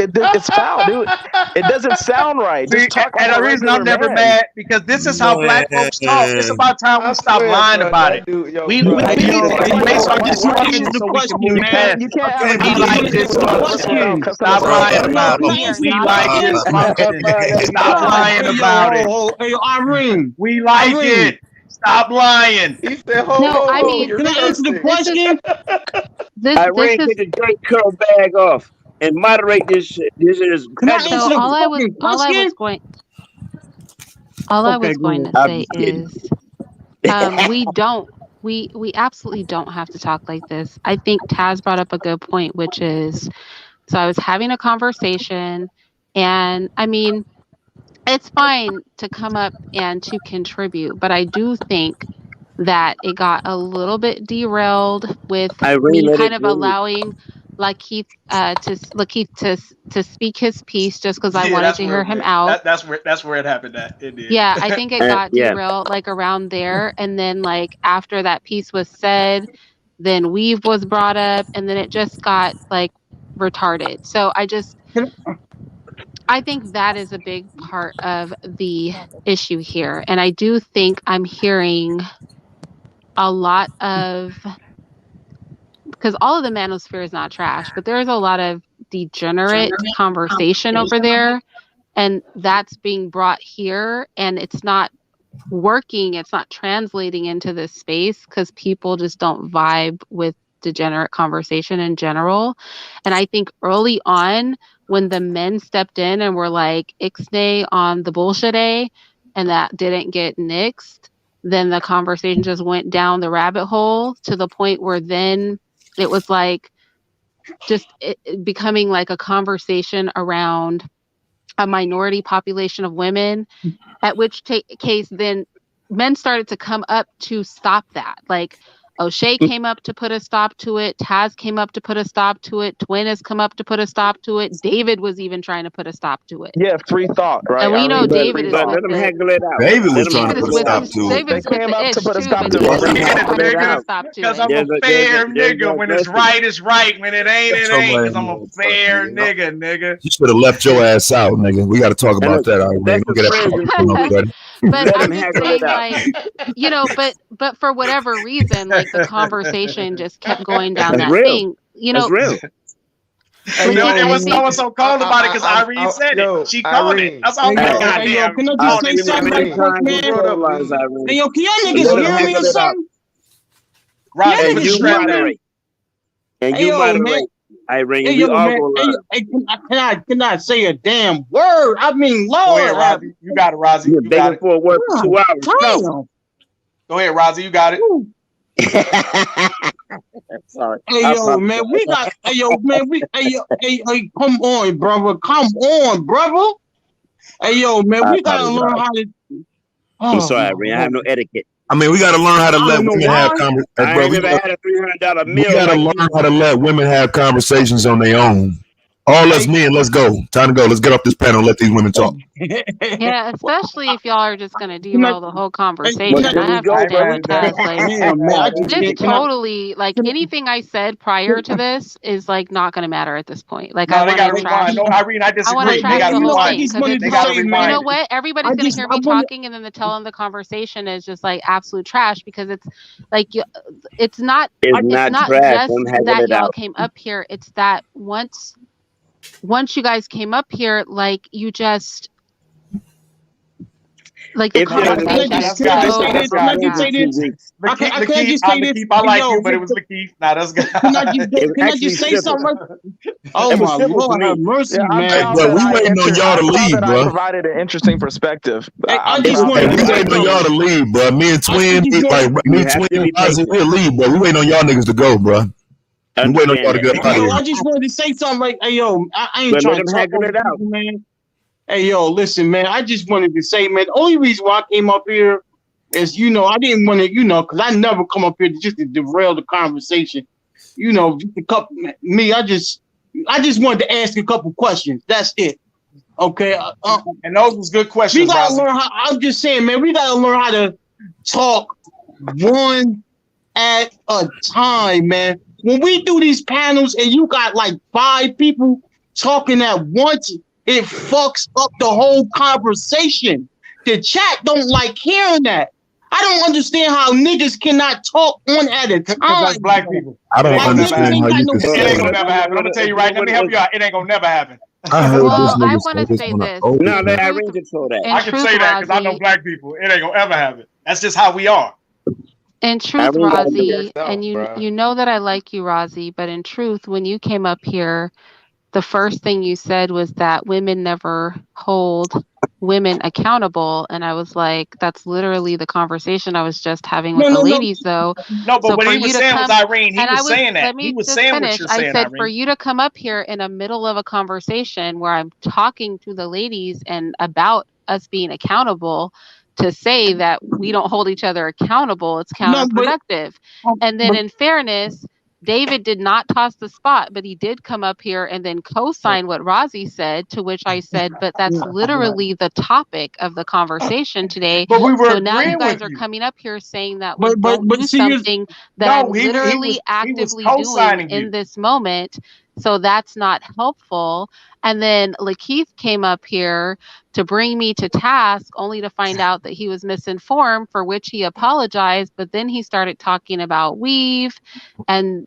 Speaker 11: foul, dude. It doesn't sound right.
Speaker 14: See, and the reason I'm never mad, because this is how black folks talk. It's about time we stop lying about it. We need to base our decisions so we can move past. We like this function. Stop lying about it. We like this function. Stop lying about it.
Speaker 17: Hey, Irene.
Speaker 14: We like it. Stop lying.
Speaker 16: He said, "Hold
Speaker 1: No,
Speaker 16: on,
Speaker 1: I mean,
Speaker 16: can
Speaker 17: I answer the question?
Speaker 9: Irene, take the Drake curl bag off and moderate this shit. This is
Speaker 1: so all I was going to say is we absolutely don't have to talk like this. I think Taz brought up a good point, which is, so I was having a conversation, and I mean, it's fine to come up and to contribute, but I do think that it got a little bit derailed with me kind of allowing Lakeith to speak his piece just because I wanted to hear him out.
Speaker 14: That's where it happened. It did.
Speaker 1: Yeah, I think it got derailed like around there, and then like after that piece was said, then weave was brought up, and then it just got like retarded. So I think that is a big part of the issue here. And I do think I'm hearing a lot of, because all of the manosphere is not trash, but there's a lot of degenerate conversation over there. And that's being brought here, and it's not working. It's not translating into this space because people just don't vibe with degenerate conversation in general. And I think early on, when the men stepped in and were like, ixnay on the bullshit and that didn't get nixed, then the conversation just went down the rabbit hole to the point where then it was like just becoming like a conversation around a minority population of women, at which case then men started to come up to stop that. Like O'Shea came up to put a stop to it. Taz came up to put a stop to it. Twin has come up to put a stop to it. David was even trying to put a stop to it.
Speaker 11: Yeah, free thought, right?
Speaker 1: And we know David is
Speaker 9: let
Speaker 1: with
Speaker 9: them
Speaker 1: it.
Speaker 9: haggle it out.
Speaker 13: David was
Speaker 9: Let them
Speaker 13: trying to
Speaker 1: David
Speaker 13: put
Speaker 1: is
Speaker 13: a
Speaker 1: with
Speaker 13: stop
Speaker 1: it.
Speaker 13: to it.
Speaker 1: David's
Speaker 11: They
Speaker 1: with
Speaker 11: came
Speaker 1: the
Speaker 11: up to
Speaker 1: ish
Speaker 11: put a
Speaker 1: too,
Speaker 11: stop
Speaker 1: but
Speaker 11: to
Speaker 1: David
Speaker 11: it.
Speaker 1: is trying to put a
Speaker 14: Nigga,
Speaker 1: stop to
Speaker 14: because
Speaker 1: it.
Speaker 14: I'm a fair nigga. When it's
Speaker 9: listen.
Speaker 14: right, it's right. When it ain't, it
Speaker 13: Shut your
Speaker 14: ain't. Because
Speaker 13: lame
Speaker 14: I'm a
Speaker 13: ass up,
Speaker 14: fair
Speaker 13: nigga.
Speaker 14: nigga.
Speaker 13: You should have left your ass out, nigga. We got to talk
Speaker 9: And
Speaker 13: about
Speaker 9: look,
Speaker 13: that. Irene.
Speaker 9: that's
Speaker 13: Don't
Speaker 9: the
Speaker 13: get
Speaker 9: friends
Speaker 13: that
Speaker 9: and
Speaker 13: fucking up,
Speaker 9: family.
Speaker 13: buddy.
Speaker 1: But
Speaker 9: Let
Speaker 1: I'm
Speaker 9: them
Speaker 1: just
Speaker 9: haggle
Speaker 1: saying,
Speaker 9: it out.
Speaker 1: like, but for whatever reason, like the conversation just kept going down
Speaker 9: That's
Speaker 1: that
Speaker 9: real.
Speaker 1: thing,
Speaker 9: That's real.
Speaker 14: But
Speaker 5: Hey, yo,
Speaker 14: it was
Speaker 5: man.
Speaker 14: so cold about it because Irene said it.
Speaker 16: Yo,
Speaker 14: She called it.
Speaker 16: Irene.
Speaker 14: That's all.
Speaker 5: Hey, yo,
Speaker 14: God
Speaker 5: hey, yo,
Speaker 14: damn.
Speaker 5: can I
Speaker 9: I've
Speaker 5: just say
Speaker 9: seen it
Speaker 5: something
Speaker 9: many
Speaker 5: right quick,
Speaker 9: times
Speaker 5: man?
Speaker 9: with
Speaker 16: Brought up
Speaker 9: polarize,
Speaker 16: weed.
Speaker 9: Irene.
Speaker 5: Hey, yo, can y'all
Speaker 9: But
Speaker 5: niggas
Speaker 9: let them
Speaker 5: hear me or
Speaker 9: haggle it out.
Speaker 5: something? Can
Speaker 14: Roger,
Speaker 5: y'all
Speaker 9: And
Speaker 14: put the
Speaker 5: niggas
Speaker 9: you
Speaker 5: hear
Speaker 14: strap
Speaker 5: me?
Speaker 14: in.
Speaker 9: moderate. And
Speaker 5: Hey,
Speaker 9: you
Speaker 5: yo, man.
Speaker 9: moderate, Irene.
Speaker 5: Hey,
Speaker 9: We
Speaker 5: yo,
Speaker 9: all
Speaker 5: man.
Speaker 9: gonna
Speaker 5: Hey,
Speaker 9: learn.
Speaker 5: yo, hey, can I say a damn word? I mean,
Speaker 14: Go ahead,
Speaker 5: Lord, have
Speaker 14: Rosie. You got it, Rosie.
Speaker 9: You're
Speaker 14: You got
Speaker 9: begging
Speaker 14: it.
Speaker 9: for a word for 2 hours. Go.
Speaker 5: damn.
Speaker 14: Go ahead, Rosie. You got it.
Speaker 9: Sorry.
Speaker 5: Hey,
Speaker 9: I
Speaker 5: yo, man, we got. Hey, yo, man, hey, come on, brother. Come on, brother. Hey, yo, man, we gotta learn
Speaker 9: apologize.
Speaker 5: how to.
Speaker 9: I'm
Speaker 5: Oh,
Speaker 9: sorry,
Speaker 5: my
Speaker 9: Irene. I have no
Speaker 5: God.
Speaker 9: etiquette.
Speaker 13: I mean, we got to learn how to
Speaker 5: I
Speaker 13: let
Speaker 5: don't know
Speaker 13: women have
Speaker 5: why.
Speaker 13: conversations. Hey,
Speaker 9: I
Speaker 13: bro,
Speaker 9: ain't never had a $300
Speaker 13: we
Speaker 9: meal
Speaker 13: got to
Speaker 9: like
Speaker 13: learn
Speaker 9: you.
Speaker 13: how to let women have conversations on their own. All us
Speaker 5: Hey,
Speaker 13: men, let's go. Time to go. Let's get off this panel and let these women talk.
Speaker 1: Yeah, especially if y'all are just gonna
Speaker 5: can I,
Speaker 1: derail the whole
Speaker 5: hey,
Speaker 9: Well,
Speaker 1: conversation.
Speaker 5: can
Speaker 9: there
Speaker 1: I
Speaker 9: we
Speaker 1: have to
Speaker 9: go,
Speaker 14: I ain't
Speaker 1: stand
Speaker 9: brother.
Speaker 1: with
Speaker 14: mad at that.
Speaker 1: Taz. Like,
Speaker 5: damn, man, I just
Speaker 1: this
Speaker 5: can't. Can I?
Speaker 1: totally, like,
Speaker 5: Can,
Speaker 1: anything I said prior to this is like not gonna matter at this point. Like, I
Speaker 14: No, they
Speaker 1: want
Speaker 14: got
Speaker 1: to
Speaker 14: to rewind.
Speaker 1: trash.
Speaker 14: No, Irene, I
Speaker 1: I want to
Speaker 14: disagree. They
Speaker 1: trash
Speaker 14: got to
Speaker 1: the whole
Speaker 5: I
Speaker 14: rewind
Speaker 1: thing
Speaker 14: it.
Speaker 5: just
Speaker 1: because
Speaker 5: wanted
Speaker 1: it's
Speaker 14: They
Speaker 5: to
Speaker 14: got to
Speaker 5: say,
Speaker 1: you
Speaker 5: man.
Speaker 1: know
Speaker 14: rewind it.
Speaker 1: what? Everybody's gonna hear
Speaker 5: I
Speaker 1: me
Speaker 5: wanted.
Speaker 1: talking, and then the telling the conversation is just like absolute trash because it's like it's not
Speaker 9: It's
Speaker 1: it's
Speaker 9: not
Speaker 1: not
Speaker 9: trash. Let
Speaker 1: just
Speaker 9: them haggle
Speaker 1: that
Speaker 9: it
Speaker 1: y'all
Speaker 9: out.
Speaker 1: came up here. It's that once you guys came up here, like you just like the
Speaker 9: If
Speaker 14: No,
Speaker 9: there's
Speaker 14: that's
Speaker 9: an
Speaker 5: Can I
Speaker 14: that's
Speaker 9: open
Speaker 5: just
Speaker 14: that's
Speaker 5: can I
Speaker 14: God.
Speaker 5: just
Speaker 9: space,
Speaker 5: say
Speaker 9: I
Speaker 5: this?
Speaker 14: That's
Speaker 5: Can
Speaker 14: God.
Speaker 5: I just
Speaker 9: suspended
Speaker 5: say
Speaker 9: 2
Speaker 5: this?
Speaker 9: weeks.
Speaker 5: Can I just say this?
Speaker 14: Lakeith, I
Speaker 5: Hey,
Speaker 14: like
Speaker 5: yo,
Speaker 14: you, but it was Lakeith. Nah, that's
Speaker 5: can I
Speaker 14: God.
Speaker 5: just
Speaker 9: It was
Speaker 5: can I
Speaker 9: actually
Speaker 5: just say
Speaker 9: civil.
Speaker 5: something? Right? Oh
Speaker 9: It was
Speaker 5: my
Speaker 9: civil to
Speaker 5: Lord, have
Speaker 9: me.
Speaker 5: mercy,
Speaker 11: Yeah, I'm
Speaker 13: Hey,
Speaker 5: man.
Speaker 11: proud
Speaker 13: bro,
Speaker 11: that
Speaker 13: we waiting on y'all to
Speaker 11: I'm proud
Speaker 13: leave,
Speaker 11: that I
Speaker 13: bro.
Speaker 11: provided an interesting perspective.
Speaker 5: Hey, I
Speaker 11: I'm
Speaker 5: just
Speaker 11: proud
Speaker 13: Hey,
Speaker 11: that
Speaker 5: wanted
Speaker 11: I
Speaker 5: to
Speaker 13: we
Speaker 5: say
Speaker 11: provided
Speaker 13: waiting on
Speaker 11: that.
Speaker 13: y'all
Speaker 5: something.
Speaker 13: to leave, bro. Me and
Speaker 5: I
Speaker 13: Twin,
Speaker 5: just
Speaker 13: like
Speaker 5: wanted.
Speaker 13: me
Speaker 9: You
Speaker 13: and
Speaker 9: have
Speaker 13: Twin,
Speaker 9: to be
Speaker 13: Ozzy,
Speaker 9: patient.
Speaker 13: we'll leave, bro. We waiting on y'all niggas to go, bro. We waiting on y'all
Speaker 9: Understand
Speaker 13: to
Speaker 9: that.
Speaker 13: get up out of
Speaker 5: Yo,
Speaker 13: here.
Speaker 5: I just wanted to say something. Like, hey, yo, I ain't
Speaker 9: But let
Speaker 5: trying
Speaker 9: them
Speaker 5: to talk
Speaker 9: haggle
Speaker 5: over
Speaker 9: it out.
Speaker 5: people, man. Hey, yo, listen, man. I just wanted to say, man. The only reason why I came up here is, I didn't want to, because I never come up here just to derail the conversation. Just a couple. Me, I just wanted to ask a couple questions. That's it. Okay.
Speaker 14: And those was good
Speaker 5: We
Speaker 14: questions,
Speaker 5: gotta
Speaker 14: Rosie.
Speaker 5: learn how. I'm just saying, man. We gotta learn how to talk one at a time, man. When we do these panels and you got like 5 people talking at once, it fucks up the whole conversation. The chat don't like hearing that. I don't understand how niggas cannot talk on at a
Speaker 14: Because that's
Speaker 5: time.
Speaker 14: black people.
Speaker 13: I
Speaker 14: It
Speaker 13: don't
Speaker 14: ain't
Speaker 5: Like
Speaker 14: gonna never
Speaker 5: niggas
Speaker 13: understand
Speaker 14: happen.
Speaker 5: ain't
Speaker 13: how
Speaker 5: got
Speaker 13: you
Speaker 5: no
Speaker 13: can
Speaker 14: It
Speaker 13: say
Speaker 14: ain't
Speaker 5: sense.
Speaker 14: gonna
Speaker 13: that.
Speaker 14: never happen. I'm gonna tell you right. Let me help you out. It ain't gonna never happen.
Speaker 13: I heard this
Speaker 1: Well, I
Speaker 13: nigga
Speaker 1: want
Speaker 13: say
Speaker 1: to
Speaker 13: this
Speaker 1: say
Speaker 13: on an
Speaker 1: this
Speaker 13: old
Speaker 9: No,
Speaker 1: in
Speaker 9: let
Speaker 13: man.
Speaker 1: truth.
Speaker 9: Irene control that.
Speaker 1: In
Speaker 14: I can
Speaker 1: truth,
Speaker 14: say that because I know
Speaker 1: Rozzy.
Speaker 14: black people. It ain't gonna ever happen. That's just how we are.
Speaker 1: In truth,
Speaker 9: Irene gotta do
Speaker 1: Rozzy,
Speaker 16: Yourself,
Speaker 1: and you
Speaker 16: bro.
Speaker 1: you know that I like you, Rozzy, but in truth, when you came up here, the first thing you said was that women never hold women accountable. And I was like, that's literally the conversation I was just having with
Speaker 5: No,
Speaker 1: the
Speaker 5: no, no.
Speaker 1: ladies, though.
Speaker 14: No, but
Speaker 1: So
Speaker 14: what
Speaker 1: for
Speaker 14: he
Speaker 1: you
Speaker 14: was
Speaker 1: to
Speaker 14: saying was
Speaker 1: come,
Speaker 14: Irene. He
Speaker 1: and
Speaker 14: was saying that.
Speaker 1: let
Speaker 14: He
Speaker 1: me
Speaker 14: was
Speaker 1: just
Speaker 14: saying what
Speaker 1: finish.
Speaker 14: you're
Speaker 1: I
Speaker 14: saying,
Speaker 1: said, for
Speaker 14: Irene.
Speaker 1: you to come up here in the middle of a conversation where I'm talking to the ladies and about us being accountable, to say that we don't hold each other accountable, it's
Speaker 5: No,
Speaker 1: counterproductive. And then,
Speaker 5: but
Speaker 1: in fairness, David did not toss the spot, but he did come up here and then co-sign what Rozzy said, to which I said, but that's literally the topic of the conversation today.
Speaker 14: But we were
Speaker 1: So now you
Speaker 14: agreeing with
Speaker 1: guys are
Speaker 14: you.
Speaker 1: coming up here saying that we
Speaker 5: but
Speaker 1: don't do
Speaker 5: see you.
Speaker 1: something that I'm
Speaker 14: No, he
Speaker 1: literally
Speaker 14: was
Speaker 1: actively doing
Speaker 14: co-signing
Speaker 1: in
Speaker 14: you.
Speaker 1: this moment. So that's not helpful. And then Lakeith came up here to bring me to task only to find out that he was misinformed, for which he apologized. But then he started talking about weave and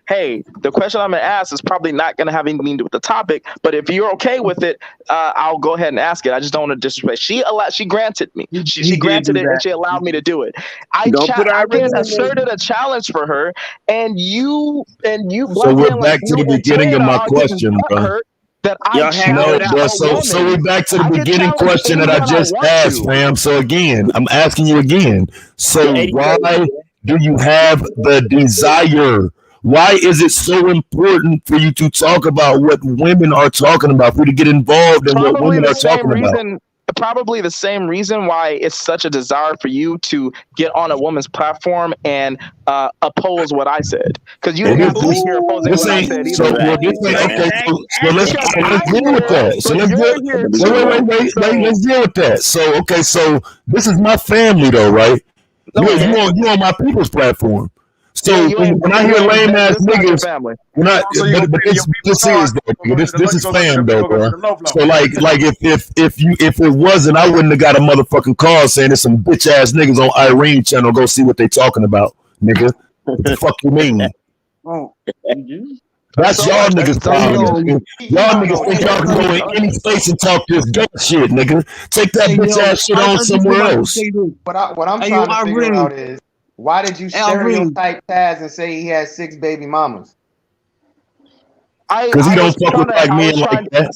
Speaker 11: hey, the question I'm going to ask is probably not going to have anything to do with the topic, but if you're okay with it, I'll go ahead and ask it. I just don't want to disrespect. She granted me. She granted it, and she allowed me to do it. I asserted a challenge for her, and you
Speaker 13: So we're back to the beginning of my question, bro.
Speaker 11: That I
Speaker 13: So we're back to the beginning question that I just asked, fam. So again, I'm asking you again. So why do you have the desire? Why is it so important for you to talk about what women are talking about, for you to get involved in what women are talking about?
Speaker 11: probably the same reason why it's such a desire for you to get on a woman's platform and oppose what I said, because you didn't have to be here opposing what I said either.
Speaker 13: So let's deal with that. So let's let's deal with that. So okay, so this is my family though, right? You on my people's platform. So when I hear lame ass niggas, this is though, nigga. This is fam though, bro. So like if it wasn't, I wouldn't have got a motherfucking call saying there's some bitch ass niggas on Irene channel. Go see what they talking about, nigga. What the fuck you mean? That's y'all niggas' problem. Y'all niggas think y'all can go in any space and talk this gay shit, nigga. Take that bitch ass shit on somewhere else.
Speaker 16: What I'm trying to figure out is, why did you stereotype Taz and say he has 6 baby mamas?
Speaker 13: Because he don't fuck with black men like that.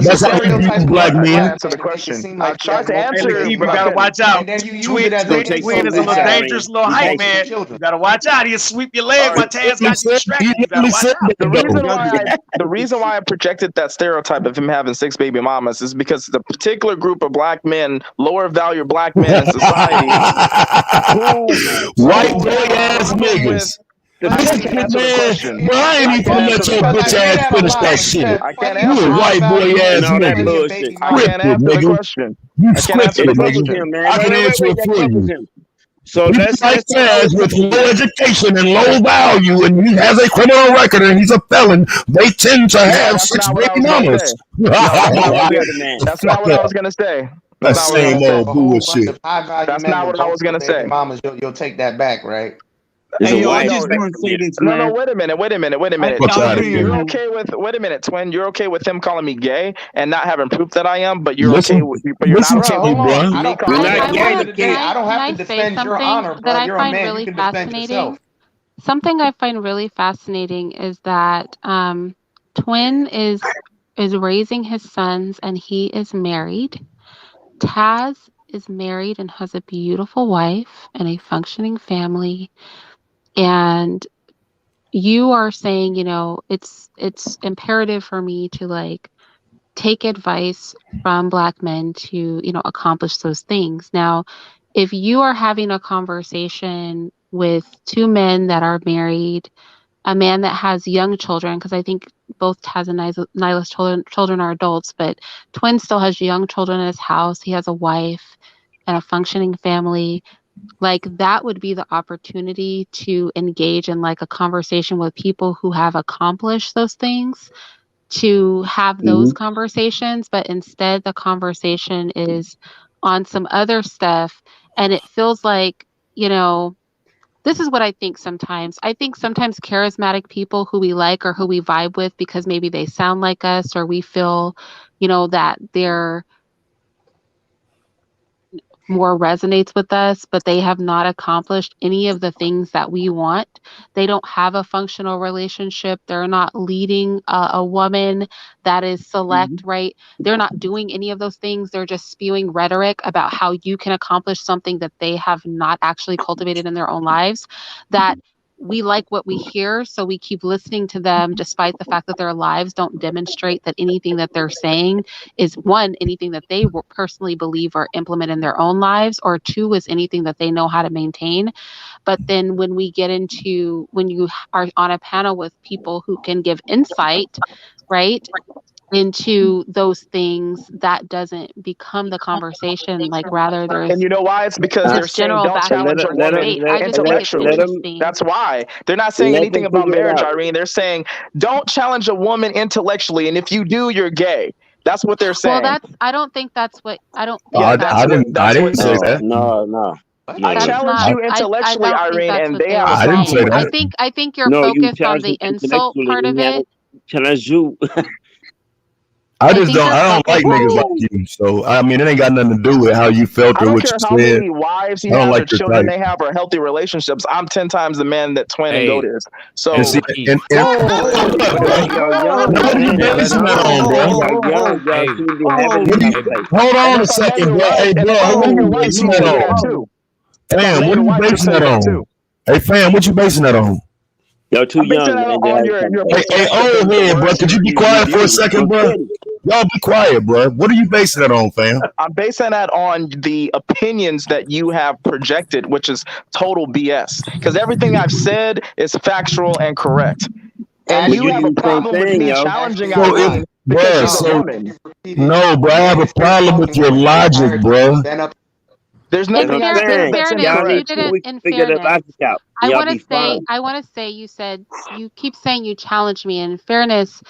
Speaker 13: That's how you use black men.
Speaker 11: Answer the question. I
Speaker 14: tried to answer. You gotta watch out. Twin is a little dangerous little hype, man. You gotta watch out. He'll sweep your leg while Taz got you distracted. You gotta watch out.
Speaker 11: The reason why I projected that stereotype of him having 6 baby mamas is because the particular group of black men, lower value black men in society,
Speaker 13: white boy ass niggas. Man, bro, I ain't even gonna let your bitch ass finish that shit. You a white boy ass nigga. Scripted, nigga. You scripted, nigga. I can answer it for you.
Speaker 9: So let's
Speaker 13: like Taz with low education and low value, and he has a criminal record, and he's a felon. They tend to have 6 baby mamas.
Speaker 11: That's not what I was gonna say.
Speaker 13: That same old bullshit.
Speaker 11: That's not what I was gonna say.
Speaker 16: Mamas, you'll take that back, right?
Speaker 17: Hey, yo, I just want to say this, man.
Speaker 11: No, wait a minute. You're okay with, wait a minute, Twin. You're okay with him calling me gay and not having proof that I am, but you're okay with, but you're not okay with me calling me gay.
Speaker 16: I don't have to defend your honor, bro. You're a man. You can defend yourself.
Speaker 1: Something I find really fascinating is that Twin is raising his sons and he is married. Taz is married and has a beautiful wife and a functioning family. And you are saying, you know, it's imperative for me to like take advice from black men to, you know, accomplish those things. Now, if you are having a conversation with 2 men that are married, a man that has young children, because I think both Taz and Nyla's children are adults, but Twin still has young children in his house. He has a wife and a functioning family. Like that would be the opportunity to engage in like a conversation with people who have accomplished those things, to have those conversations. But instead the conversation is on some other stuff. And it feels like, you know, this is what I think sometimes. I think sometimes charismatic people who we like or who we vibe with because maybe they sound like us or we feel, you know, that they're more resonates with us, but they have not accomplished any of the things that we want. They don't have a functional relationship. They're not leading a woman that is select, right? They're not doing any of those things. They're just spewing rhetoric about how you can accomplish something that they have not actually cultivated in their own lives. That we like what we hear, so we keep listening to them despite the fact that their lives don't demonstrate that anything that they're saying is, 1, anything that they personally believe or implement in their own lives, or 2, is anything that they know how to maintain. But then when we get into, when you are on a panel with people who can give insight, right, into those things, that doesn't become the conversation. Like rather there's,
Speaker 11: and you know why? It's because they're saying don't challenge a woman intellectually. That's why they're not saying anything about marriage, Irene. They're saying don't challenge a woman intellectually, and if you do, you're gay. That's what they're saying.
Speaker 1: Well, I don't think that's what I don't think.
Speaker 13: I didn't say that.
Speaker 9: No.
Speaker 11: I challenge you intellectually, Irene, and they have.
Speaker 13: I didn't say that.
Speaker 1: I think you're focused on the insult part of it.
Speaker 9: Challenge you.
Speaker 13: I don't like niggas like you. So I mean, it ain't got nothing to do with how you felt or what you said.
Speaker 11: I don't care how many wives he has or children they have or healthy relationships. I'm 10 times the man that Twin and Goat is. So
Speaker 13: what are you basing that on, bro? Hold on a second, bro. Hey, bro, what are you basing that on? Fam, what are you basing that on? Hey, fam, what you basing that on?
Speaker 9: You're too young.
Speaker 13: Hey, old head, bro. Could you be quiet for a second, bro? Y'all be quiet, bro. What are you basing that on, fam?
Speaker 11: I'm basing that on the opinions that you have projected, which is total BS. Because everything I've said is factual and correct. And you have a problem with me challenging Irene because she's a woman.
Speaker 13: No, bro, I have a problem with your logic, bro.
Speaker 11: There's nothing I've said that's incorrect.
Speaker 1: In fairness, I want to say you said, you keep saying you challenged me. In fairness,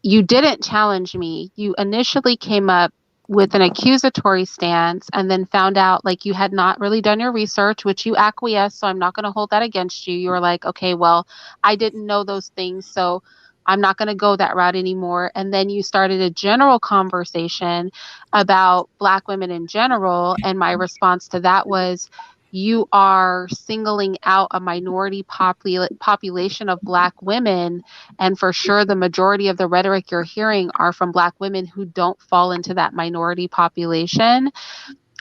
Speaker 1: you didn't challenge me. You initially came up with an accusatory stance and then found out like you had not really done your research, which you acquiesced. So I'm not going to hold that against you. You were like, okay, well, I didn't know those things, so I'm not going to go that route anymore. And then you started a general conversation about Black women in general. And my response to that was, you are singling out a minority population of Black women. And for sure, the majority of the rhetoric you're hearing are from Black women who don't fall into that minority population.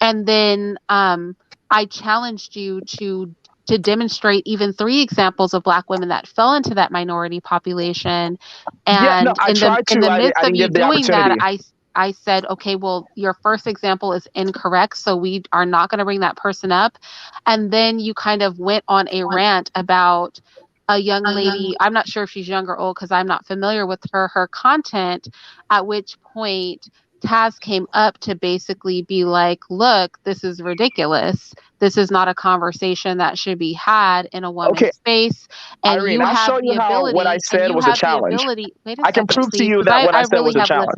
Speaker 1: And then I challenged you to demonstrate even 3 examples of Black women that fell into that minority population. And
Speaker 11: I tried to.
Speaker 1: in the
Speaker 11: I
Speaker 1: midst of
Speaker 11: didn't
Speaker 1: you
Speaker 11: give the
Speaker 1: doing that,
Speaker 11: opportunity.
Speaker 1: I said, okay, well, your first example is incorrect, so we are not going to bring that person up. And then you kind of went on a rant about a young lady. I'm not sure if she's young or old because I'm not familiar with her content, at which point Taz came up to basically be like, look, this is ridiculous. This is not a conversation that should be had in a woman's space. And
Speaker 11: Irene,
Speaker 1: you
Speaker 11: I'll
Speaker 1: have
Speaker 11: show
Speaker 1: the
Speaker 11: you how
Speaker 1: ability,
Speaker 11: what I said was a challenge.
Speaker 1: wait a
Speaker 11: I can
Speaker 1: second,
Speaker 11: prove to
Speaker 1: please,
Speaker 11: you
Speaker 1: because
Speaker 11: that what
Speaker 1: I
Speaker 11: I said
Speaker 1: really
Speaker 11: was a
Speaker 1: have
Speaker 11: challenge.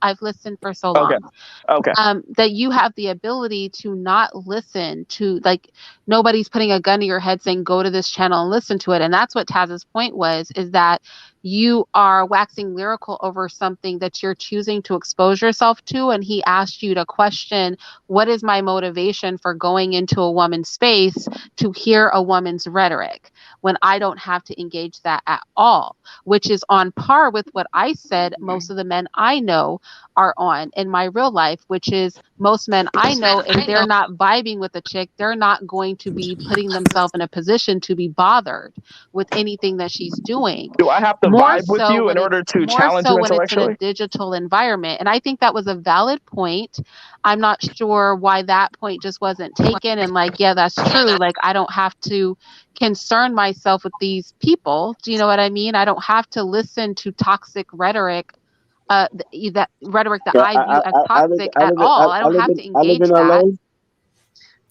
Speaker 1: I've listened for so
Speaker 11: Okay.
Speaker 1: long.
Speaker 11: Okay.
Speaker 1: That you have the ability to not listen to, like, nobody's putting a gun to your head saying, go to this channel and listen to it. And that's what Taz's point was, is that you are waxing lyrical over something that you're choosing to expose yourself to. And he asked you to question, what is my motivation for going into a woman's space to hear a woman's rhetoric when I don't have to engage that at all, which is on par with what I said most of the men I know are on in my real life, which is most men I know, if they're not vibing with a chick, they're not going to be putting themselves in a position to be bothered with anything that she's doing.
Speaker 11: Do I have to vibe with you in order to challenge you
Speaker 1: When it's in a
Speaker 11: intellectually?
Speaker 1: digital environment. And I think that was a valid point. I'm not sure why that point just wasn't taken and like, yeah, that's true. Like, I don't have to concern myself with these people. Do you know what I mean? I don't have to listen to toxic rhetoric, that rhetoric that I view as toxic at all. I don't have to engage that.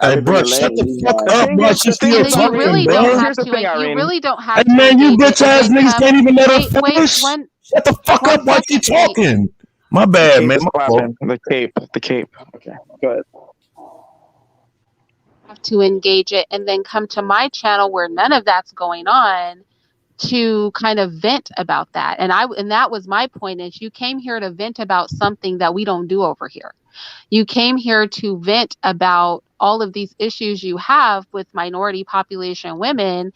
Speaker 13: Hey, bro, shut the fuck up, bro. She's still
Speaker 1: And you really
Speaker 13: talking, bro.
Speaker 1: don't have to. You really don't have
Speaker 13: Hey,
Speaker 1: to
Speaker 13: man, you
Speaker 1: engage
Speaker 13: bitch
Speaker 1: it and
Speaker 13: ass
Speaker 1: then
Speaker 13: niggas
Speaker 1: come.
Speaker 13: can't even let her
Speaker 1: Wait,
Speaker 13: finish.
Speaker 1: one.
Speaker 13: Shut the fuck up while she talking. My bad, man. My fault.
Speaker 11: The cape. Okay, go ahead.
Speaker 1: Have to engage it and then come to my channel where none of that's going on to kind of vent about that. And that was my point, is you came here to vent about something that we don't do over here. You came here to vent about all of these issues you have with minority population women.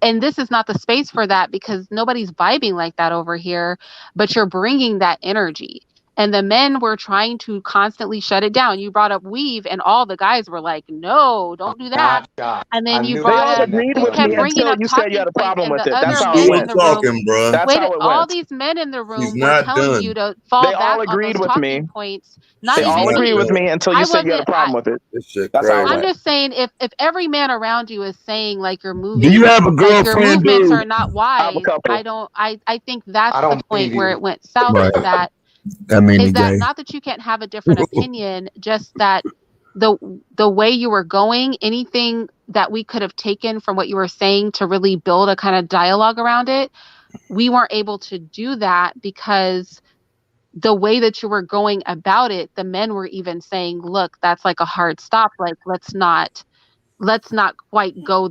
Speaker 1: And this is not the space for that because nobody's vibing like that over here, but you're bringing that energy. And the men were trying to constantly shut it down. You brought up weave, and all the guys were like, no, don't do that. And then you brought up, you kept bringing up talking points, and the other men in the room.
Speaker 11: That's how it
Speaker 1: all
Speaker 11: went.
Speaker 1: these men in the
Speaker 13: She's
Speaker 1: room were
Speaker 13: not
Speaker 1: telling
Speaker 13: done.
Speaker 1: you to fall
Speaker 11: They
Speaker 1: back
Speaker 11: all
Speaker 1: on those
Speaker 11: agreed with
Speaker 1: talking
Speaker 11: me.
Speaker 1: points.
Speaker 11: They all agreed with me until you said you had a problem with it.
Speaker 13: This shit
Speaker 11: That's how it
Speaker 13: crazy.
Speaker 1: I'm
Speaker 11: went.
Speaker 1: just saying, if every man around you is saying like you're moving,
Speaker 13: Do you have a
Speaker 1: like your
Speaker 13: girlfriend,
Speaker 1: movements
Speaker 13: dude?
Speaker 1: are not wise, I think that's the point where it went south.
Speaker 13: Right.
Speaker 1: Is that
Speaker 13: I mean, the gay.
Speaker 1: not that you can't have a different opinion, just that the way you were going, anything that we could have taken from what you were saying to really build a kind of dialogue around it, we weren't able to do that because the way that you were going about it, the men were even saying, look, that's like a hard stop. Like, let's not quite go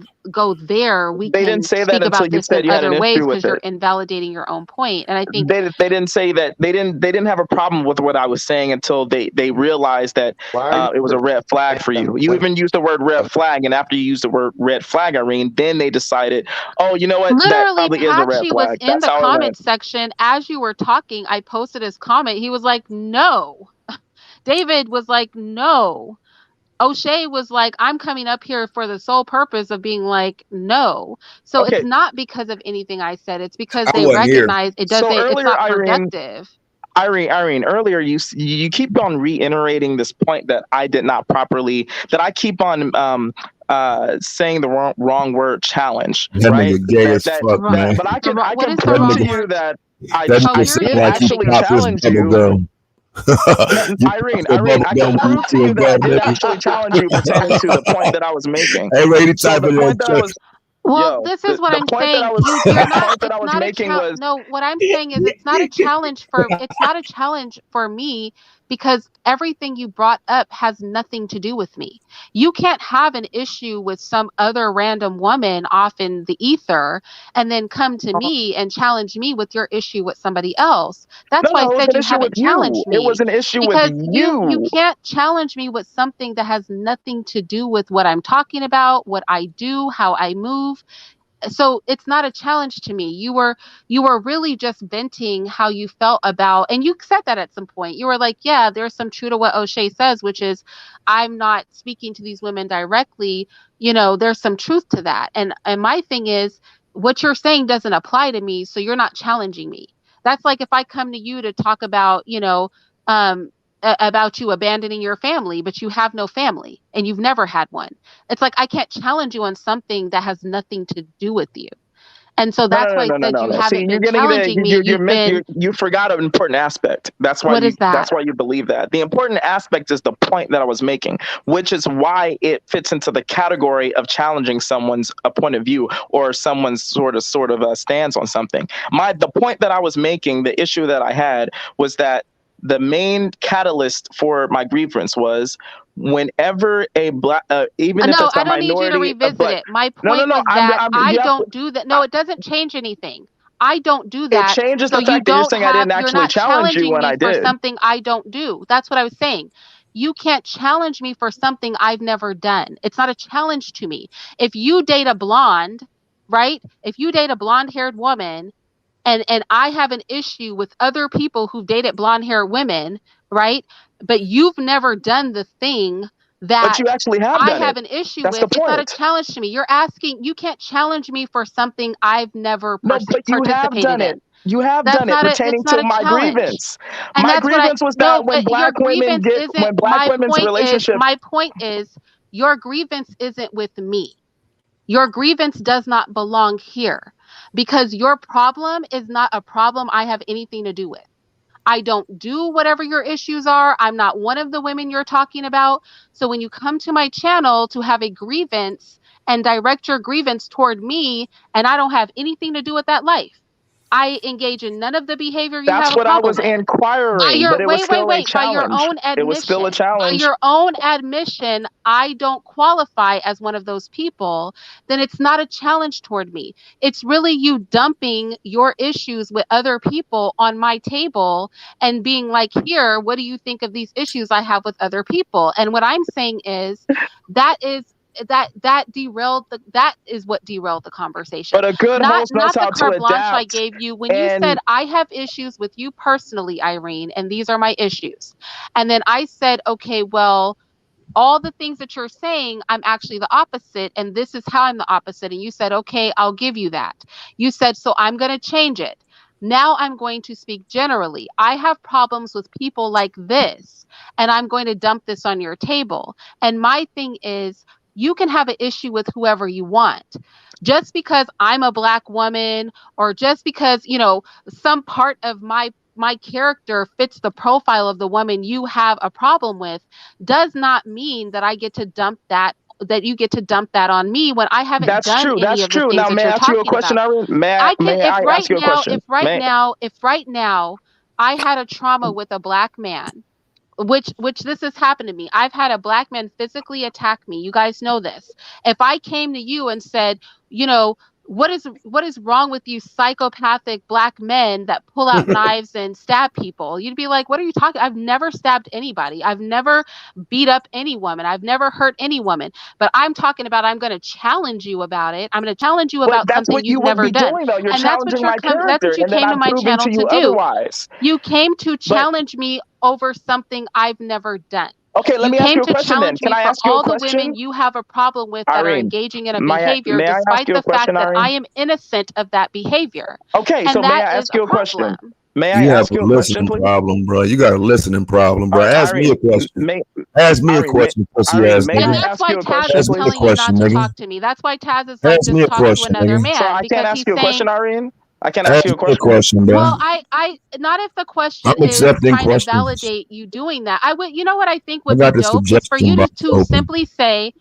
Speaker 1: there. We
Speaker 11: They
Speaker 1: can
Speaker 11: didn't say that
Speaker 1: speak
Speaker 11: until
Speaker 1: about
Speaker 11: you
Speaker 1: this in
Speaker 11: said you had
Speaker 1: other
Speaker 11: an
Speaker 1: ways
Speaker 11: issue with
Speaker 1: because you're
Speaker 11: it.
Speaker 1: invalidating your own point. And I think
Speaker 11: They didn't say that. They didn't have a problem with what I was saying until they realized that it was a red flag for you. You even used the word red flag, and after you used the word red flag, Irene, then they decided, oh, you know what? That
Speaker 1: literally
Speaker 11: probably is a red
Speaker 1: Tachi was
Speaker 11: flag.
Speaker 1: in
Speaker 11: That's
Speaker 1: the
Speaker 11: how it went.
Speaker 1: comment section as you were talking. I posted his comment. He was like, no. David was like, no. O'Shea was like, I'm coming up here for the sole purpose of being like, no. So it's not because of anything I said. It's because
Speaker 13: I
Speaker 1: they
Speaker 13: wasn't here.
Speaker 1: recognize
Speaker 11: So
Speaker 1: it's
Speaker 11: earlier,
Speaker 1: not
Speaker 11: Irene,
Speaker 1: productive.
Speaker 11: Irene, earlier you keep on reiterating this point that I did not properly, that I keep on saying the wrong word, challenge,
Speaker 13: That
Speaker 11: right?
Speaker 13: nigga gay as fuck, man.
Speaker 11: But I can
Speaker 1: What is the
Speaker 11: prove to
Speaker 1: wrong
Speaker 11: you
Speaker 1: word?
Speaker 11: that I
Speaker 13: That
Speaker 1: Oh,
Speaker 13: nigga
Speaker 1: you're
Speaker 13: sound like he
Speaker 11: actually
Speaker 13: popped his
Speaker 11: challenge
Speaker 13: bubble
Speaker 11: you.
Speaker 13: gum. You
Speaker 11: Irene,
Speaker 13: pop your bubble
Speaker 11: I can
Speaker 13: gum when you
Speaker 11: prove to
Speaker 13: chew
Speaker 11: you that I
Speaker 13: gum,
Speaker 11: did
Speaker 13: nigga.
Speaker 11: actually challenge you pertaining to the point that I was making.
Speaker 13: Hey, Ray,
Speaker 11: So
Speaker 13: type
Speaker 11: the
Speaker 13: in there.
Speaker 11: point that I was,
Speaker 1: Well, this is what
Speaker 11: the
Speaker 1: I'm
Speaker 11: point that I
Speaker 1: saying.
Speaker 11: was,
Speaker 1: You're
Speaker 11: the
Speaker 1: not.
Speaker 11: point that I
Speaker 1: It's
Speaker 11: was
Speaker 1: not a
Speaker 11: making
Speaker 1: challenge.
Speaker 11: was,
Speaker 1: No, what I'm saying is it's not a challenge for. It's not a challenge for me because everything you brought up has nothing to do with me. You can't have an issue with some other random woman off in the ether and then come to me and challenge me with your issue with somebody else. That's why I
Speaker 11: no, it was
Speaker 1: said
Speaker 11: an
Speaker 1: you
Speaker 11: issue with
Speaker 1: haven't
Speaker 11: you.
Speaker 1: challenged
Speaker 11: It was
Speaker 1: me
Speaker 11: an issue with
Speaker 1: because you
Speaker 11: you.
Speaker 1: can't challenge me with something that has nothing to do with what I'm talking about, what I do, how I move. So it's not a challenge to me. You were really just venting how you felt about, and you said that at some point. You were like, yeah, there's some true to what O'Shea says, which is I'm not speaking to these women directly. There's some truth to that. And my thing is what you're saying doesn't apply to me, so you're not challenging me. That's like if I come to you to talk about, um about you abandoning your family, but you have no family and you've never had one. It's like I can't challenge you on something that has nothing to do with you. And so that's why I said you
Speaker 11: No. See,
Speaker 1: haven't
Speaker 11: you're
Speaker 1: been
Speaker 11: getting the
Speaker 1: challenging me. You've been,
Speaker 11: you forgot an important aspect.
Speaker 1: what is
Speaker 11: That's
Speaker 1: that?
Speaker 11: why you believe that. The important aspect is the point that I was making, which is why it fits into the category of challenging someone's point of view or someone's sort of stance on something. The point that I was making, the issue that I had was that the main catalyst for my grievance was whenever a black, even if
Speaker 1: No,
Speaker 11: it's
Speaker 1: I
Speaker 11: a
Speaker 1: don't need you to
Speaker 11: minority,
Speaker 1: revisit
Speaker 11: but
Speaker 1: it. My
Speaker 11: no,
Speaker 1: point was that I
Speaker 11: you have
Speaker 1: don't do that. No, it doesn't change anything. I don't do
Speaker 11: it
Speaker 1: that.
Speaker 11: changes
Speaker 1: So
Speaker 11: the fact that
Speaker 1: you're
Speaker 11: actually
Speaker 1: not
Speaker 11: challenge you
Speaker 1: challenging
Speaker 11: when
Speaker 1: me
Speaker 11: I
Speaker 1: for
Speaker 11: did.
Speaker 1: something I don't do. That's what I was saying. You can't challenge me for something I've never done. It's not a challenge to me. If you date a blonde, right? If you date a blonde-haired woman, and I have an issue with other people who've dated blonde-haired women, right? But you've never done the thing
Speaker 11: But
Speaker 1: that
Speaker 11: you actually have
Speaker 1: I
Speaker 11: done
Speaker 1: have
Speaker 11: it.
Speaker 1: an issue
Speaker 11: That's
Speaker 1: with.
Speaker 11: the
Speaker 1: It's not a
Speaker 11: point.
Speaker 1: challenge to me. You can't challenge me for something I've never
Speaker 11: No, but you have
Speaker 1: participated
Speaker 11: done
Speaker 1: in.
Speaker 11: it. You have done it
Speaker 1: That's
Speaker 11: pertaining
Speaker 1: not
Speaker 11: to
Speaker 1: a
Speaker 11: my
Speaker 1: challenge.
Speaker 11: grievance.
Speaker 1: And
Speaker 11: My
Speaker 1: that's what I
Speaker 11: grievance was
Speaker 1: no,
Speaker 11: that when
Speaker 1: but your
Speaker 11: black women
Speaker 1: grievance isn't
Speaker 11: when black women's relationship.
Speaker 1: my point is your grievance isn't with me. Your grievance does not belong here because your problem is not a problem I have anything to do with. I don't do whatever your issues are. I'm not one of the women you're talking about. So when you come to my channel to have a grievance and direct your grievance toward me, and I don't have anything to do with that life, I engage in none of the behavior you have
Speaker 11: That's
Speaker 1: a
Speaker 11: what I
Speaker 1: problem
Speaker 11: was
Speaker 1: with.
Speaker 11: inquiring, but it was still a
Speaker 1: By your
Speaker 11: challenge.
Speaker 1: own
Speaker 11: It was still a
Speaker 1: admission,
Speaker 11: challenge.
Speaker 1: I don't qualify as one of those people. Then it's not a challenge toward me. It's really you dumping your issues with other people on my table and being like, here, what do you think of these issues I have with other people? And what I'm saying is that is what derailed the conversation.
Speaker 11: But a good
Speaker 1: not
Speaker 11: host knows
Speaker 1: not the
Speaker 11: how to
Speaker 1: carte blanche I
Speaker 11: adapt.
Speaker 1: gave you when you said I have issues with you personally, Irene, and these are my issues. And then I said, okay, well, all the things that you're saying, I'm actually the opposite, and this is how I'm the opposite. And you said, okay, I'll give you that. You said, so I'm going to change it. Now I'm going to speak generally. I have problems with people like this, and I'm going to dump this on your table. And my thing is, you can have an issue with whoever you want. Just because I'm a black woman, or just because, some part of my character fits the profile of the woman you have a problem with, does not mean that you get to dump that on me when I haven't
Speaker 11: That's
Speaker 1: done
Speaker 11: true.
Speaker 1: any
Speaker 11: That's
Speaker 1: of the
Speaker 11: true.
Speaker 1: things
Speaker 11: Now,
Speaker 1: that
Speaker 11: may I
Speaker 1: you're
Speaker 11: ask you a
Speaker 1: talking
Speaker 11: question,
Speaker 1: about.
Speaker 11: Irene?
Speaker 1: I can
Speaker 11: May I ask you a question?
Speaker 1: If right now I had a trauma with a black man, which this has happened to me. I've had a black man physically attack me. You guys know this. If I came to you and said, you know, what is wrong with you psychopathic black men that pull out knives and stab people? You'd be like, what are you talking? I've never stabbed anybody. I've never beat up any woman. I've never hurt any woman. But I'm talking about I'm going to challenge you about it. I'm going to challenge you
Speaker 11: But
Speaker 1: about
Speaker 11: that's
Speaker 1: something
Speaker 11: what you
Speaker 1: you've
Speaker 11: would
Speaker 1: never
Speaker 11: be
Speaker 1: done.
Speaker 11: doing, though. You're
Speaker 1: And that's what
Speaker 11: challenging my character,
Speaker 1: you
Speaker 11: and then
Speaker 1: came to
Speaker 11: I'm
Speaker 1: my
Speaker 11: proving
Speaker 1: channel
Speaker 11: to
Speaker 1: to
Speaker 11: you
Speaker 1: do.
Speaker 11: otherwise.
Speaker 1: You came to
Speaker 11: But
Speaker 1: challenge me over something I've never done.
Speaker 11: okay, let
Speaker 1: You
Speaker 11: me ask
Speaker 1: came
Speaker 11: you a
Speaker 1: to
Speaker 11: question then.
Speaker 1: challenge
Speaker 11: Can
Speaker 1: me
Speaker 11: I
Speaker 1: for
Speaker 11: ask you a
Speaker 1: all the women
Speaker 11: question,
Speaker 1: you have a problem with that are
Speaker 11: Irene?
Speaker 1: engaging in a behavior,
Speaker 11: May I ask
Speaker 1: despite
Speaker 11: you a
Speaker 1: the fact
Speaker 11: question,
Speaker 1: that I
Speaker 11: Irene?
Speaker 1: am innocent of that behavior.
Speaker 11: Okay, so
Speaker 1: And
Speaker 11: may
Speaker 1: that
Speaker 11: I
Speaker 1: is
Speaker 11: ask
Speaker 1: a
Speaker 11: you a question?
Speaker 1: problem.
Speaker 11: May I
Speaker 13: You have
Speaker 11: ask
Speaker 13: a
Speaker 11: you a question,
Speaker 13: listening
Speaker 11: please?
Speaker 13: problem, bro. You got a listening problem,
Speaker 11: All
Speaker 13: bro.
Speaker 11: right,
Speaker 13: Ask me a question. Ask me a
Speaker 11: Irene,
Speaker 13: question, pussy
Speaker 11: Irene,
Speaker 13: ass
Speaker 11: may
Speaker 1: And
Speaker 11: I
Speaker 13: nigga.
Speaker 1: that's
Speaker 11: ask
Speaker 1: why
Speaker 11: you a
Speaker 1: Taz
Speaker 11: question,
Speaker 1: is
Speaker 13: Ask me a
Speaker 11: please?
Speaker 1: telling you not
Speaker 13: question,
Speaker 1: to
Speaker 13: nigga.
Speaker 1: talk to me. That's why Taz is like,
Speaker 13: Ask me
Speaker 1: just
Speaker 13: a
Speaker 1: talk to
Speaker 13: question,
Speaker 1: another
Speaker 13: nigga.
Speaker 11: So
Speaker 1: man
Speaker 11: I can't
Speaker 1: because
Speaker 11: ask
Speaker 1: he's
Speaker 11: you a
Speaker 1: saying,
Speaker 11: question, Irene? I can't ask
Speaker 13: Ask
Speaker 11: you a
Speaker 13: me a
Speaker 11: question?
Speaker 13: question, bro.
Speaker 1: well, I not if the
Speaker 13: I'm
Speaker 1: question is
Speaker 13: accepting
Speaker 1: trying to
Speaker 13: questions.
Speaker 1: validate you doing that. I would, you know what I think
Speaker 13: I
Speaker 1: would be
Speaker 13: got the
Speaker 1: dope is for
Speaker 13: suggestion
Speaker 1: you
Speaker 13: box
Speaker 1: to
Speaker 13: open.
Speaker 1: simply say,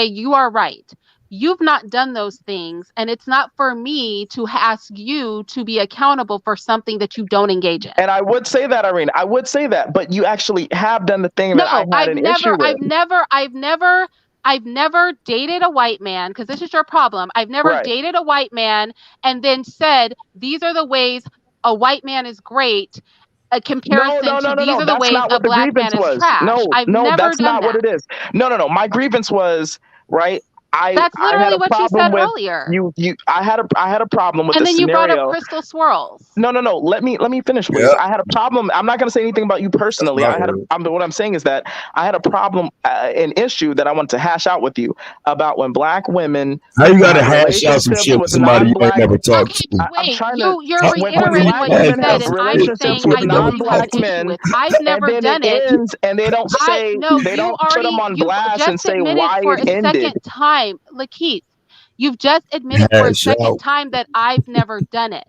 Speaker 1: you are right. You've not done those things, and it's not for me to ask you to be accountable for something that you don't engage in.
Speaker 11: And I would say that, Irene. I would say that, but you actually have done the thing that I
Speaker 1: No,
Speaker 11: had an issue with.
Speaker 1: I've never dated a white man, because this is your problem. I've never
Speaker 11: Right.
Speaker 1: dated a white man and then said, these are the ways a white man is great, a comparison to these
Speaker 11: No.
Speaker 1: are the
Speaker 11: That's
Speaker 1: ways
Speaker 11: not
Speaker 1: a
Speaker 11: what the
Speaker 1: black
Speaker 11: grievance
Speaker 1: man is
Speaker 11: was.
Speaker 1: trash. I've
Speaker 11: No,
Speaker 1: never
Speaker 11: that's
Speaker 1: done
Speaker 11: not what
Speaker 1: that.
Speaker 11: it is. No. My grievance was, right.
Speaker 1: That's
Speaker 11: I had
Speaker 1: literally
Speaker 11: a
Speaker 1: what you
Speaker 11: problem
Speaker 1: said
Speaker 11: with
Speaker 1: earlier.
Speaker 11: I had a problem with
Speaker 1: And
Speaker 11: the
Speaker 1: then you brought up
Speaker 11: scenario.
Speaker 1: crystal swirls.
Speaker 11: No. Let me finish, please.
Speaker 13: Yep.
Speaker 11: I had a problem. I'm not going to say anything about you personally.
Speaker 13: That's what I heard.
Speaker 11: What I'm saying is that I had a problem, an issue that I want to hash out with you about when black women
Speaker 13: How you got to
Speaker 11: have
Speaker 13: hash out some
Speaker 11: relationships
Speaker 13: shit with
Speaker 11: with
Speaker 13: somebody you ain't
Speaker 11: non-black.
Speaker 13: never talked to?
Speaker 11: I'm
Speaker 1: Wait,
Speaker 11: trying to.
Speaker 1: you're
Speaker 11: When
Speaker 1: reiterating
Speaker 11: black
Speaker 1: what you
Speaker 13: hash
Speaker 11: women
Speaker 1: said,
Speaker 11: have
Speaker 13: out
Speaker 1: and
Speaker 13: some
Speaker 1: I'm
Speaker 13: shit with
Speaker 11: relationships
Speaker 1: saying
Speaker 11: with
Speaker 1: I know
Speaker 13: somebody
Speaker 1: what you have an
Speaker 11: non-black
Speaker 1: issue
Speaker 11: men,
Speaker 1: with. I've
Speaker 11: and
Speaker 1: never
Speaker 11: then it
Speaker 1: done it.
Speaker 11: ends, and they don't say they
Speaker 1: You
Speaker 11: don't put them
Speaker 1: already,
Speaker 11: on
Speaker 1: you've
Speaker 11: blast and
Speaker 1: just
Speaker 11: say
Speaker 1: admitted
Speaker 11: why
Speaker 1: for
Speaker 11: it
Speaker 1: a
Speaker 11: ended.
Speaker 1: second time, Lakeith, you've just admitted for a
Speaker 13: hash
Speaker 1: second
Speaker 13: out.
Speaker 1: time that I've never done it.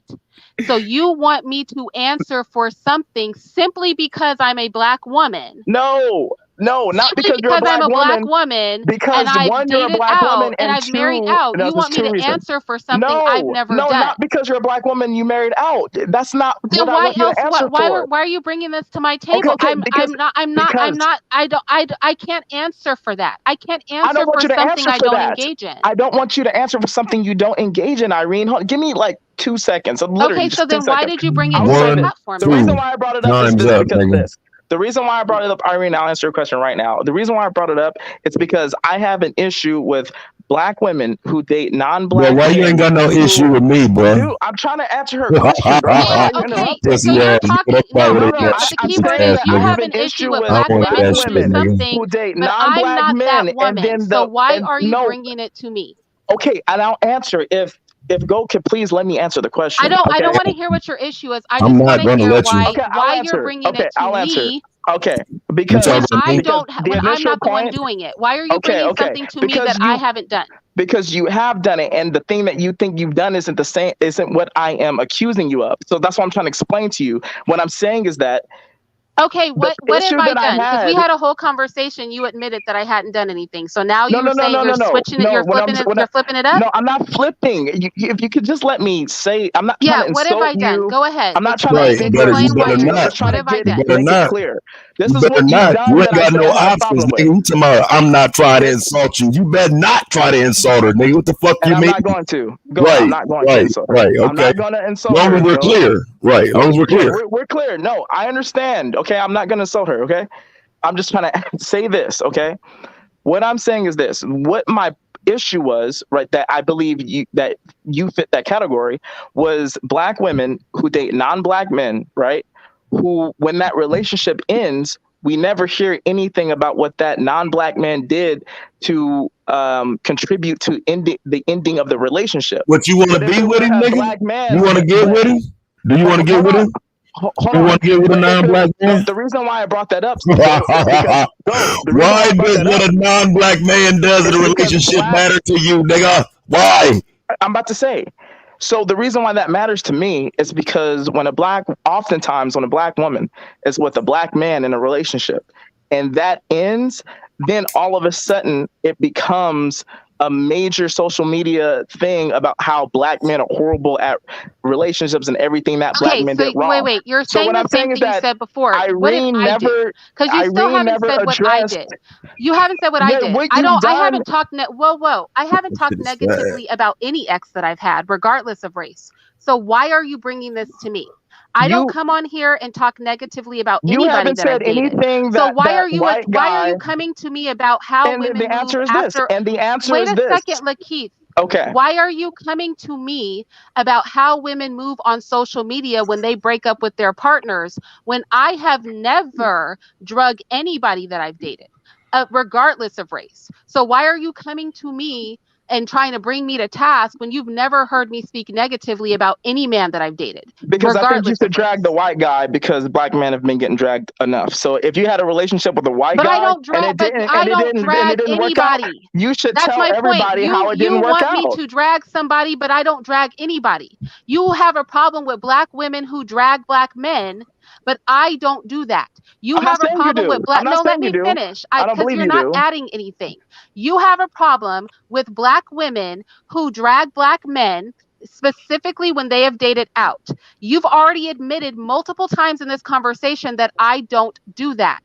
Speaker 1: So you want me to answer for something simply because I'm a black woman.
Speaker 11: No, not
Speaker 1: Simply
Speaker 11: because you're a
Speaker 1: because I'm
Speaker 11: black
Speaker 1: a black
Speaker 11: woman.
Speaker 1: woman and
Speaker 11: Because
Speaker 1: I've
Speaker 11: one, you're a
Speaker 1: dated
Speaker 11: black woman,
Speaker 1: out and
Speaker 11: and
Speaker 1: I've married
Speaker 11: two,
Speaker 1: out.
Speaker 11: no,
Speaker 1: You
Speaker 11: there's
Speaker 1: want me
Speaker 11: two
Speaker 1: to
Speaker 11: reasons.
Speaker 1: answer for something I've never done.
Speaker 11: Not because you're a black woman, you married out. That's not
Speaker 1: Then
Speaker 11: what I
Speaker 1: why
Speaker 11: want you to
Speaker 1: else?
Speaker 11: answer for.
Speaker 1: Why are you bringing this to my table?
Speaker 11: Okay, because
Speaker 1: I can't answer for that. I can't
Speaker 11: I don't
Speaker 1: answer
Speaker 11: want
Speaker 1: for
Speaker 11: you to
Speaker 1: something
Speaker 11: answer
Speaker 1: I
Speaker 11: for
Speaker 1: don't
Speaker 11: that.
Speaker 1: engage in.
Speaker 11: I don't want you to answer for something you don't engage in, Irene. Give me like 2 seconds. Literally
Speaker 1: Okay, so
Speaker 11: just 2
Speaker 1: then why
Speaker 11: seconds.
Speaker 1: did you bring it
Speaker 11: I
Speaker 1: to
Speaker 11: will
Speaker 1: my
Speaker 11: say this.
Speaker 13: 1,
Speaker 1: platform
Speaker 11: The
Speaker 1: then?
Speaker 11: reason
Speaker 13: 2.
Speaker 11: why I brought it up is
Speaker 13: Time's
Speaker 11: this
Speaker 13: up,
Speaker 11: because of
Speaker 13: nigga.
Speaker 11: this. The reason why I brought it up, Irene, I'll answer your question right now. The reason why I brought it up is because I have an issue with black women who date
Speaker 13: Bro,
Speaker 11: non-black
Speaker 13: why you
Speaker 11: men
Speaker 13: ain't got no
Speaker 11: who
Speaker 13: issue with me, bro?
Speaker 11: dude, I'm trying to answer her question, bro. Why
Speaker 1: Yeah,
Speaker 11: are you
Speaker 1: okay. So
Speaker 11: interrupting?
Speaker 13: Pussy
Speaker 1: you're
Speaker 13: ass.
Speaker 1: talking,
Speaker 13: That's why
Speaker 1: no,
Speaker 13: they
Speaker 1: okay,
Speaker 13: got
Speaker 1: but the
Speaker 11: I'm
Speaker 1: key
Speaker 13: stupid
Speaker 1: word
Speaker 11: saying
Speaker 1: is
Speaker 13: ass
Speaker 11: that
Speaker 1: you
Speaker 11: I
Speaker 13: nigga.
Speaker 11: have
Speaker 1: have
Speaker 11: an
Speaker 1: an issue
Speaker 11: issue
Speaker 1: with
Speaker 13: I
Speaker 11: with
Speaker 13: don't
Speaker 1: black
Speaker 13: want
Speaker 11: black
Speaker 1: women
Speaker 13: that
Speaker 1: who
Speaker 13: shit,
Speaker 1: do
Speaker 11: women
Speaker 13: nigga.
Speaker 1: something,
Speaker 11: who date
Speaker 1: but I'm
Speaker 11: non-black
Speaker 1: not that
Speaker 11: men, and
Speaker 1: woman.
Speaker 11: then
Speaker 1: So why
Speaker 11: and
Speaker 1: are you
Speaker 11: no,
Speaker 1: bringing it to me?
Speaker 11: okay, and I'll answer if Go could please let me answer the
Speaker 1: I
Speaker 11: question.
Speaker 1: don't I
Speaker 11: Okay,
Speaker 1: don't want to hear what your issue is. I
Speaker 13: I'm
Speaker 1: just want
Speaker 13: not
Speaker 1: to
Speaker 13: gonna
Speaker 1: hear
Speaker 13: let you.
Speaker 11: okay, I'll
Speaker 1: why you're
Speaker 11: answer.
Speaker 1: bringing
Speaker 11: Okay,
Speaker 1: it to
Speaker 11: I'll answer.
Speaker 1: me
Speaker 11: Okay,
Speaker 13: You talking
Speaker 1: when
Speaker 13: to me?
Speaker 11: the
Speaker 1: when I'm
Speaker 11: initial
Speaker 1: not the one
Speaker 11: point.
Speaker 1: doing it. Why are you
Speaker 11: Okay,
Speaker 1: bringing something to me that I haven't done?
Speaker 11: because you have done it, and the thing that you think you've done isn't what I am accusing you of. So that's what I'm trying to explain to you. What I'm saying is that
Speaker 1: Okay,
Speaker 11: the
Speaker 1: what have
Speaker 11: issue
Speaker 1: I
Speaker 11: that I
Speaker 1: done? Because we
Speaker 11: had.
Speaker 1: had a whole conversation. You admitted that I hadn't done anything. So now
Speaker 11: No,
Speaker 1: you're saying you're switching it, you're flipping it, you're flipping it up?
Speaker 11: No, I'm not flipping. If you could just let me say, I'm not trying
Speaker 1: Yeah,
Speaker 11: to
Speaker 1: what have
Speaker 11: insult
Speaker 1: I done?
Speaker 11: you.
Speaker 1: Go ahead.
Speaker 11: I'm not trying to
Speaker 13: Right,
Speaker 11: figure
Speaker 13: you
Speaker 1: Explain why
Speaker 13: better
Speaker 11: insult
Speaker 1: you're
Speaker 11: you. I'm
Speaker 13: not.
Speaker 11: just
Speaker 1: what
Speaker 11: trying to
Speaker 1: have I
Speaker 11: get
Speaker 13: You
Speaker 1: done?
Speaker 13: better
Speaker 11: make it
Speaker 13: not.
Speaker 11: clear. This
Speaker 13: You
Speaker 11: is
Speaker 13: better
Speaker 11: what you've
Speaker 13: not. You
Speaker 11: done
Speaker 13: ain't
Speaker 11: that I
Speaker 13: got
Speaker 11: say
Speaker 13: no
Speaker 11: I have a
Speaker 13: options,
Speaker 11: problem
Speaker 13: nigga.
Speaker 11: with.
Speaker 13: You tomorrow. I'm not trying to insult you. You better not try to insult her, nigga. What the fuck
Speaker 11: And
Speaker 13: you
Speaker 11: I'm
Speaker 13: mean?
Speaker 11: not going to. Go. I'm
Speaker 13: Right,
Speaker 11: not going to insult her.
Speaker 13: right.
Speaker 11: I'm
Speaker 13: Okay.
Speaker 11: not going to insult
Speaker 13: Long
Speaker 11: her.
Speaker 13: as we're
Speaker 11: Go.
Speaker 13: clear. Right. Long as we're
Speaker 11: Yeah,
Speaker 13: clear.
Speaker 11: we're clear. No, I understand. Okay, I'm not going to insult her. Okay, I'm just trying to say this. Okay, what I'm saying is this: what my issue was, right, that I believe you fit that category, was black women who date non-black men, right? Who, when that relationship ends, we never hear anything about what that non-black man did to contribute to the ending of the relationship.
Speaker 13: What you want to
Speaker 11: But if
Speaker 13: be
Speaker 11: it
Speaker 13: with
Speaker 11: were
Speaker 13: him,
Speaker 11: a
Speaker 13: nigga?
Speaker 11: black man,
Speaker 13: You want to get with him? Do you want to get
Speaker 11: hold
Speaker 13: with
Speaker 11: on.
Speaker 13: him?
Speaker 11: Hold
Speaker 13: You
Speaker 11: on.
Speaker 13: want to get with a
Speaker 11: But
Speaker 13: non-black man?
Speaker 11: the reason why I brought that up, Go, is because the reason why
Speaker 13: Why
Speaker 11: I brought
Speaker 13: does
Speaker 11: that
Speaker 13: what
Speaker 11: up
Speaker 13: a non-black man does in
Speaker 11: is
Speaker 13: a
Speaker 11: because
Speaker 13: relationship matter to you, nigga? Why?
Speaker 11: I'm about to say. So the reason why that matters to me is because oftentimes when a black woman is with a black man in a relationship and that ends, then all of a sudden it becomes a major social media thing about how black men are horrible at relationships and everything that black
Speaker 1: Okay,
Speaker 11: men
Speaker 1: so
Speaker 11: did wrong.
Speaker 1: wait. You're
Speaker 11: So
Speaker 1: saying
Speaker 11: what
Speaker 1: the
Speaker 11: I'm
Speaker 1: same
Speaker 11: saying is
Speaker 1: thing you
Speaker 11: that
Speaker 1: said before. What did
Speaker 11: Irene
Speaker 1: I do?
Speaker 11: never
Speaker 1: Because you still haven't said what I
Speaker 11: addressed
Speaker 1: did. You haven't said what I did.
Speaker 11: what you've
Speaker 1: I
Speaker 11: done.
Speaker 1: haven't talked whoa. I haven't talked
Speaker 13: Shit is sad.
Speaker 1: negatively about any ex that I've had, regardless of race. So why are you bringing this to me? I don't come on here and talk negatively about
Speaker 11: You
Speaker 1: anybody
Speaker 11: haven't
Speaker 1: that I've
Speaker 11: said
Speaker 1: dated.
Speaker 11: anything
Speaker 1: So
Speaker 11: that
Speaker 1: why
Speaker 11: white
Speaker 1: are you
Speaker 11: guy.
Speaker 1: coming to me about how
Speaker 11: And
Speaker 1: women
Speaker 11: the
Speaker 1: move
Speaker 11: answer is this.
Speaker 1: after?
Speaker 11: And the answer
Speaker 1: Wait
Speaker 11: is
Speaker 1: a
Speaker 11: this.
Speaker 1: second, Lakeith.
Speaker 11: Okay.
Speaker 1: Why are you coming to me about how women move on social media when they break up with their partners when I have never drug anybody that I've dated, regardless of race? So why are you coming to me and trying to bring me to task when you've never heard me speak negatively about any man that I've dated.
Speaker 11: Because I think you
Speaker 1: regardless
Speaker 11: should
Speaker 1: of
Speaker 11: drag the white guy because black men have been getting dragged enough. So if you had a relationship with a white
Speaker 1: But
Speaker 11: guy
Speaker 1: I don't drag. But I don't drag
Speaker 11: work out,
Speaker 1: anybody.
Speaker 11: you should
Speaker 1: That's
Speaker 11: tell
Speaker 1: my point.
Speaker 11: everybody how it
Speaker 1: You
Speaker 11: didn't work
Speaker 1: want me
Speaker 11: out.
Speaker 1: to drag somebody, but I don't drag anybody. You have a problem with black women who drag black men, but I don't do that. You
Speaker 11: I'm not
Speaker 1: have a
Speaker 11: saying you
Speaker 1: problem
Speaker 11: do.
Speaker 1: with black.
Speaker 11: I'm not
Speaker 1: No, let
Speaker 11: saying you
Speaker 1: me
Speaker 11: do.
Speaker 1: finish.
Speaker 11: I don't
Speaker 1: Because
Speaker 11: believe
Speaker 1: you're
Speaker 11: you
Speaker 1: not
Speaker 11: do.
Speaker 1: adding anything. You have a problem with black women who drag black men, specifically when they have dated out. You've already admitted multiple times in this conversation that I don't do that.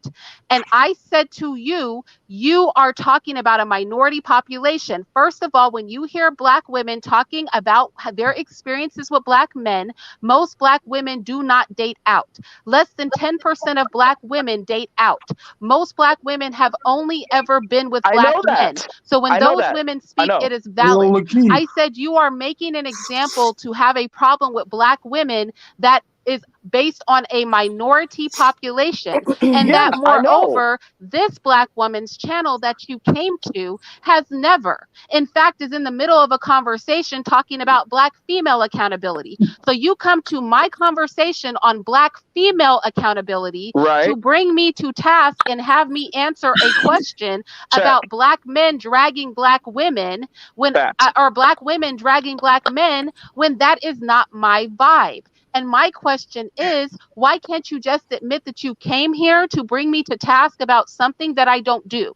Speaker 1: And I said to you, you are talking about a minority population. First of all, when you hear black women talking about their experiences with black men, most black women do not date out. Less than 10% of black women date out. Most black women have only ever been with black men. So when those women speak, it is valid. I said you are making an example to have a problem with black women that is based on a minority population. And that moreover, this black woman's channel that you came to has never, in fact, is in the middle of a conversation talking about black female accountability. So you come to my conversation on black female accountability to bring me to task and have me answer a question about black men dragging black women when or black women dragging black men when that is not my vibe. And my question is, why can't you just admit that you came here to bring me to task about something that I don't do?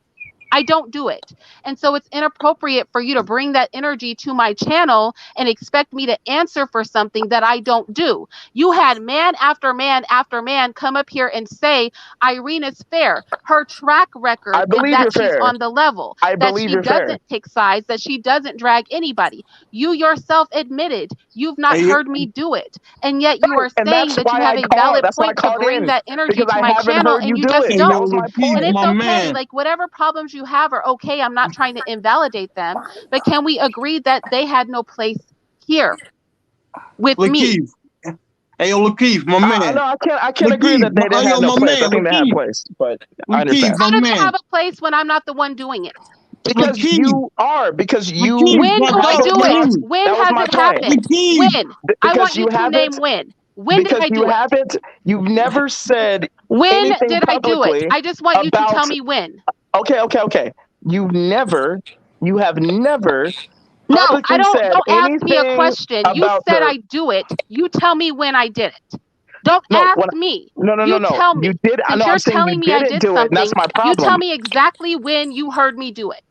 Speaker 1: I don't do it. And so it's inappropriate for you to bring that energy to my channel and expect me to answer for something that I don't do. You had man after man after man come up here and say Irene is fair. Her track record is that she's on the level, that she doesn't take sides, that she doesn't drag anybody. You yourself admitted you've not heard me do it. And yet you are saying that you have a valid point to bring that energy to my channel and you just don't. And it's okay. Like whatever problems you have are okay. I'm not trying to invalidate them, but can we agree that they had no place here with me?
Speaker 5: Hey, yo, Lakeith, my man.
Speaker 11: No, I can't agree that they didn't have no place. I think they had a place, but I understand.
Speaker 1: How do they have a place when I'm not the one doing it?
Speaker 11: Because you are, because you.
Speaker 1: When do I do it? When has it happened? When? I want you to name when. When did I do it?
Speaker 11: You've never said
Speaker 1: when
Speaker 11: anything
Speaker 1: did I do it? I just want you to tell me when.
Speaker 11: Okay. You have never.
Speaker 1: No, I don't ask me a question. You said
Speaker 11: the,
Speaker 1: I do it. You tell me when I did it. Don't ask me.
Speaker 11: No.
Speaker 1: You tell me.
Speaker 11: You did.
Speaker 1: Since you're telling me I did something,
Speaker 11: that's my problem.
Speaker 1: You tell me exactly when you heard me do it.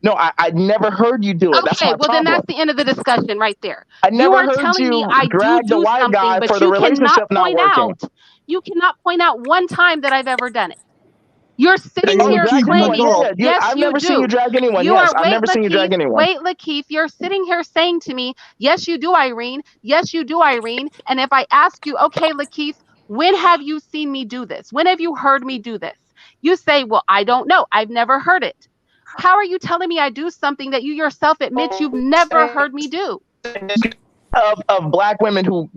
Speaker 11: No, I never heard you do it.
Speaker 1: Okay,
Speaker 11: that's my problem.
Speaker 1: Then that's the end of the discussion right there.
Speaker 11: I never
Speaker 1: you are
Speaker 11: heard
Speaker 1: telling
Speaker 11: you
Speaker 1: me I
Speaker 11: drag
Speaker 1: do
Speaker 11: the white
Speaker 1: something,
Speaker 11: guy
Speaker 1: but
Speaker 11: for the
Speaker 1: you
Speaker 11: relationship
Speaker 1: cannot point
Speaker 11: not working.
Speaker 1: out. You cannot point out one time that I've ever done it. You're sitting
Speaker 11: here
Speaker 1: claiming, yes,
Speaker 11: I've
Speaker 1: you
Speaker 11: never
Speaker 1: do.
Speaker 11: seen you drag anyone. I've never seen you drag anyone.
Speaker 1: Wait, Lakeith, you're sitting here saying to me, yes, you do, Irene. Yes, you do, Irene. And if I ask you, okay, Lakeith, when have you seen me do this? When have you heard me do this? You say, well, I don't know. I've never heard it. How are you telling me I do something that you yourself admit you've never heard me do?
Speaker 11: Of black women who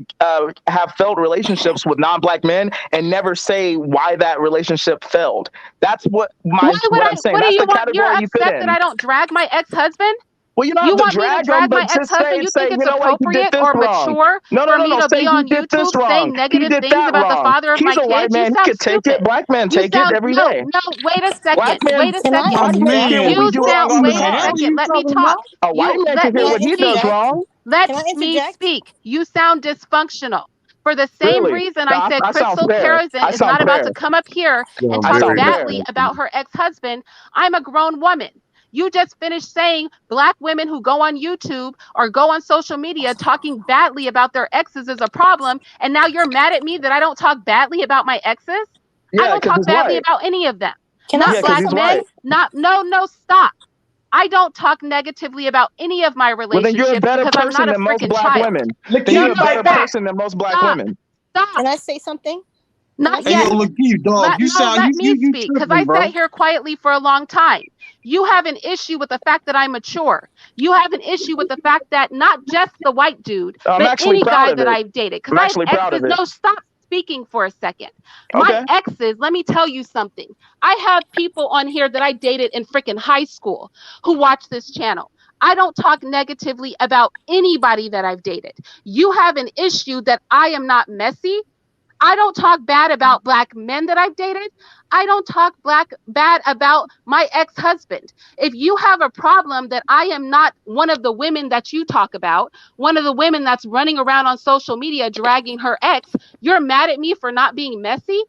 Speaker 11: have failed relationships with non-black men and never say why that relationship failed. That's what I'm saying.
Speaker 1: What
Speaker 11: That's
Speaker 1: do you
Speaker 11: the
Speaker 1: want?
Speaker 11: category
Speaker 1: You're
Speaker 11: you fit
Speaker 1: upset
Speaker 11: in.
Speaker 1: that I don't drag my ex-husband?
Speaker 11: Well, you don't
Speaker 1: you
Speaker 11: have to
Speaker 1: want me to drag my ex-husband? You think it's appropriate or mature for me to be on YouTube saying negative things about the father of my kids?
Speaker 11: White man,
Speaker 1: you sound
Speaker 11: could take
Speaker 1: stupid.
Speaker 11: it. Black men take it every day.
Speaker 1: No, wait a second. Wait a second.
Speaker 11: Black men hear what we do wrong all the time.
Speaker 1: Let me talk.
Speaker 11: A white man can hear what he does wrong.
Speaker 1: Let me speak. You sound dysfunctional. For the same reason I said Crystal Carrison is not about to come up here and talk badly about her ex-husband. I'm a grown woman. You just finished saying black women who go on YouTube or go on social media talking badly about their exes is a problem. And now you're mad at me that I don't talk badly about my exes?
Speaker 11: Yeah,
Speaker 1: I don't talk badly about any of them.
Speaker 11: Not
Speaker 1: black men. No, stop. I don't talk negatively about any of my relationships.
Speaker 11: Well, then you're a better
Speaker 1: because I'm
Speaker 11: person
Speaker 1: not a
Speaker 11: than most
Speaker 1: freaking
Speaker 11: black
Speaker 1: child.
Speaker 11: women. Then you're a better person than most black women.
Speaker 1: Stop.
Speaker 7: Can I say something?
Speaker 1: Not
Speaker 5: Hey,
Speaker 1: yet.
Speaker 5: yo, Lakeith, dog.
Speaker 1: Let me speak because I
Speaker 5: bro.
Speaker 1: sat here quietly for a long time. You have an issue with the fact that I'm mature. You have an issue with the fact that not just the white dude, but any guy that I've dated. Because I have exes. No, stop speaking for a second. My exes, let me tell you something. I have people on here that I dated in freaking high school who watch this channel. I don't talk negatively about anybody that I've dated. You have an issue that I am not messy. I don't talk bad about black men that I've dated. I don't talk bad about my ex-husband. If you have a problem that I am not one of the women that you talk about, one of the women that's running around on social media dragging her ex, you're mad at me for not being messy?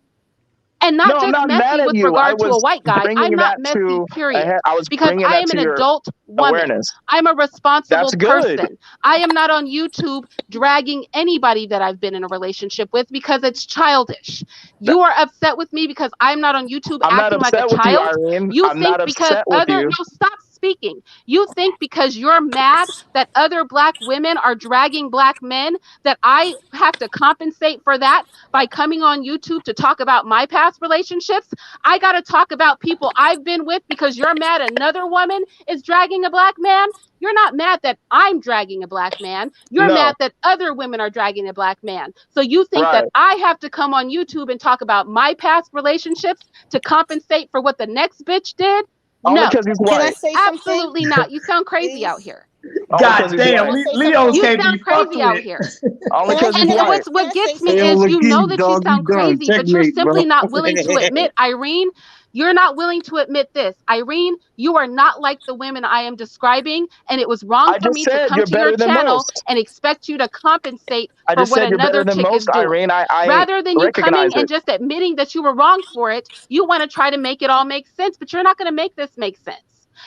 Speaker 1: And not
Speaker 11: No, I'm
Speaker 1: just
Speaker 11: not mad
Speaker 1: messy
Speaker 11: at
Speaker 1: with
Speaker 11: you. I
Speaker 1: regard to a
Speaker 11: was
Speaker 1: white guy.
Speaker 11: bringing
Speaker 1: I'm not
Speaker 11: that
Speaker 1: messy,
Speaker 11: to
Speaker 1: period.
Speaker 11: I was
Speaker 1: Because
Speaker 11: bringing
Speaker 1: I
Speaker 11: that
Speaker 1: am
Speaker 11: to
Speaker 1: an
Speaker 11: your
Speaker 1: adult woman.
Speaker 11: awareness.
Speaker 1: I'm a responsible
Speaker 11: That's good.
Speaker 1: person. I am not on YouTube dragging anybody that I've been in a relationship with because it's childish. You are upset with me because I'm not on YouTube
Speaker 11: I'm not
Speaker 1: acting like a
Speaker 11: upset with you,
Speaker 1: child.
Speaker 11: Irene.
Speaker 1: You
Speaker 11: I'm not
Speaker 1: think because
Speaker 11: upset with you.
Speaker 1: no, stop speaking. You think because you're mad that other black women are dragging black men that I have to compensate for that by coming on YouTube to talk about my past relationships? I got to talk about people I've been with because you're mad another woman is dragging a black man. You're not mad that I'm dragging a black man. You're
Speaker 11: No.
Speaker 1: mad that other women are dragging a black man. So you think that
Speaker 11: Right.
Speaker 1: I have to come on YouTube and talk about my past relationships to compensate for what the next bitch did?
Speaker 11: Only
Speaker 1: No.
Speaker 11: because he's
Speaker 7: Can I
Speaker 11: white.
Speaker 7: say
Speaker 1: Absolutely
Speaker 7: something?
Speaker 1: not. You sound crazy
Speaker 7: Please?
Speaker 1: out here.
Speaker 11: Only because
Speaker 14: God
Speaker 11: he's
Speaker 14: damn,
Speaker 11: white.
Speaker 7: Say
Speaker 14: Leos
Speaker 7: something?
Speaker 1: You
Speaker 14: can't
Speaker 1: sound
Speaker 14: be fucked
Speaker 1: crazy out
Speaker 14: with.
Speaker 1: here.
Speaker 11: Only
Speaker 7: Can I,
Speaker 11: because he's
Speaker 1: And
Speaker 7: can I,
Speaker 11: white.
Speaker 1: what
Speaker 7: can I say
Speaker 1: gets me
Speaker 5: Hey,
Speaker 7: something?
Speaker 1: is
Speaker 5: over
Speaker 1: you know
Speaker 5: Keith,
Speaker 1: that you
Speaker 5: dog. You
Speaker 1: sound
Speaker 5: done.
Speaker 1: crazy, but you're
Speaker 5: Checkmate, bro.
Speaker 1: simply not willing to admit, Irene, you're not willing to admit this. Irene, you are not like the women I am describing, and it was wrong
Speaker 11: I
Speaker 1: for
Speaker 11: just
Speaker 1: me to
Speaker 11: said
Speaker 1: come
Speaker 11: you're
Speaker 1: to your
Speaker 11: better than
Speaker 1: channel
Speaker 11: most.
Speaker 1: and expect you to compensate
Speaker 11: I
Speaker 1: for
Speaker 11: just
Speaker 1: what
Speaker 11: said you're better
Speaker 1: another
Speaker 11: than
Speaker 1: chick is
Speaker 11: most,
Speaker 1: doing.
Speaker 11: Irene. I
Speaker 1: Rather than you coming
Speaker 11: recognize
Speaker 1: and
Speaker 11: it.
Speaker 1: just admitting that you were wrong for it, you want to try to make it all make sense, but you're not going to make this make sense.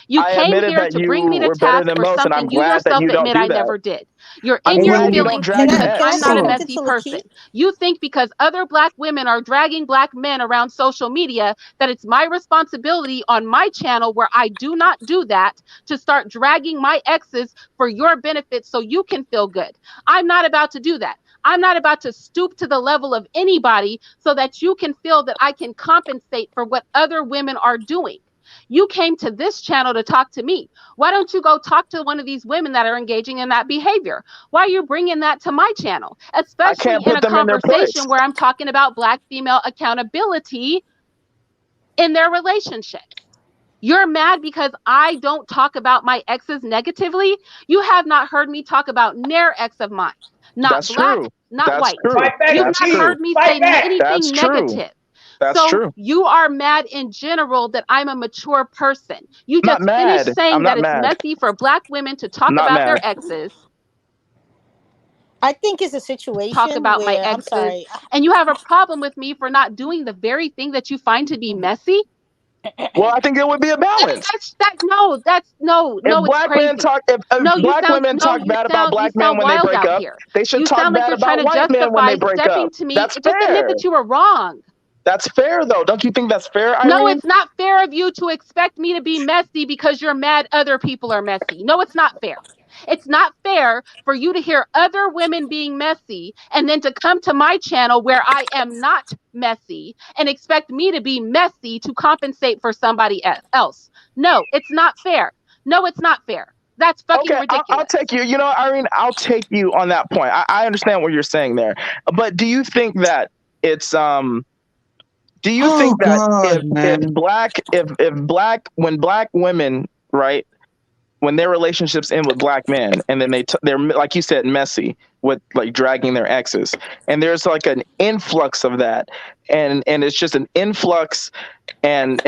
Speaker 1: You
Speaker 11: I
Speaker 1: came
Speaker 11: admitted
Speaker 1: here
Speaker 11: that
Speaker 1: to
Speaker 11: you
Speaker 1: bring me to
Speaker 11: were better
Speaker 1: task
Speaker 11: than
Speaker 1: for
Speaker 11: most, and I'm
Speaker 1: something you
Speaker 11: glad that
Speaker 1: yourself
Speaker 11: you don't
Speaker 1: admit I
Speaker 11: do that.
Speaker 1: never did. You're
Speaker 11: I'm
Speaker 1: in
Speaker 5: Hey,
Speaker 1: your
Speaker 11: glad you
Speaker 5: yo,
Speaker 11: don't
Speaker 1: feelings
Speaker 11: drag
Speaker 7: Can I,
Speaker 1: because
Speaker 11: an
Speaker 7: can I
Speaker 1: I'm
Speaker 11: ex.
Speaker 1: not
Speaker 7: say
Speaker 1: a
Speaker 5: hold on.
Speaker 7: something
Speaker 1: messy
Speaker 7: to
Speaker 1: person.
Speaker 7: Lakeith?
Speaker 1: You think because other black women are dragging black men around social media that it's my responsibility on my channel, where I do not do that, to start dragging my exes for your benefit so you can feel good. I'm not about to do that. I'm not about to stoop to the level of anybody so that you can feel that I can compensate for what other women are doing. You came to this channel to talk to me. Why don't you go talk to one of these women that are engaging in that behavior? Why are you bringing that to my channel?
Speaker 11: I
Speaker 1: Especially
Speaker 11: can't
Speaker 1: in
Speaker 11: put
Speaker 1: a
Speaker 11: them in their place.
Speaker 1: conversation where I'm talking about black female accountability in their relationships. You're mad because I don't talk about my exes negatively. You have not heard me talk about ne'er ex of mine. Not
Speaker 11: That's
Speaker 1: black,
Speaker 11: true.
Speaker 1: not
Speaker 11: That's
Speaker 1: white.
Speaker 11: true.
Speaker 14: Fight back,
Speaker 1: You've
Speaker 11: That's
Speaker 1: not
Speaker 11: true.
Speaker 1: heard
Speaker 14: Keith.
Speaker 1: me
Speaker 14: Fight
Speaker 1: say
Speaker 14: back.
Speaker 11: That's
Speaker 1: anything
Speaker 11: true.
Speaker 1: negative.
Speaker 11: That's
Speaker 1: So
Speaker 11: true.
Speaker 1: you are mad in general that I'm a mature person. You
Speaker 11: I'm not
Speaker 1: just finished
Speaker 11: mad. I'm
Speaker 1: saying that
Speaker 11: not
Speaker 1: it's
Speaker 11: mad.
Speaker 1: messy for black women to
Speaker 11: I'm
Speaker 1: talk
Speaker 11: not
Speaker 1: about
Speaker 11: mad.
Speaker 1: their exes,
Speaker 7: I think it's a
Speaker 1: talk
Speaker 7: situation
Speaker 1: about my
Speaker 7: where I'm
Speaker 1: exes,
Speaker 7: sorry.
Speaker 1: and you have a problem with me for not doing the very thing that you find to be messy.
Speaker 11: Well, I think it would be a balance.
Speaker 1: No,
Speaker 11: If
Speaker 1: it's
Speaker 11: black men
Speaker 1: crazy.
Speaker 11: talk, if
Speaker 1: No,
Speaker 11: black women
Speaker 1: no,
Speaker 11: talk bad about
Speaker 1: you
Speaker 11: black men
Speaker 1: sound
Speaker 11: when they
Speaker 1: wild
Speaker 11: break
Speaker 1: out
Speaker 11: up,
Speaker 1: here.
Speaker 11: they should
Speaker 1: You
Speaker 11: talk
Speaker 1: sound like
Speaker 11: bad
Speaker 1: you're trying
Speaker 11: about
Speaker 1: to
Speaker 11: white men when they
Speaker 1: justify
Speaker 11: break
Speaker 1: stepping
Speaker 11: up.
Speaker 1: to me.
Speaker 11: That's
Speaker 1: Just admit
Speaker 11: fair.
Speaker 1: that you were wrong.
Speaker 11: That's fair, though. Don't you think that's fair,
Speaker 1: No,
Speaker 11: Irene?
Speaker 1: it's not fair of you to expect me to be messy because you're mad other people are messy. No, it's not fair. It's not fair for you to hear other women being messy and then to come to my channel where I am not messy and expect me to be messy to compensate for somebody else. No, it's not fair. No, it's not fair. That's fucking
Speaker 11: Okay, I'll
Speaker 1: ridiculous.
Speaker 11: take you. You know, Irene, I'll take you on that point. I understand what you're saying there, but do you think that it's Do you
Speaker 5: Oh
Speaker 11: think that
Speaker 5: God,
Speaker 11: if when black women, right, when their relationships end with black men, and then they're, like you said, messy with like dragging their exes, and there's like an influx of that, and it's just an influx and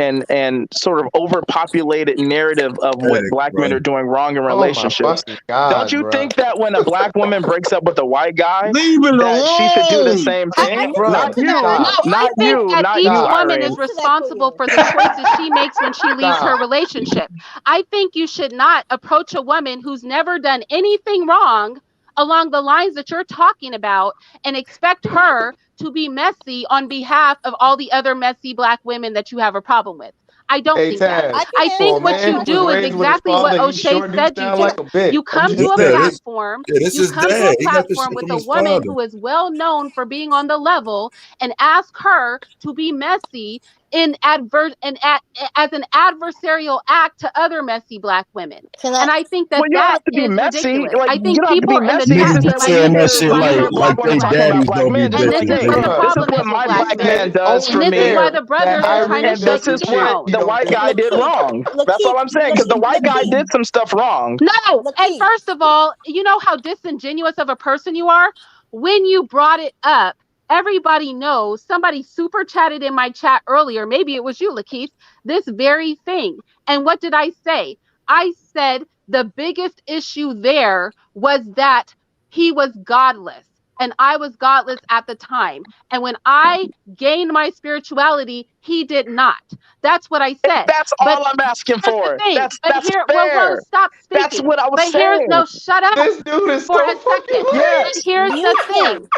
Speaker 11: sort of overpopulated narrative of what
Speaker 18: Pathetic,
Speaker 11: black
Speaker 18: bro.
Speaker 11: men are doing wrong in
Speaker 18: Oh my
Speaker 11: relationships.
Speaker 18: fucking God,
Speaker 11: Don't you
Speaker 18: bro.
Speaker 11: think that when a black woman breaks up with a white guy,
Speaker 5: leave it
Speaker 11: that she should do the
Speaker 5: alone.
Speaker 11: same
Speaker 7: I
Speaker 11: thing?
Speaker 7: didn't
Speaker 18: Bro,
Speaker 11: Not
Speaker 7: answer that.
Speaker 11: you,
Speaker 1: No,
Speaker 18: stop.
Speaker 1: I
Speaker 11: not
Speaker 1: think
Speaker 11: you,
Speaker 1: that
Speaker 11: not
Speaker 1: each
Speaker 11: you,
Speaker 18: Stop.
Speaker 1: woman
Speaker 11: Irene.
Speaker 1: is
Speaker 7: Answer that for
Speaker 1: responsible
Speaker 7: you.
Speaker 1: for the choices she makes when she leaves her
Speaker 18: Stop.
Speaker 1: relationship. I think you should not approach a woman who's never done anything wrong along the lines that you're talking about and expect her to be messy on behalf of all the other messy black women that you have a problem with. I don't
Speaker 18: Hey,
Speaker 1: think that.
Speaker 7: I
Speaker 18: Taz,
Speaker 7: can
Speaker 1: I
Speaker 18: for
Speaker 7: answer
Speaker 18: a
Speaker 1: think what
Speaker 7: that
Speaker 18: man
Speaker 1: you
Speaker 18: who was
Speaker 1: do
Speaker 7: question.
Speaker 1: is
Speaker 18: raised with his
Speaker 1: exactly what
Speaker 18: father, you
Speaker 1: O'Shea
Speaker 18: sure do
Speaker 1: said you
Speaker 18: sound
Speaker 1: do.
Speaker 18: like a bitch.
Speaker 1: You
Speaker 18: I'm
Speaker 1: come to
Speaker 18: just
Speaker 1: a
Speaker 18: saying.
Speaker 1: platform,
Speaker 13: this
Speaker 1: you
Speaker 13: is
Speaker 1: come to a
Speaker 13: dad. He got this
Speaker 1: platform
Speaker 13: shit
Speaker 1: with
Speaker 13: from
Speaker 1: a
Speaker 13: his
Speaker 1: woman
Speaker 13: father.
Speaker 1: who is well known for being on the level and ask her to be messy as an adversarial act to other messy Black women. And I think that
Speaker 11: Well, you don't have to be
Speaker 1: is
Speaker 11: messy.
Speaker 1: ridiculous.
Speaker 11: Like,
Speaker 1: I
Speaker 11: you
Speaker 1: think
Speaker 11: don't have to be
Speaker 1: people in the
Speaker 11: messy. It's
Speaker 1: chat
Speaker 11: just
Speaker 1: be
Speaker 11: that
Speaker 1: like,
Speaker 11: we
Speaker 13: saying
Speaker 11: need
Speaker 13: that
Speaker 11: to
Speaker 13: shit
Speaker 11: we need to
Speaker 13: like
Speaker 11: black women
Speaker 13: they
Speaker 11: talking about
Speaker 13: daddies
Speaker 11: black
Speaker 13: don't be
Speaker 11: men. This
Speaker 1: and
Speaker 11: is
Speaker 1: this
Speaker 11: the
Speaker 13: messy.
Speaker 1: is
Speaker 11: thing.
Speaker 1: what the
Speaker 11: This is
Speaker 1: problem
Speaker 11: what
Speaker 1: is with
Speaker 11: my
Speaker 1: Black
Speaker 11: black man
Speaker 1: men.
Speaker 11: does for
Speaker 1: And this is
Speaker 11: me.
Speaker 1: why the brothers are trying to
Speaker 11: And this
Speaker 1: shut you
Speaker 11: is what
Speaker 1: down.
Speaker 11: the white guy did wrong. That's all I'm saying. Because the white guy did some stuff wrong.
Speaker 1: No, and first of all, you know how disingenuous of a person you are? When you brought it up, everybody knows, somebody super chatted in my chat earlier, maybe it was you, Lakeith, this very thing. And what did I say? I said the biggest issue there was that he was godless. And I was godless at the time. And when I gained my spirituality, he did not. That's what I said.
Speaker 11: That's
Speaker 1: But
Speaker 11: all I'm asking
Speaker 1: here's the
Speaker 11: for.
Speaker 1: thing. But
Speaker 11: That's
Speaker 1: here, well,
Speaker 11: fair.
Speaker 1: stop
Speaker 11: That's
Speaker 1: speaking.
Speaker 11: what I was
Speaker 1: But here's
Speaker 11: saying.
Speaker 1: no, shut up
Speaker 16: This dude is
Speaker 1: for
Speaker 16: so
Speaker 1: a
Speaker 16: fucking
Speaker 1: second.
Speaker 11: Yes.
Speaker 1: But here's the thing.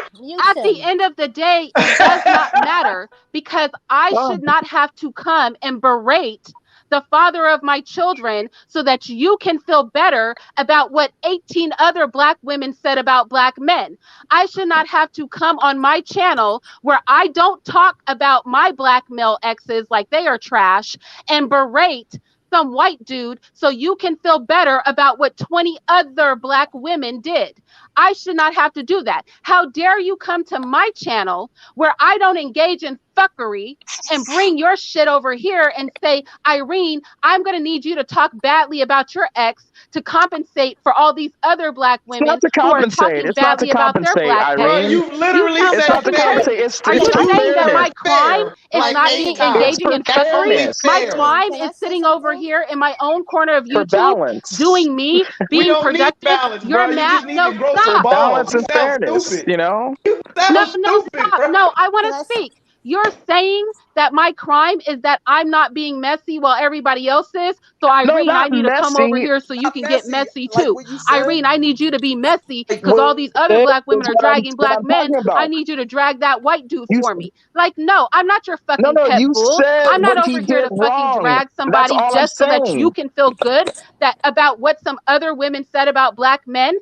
Speaker 1: At the end of the day, it does not matter because I should not have to come and berate the father of my children so that you can feel better about what 18 other Black women said about Black men. I should not have to come on my channel where I don't talk about my Black male exes like they are trash and berate some white dude so you can feel better about what 20 other Black women did. I should not have to do that. How dare you come to my channel where I don't engage in fuckery and bring your shit over here and say, Irene, I'm going to need you to talk badly about your ex to compensate for all these other Black women who are talking
Speaker 11: It's not to
Speaker 1: badly about their
Speaker 11: compensate,
Speaker 1: Black men.
Speaker 11: Irene.
Speaker 16: You literally
Speaker 1: You sound
Speaker 11: It's
Speaker 16: said
Speaker 11: not to
Speaker 1: fucking
Speaker 16: fair.
Speaker 11: compensate.
Speaker 1: crazy.
Speaker 11: It's
Speaker 1: Are you
Speaker 11: for
Speaker 1: saying that
Speaker 11: fairness.
Speaker 1: my crime is
Speaker 16: like
Speaker 1: not
Speaker 16: 8
Speaker 1: being
Speaker 16: times.
Speaker 11: It's
Speaker 1: engaging
Speaker 11: for
Speaker 1: in
Speaker 16: That's
Speaker 1: fuckery?
Speaker 16: only
Speaker 11: fairness.
Speaker 1: My
Speaker 16: fair.
Speaker 1: crime is sitting over here in my own corner of
Speaker 11: For
Speaker 1: YouTube
Speaker 11: balance.
Speaker 1: doing me,
Speaker 16: We
Speaker 1: being
Speaker 16: don't need
Speaker 1: productive.
Speaker 16: balance,
Speaker 1: You're
Speaker 16: bro. You
Speaker 1: mad.
Speaker 16: just need
Speaker 1: No,
Speaker 16: to grow
Speaker 11: For
Speaker 16: some
Speaker 1: stop.
Speaker 16: balls.
Speaker 11: balance
Speaker 16: You
Speaker 11: and
Speaker 16: sound
Speaker 11: fairness,
Speaker 16: stupid.
Speaker 11: you know?
Speaker 16: You
Speaker 1: No,
Speaker 16: sound
Speaker 1: no,
Speaker 16: stupid,
Speaker 1: stop.
Speaker 16: bro.
Speaker 1: No, I want to speak. You're saying that my crime is that I'm not being messy while everybody else is. So,
Speaker 11: No,
Speaker 1: Irene, I
Speaker 11: not
Speaker 1: need to come over
Speaker 11: messy.
Speaker 1: here so you
Speaker 16: Not
Speaker 1: can get
Speaker 16: messy.
Speaker 1: messy
Speaker 16: Like
Speaker 1: too.
Speaker 16: what you said.
Speaker 1: Irene, I need you to be messy
Speaker 16: Like
Speaker 1: because all these other
Speaker 11: This
Speaker 1: Black
Speaker 11: is
Speaker 1: women are dragging
Speaker 11: what
Speaker 1: Black
Speaker 11: I'm
Speaker 1: men.
Speaker 11: talking
Speaker 1: I
Speaker 11: about.
Speaker 1: need you to drag that white dude
Speaker 11: You,
Speaker 1: for me. Like, no, I'm not your
Speaker 11: no,
Speaker 1: fucking
Speaker 11: no,
Speaker 1: pet
Speaker 11: you
Speaker 1: bull.
Speaker 11: said
Speaker 1: I'm not
Speaker 11: what
Speaker 1: over
Speaker 11: he
Speaker 1: here
Speaker 11: did
Speaker 1: to fucking
Speaker 11: wrong.
Speaker 1: drag
Speaker 11: That's
Speaker 1: somebody
Speaker 11: all I'm
Speaker 1: just so that you
Speaker 11: saying.
Speaker 1: can feel good that about what some other women said about Black men.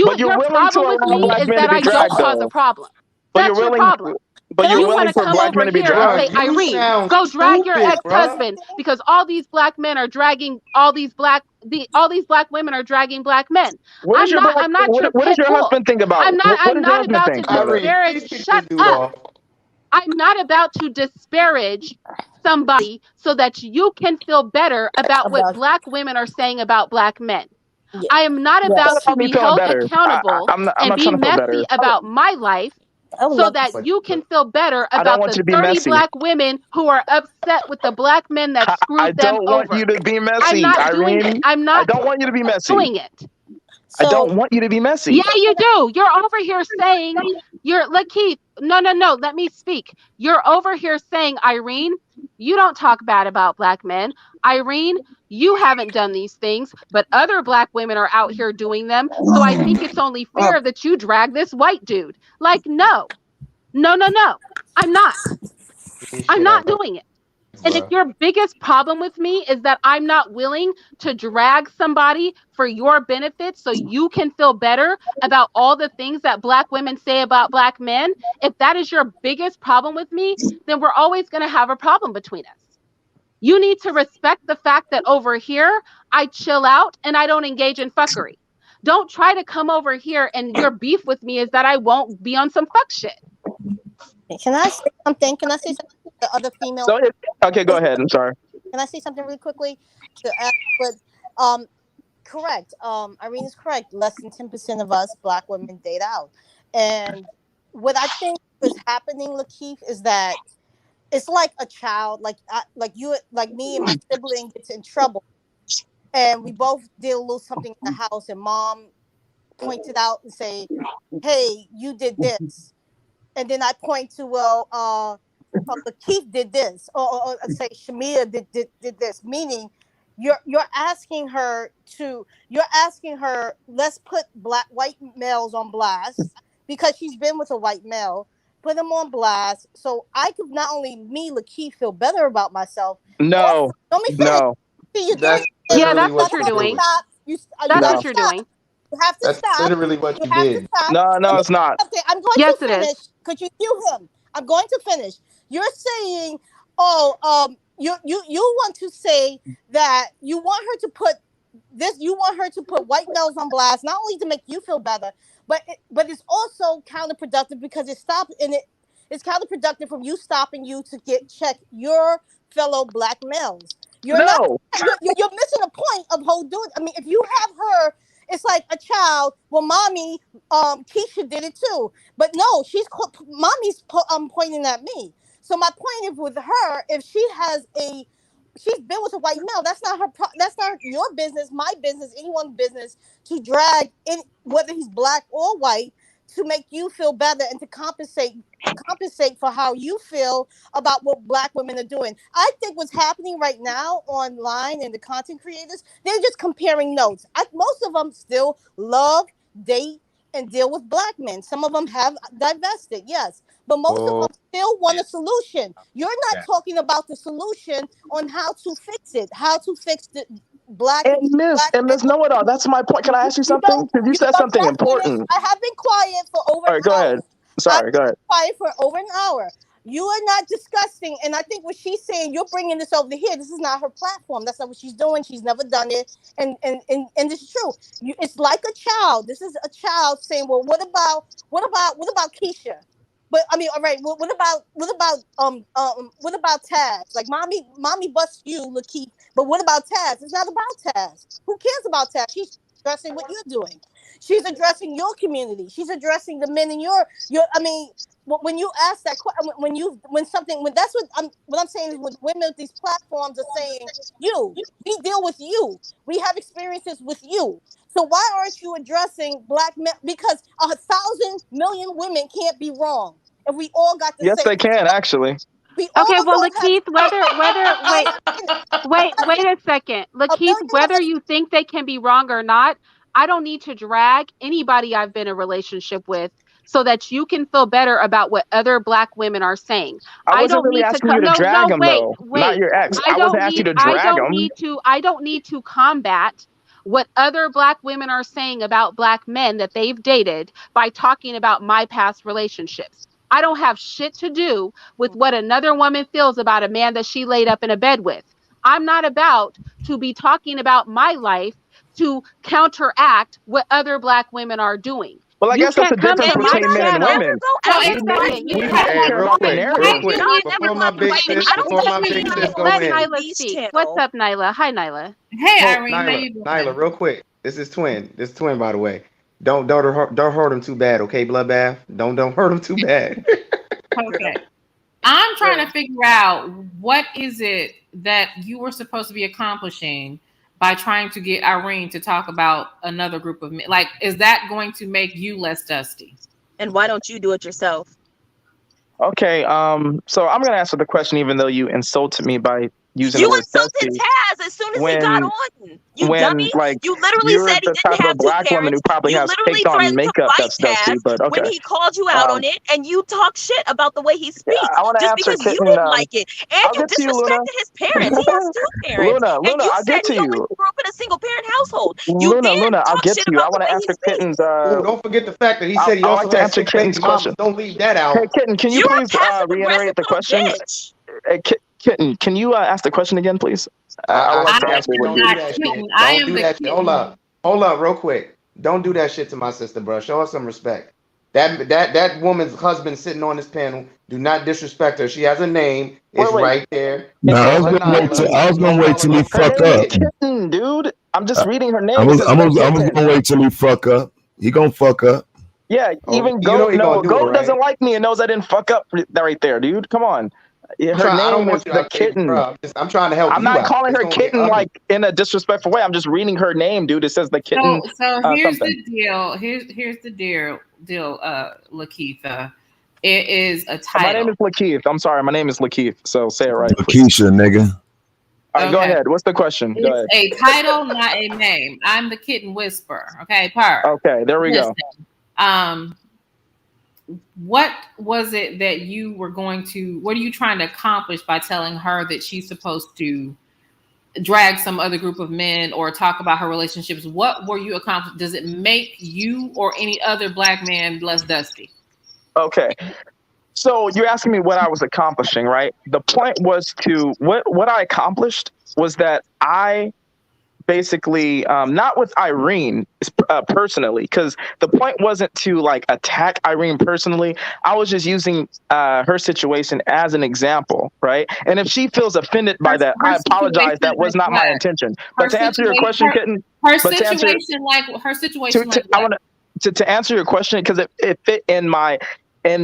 Speaker 11: But you're
Speaker 1: Your
Speaker 11: willing to
Speaker 1: problem with
Speaker 11: allow
Speaker 1: me
Speaker 11: black
Speaker 1: is
Speaker 11: men to
Speaker 1: that
Speaker 11: be
Speaker 1: I don't
Speaker 11: dragged,
Speaker 1: cause a
Speaker 11: though.
Speaker 1: problem.
Speaker 11: But you're
Speaker 1: That's your
Speaker 11: willing.
Speaker 1: problem.
Speaker 11: But you're
Speaker 1: You want
Speaker 11: willing
Speaker 1: to
Speaker 11: for
Speaker 1: come
Speaker 11: black
Speaker 1: over
Speaker 11: men to be
Speaker 1: here and
Speaker 16: Bro,
Speaker 1: say,
Speaker 11: dragged.
Speaker 16: you
Speaker 1: Irene,
Speaker 16: sound
Speaker 1: go drag your
Speaker 16: stupid, bro.
Speaker 1: ex-husband because all these Black men are dragging all these Black women are dragging Black men.
Speaker 11: What does your black?
Speaker 1: I'm not your
Speaker 11: What does
Speaker 1: pet
Speaker 11: your
Speaker 1: bull.
Speaker 11: husband think about? What
Speaker 1: I'm
Speaker 11: does your
Speaker 1: not
Speaker 11: husband
Speaker 1: about to
Speaker 11: think about it?
Speaker 16: Irene,
Speaker 1: disparage.
Speaker 16: please kick
Speaker 1: Shut
Speaker 16: this dude
Speaker 1: up.
Speaker 16: off.
Speaker 1: I'm not about to disparage somebody so that you can feel better about what Black women are saying about Black men. I am not
Speaker 11: It's not
Speaker 1: about to
Speaker 11: about me
Speaker 1: be
Speaker 11: feeling
Speaker 1: held
Speaker 11: better.
Speaker 1: accountable
Speaker 11: I'm
Speaker 1: and
Speaker 11: not
Speaker 1: be
Speaker 11: trying to feel better.
Speaker 1: messy about my life so that you can feel better
Speaker 11: I don't
Speaker 1: about
Speaker 11: want
Speaker 1: the
Speaker 11: you to be
Speaker 1: 30
Speaker 11: messy.
Speaker 1: Black women who are upset with the Black men that
Speaker 11: I
Speaker 1: screwed them
Speaker 11: don't want
Speaker 1: over.
Speaker 11: you to be
Speaker 1: I'm
Speaker 11: messy,
Speaker 1: not doing it.
Speaker 11: Irene.
Speaker 1: I'm
Speaker 11: I
Speaker 1: not
Speaker 11: don't want you to be messy.
Speaker 1: doing it.
Speaker 11: I don't want you to be messy.
Speaker 1: Yeah, you do. You're over here saying, Lakeith, no, let me speak. You're over here saying, Irene, you don't talk bad about Black men. Irene, you haven't done these things, but other Black women are out here doing them. So I think it's only fair that you drag this white dude. Like, no. I'm not. I'm not doing it. And if your biggest problem with me is that I'm not willing to drag somebody for your benefit so you can feel better about all the things that Black women say about Black men, if that is your biggest problem with me, then we're always going to have a problem between us. You need to respect the fact that over here, I chill out and I don't engage in fuckery. Don't try to come over here and your beef with me is that I won't be on some fuck shit.
Speaker 7: Can I say something? Can I say something to the other female?
Speaker 11: Okay, go ahead. I'm sorry.
Speaker 7: Can I say something really quickly? Correct. Irene is correct. Less than 10% of us Black women date out. And what I think is happening, Lakeith, is that it's like a child, like me and my sibling gets in trouble, and we both did a little something in the house, and mom pointed out and say, "Hey, you did this," and then I point to, Lakeith did this, or say Shamia did this, meaning you're asking her, let's put white males on blast because she's been with a white male. Put them on blast so I could not only me, Lakeith, feel better about myself.
Speaker 11: No.
Speaker 7: Let me finish.
Speaker 11: No.
Speaker 7: See,
Speaker 16: That's
Speaker 1: that's what you're doing. That's what you're doing.
Speaker 7: You have to
Speaker 16: That's
Speaker 7: stop.
Speaker 16: literally what you
Speaker 7: have
Speaker 16: did.
Speaker 7: to stop.
Speaker 11: No, it's not.
Speaker 7: Okay, I'm going
Speaker 1: Yes,
Speaker 7: to
Speaker 1: it is.
Speaker 7: finish. Could you cue him? I'm going to finish. You're saying you want to say that you want her to put this, you want her to put white males on blast, not only to make you feel better, but it's also counterproductive because it's counterproductive from you stopping you to check your fellow black males. You're missing a point of whole doing. I mean, if you have her, it's like a child. Well, mommy, Keisha did it too, but no, mommy's pointing at me. So my point is with her, if she's been with a white male, that's not that's not your business, my business, anyone's business to drag in, whether he's black or white, to make you feel better and to compensate for how you feel about what black women are doing. I think what's happening right now online and the content creators, they're just comparing notes. Most of them still love, date, and deal with black men. Some of them have divested, yes. But most of them still want a solution. You're not talking about the solution on how to fix it, how to fix the black.
Speaker 11: And Miss Know-It-All, that's my point. Can I ask you something? Because you said something important.
Speaker 7: I have been quiet for over an hour.
Speaker 11: Go ahead. Sorry, go ahead.
Speaker 7: Quiet for over an hour. You are not discussing, and I think what she's saying, you're bringing this over here. This is not her platform. That's not what she's doing. She's never done it, and it's true. It's like a child. This is a child saying, "Well, what about Keisha?" But I mean, all right. What about Taz? Like, mommy busts you, Lakeith. But what about Taz? It's not about Taz. Who cares about Taz? She's addressing what you're doing. She's addressing your community. She's addressing the men in your. I mean, when you ask that question, when that's what I'm saying is, with women with these platforms are saying, we deal with you. We have experiences with you. So why aren't you addressing black men? Because 1,000 million women can't be wrong. If we all got the same.
Speaker 11: Yes, they can actually.
Speaker 1: Okay, well, Lakeith, wait a second. Lakeith, whether you think they can be wrong or not, I don't need to drag anybody I've been in a relationship with so that you can feel better about what other black women are saying.
Speaker 11: I wasn't really asking you to drag them, though. Not your ex. I wasn't asking you to drag them.
Speaker 1: I don't need to combat what other black women are saying about black men that they've dated by talking about my past relationships. I don't have shit to do with what another woman feels about a man that she laid up in a bed with. I'm not about to be talking about my life to counteract what other black women are doing.
Speaker 11: Well, I guess that's the difference between men and women.
Speaker 2: Real quick, before my big sis go in.
Speaker 1: Nyla speak. What's up, Nyla? Hi, Nyla.
Speaker 18: Hey, Irene. How you doing?
Speaker 2: Nyla, real quick. This is twin, by the way. Don't hurt him too bad, okay, Bloodbath? Don't hurt him too bad.
Speaker 18: Okay. I'm trying to figure out, what is it that you were supposed to be accomplishing by trying to get Irene to talk about another group of men? Like, is that going to make you less dusty?
Speaker 19: And why don't you do it yourself?
Speaker 11: Okay, so I'm gonna answer the question, even though you insulted me by using the word
Speaker 19: insulted Taz as soon as he got on. You dummy!
Speaker 11: Like,
Speaker 19: you literally said he didn't have two
Speaker 11: black woman who probably has caked on makeup that's dusty. But okay,
Speaker 19: when he called you out on it, and you talk shit about the way he speaks, just because you
Speaker 11: Kitten,
Speaker 19: didn't like it, and you disrespected his parents. He has two parents.
Speaker 11: Luna,
Speaker 19: and
Speaker 11: I'll get to you.
Speaker 19: Grew up in a single parent household.
Speaker 11: Luna, I'll get to you. I want to answer Kitten's.
Speaker 2: Don't forget the fact that he said he also has six baby mamas. Don't leave that out.
Speaker 11: Hey, Kitten, can you please reiterate the question? Kitten, can you ask the question again, please? I want to answer what you.
Speaker 2: Hold up, real quick. Don't do that shit to my sister, bro. Show her some respect. That woman's husband sitting on this panel. Do not disrespect her. She has a name. It's right there.
Speaker 13: No, I was gonna wait till he fuck up.
Speaker 11: Kitten, dude. I'm just reading her name.
Speaker 13: I was gonna wait till he fuck up. He gonna fuck up.
Speaker 11: Yeah, even Goat doesn't like me and knows I didn't fuck up right there, dude. Come on. Her name is the Kitten.
Speaker 2: I'm trying to help you.
Speaker 11: I'm not calling her Kitten like in a disrespectful way. I'm just reading her name, dude. It says the Kitten.
Speaker 18: So here's the deal. Here's the deal, Lakeitha. It is a title.
Speaker 11: My name is Lakeith. I'm sorry. My name is Lakeith. So say it right.
Speaker 13: Lakeisha, nigga.
Speaker 11: All right, go ahead. What's the question? Go ahead.
Speaker 18: It's a title, not a name. I'm the Kitten Whisperer. Okay,
Speaker 11: Okay, there we go.
Speaker 18: What was it that you were what are you trying to accomplish by telling her that she's supposed to drag some other group of men or talk about her relationships? What were you accomplishing? Does it make you or any other black man less dusty?
Speaker 11: Okay. So you're asking me what I was accomplishing, right? The point was to what I accomplished was that I basically not with Irene personally, because the point wasn't to like attack Irene personally. I was just using her situation as an example, right? And if she feels offended by that, I apologize. That was not my intention. But to answer your question, Kitten,
Speaker 18: her situation like
Speaker 11: I want to answer your question because it fit in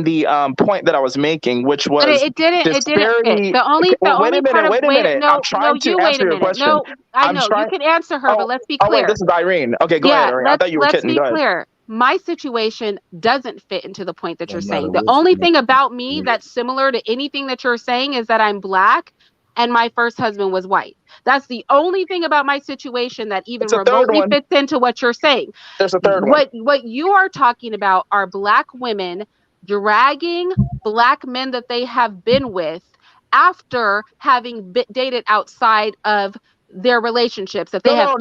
Speaker 11: the point that I was making, which was
Speaker 1: but it didn't fit. The only
Speaker 11: wait a minute. I'm trying to answer your question.
Speaker 1: No, I know you can answer her, but let's be clear.
Speaker 11: Oh wait, this is Irene. Okay, go ahead, Irene. I thought you were Kitten.
Speaker 1: Let's be clear. My situation doesn't fit into the point that you're saying. The only thing about me that's similar to anything that you're saying is that I'm Black and my first husband was white. That's the only thing about my situation that even remotely fits into what you're saying.
Speaker 11: There's a third one.
Speaker 1: What you are talking about are Black women dragging Black men that they have been with after having dated outside of their relationships. That they have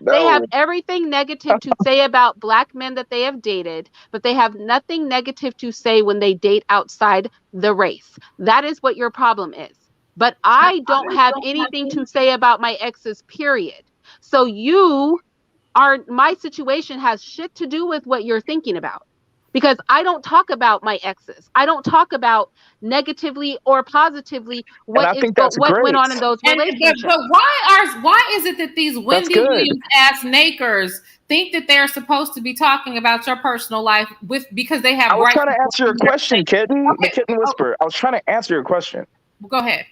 Speaker 1: They have everything negative to say about Black men that they have dated, but they have nothing negative to say when they date outside the race. That is what your problem is. But I don't have anything to say about my exes, period. So my situation has shit to do with what you're thinking about. Because I don't talk about my exes. I don't talk about negatively or positively what went on in those relationships.
Speaker 18: But why is it that these Wendy Williams ass nakers think that they're supposed to be talking about your personal life because they have?
Speaker 11: I was trying to answer your question, Kitten. Okay. The Kitten Whisper. I was trying to answer your question.
Speaker 18: Go ahead.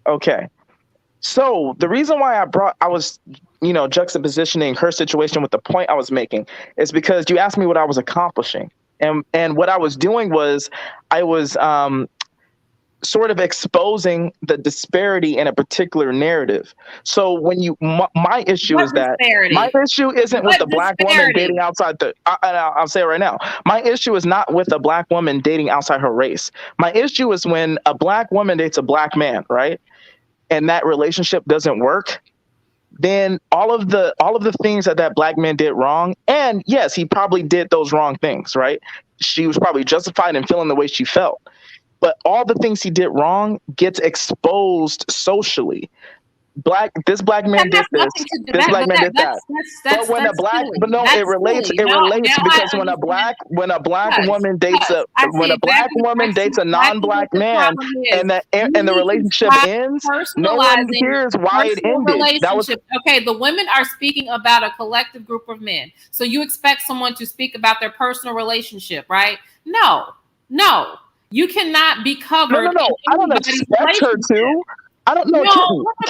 Speaker 11: Okay. So the reason why I was juxtapositioning her situation with the point I was making is because you asked me what I was accomplishing. And what I was doing was I was sort of exposing the disparity in a particular narrative. So when my issue is that my issue isn't with the Black woman dating outside I'll say it right now. My issue is not with a Black woman dating outside her race. My issue is when a Black woman dates a Black man, right? And that relationship doesn't work. Then all of the things that Black man did wrong, and yes, he probably did those wrong things, right? She was probably justified in feeling the way she felt. But all the things he did wrong gets exposed socially. This Black man did this. This Black man did that. But when a Black, but no, it relates. It relates because when a Black woman dates a non-Black man, and the relationship ends, no one hears why it ended. That was
Speaker 18: okay. The women are speaking about a collective group of men. So you expect someone to speak about their personal relationship, right? No. You cannot be covered.
Speaker 11: No. I don't expect her to. I don't know.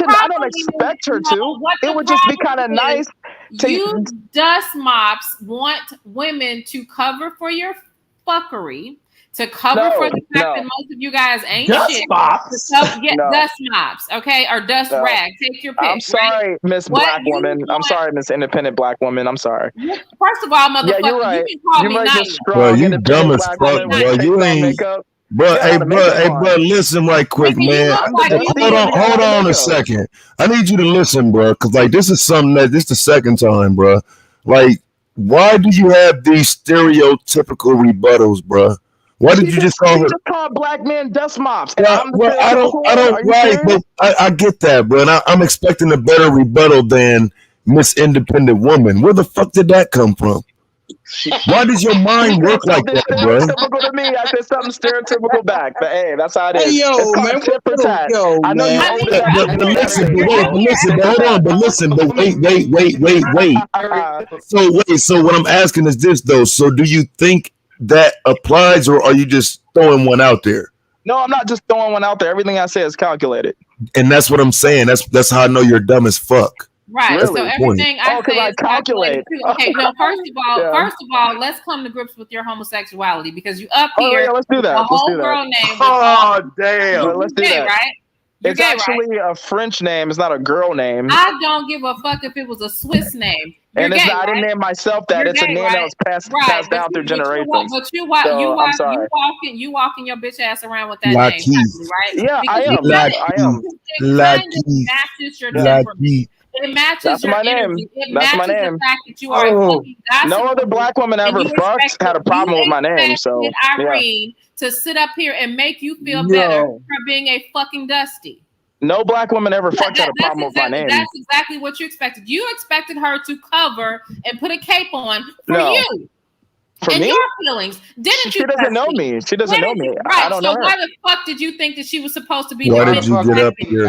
Speaker 11: I don't expect her to. It would just be kind of nice.
Speaker 18: You dust mops want women to cover for your fuckery, to cover for the fact that most of you guys ain't shit.
Speaker 14: Mops.
Speaker 18: Dust mops, okay, or dust rag. Take your pick.
Speaker 11: I'm sorry, Miss Black Woman. I'm sorry, Miss Independent Black Woman. I'm sorry.
Speaker 18: First of all, motherfucker,
Speaker 11: yeah, you're right.
Speaker 18: You can call me nice.
Speaker 13: Bro, you dumb as fuck, bro. You ain't. Bro, hey, bro, listen right quick, man. Hold on a second. I need you to listen, bro, because like this is something this the second time, bro. Like, why do you have these stereotypical rebuttals, bro? Why did you just call her?
Speaker 11: Just call Black men dust mops.
Speaker 13: Well, I don't. Right, but I get that, bro. And I'm expecting a better rebuttal than Miss Independent Woman. Where the fuck did that come from? Why does your mind work like that, bro?
Speaker 11: Stereotypical to me. I said something stereotypical back, but hey, that's how it is.
Speaker 17: Hey, yo, man,
Speaker 11: I know you.
Speaker 13: Wait. So what I'm asking is this, though. So do you think that applies, or are you just throwing one out there?
Speaker 11: No, I'm not just throwing one out there. Everything I say is calculated.
Speaker 13: And that's what I'm saying. That's how I know you're dumb as fuck.
Speaker 18: Right.
Speaker 13: Really?
Speaker 18: So everything I say is
Speaker 11: calculate.
Speaker 18: Okay. No. First of all, let's come to grips with your homosexuality because you up here.
Speaker 11: Let's do that.
Speaker 18: A whole girl name.
Speaker 14: Oh damn.
Speaker 11: Well, let's do that.
Speaker 18: Right.
Speaker 11: It's actually a French name. It's not a girl name.
Speaker 18: I don't give a fuck if it was a Swiss name.
Speaker 11: I didn't name myself that. It's a name that was passed down through generations.
Speaker 18: But you walking your bitch ass around with that name, right?
Speaker 11: Yeah, I am.
Speaker 18: Matches your temperament. It matches
Speaker 11: That's
Speaker 18: your
Speaker 11: my
Speaker 18: energy.
Speaker 11: name.
Speaker 18: It
Speaker 11: That's my
Speaker 18: matches the
Speaker 11: name.
Speaker 18: fact that you are a fucking gossip
Speaker 11: No other
Speaker 18: queen,
Speaker 11: black woman
Speaker 18: and
Speaker 11: ever
Speaker 18: you
Speaker 11: fucked had a problem with my name. So yeah.
Speaker 18: Irene to sit up here and make you feel better for being a fucking Dusty.
Speaker 11: No black woman ever fucked had a problem with my name.
Speaker 18: That's exactly what you expected. You expected her to cover and put a cape on for you.
Speaker 11: For
Speaker 18: and
Speaker 11: me?
Speaker 18: your feelings. Didn't you?
Speaker 11: She doesn't know me. She doesn't know me.
Speaker 18: Right.
Speaker 11: I don't
Speaker 18: so
Speaker 11: know her.
Speaker 18: why the fuck did you think that she was supposed to be
Speaker 13: Why did you get up here?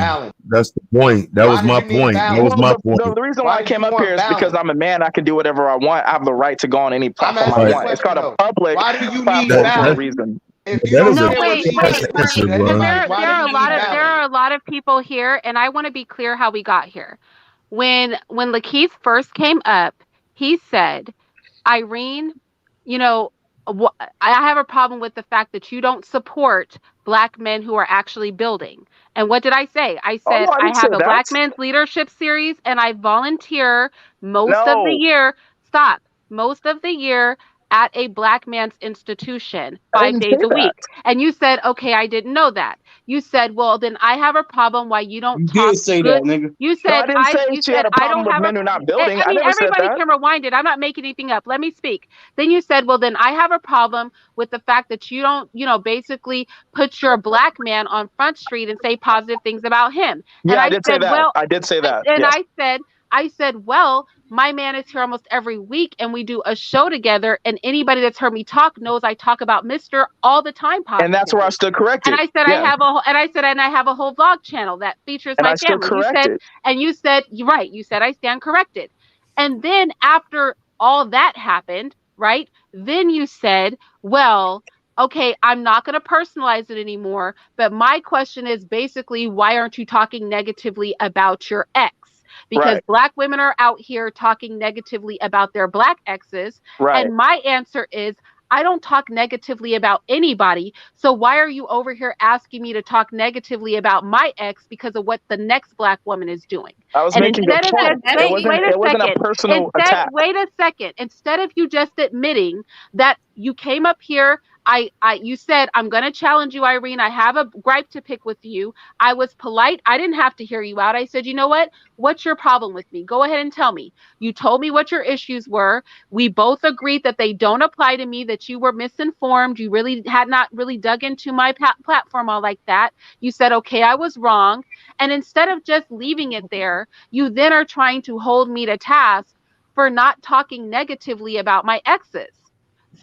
Speaker 13: That's the point. That was my point. That was my point.
Speaker 11: The reason why I came up here is because I'm a man. I can do whatever I want. I have the right to go on any platform I want. It's called a public platform for a reason.
Speaker 1: There are a lot of people here, and I want to be clear how we got here. When Lakeith first came up, he said, Irene, you know, I have a problem with the fact that you don't support Black men who are actually building. And what did I say? I said, I have a Black Men's Leadership Series, and I volunteer most of the year. Stop. Most of the year at a Black man's institution 5 days a week. And you said, okay, I didn't know that. You said, well, then I have a problem why you don't talk
Speaker 5: did say
Speaker 1: good.
Speaker 5: that, nigga.
Speaker 1: You said,
Speaker 11: No, I didn't say she had a problem with men who are not building.
Speaker 1: I mean,
Speaker 11: never said
Speaker 1: everybody
Speaker 11: that.
Speaker 1: can rewind it. I'm not making anything up. Let me speak. Then you said, well, then I have a problem with the fact that you don't, basically put your Black man on Front Street and say positive things about him.
Speaker 11: Yeah,
Speaker 1: and
Speaker 11: I did say that.
Speaker 1: Well,
Speaker 11: I did say that.
Speaker 1: And
Speaker 11: yes.
Speaker 1: I said, well, my man is here almost every week and we do a show together, and anybody that's heard me talk knows I talk about Mr. all the time positively.
Speaker 11: And that's where I stood corrected.
Speaker 1: And I said I have a whole vlog channel that features my family. You said you're right. You said I stand corrected. And then after all that happened, right? Then you said, well, okay, I'm not going to personalize it anymore, but my question is basically, why aren't you talking negatively about your ex? Because Black women are out here talking negatively about their Black exes.
Speaker 11: Right.
Speaker 1: And my answer is, I don't talk negatively about anybody. So why are you over here asking me to talk negatively about my ex because of what the next Black woman is doing?
Speaker 11: I was making a point. It wasn't a personal attack.
Speaker 1: Wait a second. Instead of you just admitting that you came up here, you said, I'm going to challenge you, Irene. I have a gripe to pick with you. I was polite. I didn't have to hear you out. I said, you know what? What's your problem with me? Go ahead and tell me. You told me what your issues were. We both agreed that they don't apply to me, that you were misinformed. You really had not really dug into my platform all like that. You said, okay, I was wrong. And instead of just leaving it there, you then are trying to hold me to task for not talking negatively about my exes.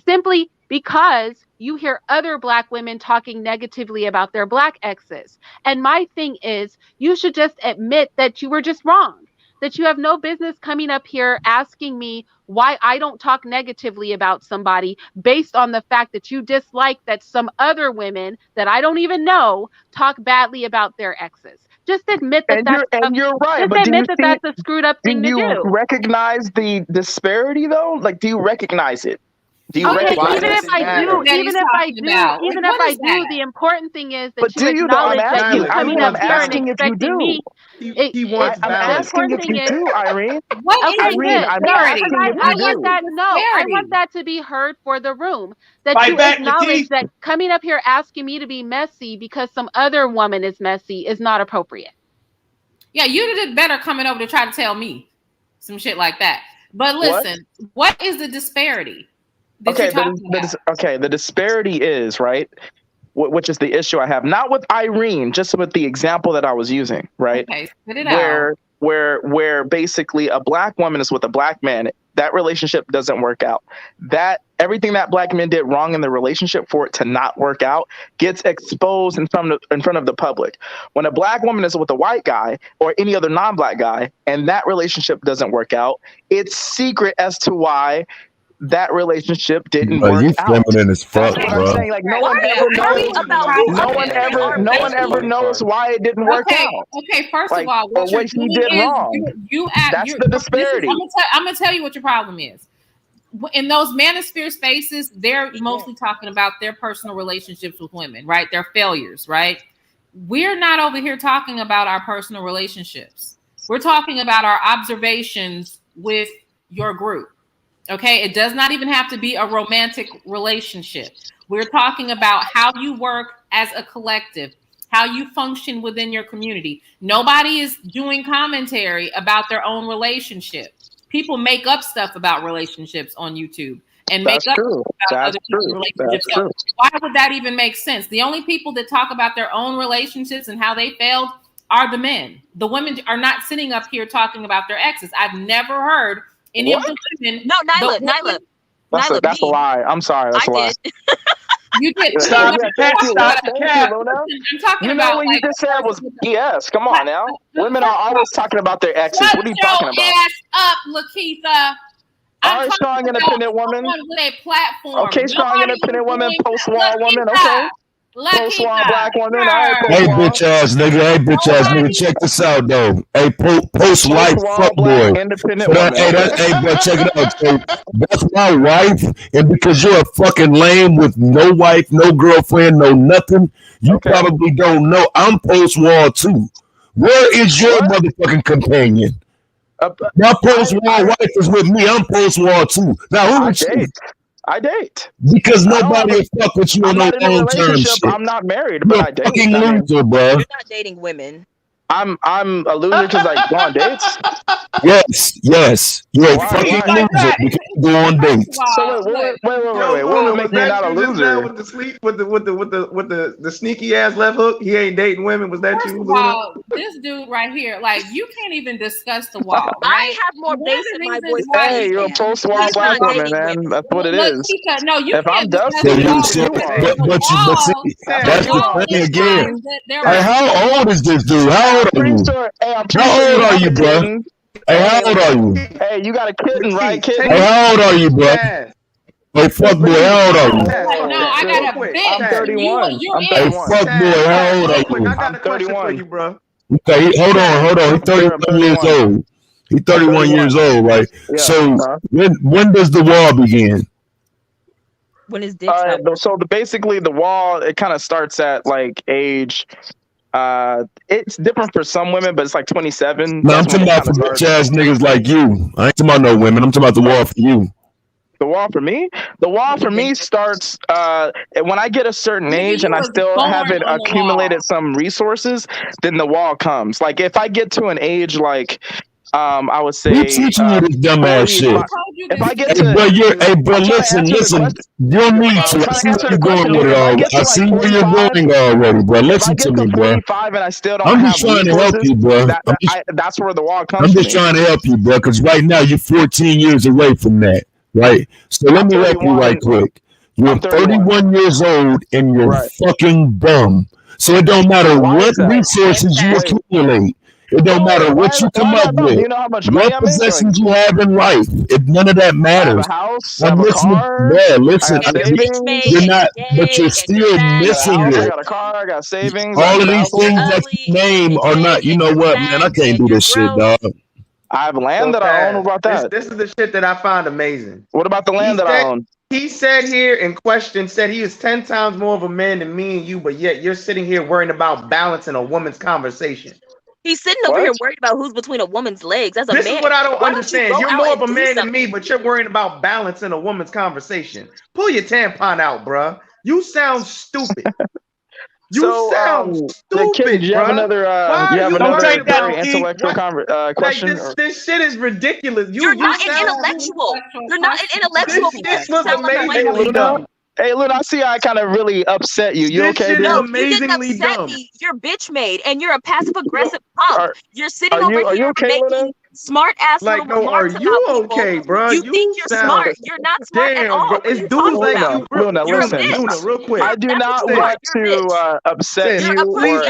Speaker 1: Simply because you hear other Black women talking negatively about their Black exes. And my thing is, you should just admit that you were just wrong, that you have no business coming up here asking me why I don't talk negatively about somebody based on the fact that you dislike that some other women that I don't even know talk badly about their exes. Just admit that
Speaker 11: you're right.
Speaker 1: Just admit that that's a screwed up thing to do.
Speaker 11: Do you recognize the disparity though? Like, do you recognize it?
Speaker 1: Even if I do, the important thing is that you acknowledge that you coming up here and expecting me.
Speaker 11: I'm asking if you do, Irene.
Speaker 1: Irene,
Speaker 11: I'm asking if you do.
Speaker 1: I want that to be heard for the room. That you acknowledge that coming up here asking me to be messy because some other woman is messy is not appropriate.
Speaker 18: Yeah, you did better coming over to try to tell me some shit like that. But listen, what is the disparity?
Speaker 11: The disparity is, right, which is the issue I have, not with Irene, just with the example that I was using, right?
Speaker 18: Okay, spit it out.
Speaker 11: Where basically a Black woman is with a Black man, that relationship doesn't work out. That everything that Black men did wrong in the relationship for it to not work out gets exposed in front of the public. When a Black woman is with a white guy or any other non-Black guy and that relationship doesn't work out, it's secret as to why that relationship didn't work
Speaker 13: you
Speaker 11: out.
Speaker 13: feminine as fuck,
Speaker 11: That's what
Speaker 13: bro.
Speaker 11: I'm saying. Like, no one ever knows why it didn't work out.
Speaker 18: Okay, first of all,
Speaker 11: what he did wrong. That's the disparity.
Speaker 18: I'm gonna tell you what your problem is. In those manosphere spaces, they're mostly talking about their personal relationships with women, right? Their failures, right? We're not over here talking about our personal relationships. We're talking about our observations with your group. Okay, it does not even have to be a romantic relationship. We're talking about how you work as a collective, how you function within your community. Nobody is doing commentary about their own relationship. People make up stuff about relationships on YouTube and make up about other people's relationships. So why would that even make sense? The only people that talk about their own relationships and how they failed are the men. The women are not sitting up here talking about their exes. I've never heard any of the women.
Speaker 19: No, Nyla.
Speaker 11: That's a lie. I'm sorry. That's a lie.
Speaker 18: You did.
Speaker 14: Stop the cap. Stop the cap.
Speaker 18: I'm talking
Speaker 11: you know
Speaker 18: about
Speaker 11: what you just said was BS. Come on now. Women are always talking about their exes. What are you talking about?
Speaker 18: Ass up, Lakeitha.
Speaker 11: All right, strong, independent woman.
Speaker 18: With a platform.
Speaker 11: Okay, strong, independent woman, post-wall woman. Okay. Post-wall black woman. All right,
Speaker 13: hey, bitch ass nigga. Hey, bitch ass nigga. Check this out, though. Hey, post-wife fuckboy.
Speaker 11: Independent woman.
Speaker 13: Hey, bro, check it out. So, that's my wife, and because you're a fucking lame with no wife, no girlfriend, no nothing, you probably don't know I'm post-wall too. Where is your motherfucking companion? My post-war wife is with me. I'm post-war too. Now, who is she?
Speaker 11: I date.
Speaker 13: Because nobody will fuck with you on no long-term shit.
Speaker 11: I'm not married, but I date.
Speaker 13: Fucking loser, bro.
Speaker 19: You're not dating women.
Speaker 11: I'm a loser because I go on dates.
Speaker 13: Yes. You're a fucking loser because you go on dates.
Speaker 11: So wait. What would make me not a loser?
Speaker 16: With the sleep, with the sneaky ass left hook, he ain't dating women. Was that you?
Speaker 18: Wow, this dude right here, like you can't even discuss the wall. Right?
Speaker 19: I have more bass in my voice.
Speaker 11: Hey, you're a post-wall black woman, man. That's what it is.
Speaker 18: No, you
Speaker 11: if I'm dusty,
Speaker 13: but see, that's the thing again. Hey, how old is this dude? How old are you? How old are you, bro? Hey, how old are you?
Speaker 11: Hey, you got a kitten, right, kitten?
Speaker 13: Hey, how old are you, bro? Hey, fuck boy, how old are you?
Speaker 18: No, I got a bitch.
Speaker 11: I'm 31.
Speaker 13: Hey, fuck boy, how old are you?
Speaker 16: I got a question for you, bro.
Speaker 13: Okay, hold on. He's 31 years old. He's 31 years old, right? So when does the wall begin?
Speaker 19: When his dick
Speaker 11: so basically the wall, it kind of starts at like age. It's different for some women, but it's like 27.
Speaker 13: No, I'm talking about for bitch ass niggas like you. I ain't talking about no women. I'm talking about the wall for you.
Speaker 11: The wall for me? The wall for me starts when I get a certain age and I still haven't accumulated some resources, then the wall comes. Like if I get to an age like I would say
Speaker 13: who's teaching you this dumbass shit?
Speaker 11: If I get to
Speaker 13: bro, listen, you don't need to. I see where you're going with it already. I see where you're going already, bro. Listen to me, bro.
Speaker 11: And I still don't
Speaker 13: I'm just trying to help you, bro.
Speaker 11: That's where the wall comes.
Speaker 13: I'm just trying to help you, bro, because right now you're 14 years away from that, right? So let me help you right quick. You're 31 years old and you're fucking dumb. So it don't matter what resources you accumulate. It don't matter what you come up with.
Speaker 11: You know how much
Speaker 13: what possessions you have in life. None of that matters.
Speaker 11: I have a house,
Speaker 13: I'm listening. Yeah, listen. You're not, but you're still missing it.
Speaker 11: I got a car. I got savings.
Speaker 13: All of these things that you name are not. You know what, man? I can't do this shit, dog.
Speaker 11: I have land that I own. What about that?
Speaker 16: This is the shit that I find amazing.
Speaker 11: What about the land that I own?
Speaker 16: He said here in question, said he is 10 times more of a man than me and you, but yet you're sitting here worrying about balancing a woman's conversation.
Speaker 19: He's sitting over here worried about who's between a woman's legs. As a man,
Speaker 16: this is what I don't understand. You're more of a man than me,
Speaker 19: something?
Speaker 16: but you're worrying about balancing a woman's conversation. Pull your tampon out, bruh. You sound stupid. You sound stupid,
Speaker 11: do you have another? You have another very intellectual question.
Speaker 16: Like this shit is ridiculous.
Speaker 19: You're not an intellectual. You're not an intellectual.
Speaker 16: This was amazingly dumb.
Speaker 11: Hey, Luna, I see I kind of really upset you. You okay, dude?
Speaker 19: No, you didn't upset me. You're bitch made, and you're a passive aggressive punk. You're sitting over here making smart ass little remarks about people.
Speaker 16: Okay, bro?
Speaker 19: You think you're smart? You're not smart at all.
Speaker 16: Bro. It's dudes like you.
Speaker 11: Luna, listen.
Speaker 16: Luna, real quick.
Speaker 11: I do not want to upset you.
Speaker 16: Please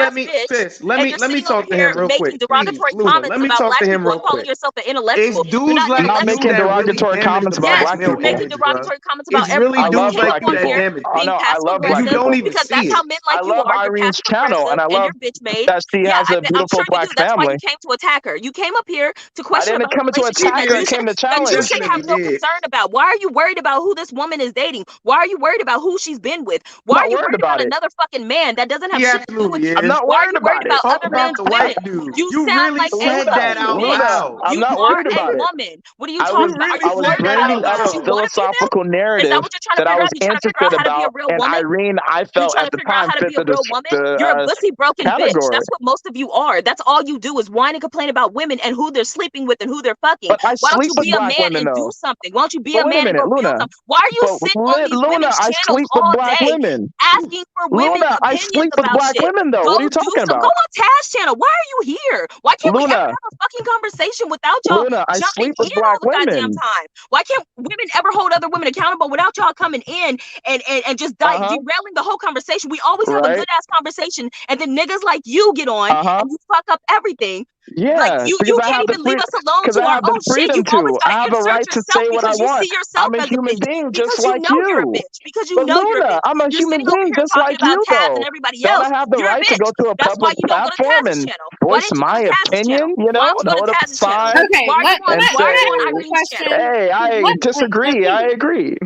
Speaker 16: let me talk to him real quick.
Speaker 19: Making derogatory comments about black people, calling yourself an intellectual.
Speaker 16: It's dudes like
Speaker 11: not making derogatory comments about black people.
Speaker 19: Making derogatory comments about
Speaker 16: everybody. It's really dudes like you that damage.
Speaker 11: I love black
Speaker 16: you don't even
Speaker 19: because
Speaker 16: see
Speaker 19: that's how men like you are.
Speaker 11: Irene's channel, and I love
Speaker 19: bitch made.
Speaker 11: that she has a beautiful black
Speaker 19: That's why
Speaker 11: family.
Speaker 19: you came to attack her. You came up here to question
Speaker 11: didn't
Speaker 19: about
Speaker 11: come to
Speaker 19: relationship
Speaker 11: attack her. I came to challenge.
Speaker 19: that you should have no concern about. Why are you worried about who this woman is dating? Why are you worried about who she's been with? Why are you worried about another fucking man that doesn't have shit to do with you?
Speaker 11: I'm not
Speaker 19: Why are
Speaker 11: worried
Speaker 19: you worried about
Speaker 16: Talk
Speaker 19: other
Speaker 16: about
Speaker 19: men's
Speaker 16: the
Speaker 19: women?
Speaker 16: white dude.
Speaker 19: You
Speaker 16: You
Speaker 19: sound
Speaker 16: really
Speaker 19: like a
Speaker 16: said that
Speaker 19: fucking
Speaker 16: out
Speaker 19: bitch.
Speaker 16: loud.
Speaker 11: I'm
Speaker 19: You
Speaker 11: not
Speaker 19: are
Speaker 11: worried
Speaker 19: a
Speaker 11: about it.
Speaker 19: woman. What are you
Speaker 11: I
Speaker 19: talking
Speaker 11: was
Speaker 19: about? Are
Speaker 11: I
Speaker 19: you
Speaker 11: was
Speaker 19: worried about
Speaker 11: bringing up
Speaker 19: because
Speaker 11: a
Speaker 19: you want a female?
Speaker 11: philosophical
Speaker 19: Is that
Speaker 11: narrative
Speaker 19: what you're trying to
Speaker 11: that I
Speaker 19: figure
Speaker 11: was
Speaker 19: out? You trying to figure
Speaker 11: interested
Speaker 19: out how to be a
Speaker 11: about,
Speaker 19: real
Speaker 11: and
Speaker 19: woman?
Speaker 11: Irene, I
Speaker 19: You
Speaker 11: felt
Speaker 19: trying
Speaker 11: at
Speaker 19: to
Speaker 11: the
Speaker 19: figure out
Speaker 11: time
Speaker 19: how to
Speaker 11: fit
Speaker 19: be a real woman? You're a pussy broken bitch.
Speaker 11: category.
Speaker 19: That's what most of you are. That's all you do is whine and complain about women and who they're sleeping with and who they're fucking.
Speaker 11: But I
Speaker 19: Why don't
Speaker 11: sleep
Speaker 19: you
Speaker 11: with
Speaker 19: be a
Speaker 11: black
Speaker 19: man
Speaker 11: women,
Speaker 19: and do
Speaker 11: though.
Speaker 19: something? Why don't you be
Speaker 11: But
Speaker 19: a
Speaker 11: wait a
Speaker 19: man and
Speaker 11: minute,
Speaker 19: go build
Speaker 11: Luna.
Speaker 19: something? Why are you
Speaker 11: But
Speaker 19: sitting on these
Speaker 11: Luna,
Speaker 19: women's
Speaker 11: I
Speaker 19: channels
Speaker 11: sleep with
Speaker 19: all
Speaker 11: black
Speaker 19: day
Speaker 11: women.
Speaker 19: asking for women's
Speaker 11: Luna, I
Speaker 19: opinions
Speaker 11: sleep with
Speaker 19: about
Speaker 11: black
Speaker 19: shit?
Speaker 11: women, though.
Speaker 19: Go
Speaker 11: What are you
Speaker 19: do
Speaker 11: talking
Speaker 19: some. Go
Speaker 11: about?
Speaker 19: on Taz channel. Why are you here? Why can't we ever
Speaker 11: Luna,
Speaker 19: have a fucking conversation without y'all
Speaker 11: Luna, I
Speaker 19: jumping
Speaker 11: sleep with
Speaker 19: in all
Speaker 11: black
Speaker 19: the goddamn
Speaker 11: women.
Speaker 19: time? Why can't women ever hold other women accountable without y'all coming in and just derailing the whole conversation? We always have a
Speaker 11: Right.
Speaker 19: good ass conversation, and then niggas like you get on and you fuck up everything. Like
Speaker 11: Yeah,
Speaker 19: you
Speaker 11: because I
Speaker 19: can't
Speaker 11: have the
Speaker 19: even leave us alone
Speaker 11: because
Speaker 19: to
Speaker 11: I
Speaker 19: our
Speaker 11: have the
Speaker 19: own shit.
Speaker 11: freedom
Speaker 19: You always
Speaker 11: to.
Speaker 19: gotta
Speaker 11: I have a
Speaker 19: insert
Speaker 11: right to
Speaker 19: yourself
Speaker 11: say what I
Speaker 19: because you
Speaker 11: want.
Speaker 19: see yourself
Speaker 11: I'm a
Speaker 19: as a
Speaker 11: human
Speaker 19: bitch.
Speaker 11: being just
Speaker 19: Because you
Speaker 11: like
Speaker 19: know you're a
Speaker 11: you.
Speaker 19: bitch. Because you
Speaker 11: But
Speaker 19: know you're a
Speaker 11: Luna,
Speaker 19: bitch.
Speaker 11: I'm a
Speaker 19: You're
Speaker 11: human
Speaker 19: sitting over
Speaker 11: being
Speaker 19: here
Speaker 11: just
Speaker 19: talking
Speaker 11: like
Speaker 19: about
Speaker 11: you,
Speaker 19: Taz and
Speaker 11: though.
Speaker 19: everybody
Speaker 11: Don't
Speaker 19: else.
Speaker 11: I have the
Speaker 19: You're a
Speaker 11: right to go
Speaker 19: bitch.
Speaker 11: to a
Speaker 19: That's why
Speaker 11: public
Speaker 19: you don't go to
Speaker 11: platform
Speaker 19: Taz's
Speaker 11: and
Speaker 19: channel. Why
Speaker 11: voice
Speaker 19: didn't you go to
Speaker 11: my
Speaker 19: Taz's channel?
Speaker 11: opinion?
Speaker 19: Why don't you go to
Speaker 11: Hold up
Speaker 19: Taz's channel?
Speaker 11: aside
Speaker 19: Why are you on
Speaker 11: and say,
Speaker 19: Irene's channel?
Speaker 11: "Hey, I disagree. I agree."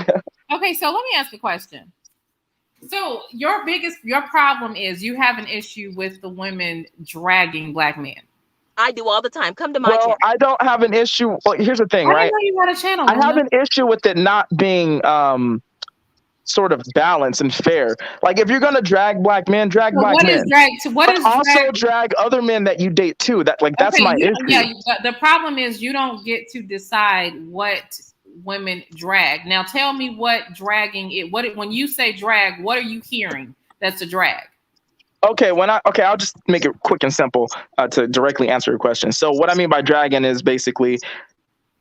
Speaker 18: Okay, so let me ask a question. So your problem is you have an issue with the women dragging black men.
Speaker 19: I do all the time. Come to my channel.
Speaker 11: I don't have an issue. Well, here's the thing,
Speaker 18: I
Speaker 11: right?
Speaker 18: didn't know you had a channel,
Speaker 11: I have
Speaker 18: Luna.
Speaker 11: an issue with it not being sort of balanced and fair. Like if you're gonna drag black men, drag
Speaker 18: So
Speaker 11: black
Speaker 18: what is
Speaker 11: men.
Speaker 18: drag? So what
Speaker 11: But
Speaker 18: is
Speaker 11: also
Speaker 18: drag?
Speaker 11: drag other men that you date too. That's my issue.
Speaker 18: Yeah. The problem is you don't get to decide what women drag. Now tell me what dragging it. When you say drag, what are you hearing? That's a drag.
Speaker 11: Okay, I'll just make it quick and simple to directly answer your question. So what I mean by dragging is basically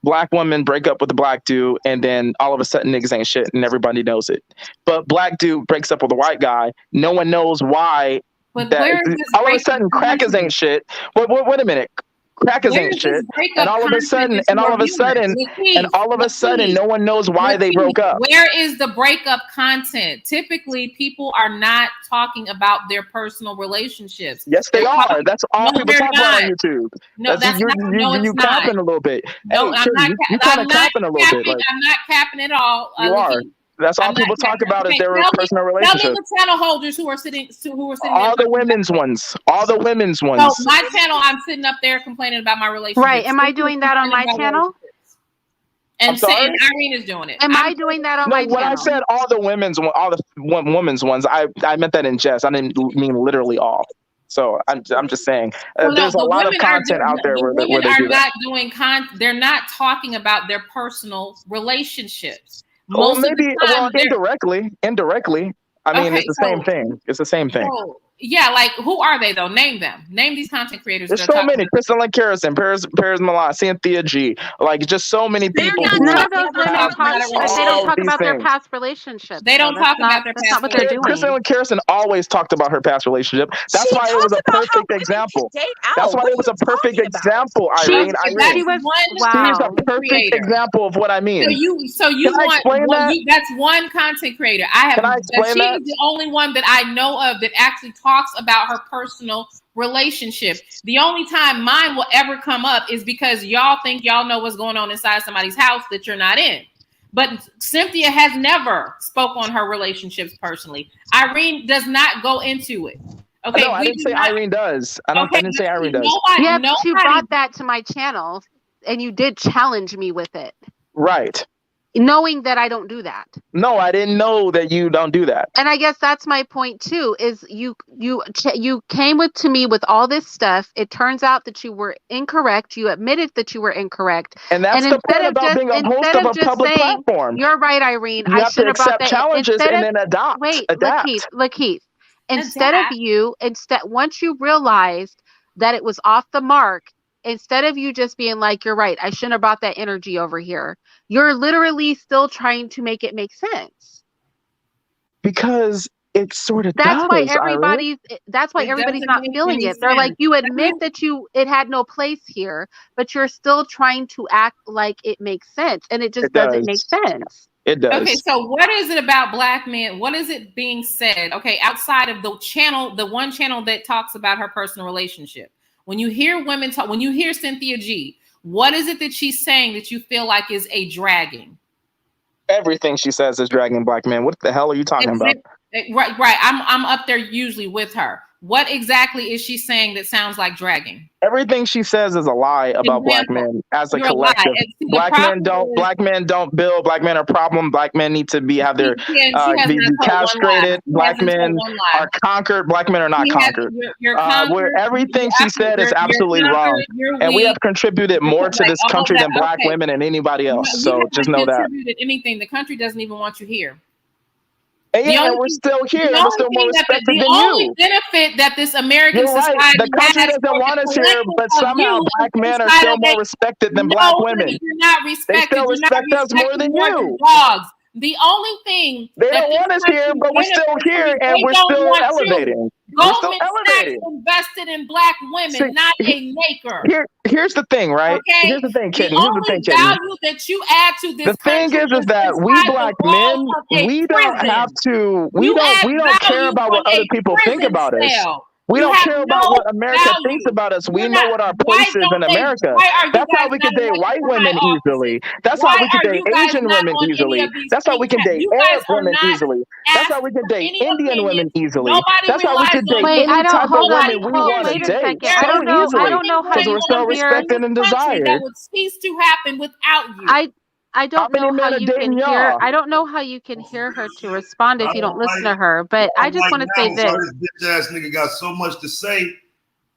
Speaker 11: black women break up with a black dude, and then all of a sudden niggas ain't shit, and everybody knows it. But black dude breaks up with a white guy, no one knows why.
Speaker 18: But
Speaker 11: That
Speaker 18: where is this
Speaker 11: all of a
Speaker 18: breakup
Speaker 11: sudden crackers
Speaker 18: content?
Speaker 11: ain't shit. Wait a minute. Crackers
Speaker 18: Where
Speaker 11: ain't
Speaker 18: is this
Speaker 11: shit, and
Speaker 18: breakup
Speaker 11: all of a
Speaker 18: content
Speaker 11: sudden,
Speaker 18: that you are viewing?
Speaker 11: no one knows why they broke up.
Speaker 18: Where is the breakup content? Typically, people are not talking about their personal relationships.
Speaker 11: Yes, they are. That's all people talk about on YouTube.
Speaker 18: No, that's not. No, it's
Speaker 11: you
Speaker 18: not.
Speaker 11: capping a little bit.
Speaker 18: No,
Speaker 11: Hey,
Speaker 18: I'm not.
Speaker 11: you kind of capping a little bit. Like
Speaker 18: I'm not capping at all.
Speaker 11: you are. That's all people talk about is their personal relationships.
Speaker 18: Tell me the channel holders who are sitting
Speaker 11: all the women's ones. All the women's ones.
Speaker 18: So my channel, I'm sitting up there complaining about my relationship.
Speaker 1: Right. Am I doing that on my channel?
Speaker 18: And Irene is doing it.
Speaker 1: Am I doing that on my channel?
Speaker 11: When I said all the women's ones, I meant that in jest. I didn't mean literally all. So I'm just saying there's a lot of content out there where they do that.
Speaker 18: They're not talking about their personal relationships.
Speaker 11: Well, maybe indirectly. I mean, it's the same thing. It's the same thing.
Speaker 18: Yeah, like who are they though? Name them. Name these content creators.
Speaker 11: There's so many. Crystal and Harrison, Paris Milan, Cynthia G. Like just so many people.
Speaker 1: None of those women talk. They don't talk about their past relationships.
Speaker 18: They don't talk about their past.
Speaker 1: That's not what they're doing.
Speaker 11: Crystal and Harrison always talked about her past relationship. That's why it was a perfect example. That's why it was a perfect example, Irene.
Speaker 1: She was
Speaker 11: She's a perfect example of what I mean.
Speaker 18: So you want that's one content creator.
Speaker 11: Can I explain that?
Speaker 18: She is the only one that I know of that actually talks about her personal relationship. The only time mine will ever come up is because y'all think y'all know what's going on inside somebody's house that you're not in. But Cynthia has never spoke on her relationships personally. Irene does not go into it. Okay,
Speaker 11: no, I didn't say Irene does. I didn't say Irene does.
Speaker 1: Yeah, but you brought that to my channel, and you did challenge me with it.
Speaker 11: Right.
Speaker 1: Knowing that I don't do that.
Speaker 11: No, I didn't know that you don't do that.
Speaker 1: And I guess that's my point too, is you came to me with all this stuff. It turns out that you were incorrect. You admitted that you were incorrect.
Speaker 11: And that's the point about being a host of a public platform.
Speaker 1: You're right, Irene.
Speaker 11: You have to accept challenges and then adapt.
Speaker 1: Wait, Lakeith. Once you realized that it was off the mark, instead of you just being like, you're right, I shouldn't have brought that energy over here, you're literally still trying to make it make sense.
Speaker 11: Because it sort of
Speaker 1: that's why everybody's not feeling it. They're like, you admit that it had no place here, but you're still trying to act like it makes sense, and it just doesn't make sense.
Speaker 11: It does.
Speaker 18: Okay, so what is it about black men? What is it being said? Okay, outside of the channel, the one channel that talks about her personal relationship. When you hear women talk, when you hear Cynthia G, What is it that she's saying that you feel like is a dragging?
Speaker 11: Everything she says is dragging black men. What the hell are you talking about?
Speaker 18: Right. I'm up there usually with her. What exactly is she saying that sounds like dragging?
Speaker 11: Everything she says is a lie about black men as a collective. Black men don't build. Black men are a problem. Black men need to have their be castrated. Black men are conquered. Black men are not conquered. Everything she said is absolutely wrong, and we have contributed more to this country than black women and anybody else. So just know that.
Speaker 18: Anything, the country doesn't even want you here.
Speaker 11: And we're still here. We're still more respected than you.
Speaker 18: The only benefit that this American society has,
Speaker 11: the country doesn't want us here, but somehow black men are still more respected than black women.
Speaker 18: You're not respected.
Speaker 11: They still respect us more than you.
Speaker 18: Dogs. The only thing
Speaker 11: they don't want us here, but we're still here and we're still elevating.
Speaker 18: Goldman Sachs invested in black women, not a maker.
Speaker 11: Here's the thing, right?
Speaker 18: Okay?
Speaker 11: Here's the thing, Kitten.
Speaker 18: The only value that you add to this
Speaker 11: country is that we black men, we don't have to. We don't care about what other people think about us. We don't care about what America thinks about us. We know what our place is in America. That's how we can date white women easily. That's how we can date Asian women easily. That's how we can date Arab women easily. That's how we can date Indian women easily. That's how we can date any type of women we want to date. So easily. Because we're so respected and desired.
Speaker 18: That would cease to happen without you.
Speaker 1: I don't know how you can hear. I don't know how you can hear her to respond if you don't listen to her. But I just want to say this:
Speaker 20: bitch ass nigga got so much to say,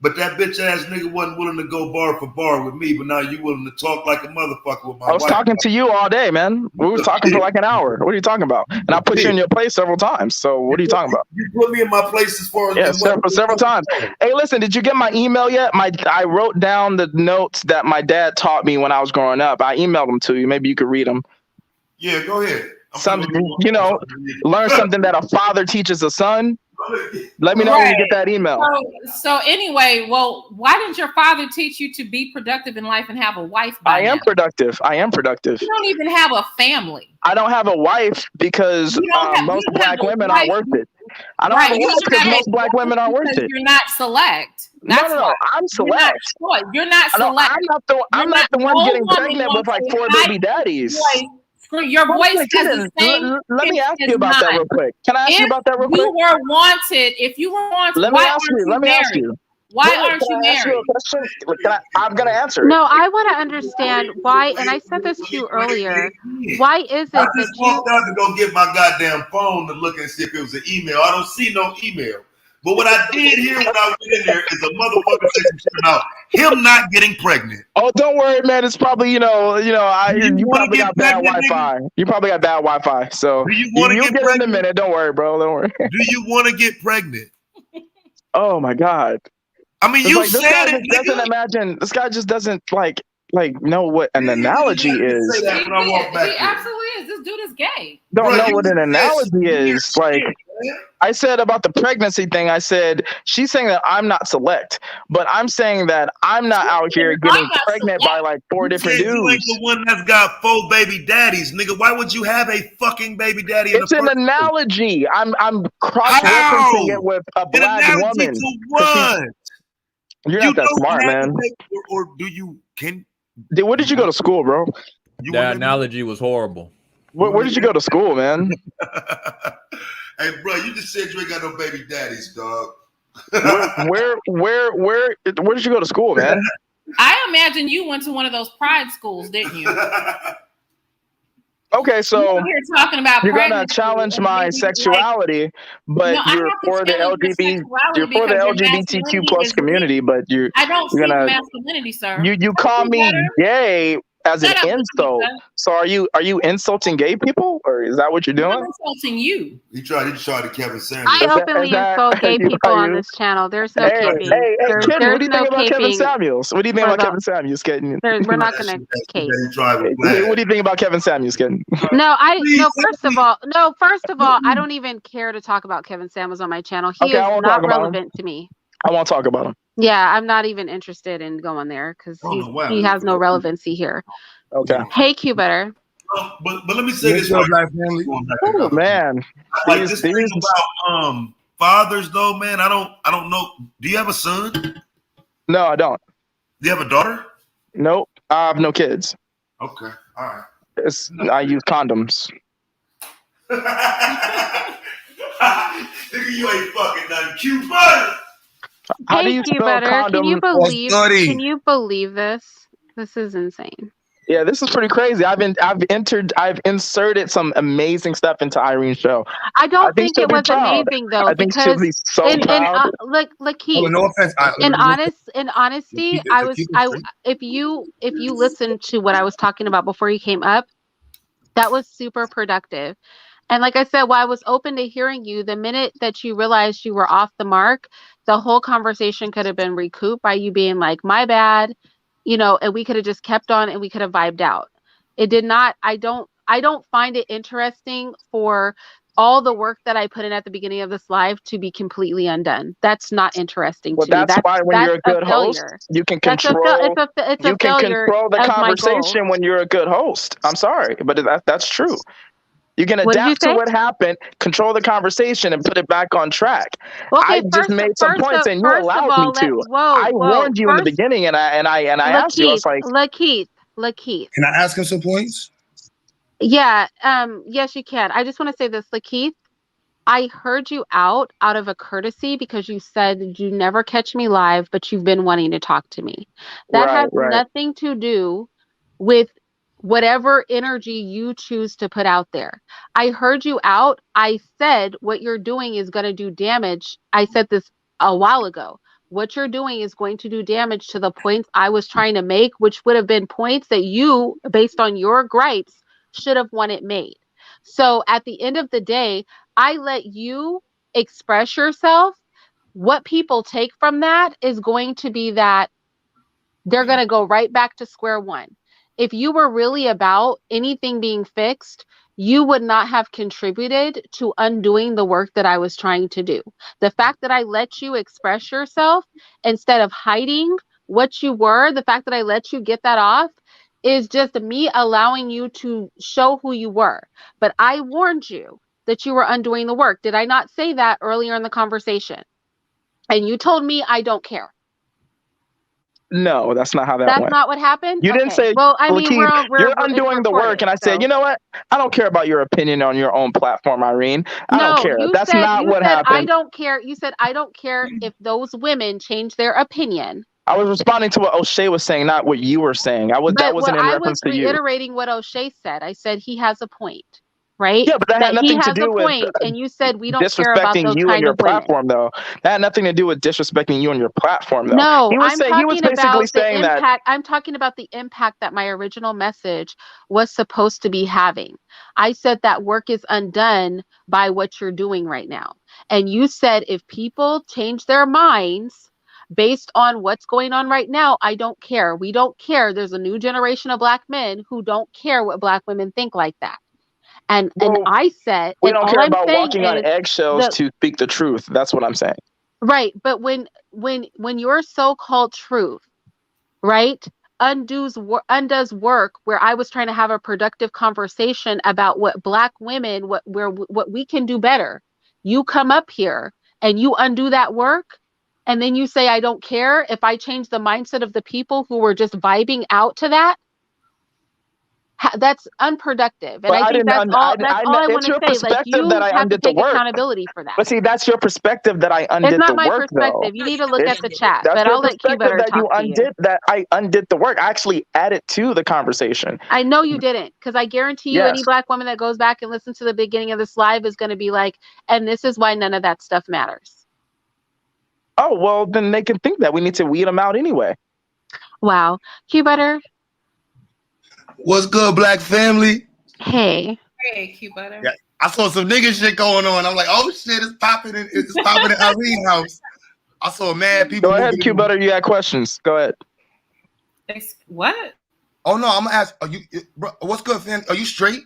Speaker 20: but that bitch ass nigga wasn't willing to go bar for bar with me. But now you willing to talk like a motherfucker with my wife.
Speaker 11: I was talking to you all day, man. We were talking for like an hour. What are you talking about? And I put you in your place several times. So what are you talking about?
Speaker 20: You put me in my place as far as
Speaker 11: several times. Hey, listen, did you get my email yet? I wrote down the notes that my dad taught me when I was growing up. I emailed them to you. Maybe you could read them.
Speaker 20: Yeah, go ahead.
Speaker 11: Learn something that a father teaches a son. Let me know when you get that email.
Speaker 18: So anyway, why didn't your father teach you to be productive in life and have a wife?
Speaker 11: I am productive.
Speaker 18: You don't even have a family.
Speaker 11: I don't have a wife because most black women aren't worth it. I don't have a wife because most black women aren't worth it.
Speaker 18: You're not select.
Speaker 11: No, I'm select.
Speaker 18: You're not select.
Speaker 11: I'm not the one getting pregnant with like 4 baby daddies.
Speaker 18: Your voice has the same.
Speaker 11: Let me ask you about that real quick. Can I ask you about that real quick?
Speaker 18: If you were wanted,
Speaker 11: let me ask you.
Speaker 18: Why aren't you married?
Speaker 11: I'm gonna answer.
Speaker 1: No, I want to understand why, and I said this to you earlier. Why is it
Speaker 20: that you walked out to go get my goddamn phone to look and see if it was an email? I don't see no email. But what I did hear when I went in there is a motherfucker said some shit about him not getting pregnant.
Speaker 11: Oh, don't worry, man. It's probably you probably got bad Wi-Fi. You probably got bad Wi-Fi. So you'll get in a minute. Don't worry, bro. Don't worry.
Speaker 20: Do you want to get pregnant?
Speaker 11: Oh my God.
Speaker 20: I mean, you said it.
Speaker 11: This guy just doesn't like know what an analogy is.
Speaker 18: He absolutely is. This dude is gay.
Speaker 11: Don't know what an analogy is. Like I said about the pregnancy thing, I said she's saying that I'm not select, but I'm saying that I'm not out here getting pregnant by like 4 different dudes.
Speaker 20: You ain't the one that's got 4 baby daddies, nigga. Why would you have a fucking baby daddy?
Speaker 11: It's an analogy. I'm cross-referencing it with a black woman.
Speaker 20: To what?
Speaker 11: You're not that smart, man.
Speaker 20: Or do you
Speaker 11: where did you go to school, bro?
Speaker 15: That analogy was horrible.
Speaker 11: Where did you go to school, man?
Speaker 20: Hey, bro, you just said you ain't got no baby daddies, dog.
Speaker 11: where did you go to school, man?
Speaker 18: I imagine you went to one of those pride schools, didn't you?
Speaker 11: Okay, so
Speaker 18: you're talking about
Speaker 11: you're gonna challenge my sexuality, but you're for the LGBTQ plus community, but
Speaker 18: I don't see masculinity, sir.
Speaker 11: You call me gay as an insult. So are you insulting gay people, or is that what you're doing?
Speaker 18: I'm insulting you.
Speaker 20: He tried to Kevin Samuels.
Speaker 1: I openly insult gay people on this channel. There's no caping.
Speaker 11: What do you think about Kevin Samuels? What do you think about Kevin Samuels getting?
Speaker 1: We're not going to cape.
Speaker 11: What do you think about Kevin Samuels getting?
Speaker 1: First of all, I don't even care to talk about Kevin Samuels on my channel. He is not relevant to me.
Speaker 11: I won't talk about him.
Speaker 1: Yeah, I'm not even interested in going there because he has no relevancy here.
Speaker 11: Okay.
Speaker 1: Hey, Q Better.
Speaker 20: But let me say this.
Speaker 11: Black family. Oh man.
Speaker 20: Like this thing about fathers though, man. I don't know. Do you have a son?
Speaker 11: No, I don't.
Speaker 20: Do you have a daughter?
Speaker 11: Nope. I have no kids.
Speaker 20: Okay, all right.
Speaker 11: I use condoms.
Speaker 20: Nigga, you ain't fucking nothing. Q butter.
Speaker 11: How do
Speaker 1: Hey,
Speaker 11: you
Speaker 1: Q
Speaker 11: spell
Speaker 1: Butter,
Speaker 11: condom?
Speaker 1: can you believe this? This is insane.
Speaker 11: Yeah, this is pretty crazy. I've inserted some amazing stuff into Irene's show.
Speaker 1: I don't think
Speaker 11: she'll
Speaker 1: it
Speaker 11: be
Speaker 1: was
Speaker 11: proud.
Speaker 1: amazing though,
Speaker 11: I think she'll
Speaker 1: because
Speaker 11: be so proud.
Speaker 1: look, Keith.
Speaker 10: No offense.
Speaker 1: In honesty, if you listen to what I was talking about before you came up, that was super productive. And like I said, while I was open to hearing you, the minute that you realized you were off the mark, the whole conversation could have been recouped by you being like, my bad, and we could have just kept on and we could have vibed out. It did not. I don't find it interesting for all the work that I put in at the beginning of this live to be completely undone. That's not interesting to me.
Speaker 11: That's why when you're a good host,
Speaker 1: failure.
Speaker 11: you can
Speaker 1: It's a failure
Speaker 11: control the
Speaker 1: of my goal.
Speaker 11: conversation when you're a good host. I'm sorry, but that's true. You can
Speaker 1: What did you
Speaker 11: adapt to
Speaker 1: say?
Speaker 11: what happened, control the conversation, and put it back on track.
Speaker 1: Okay,
Speaker 11: I just made some points, and you
Speaker 1: first of
Speaker 11: allowed
Speaker 1: all,
Speaker 11: me to.
Speaker 1: whoa,
Speaker 11: I warned you in the beginning, and I asked you. I was like,
Speaker 1: Lakeith.
Speaker 10: Can I ask him some points?
Speaker 1: Yeah, yes, you can. I just want to say this, Lakeith. I heard you out of a courtesy because you said you never catch me live, but you've been wanting to talk to me. That has nothing to do with whatever energy you choose to put out there. I heard you out. I said what you're doing is going to do damage. I said this a while ago. What you're doing is going to do damage to the points I was trying to make, which would have been points that you, based on your gripes, should have wanted made. So at the end of the day, I let you express yourself. What people take from that is going to be that they're going to go right back to square one. If you were really about anything being fixed, you would not have contributed to undoing the work that I was trying to do. The fact that I let you express yourself instead of hiding what you were, the fact that I let you get that off is just me allowing you to show who you were. But I warned you that you were undoing the work. Did I not say that earlier in the conversation? And you told me I don't care.
Speaker 11: no, that's not how that
Speaker 1: That's
Speaker 11: went.
Speaker 1: not what happened?
Speaker 11: You didn't say,
Speaker 1: well, I mean,
Speaker 11: Keith, you're undoing the work. And I said,
Speaker 1: so.
Speaker 11: you know what? I don't care about your opinion on your own platform, Irene. I don't care. That's not what happened.
Speaker 1: I don't care. You said, I don't care if those women change their opinion.
Speaker 11: I was responding to what O'Shea was saying, not what you were saying. That wasn't in reference to you.
Speaker 1: I was reiterating what O'Shea said. I said he has a point, right?
Speaker 11: Yeah, but that had nothing to do with
Speaker 1: and you said we don't care about those
Speaker 11: you and
Speaker 1: kind
Speaker 11: your
Speaker 1: of women.
Speaker 11: platform, though. That had nothing to do with disrespecting you and your platform, though.
Speaker 1: No,
Speaker 11: he was basically saying
Speaker 1: impact.
Speaker 11: that.
Speaker 1: I'm talking about the impact that my original message was supposed to be having. I said that work is undone by what you're doing right now. And you said if people change their minds based on what's going on right now, I don't care. We don't care. There's a new generation of Black men who don't care what Black women think like that. And I said,
Speaker 11: we don't care about walking on eggshells to speak the truth. That's what I'm saying.
Speaker 1: Right. But when your so-called truth, right, undoes work where I was trying to have a productive conversation about what Black women, what we can do better, you come up here and you undo that work. And then you say, I don't care if I change the mindset of the people who were just vibing out to that. That's unproductive. And I think that's all I want to say. Like, you have to take accountability for that.
Speaker 11: But see, that's your perspective that I undid the work.
Speaker 1: It's not my perspective. You need to look at the chat. But I'll let Q Butter talk to you.
Speaker 11: That I undid the work. I actually added to the conversation.
Speaker 1: I know you didn't, because I guarantee you any Black woman that goes back and listens to the beginning of this live is going to be like, and this is why none of that stuff matters.
Speaker 11: Oh, well, then they can think that. We need to weed them out anyway.
Speaker 1: Wow. Q Butter.
Speaker 10: What's good, Black family?
Speaker 1: Hey.
Speaker 18: Hey, Q Butter.
Speaker 10: Yeah, I saw some nigga shit going on. I'm like, oh shit, it's popping in Irene's house. I saw mad people.
Speaker 11: Go ahead, Q Butter. You got questions. Go ahead.
Speaker 18: What?
Speaker 10: Oh no, I'm gonna ask. Are you? Bro, what's good, fam? Are you straight?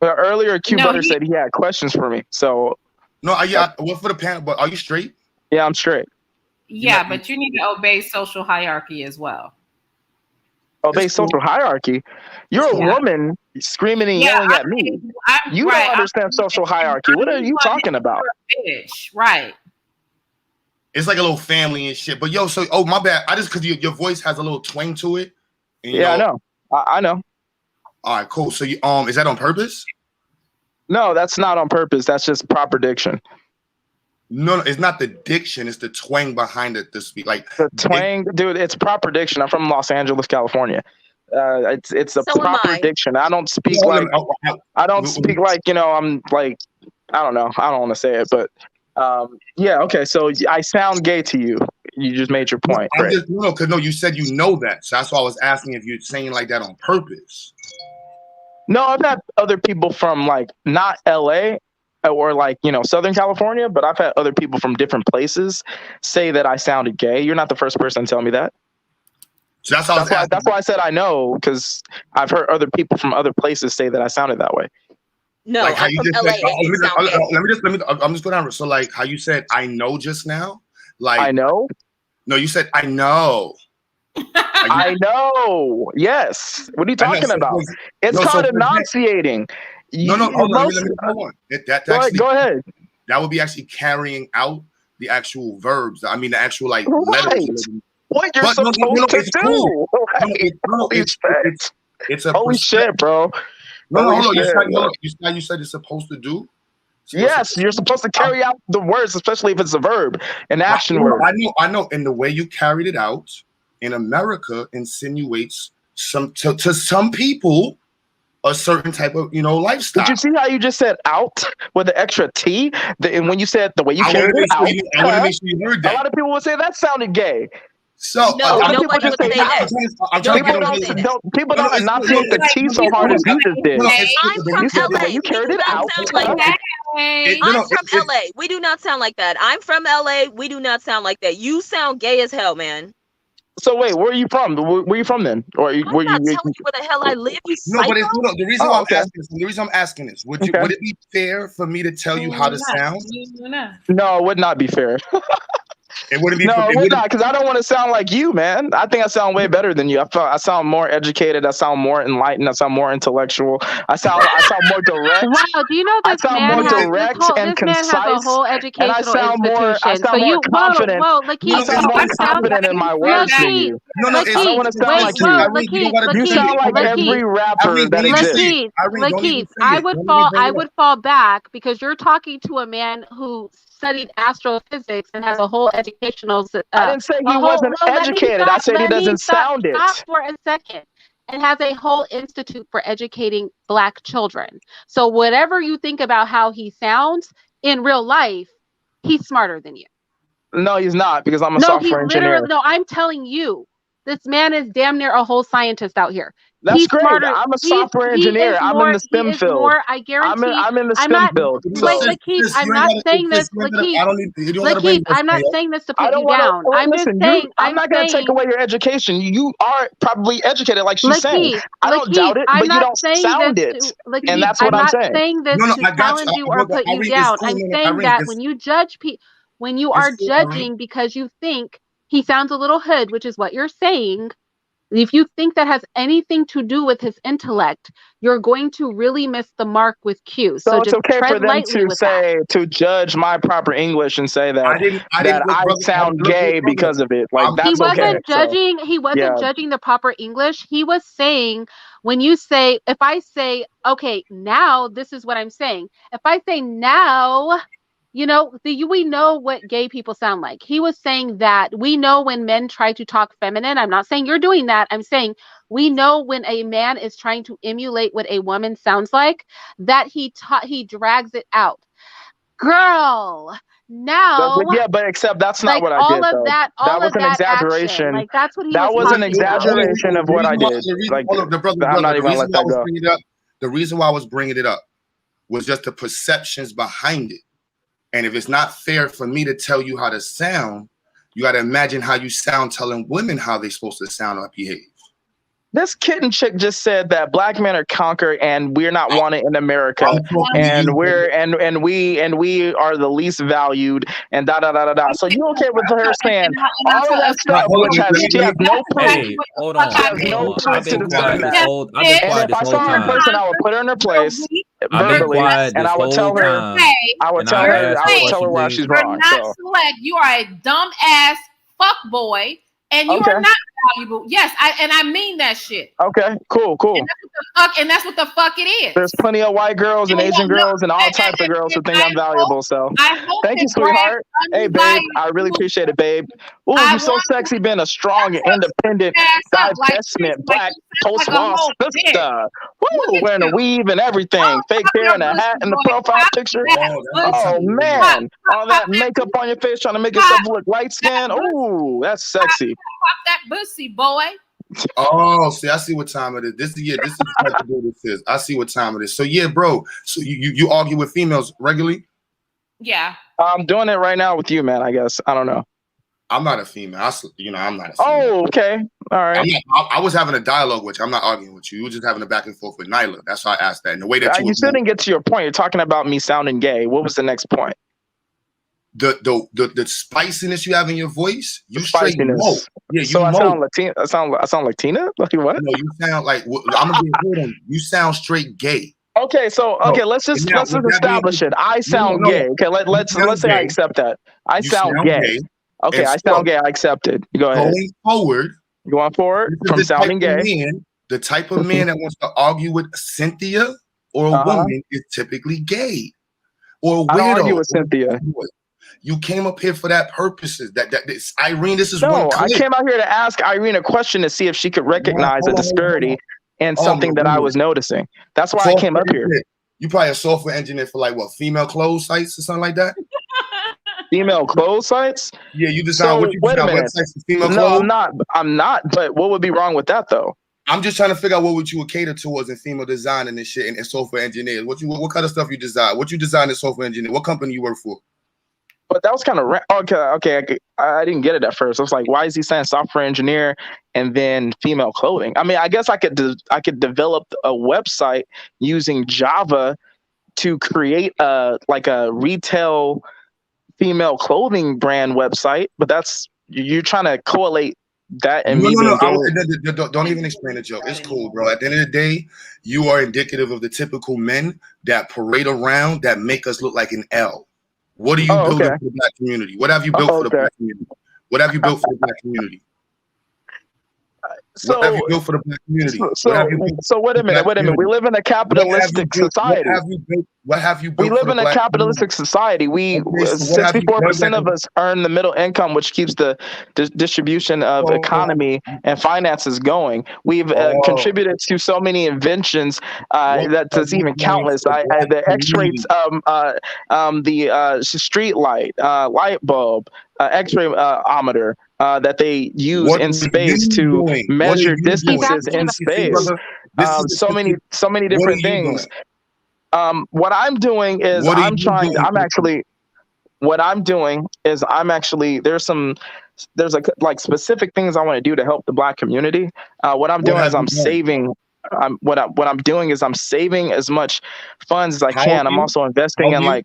Speaker 11: Well, earlier, Q Butter said he had questions for me. So
Speaker 10: no, yeah, what for the panel? But are you straight?
Speaker 11: Yeah, I'm straight.
Speaker 18: Yeah, but you need to obey social hierarchy as well.
Speaker 11: Obey social hierarchy? You're a woman screaming and yelling at me. You don't understand social hierarchy. What are you talking about?
Speaker 18: Bitch, right.
Speaker 10: It's like a little family and shit. But yo, so my bad. I just because your voice has a little twang to it,
Speaker 11: Yeah, I know. I know.
Speaker 10: All right, cool. So you is that on purpose?
Speaker 11: No, that's not on purpose. That's just proper diction.
Speaker 10: No, it's not the diction. It's the twang behind it. The speak, like
Speaker 11: the twang, dude. It's proper diction. I'm from Los Angeles, California. It's a proper diction. I don't speak like I don't speak like I'm like I don't know. I don't want to say it, but yeah. Okay, so I sound gay to you. You just made your point.
Speaker 10: I'm just because you said that, so that's why I was asking if you're saying like that on purpose.
Speaker 11: No, I've had other people from like not LA or like Southern California, but I've had other people from different places say that I sounded gay. You're not the first person to tell me that.
Speaker 10: So
Speaker 11: that's why I said I know, because I've heard other people from other places say that I sounded that way.
Speaker 19: No,
Speaker 10: like
Speaker 19: I'm from LA.
Speaker 10: I'm just going down. So like how you said I know just now. Like
Speaker 11: I know.
Speaker 10: No, you said I know.
Speaker 11: I know. Yes. What are you talking about? It's called enunciating.
Speaker 10: No. Hold on. Let me go on.
Speaker 11: Go ahead.
Speaker 10: That would be actually carrying out the actual verbs. I mean, the actual like letters.
Speaker 11: What you're supposed to do?
Speaker 10: It's a
Speaker 11: holy shit, bro.
Speaker 10: No, hold on. You said it's supposed to do.
Speaker 11: Yes, you're supposed to carry out the words, especially if it's a verb, an action word.
Speaker 10: I know. And the way you carried it out in America insinuates to some people a certain type of lifestyle.
Speaker 11: Did you see how you just said out with the extra T? And when you said the way you carried it out,
Speaker 10: I want to make sure you heard that.
Speaker 11: A lot of people would say that sounded gay.
Speaker 10: So
Speaker 19: nobody would say that.
Speaker 11: People don't enunciate the T so hard as you just did.
Speaker 19: I'm from LA.
Speaker 11: You carried it out.
Speaker 19: I'm from LA. We do not sound like that. I'm from LA. We do not sound like that. You sound gay as hell, man.
Speaker 11: So wait, where are you from? Where are you from then? Or
Speaker 19: I'm not telling you where the hell I live. You psycho?
Speaker 10: But the reason why I'm asking this, would it be fair for me to tell you how to sound?
Speaker 11: No, it would not be fair.
Speaker 10: It wouldn't be.
Speaker 11: No, it would not, because I don't want to sound like you, man. I think I sound way better than you. I sound more educated. I sound more enlightened. I sound more intellectual. I sound more direct.
Speaker 1: Wow, do you know this man has a whole educational institution?
Speaker 11: I sound more confident. I sound more confident in my words than you. I don't want to sound like you. You sound like every rapper that exists.
Speaker 1: Lakeith, I would fall back because you're talking to a man who studied astrophysics and has a whole educational.
Speaker 11: I didn't say he wasn't educated. I said he doesn't sound it.
Speaker 1: Stop for a second. And has a whole institute for educating Black children. So whatever you think about how he sounds in real life, he's smarter than you.
Speaker 11: No, he's not, because I'm a software engineer.
Speaker 1: No, I'm telling you, this man is damn near a whole scientist out here.
Speaker 11: That's
Speaker 1: he's
Speaker 11: great.
Speaker 1: Smarter.
Speaker 11: I'm a software engineer. I'm in the STEM field.
Speaker 1: I guarantee.
Speaker 11: I'm in the STEM field.
Speaker 1: Lakeith, I'm not saying this. Lakeith, I'm not saying this to put you down. I'm just saying.
Speaker 11: I'm not going to take away your education. You are probably educated, like she's saying. I don't doubt it, but you don't sound it. And that's what I'm saying.
Speaker 1: I'm not saying this to challenge you or put you down. I'm saying that when you judge people, when you are judging because you think he sounds a little hood, which is what you're saying. If you think that has anything to do with his intellect, you're going to really miss the mark with Q.
Speaker 11: So it's okay for them to judge my proper English and say that I sound gay because of it. Like that's okay.
Speaker 1: He wasn't judging the proper English. He was saying when you say, if I say, okay, now this is what I'm saying. If I say now, we know what gay people sound like. He was saying that we know when men try to talk feminine. I'm not saying you're doing that. I'm saying we know when a man is trying to emulate what a woman sounds like, that he drags it out. Girl, now.
Speaker 11: Yeah, but except that's not what I did. That was an exaggeration.
Speaker 1: Like that's what he
Speaker 11: that was an exaggeration of what I did. Like I'm not even gonna let that go.
Speaker 10: The reason why I was bringing it up was just the perceptions behind it. And if it's not fair for me to tell you how to sound, you got to imagine how you sound telling women how they're supposed to sound or behave.
Speaker 11: This kitten chick just said that Black men are conquered and we're not wanted in America, and we are the least valued, and da da da da da. So you okay with her saying all of that stuff, which she has no proof?
Speaker 15: Hey, hold on.
Speaker 11: She has no proof to defend that. And if I saw her in person, I would put her in her place verbally, and I would tell her, I would tell her why she's wrong.
Speaker 18: You're not select. You are a dumb ass fuck boy. And you are not valuable. Yes, I mean that shit.
Speaker 11: Okay, cool.
Speaker 18: And that's what the fuck it is.
Speaker 11: There's plenty of white girls and Asian girls and all types of girls who think I'm valuable. So thank you, sweetheart. Hey, babe, I really appreciate it, babe. Ooh, you're so sexy, being a strong and independent, divestment, black post-law sister. Woo, wearing a weave and everything, fake hair and a hat in the profile picture. Oh man, all that makeup on your face trying to make yourself look light skinned. Ooh, that's sexy.
Speaker 18: Pop that pussy, boy.
Speaker 10: Oh, see, I see what time it is. This is the type of deal this is. I see what time it is. So yeah, bro. So you argue with females regularly?
Speaker 18: Yeah.
Speaker 11: I'm doing it right now with you, man. I guess I don't know.
Speaker 10: I'm not a female. I'm not a female.
Speaker 11: Oh, okay. All right.
Speaker 10: I was having a dialogue with you. I'm not arguing with you. You were just having a back and forth with Nyla. That's why I asked that. And the way that
Speaker 11: you still didn't get to your point. You're talking about me sounding gay. What was the next point?
Speaker 10: The spiciness you have in your voice, you straight mo. Yeah,
Speaker 11: so I sound Latina. I sound Latina. Like what?
Speaker 10: No, you sound like I'm gonna get on. You sound straight gay.
Speaker 11: Okay, so let's just establish it. I sound gay. Okay, let's say I accept that. I sound gay. Okay, I sound gay. I accept it. Go ahead. Going forward from sounding gay.
Speaker 10: The type of man that wants to argue with Cynthia or a woman is typically gay or a weirdo.
Speaker 11: I don't argue with Cynthia.
Speaker 10: You came up here for that purposes. This, Irene, this is
Speaker 11: no. I came out here to ask Irene a question to see if she could recognize a disparity in something that I was noticing. That's why I came up here.
Speaker 10: You probably a software engineer for like what, female clothes sites or something like that?
Speaker 11: Female clothes sites?
Speaker 10: Yeah, you design
Speaker 11: wait a minute.
Speaker 10: Female
Speaker 11: no,
Speaker 10: clothes?
Speaker 11: I'm not. But what would be wrong with that though?
Speaker 10: I'm just trying to figure out what would you would cater towards in female design and this shit and software engineers. What kind of stuff you design? What you design as software engineer? What company you work for?
Speaker 11: But that was kind of okay. I didn't get it at first. I was like, why is he saying software engineer and then female clothing? I mean, I guess I could develop a website using Java to create a retail female clothing brand website. But you're trying to correlate that and
Speaker 10: don't even explain the joke. It's cool, bro. At the end of the day, you are indicative of the typical men that parade around that make us look like an L. What do you build for the black community? What have you built for the black community? What have you built for the black community? What have you built for the black community?
Speaker 11: So wait a minute. We live in a capitalistic society.
Speaker 10: What have you built?
Speaker 11: We live in a capitalistic society. 64% of us earn the middle income, which keeps the distribution of economy and finances going. We've contributed to so many inventions that's even countless. The X-rays, the street light, light bulb, X-ray ometer. That they use in space to measure distances in space. So many different things. What I'm doing is there's specific things I want to do to help the black community. What I'm doing is I'm saving as much funds as I can. I'm also investing in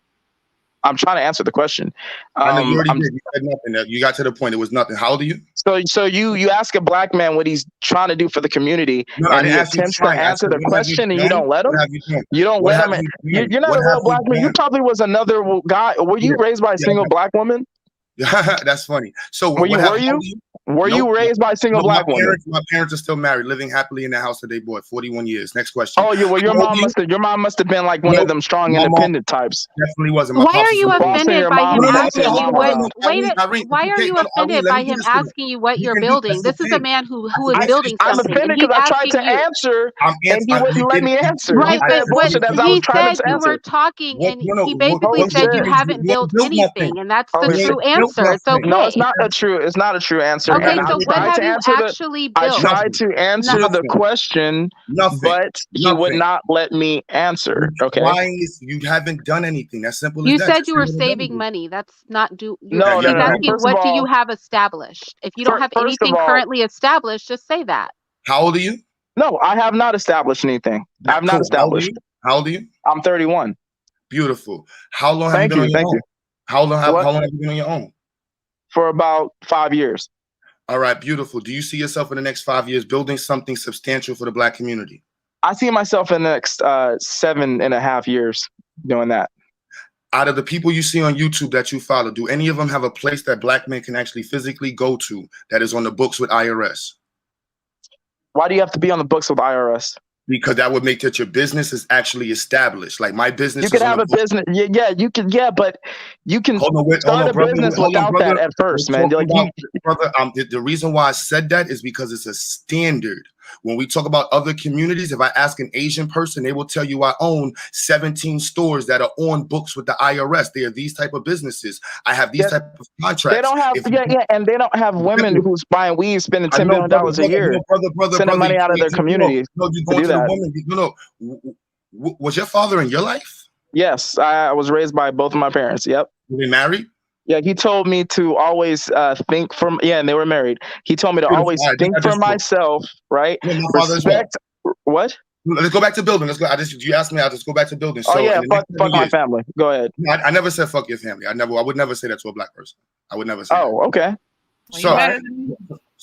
Speaker 11: I'm trying to answer the question.
Speaker 10: I know you already did. You said nothing. You got to the point. It was nothing. How old are you?
Speaker 11: So you ask a black man what he's trying to do for the community, and he attempts to answer the question, and you don't let him. You don't let him. You're not a real black man. You probably was another guy. Were you raised by a single black woman?
Speaker 10: That's funny. So
Speaker 11: were you raised by a single black woman?
Speaker 10: My parents are still married, living happily in the house that they bought. 41 years. Next question.
Speaker 11: Oh, your mom must have been like one of them strong independent types.
Speaker 10: Definitely wasn't.
Speaker 1: Why are you offended by him asking you what? Why are you offended by him asking you what you're building? This is a man who is building something.
Speaker 11: I'm offended because I tried to answer and he wouldn't let me answer.
Speaker 1: Right, but he said you were talking, and he basically said you haven't built anything, and that's the true answer. It's okay.
Speaker 11: No, it's not a true answer.
Speaker 1: Okay, so what have you actually built?
Speaker 11: I tried to answer the question, but he would not let me answer. Okay.
Speaker 10: You haven't done anything. That's simple.
Speaker 1: You said you were saving money. That's not do.
Speaker 11: No.
Speaker 1: He's asking what do you have established? If you don't have anything currently established, just say that.
Speaker 10: How old are you?
Speaker 11: No, I have not established anything. I have not established.
Speaker 10: How old are you?
Speaker 11: I'm 31.
Speaker 10: Beautiful. How long have you been on your own? How long have you been on your own?
Speaker 11: For about 5 years.
Speaker 10: All right, beautiful. Do you see yourself in the next 5 years building something substantial for the black community?
Speaker 11: I see myself in the next 7.5 years doing that.
Speaker 10: Out of the people you see on YouTube that you follow, do any of them have a place that black men can actually physically go to that is on the books with IRS?
Speaker 11: Why do you have to be on the books with the IRS?
Speaker 10: Because that would make that your business is actually established. Like my business,
Speaker 11: you could have a business. Yeah, you can. Yeah, but you can start a business without that at first, man. Like
Speaker 10: brother, the reason why I said that is because it's a standard. When we talk about other communities, if I ask an Asian person, they will tell you I own 17 stores that are on books with the IRS. They are these type of businesses. I have these type of contracts.
Speaker 11: They don't have, and they don't have women who's buying weed, spending $10 million a year, sending money out of their community.
Speaker 10: You going to the woman. Was your father in your life?
Speaker 11: Yes, I was raised by both of my parents. Yep.
Speaker 10: Were they married?
Speaker 11: Yeah, he told me to always think from. Yeah, and they were married. He told me to always think for myself, right? Respect. What?
Speaker 10: Let's go back to building. Let's go. You asked me. I'll just go back to building. So
Speaker 11: fuck my family. Go ahead.
Speaker 10: I never said fuck your family. I would never say that to a black person. I would never say.
Speaker 11: Oh, okay.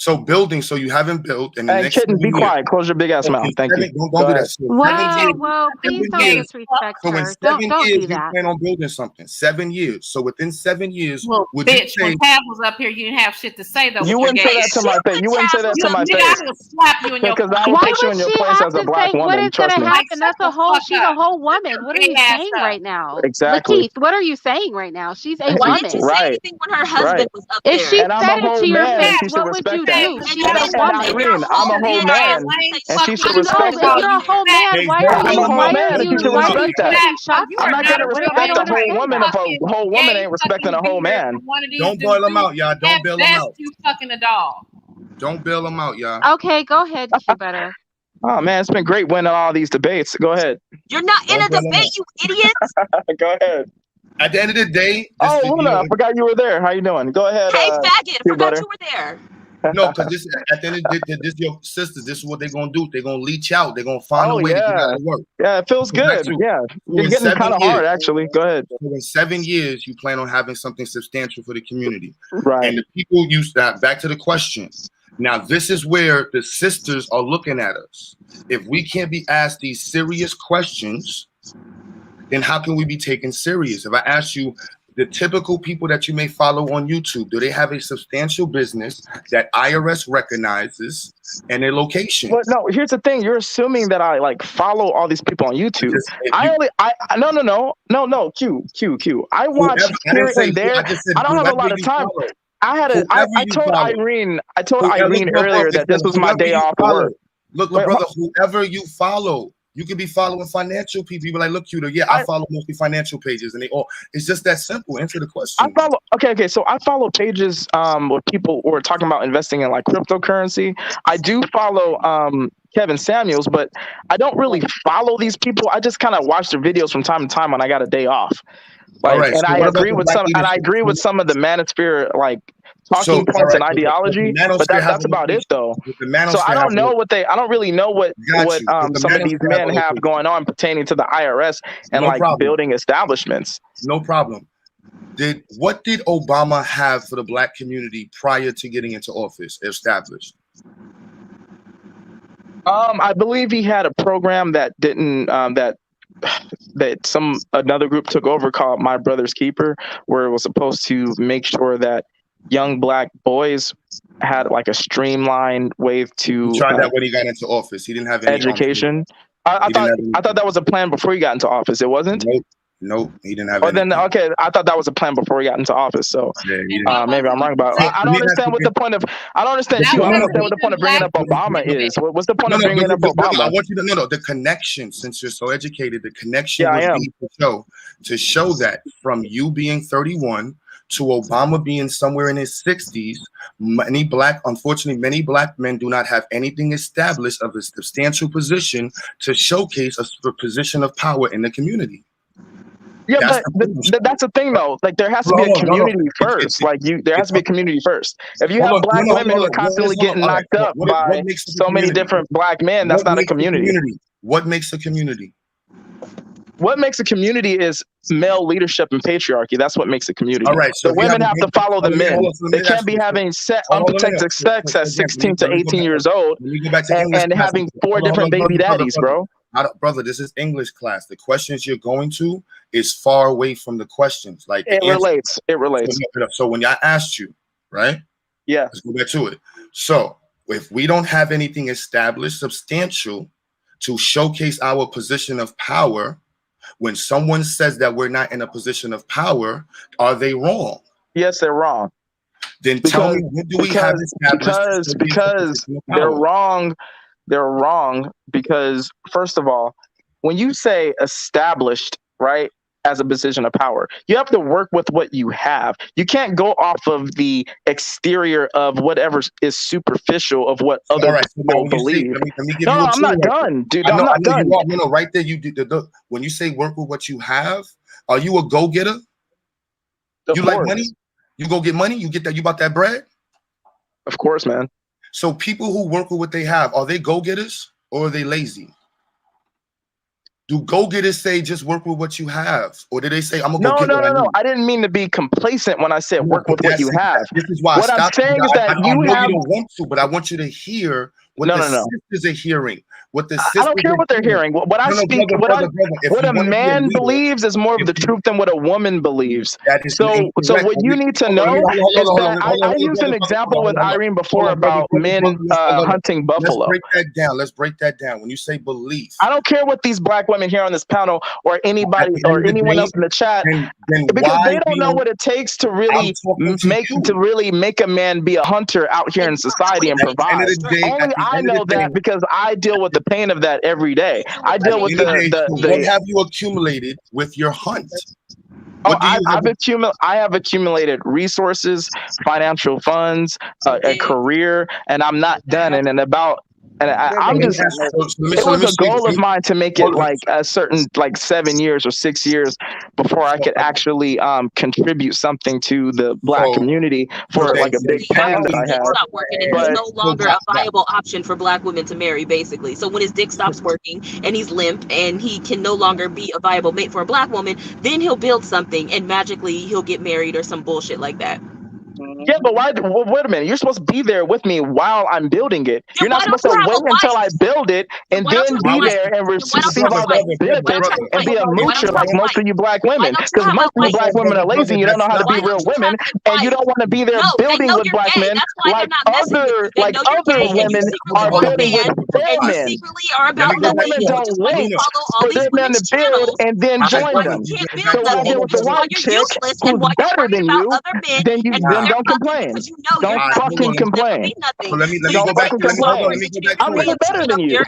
Speaker 10: So building. So you haven't built, and
Speaker 11: hey, kitten, be quiet. Close your big ass mouth. Thank you.
Speaker 10: Don't do that.
Speaker 1: Well, please don't disrespect her.
Speaker 10: So in 7 years, you plan on building something. 7 years. So within 7 years,
Speaker 18: would you say? When Tab was up here, you didn't have shit to say though.
Speaker 11: You wouldn't say that to my face. You wouldn't say that to my face.
Speaker 18: I would slap you in your face.
Speaker 11: Because I would put you in your place as a black woman.
Speaker 1: What is going to happen? That's a whole. She's a whole woman. What are you saying right now?
Speaker 11: Exactly.
Speaker 1: Lakeith, what are you saying right now? She's a
Speaker 19: Why
Speaker 1: woman.
Speaker 19: didn't you say anything when her husband was up there?
Speaker 1: If she said it to your face, what would you do? She's a woman.
Speaker 11: Irene, I'm a whole man, and she should respect
Speaker 1: that. If you're a whole man, why are you? Why are you taking shots?
Speaker 11: I'm not gonna respect a whole woman if a whole woman ain't respecting a whole man.
Speaker 10: Don't boil them out, y'all. Don't bail them out.
Speaker 18: You fucking a dog.
Speaker 10: Don't bail them out, y'all.
Speaker 1: Okay, go ahead. You better.
Speaker 11: Oh man, it's been great winning all these debates. Go ahead.
Speaker 19: You're not in a debate, you idiots.
Speaker 11: Go ahead.
Speaker 10: At the end of the day.
Speaker 11: Oh, Luna, I forgot you were there. How you doing? Go ahead.
Speaker 19: Hey, faggot, I forgot you were there.
Speaker 10: No, because at the end of the day, this your sisters. This is what they're gonna do. They're gonna leech out. They're gonna find a way to get out of work.
Speaker 11: Yeah, it feels good. Yeah, it's getting kind of hard actually. Go ahead.
Speaker 10: So in 7 years, you plan on having something substantial for the community,
Speaker 11: right?
Speaker 10: And the people use that. Back to the question. Now, this is where the sisters are looking at us. If we can't be asked these serious questions, then how can we be taken serious? If I ask you, the typical people that you may follow on YouTube, do they have a substantial business that IRS recognizes and their location?
Speaker 11: Well, no, here's the thing. You're assuming that I like follow all these people on YouTube. No, Q. I watch here and there. I don't have a lot of time. I told Irene earlier that this was my day off work.
Speaker 10: Look, brother, whoever you follow, you could be following financial people. You be like, look, Cuter, I follow mostly financial pages, and it's just that simple. Answer the question.
Speaker 11: I follow. Okay. So I follow pages where people were talking about investing in like cryptocurrency. I do follow Kevin Samuels, but I don't really follow these people. I just kind of watch their videos from time to time when I got a day off. Like, and I agree with some. And I agree with some of the manosphere like talking points and ideology, but that's about it though. So I don't know what I don't really know what some of these men have going on pertaining to the IRS and building establishments.
Speaker 10: No problem. What did Obama have for the black community prior to getting into office established?
Speaker 11: I believe he had a program that didn't another group took over called My Brother's Keeper, where it was supposed to make sure that young black boys had like a streamlined way to
Speaker 10: try that when he got into office. He didn't have any
Speaker 11: education. I thought that was a plan before he got into office. It wasn't.
Speaker 10: Nope, he didn't have.
Speaker 11: Okay, I thought that was a plan before he got into office. So maybe I'm wrong about. I don't understand what the point of. I don't understand. I don't understand what the point of bringing up Obama is. What's the point of bringing up Obama?
Speaker 10: I want you to know the connection. Since you're so educated, the connection to show that from you being 31 to Obama being somewhere in his 60s, many black men do not have anything established of a substantial position to showcase a position of power in the community.
Speaker 11: Yeah, but that's the thing though. Like there has to be a community first. There has to be a community first. If you have black women who are constantly getting knocked up by so many different black men, that's not a community.
Speaker 10: What makes a community?
Speaker 11: What makes a community is male leadership and patriarchy. That's what makes a community.
Speaker 10: All right, so
Speaker 11: the women have to follow the men. They can't be having unprotected sex at 16 to 18 years old and having 4 different baby daddies, bro.
Speaker 10: Brother, this is English class. The questions you're going to is far away from the questions. Like
Speaker 11: it relates.
Speaker 10: So when I asked you, right?
Speaker 11: Yeah.
Speaker 10: Let's go back to it. So
Speaker 20: if we don't have anything established, substantial, to showcase our position of power, when someone says that we're not in a position of power, are they wrong?
Speaker 11: Yes, they're wrong.
Speaker 20: Then tell me, what do we have established?
Speaker 11: Because they're wrong. They're wrong because, first of all, when you say established, right, as a position of power, you have to work with what you have. You can't go off of the exterior of whatever is superficial of what other people believe.
Speaker 20: Let me give
Speaker 11: No,
Speaker 20: you a
Speaker 11: I'm not done, dude. I'm not done.
Speaker 20: No, right there, you did. When you say work with what you have, are you a go-getter? You like money? You go get money? You get that? You bought that bread?
Speaker 11: Of course, man.
Speaker 20: So people who work with what they have, are they go-getters or are they lazy? Do go-getters say just work with what you have? Or do they say, I'm going to go get what I need?
Speaker 11: No. I didn't mean to be complacent when I said work with what you have.
Speaker 20: This is why
Speaker 11: what I'm saying is that you
Speaker 20: know
Speaker 11: have...
Speaker 20: you don't want to, but I want you to hear what the sisters are hearing. What the sisters
Speaker 11: I don't care what they're hearing. What I speak, what a man believes is more of the truth than what a woman believes. So what you need to know is that I used an example with Irene before about men hunting buffalo.
Speaker 20: Let's break that down. When you say belief,
Speaker 11: I don't care what these black women here on this panel or anybody or anyone else in the chat, because they don't know what it takes to really make a man be a hunter out here in society and provide. Only I know that because I deal with the pain of that every day. I deal with
Speaker 20: what have you accumulated with your hunt?
Speaker 11: I have accumulated resources, financial funds, a career, and I'm not done. And I'm just, it was a goal of mine to make it like a certain, like 7 years or 6 years before I could actually contribute something to the black community for like a big plan that I had.
Speaker 19: Stop working, and he's no longer a viable option for black women to marry, basically. So when his dick stops working and he's limp and he can no longer be a viable mate for a black woman, then he'll build something and magically he'll get married or some bullshit like that.
Speaker 11: Yeah, but why? Well, wait a minute. You're supposed to be there with me while I'm building it. You're not supposed to wait until I build it and then be there and receive all the benefits and be a moocher like most of you black women. Because most of you black women are lazy and you don't know how to be real women, and you don't want to be there building with black men like other women are building with their men. Other women don't wait for their men to build and then join them. So when I deal with the white chick who's better than you, then don't complain. Don't fucking complain.
Speaker 20: Let me go back.
Speaker 11: I'm way better than you.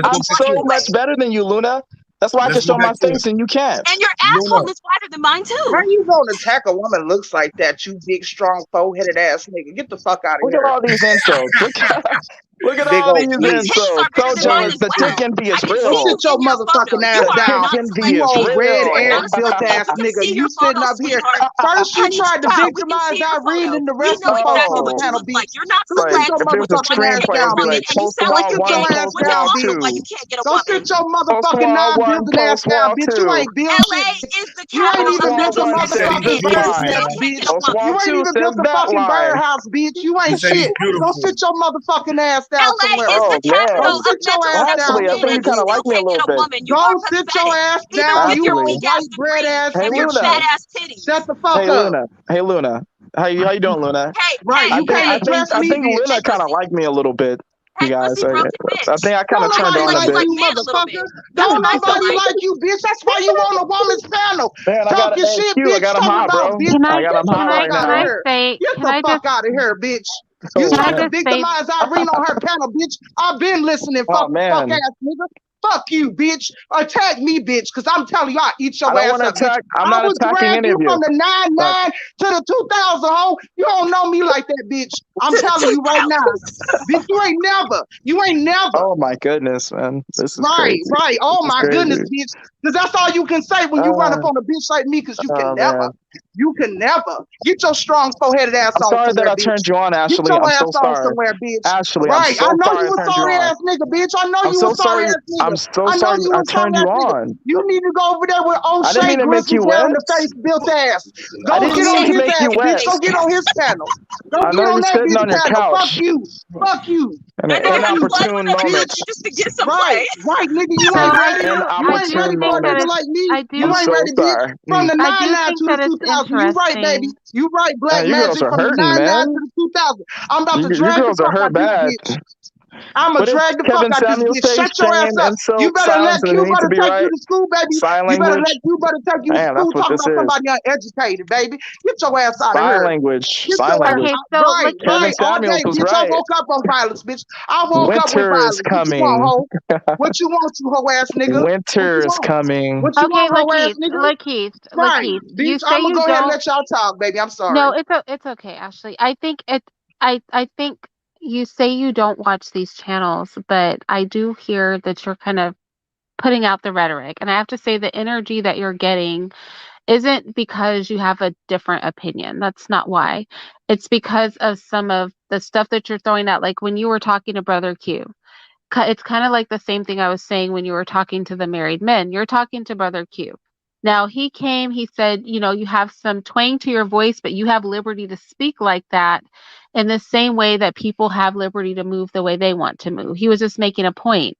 Speaker 11: I'm so much better than you, Luna. That's why I can show my face and you can't.
Speaker 19: And your asshole is wider than mine too.
Speaker 16: How you gonna attack a woman looks like that, you big, strong, four-headed ass nigga? Get the fuck out of here.
Speaker 11: Look at all these intros. Look at all these intros. So jealous. The dick envy is real.
Speaker 16: Go sit your motherfucking ass down. You old red ass built ass nigga. You sitting up here. First you tried to victimize Irene and the rest of the folks on the panel, bitch.
Speaker 19: You're not
Speaker 16: go sit your motherfucking ass down, bitch. Go sit your ass down, bitch. Go sit your motherfucking non-building ass down, bitch. You ain't built shit. You ain't even built a motherfucking bird's nest, bitch. You ain't even built a fucking birdhouse, bitch. You ain't shit. Go sit your motherfucking ass down somewhere.
Speaker 19: LA is the capital of
Speaker 16: sit your ass down.
Speaker 11: I think you kind of like me a little bit.
Speaker 16: Go sit your ass down, you white bread ass
Speaker 19: and your fat ass titties.
Speaker 16: Shut the fuck up.
Speaker 11: Hey Luna. How you doing, Luna?
Speaker 19: Hey,
Speaker 16: right. You can't address me.
Speaker 11: I think Luna kind of like me a little bit. You guys, I think I kind of turned on a bit.
Speaker 16: You motherfucker. Don't nobody like you, bitch. That's why you on the woman's panel.
Speaker 11: Man,
Speaker 16: talking shit, bitch.
Speaker 11: I got him hot, bro. I got him hot right now.
Speaker 16: Get the fuck out of here, bitch. You tried to victimize Irene on her panel, bitch. I've been listening, fuck ass nigga. Fuck you, bitch. Attack me, bitch, because I'm telling you, I'll eat your ass up, bitch.
Speaker 11: I'm not attacking any of you.
Speaker 16: From the 99 to the 2000, ho. You don't know me like that, bitch. I'm telling you right now. Bitch, you ain't never.
Speaker 11: Oh, my goodness, man. This is
Speaker 16: crazy. Right. Oh, my goodness, bitch. Because that's all you can say when you run up on a bitch like me, because you can never. Man. You can never get your strong four-headed ass on.
Speaker 11: I'm sorry that I turned you on, Ashley.
Speaker 16: Get your
Speaker 11: ass
Speaker 16: on
Speaker 11: sorry.
Speaker 16: Somewhere, bitch.
Speaker 11: Ashley,
Speaker 16: right.
Speaker 11: I
Speaker 16: know you a sorry ass nigga, bitch. I know you a sorry ass nigga.
Speaker 11: I'm so sorry I turned you on.
Speaker 16: You need to go over there with O'Shea
Speaker 11: Griffin
Speaker 16: down the face built ass. Go get on his ass, bitch. Go get on his panel. Go get on that bitch panel. Fuck you. Fuck you.
Speaker 11: An inopportune moment.
Speaker 19: Just to get some
Speaker 16: right, nigga. You ain't ready.
Speaker 11: An opportune moment.
Speaker 17: nigga like me.
Speaker 1: I do.
Speaker 17: You ain't
Speaker 11: so
Speaker 17: ready, bitch.
Speaker 11: sorry.
Speaker 17: From the
Speaker 1: I do
Speaker 17: 99
Speaker 1: think
Speaker 17: to the
Speaker 1: that it's
Speaker 17: 2000. You right, baby.
Speaker 1: interesting.
Speaker 17: You right, Black
Speaker 11: You girls
Speaker 17: Magic.
Speaker 11: are
Speaker 17: From the
Speaker 11: hurting,
Speaker 17: 99
Speaker 11: man.
Speaker 17: to the 2000. I'm about to
Speaker 11: You
Speaker 17: drag the
Speaker 11: girls are
Speaker 17: fuck
Speaker 11: hurt
Speaker 17: out this
Speaker 11: bad.
Speaker 17: bitch. I'ma
Speaker 11: What did
Speaker 17: drag the fuck
Speaker 11: Kevin
Speaker 17: out this
Speaker 11: Samuel
Speaker 17: bitch.
Speaker 11: say?
Speaker 17: Shut your ass
Speaker 11: Shame
Speaker 17: up.
Speaker 11: and so
Speaker 17: You better let
Speaker 11: silence and
Speaker 17: Q
Speaker 11: it needs to
Speaker 17: better
Speaker 11: be
Speaker 17: take you
Speaker 11: right.
Speaker 17: to school, baby.
Speaker 11: Sign
Speaker 17: You better let
Speaker 11: language.
Speaker 17: Q better take you to
Speaker 11: Man, that's
Speaker 17: school
Speaker 11: what
Speaker 17: talking
Speaker 11: this
Speaker 17: about
Speaker 11: is.
Speaker 17: somebody uneducated, baby. Get your ass out of
Speaker 11: Sign
Speaker 17: here.
Speaker 11: language.
Speaker 17: Get
Speaker 11: Sign
Speaker 17: your ass
Speaker 11: language.
Speaker 1: Okay, so
Speaker 17: right,
Speaker 1: Lakeith,
Speaker 11: Kevin
Speaker 17: right. All
Speaker 11: Samuels
Speaker 17: day,
Speaker 11: was
Speaker 17: bitch. I
Speaker 11: right.
Speaker 17: woke up on violence, bitch. I woke up with
Speaker 11: Winter is
Speaker 17: violence. What you want,
Speaker 11: coming.
Speaker 17: hoe? What you want, you hoe ass nigga? What
Speaker 11: Winter
Speaker 17: you
Speaker 11: is
Speaker 17: want?
Speaker 11: coming.
Speaker 17: What you
Speaker 1: okay,
Speaker 17: want, hoe ass
Speaker 1: Lakeith,
Speaker 17: nigga?
Speaker 1: Lakeith,
Speaker 17: Right,
Speaker 1: Lakeith. You
Speaker 17: bitch.
Speaker 1: say
Speaker 17: I'm gonna
Speaker 1: you
Speaker 17: go ahead and
Speaker 1: don't.
Speaker 17: let y'all talk, baby. I'm
Speaker 1: No,
Speaker 17: sorry.
Speaker 1: it's okay, Ashley. I think it. I think you say you don't watch these channels, but I do hear that you're kind of putting out the rhetoric, and I have to say the energy that you're getting isn't because you have a different opinion. That's not why. It's because of some of the stuff that you're throwing out. Like when you were talking to Brother Q, it's kind of like the same thing I was saying when you were talking to the married men. You're talking to Brother Q. Now he came, he said, you know, you have some twang to your voice, but you have liberty to speak like that in the same way that people have liberty to move the way they want to move. He was just making a point.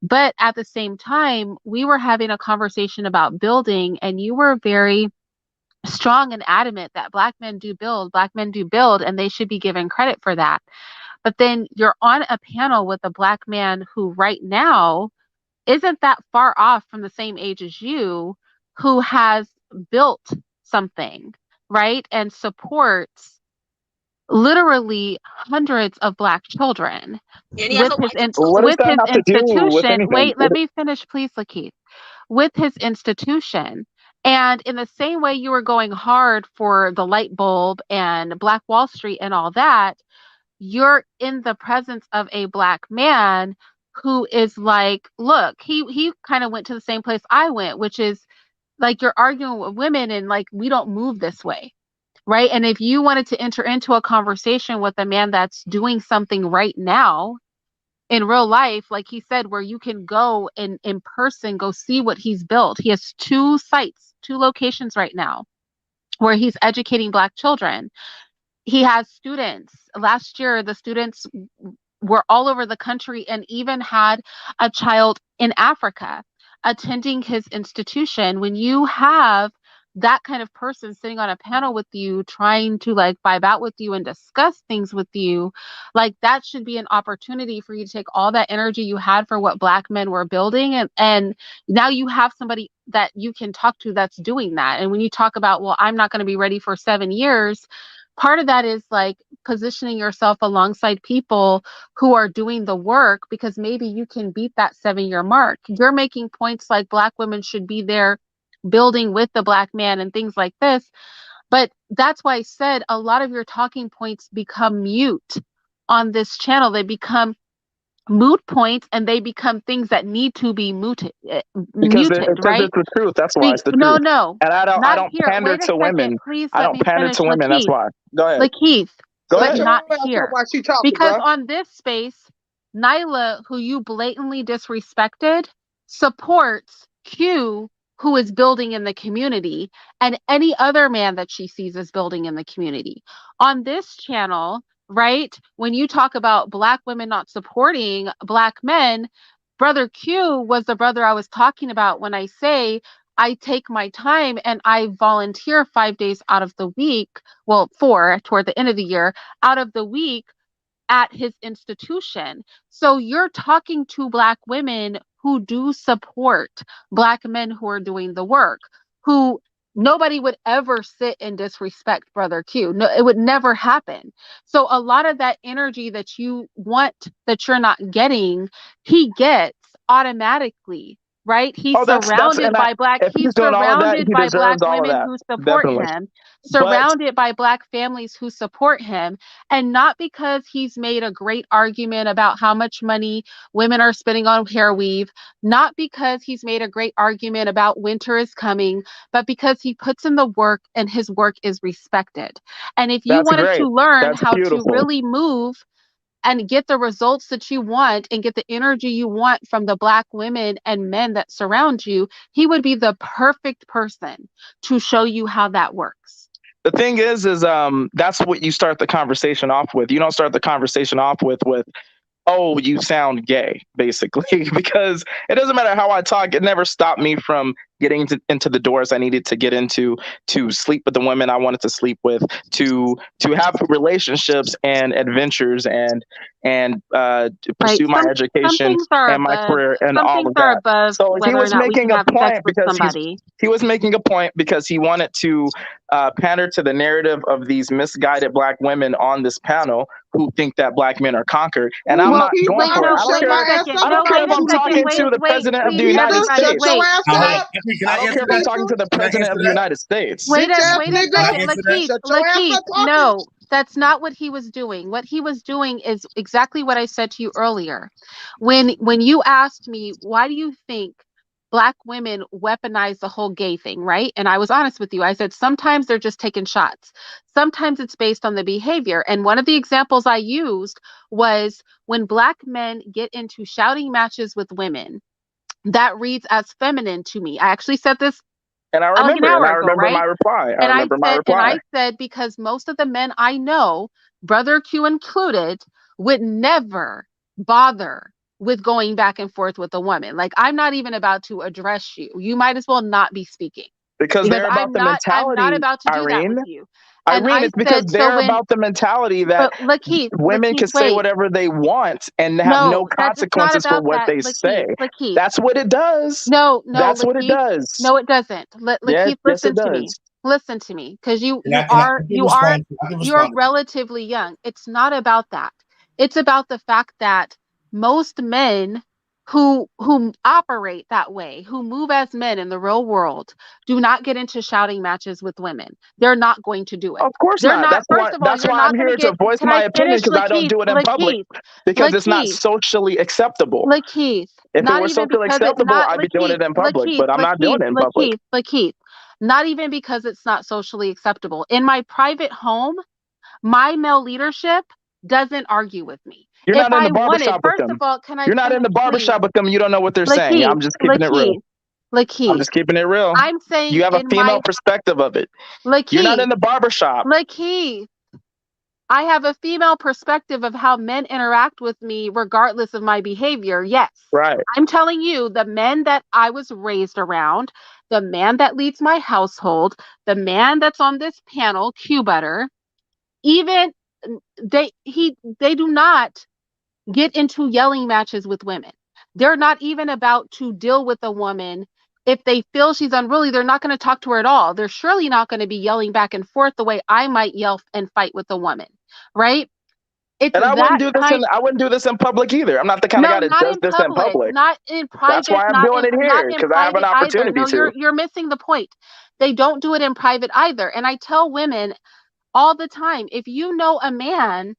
Speaker 1: But at the same time, we were having a conversation about building, and you were very strong and adamant that black men do build, and they should be given credit for that. But then you're on a panel with a black man who right now isn't that far off from the same age as you, who has built something, right? And supports literally hundreds of black children
Speaker 19: And he has a wife and
Speaker 11: What does
Speaker 19: children.
Speaker 11: that have to do with
Speaker 1: institution.
Speaker 11: anything?
Speaker 1: Wait, let me finish, please, Lakeith. With his institution. And in the same way you were going hard for the light bulb and Black Wall Street and all that, you're in the presence of a black man who is like, look, he kind of went to the same place I went, which is like you're arguing with women and like we don't move this way. Right. And if you wanted to enter into a conversation with a man that's doing something right now in real life, like he said, where you can go and in person go see what he's built. He has 2 sites, 2 locations right now where he's educating black children. He has students. Last year, the students were all over the country and even had a child in Africa attending his institution. When you have that kind of person sitting on a panel with you, trying to like vibe out with you and discuss things with you, like that should be an opportunity for you to take all that energy you had for what black men were building. And now you have somebody that you can talk to that's doing that. And when you talk about, well, I'm not going to be ready for 7 years, part of that is like positioning yourself alongside people who are doing the work, because maybe you can beat that 7-year mark. You're making points like black women should be there building with the black man and things like this. But that's why I said a lot of your talking points become mute on this channel. They become moot points and they become things that need to be
Speaker 11: Because
Speaker 1: right?
Speaker 11: it's the truth. That's why it's the
Speaker 1: No,
Speaker 11: truth.
Speaker 1: no,
Speaker 11: And I
Speaker 1: not
Speaker 11: don't
Speaker 1: here.
Speaker 11: pander
Speaker 1: Wait a
Speaker 11: to
Speaker 1: second.
Speaker 11: women.
Speaker 1: Please
Speaker 11: I
Speaker 1: let
Speaker 11: don't
Speaker 1: me
Speaker 11: pander
Speaker 1: finish,
Speaker 11: to women. That's
Speaker 1: Lakeith.
Speaker 11: why. Go ahead.
Speaker 1: Lakeith,
Speaker 11: Go
Speaker 1: but
Speaker 11: ahead.
Speaker 1: not
Speaker 17: Talk
Speaker 1: here.
Speaker 17: while she talking,
Speaker 1: Because
Speaker 17: bro.
Speaker 1: on this space, Nyla, who you blatantly disrespected, supports Q, who is building in the community, and any other man that she sees is building in the community. On this channel, right, when you talk about black women not supporting black men, Brother Q was the brother I was talking about when I say I take my time and I volunteer 5 days out of the week, well, 4 toward the end of the year, out of the week at his institution. So you're talking to black women who do support black men who are doing the work, who nobody would ever sit and disrespect Brother Q. No, it would never happen. So a lot of that energy that you want that you're not getting, he gets automatically. Right? He's
Speaker 11: That's
Speaker 1: surrounded
Speaker 11: and
Speaker 1: by
Speaker 11: if he's
Speaker 1: he's
Speaker 11: doing all of that,
Speaker 1: surrounded
Speaker 11: he
Speaker 1: by black
Speaker 11: deserves all of
Speaker 1: women
Speaker 11: that.
Speaker 1: who support
Speaker 11: Definitely.
Speaker 1: him,
Speaker 11: But
Speaker 1: surrounded by black families who support him. And not because he's made a great argument about how much money women are spending on hair weave, not because he's made a great argument about winter is coming, but because he puts in the work and his work is respected. And if you
Speaker 11: that's
Speaker 1: wanted
Speaker 11: great.
Speaker 1: to learn
Speaker 11: That's
Speaker 1: how to
Speaker 11: beautiful.
Speaker 1: really move and get the results that you want and get the energy you want from the black women and men that surround you, he would be the perfect person to show you how that works.
Speaker 11: The thing is that's what you start the conversation off with. You don't start the conversation off with oh, you sound gay, basically, because it doesn't matter how I talk. It never stopped me from getting into the doors I needed to get into, to sleep with the women I wanted to sleep with, to have relationships and adventures and pursue my education and my career and all of that. So he was making a point because he was making a point because he wanted to pander to the narrative of these misguided black women on this panel who think that black men are conquered. And I'm not going for it. I don't care if I'm talking to the president of the United States. I don't care if I'm talking to the president of the United States.
Speaker 1: Wait a second, Lakeith. No, that's not what he was doing. What he was doing is exactly what I said to you earlier. When you asked me, why do you think Black women weaponize the whole gay thing, right? And I was honest with you. I said, sometimes they're just taking shots. Sometimes it's based on the behavior. And one of the examples I used was when Black men get into shouting matches with women, that reads as feminine to me. I actually said this
Speaker 11: and I remember, my reply.
Speaker 1: I said, because most of the men I know, Brother Q included, would never bother with going back and forth with a woman. Like, I'm not even about to address you. You might as well not be speaking.
Speaker 11: Because they're about the mentality,
Speaker 1: I'm not about to do
Speaker 11: Irene.
Speaker 1: That with you.
Speaker 11: Irene, it's because they're about the mentality that women can say whatever they want and have no consequences for what they say. That's what it does.
Speaker 1: No,
Speaker 11: that's what it does.
Speaker 1: No, it doesn't. Lakeith, listen to me. Listen to me, because you're relatively young. It's not about that. It's about the fact that most men who operate that way, who move as men in the real world, do not get into shouting matches with women. They're not going to do it.
Speaker 11: Of course not. That's why I'm here to voice my opinion, because I don't do it in public, because it's not socially acceptable.
Speaker 1: Lakeith,
Speaker 11: if it were socially acceptable, I'd be doing it in public, but I'm not doing it in public.
Speaker 1: Lakeith, not even because it's not socially acceptable. In my private home, my male leadership doesn't argue with me.
Speaker 11: You're not in the barbershop with them. You're not in the barbershop with them. You don't know what they're saying. I'm just keeping it real.
Speaker 1: Lakeith,
Speaker 11: I'm just keeping it real.
Speaker 1: I'm saying
Speaker 11: you have a female perspective of it.
Speaker 1: Lakeith,
Speaker 11: you're not in the barbershop.
Speaker 1: Lakeith, I have a female perspective of how men interact with me regardless of my behavior. Yes.
Speaker 11: Right.
Speaker 1: I'm telling you, the men that I was raised around, the man that leads my household, the man that's on this panel, Q Butter, even they do not get into yelling matches with women. They're not even about to deal with a woman. If they feel she's unruly, they're not going to talk to her at all. They're surely not going to be yelling back and forth the way I might yell and fight with a woman, right?
Speaker 11: And I wouldn't do this in public either. I'm not the kind of guy that does this in public.
Speaker 1: Not in private.
Speaker 11: That's why I'm doing it here, because I have an opportunity to.
Speaker 1: You're missing the point. They don't do it in private either. And I tell women all the time, if you know a man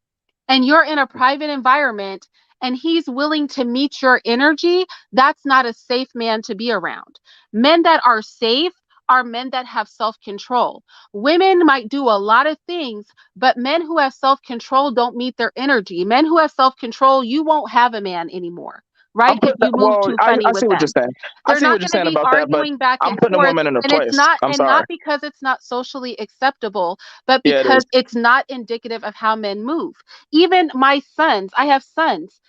Speaker 1: and you're in a private environment and he's willing to meet your energy, that's not a safe man to be around. Men that are safe are men that have self-control. Women might do a lot of things, but men who have self-control don't meet their energy. Men who have self-control, you won't have a man anymore. Right? If you move too funny with them.
Speaker 11: What you're saying. I see what you're saying about that, but I'm putting a woman in her place.
Speaker 1: Not because it's not socially acceptable, but because it's not indicative of how men move. Even my sons, I have sons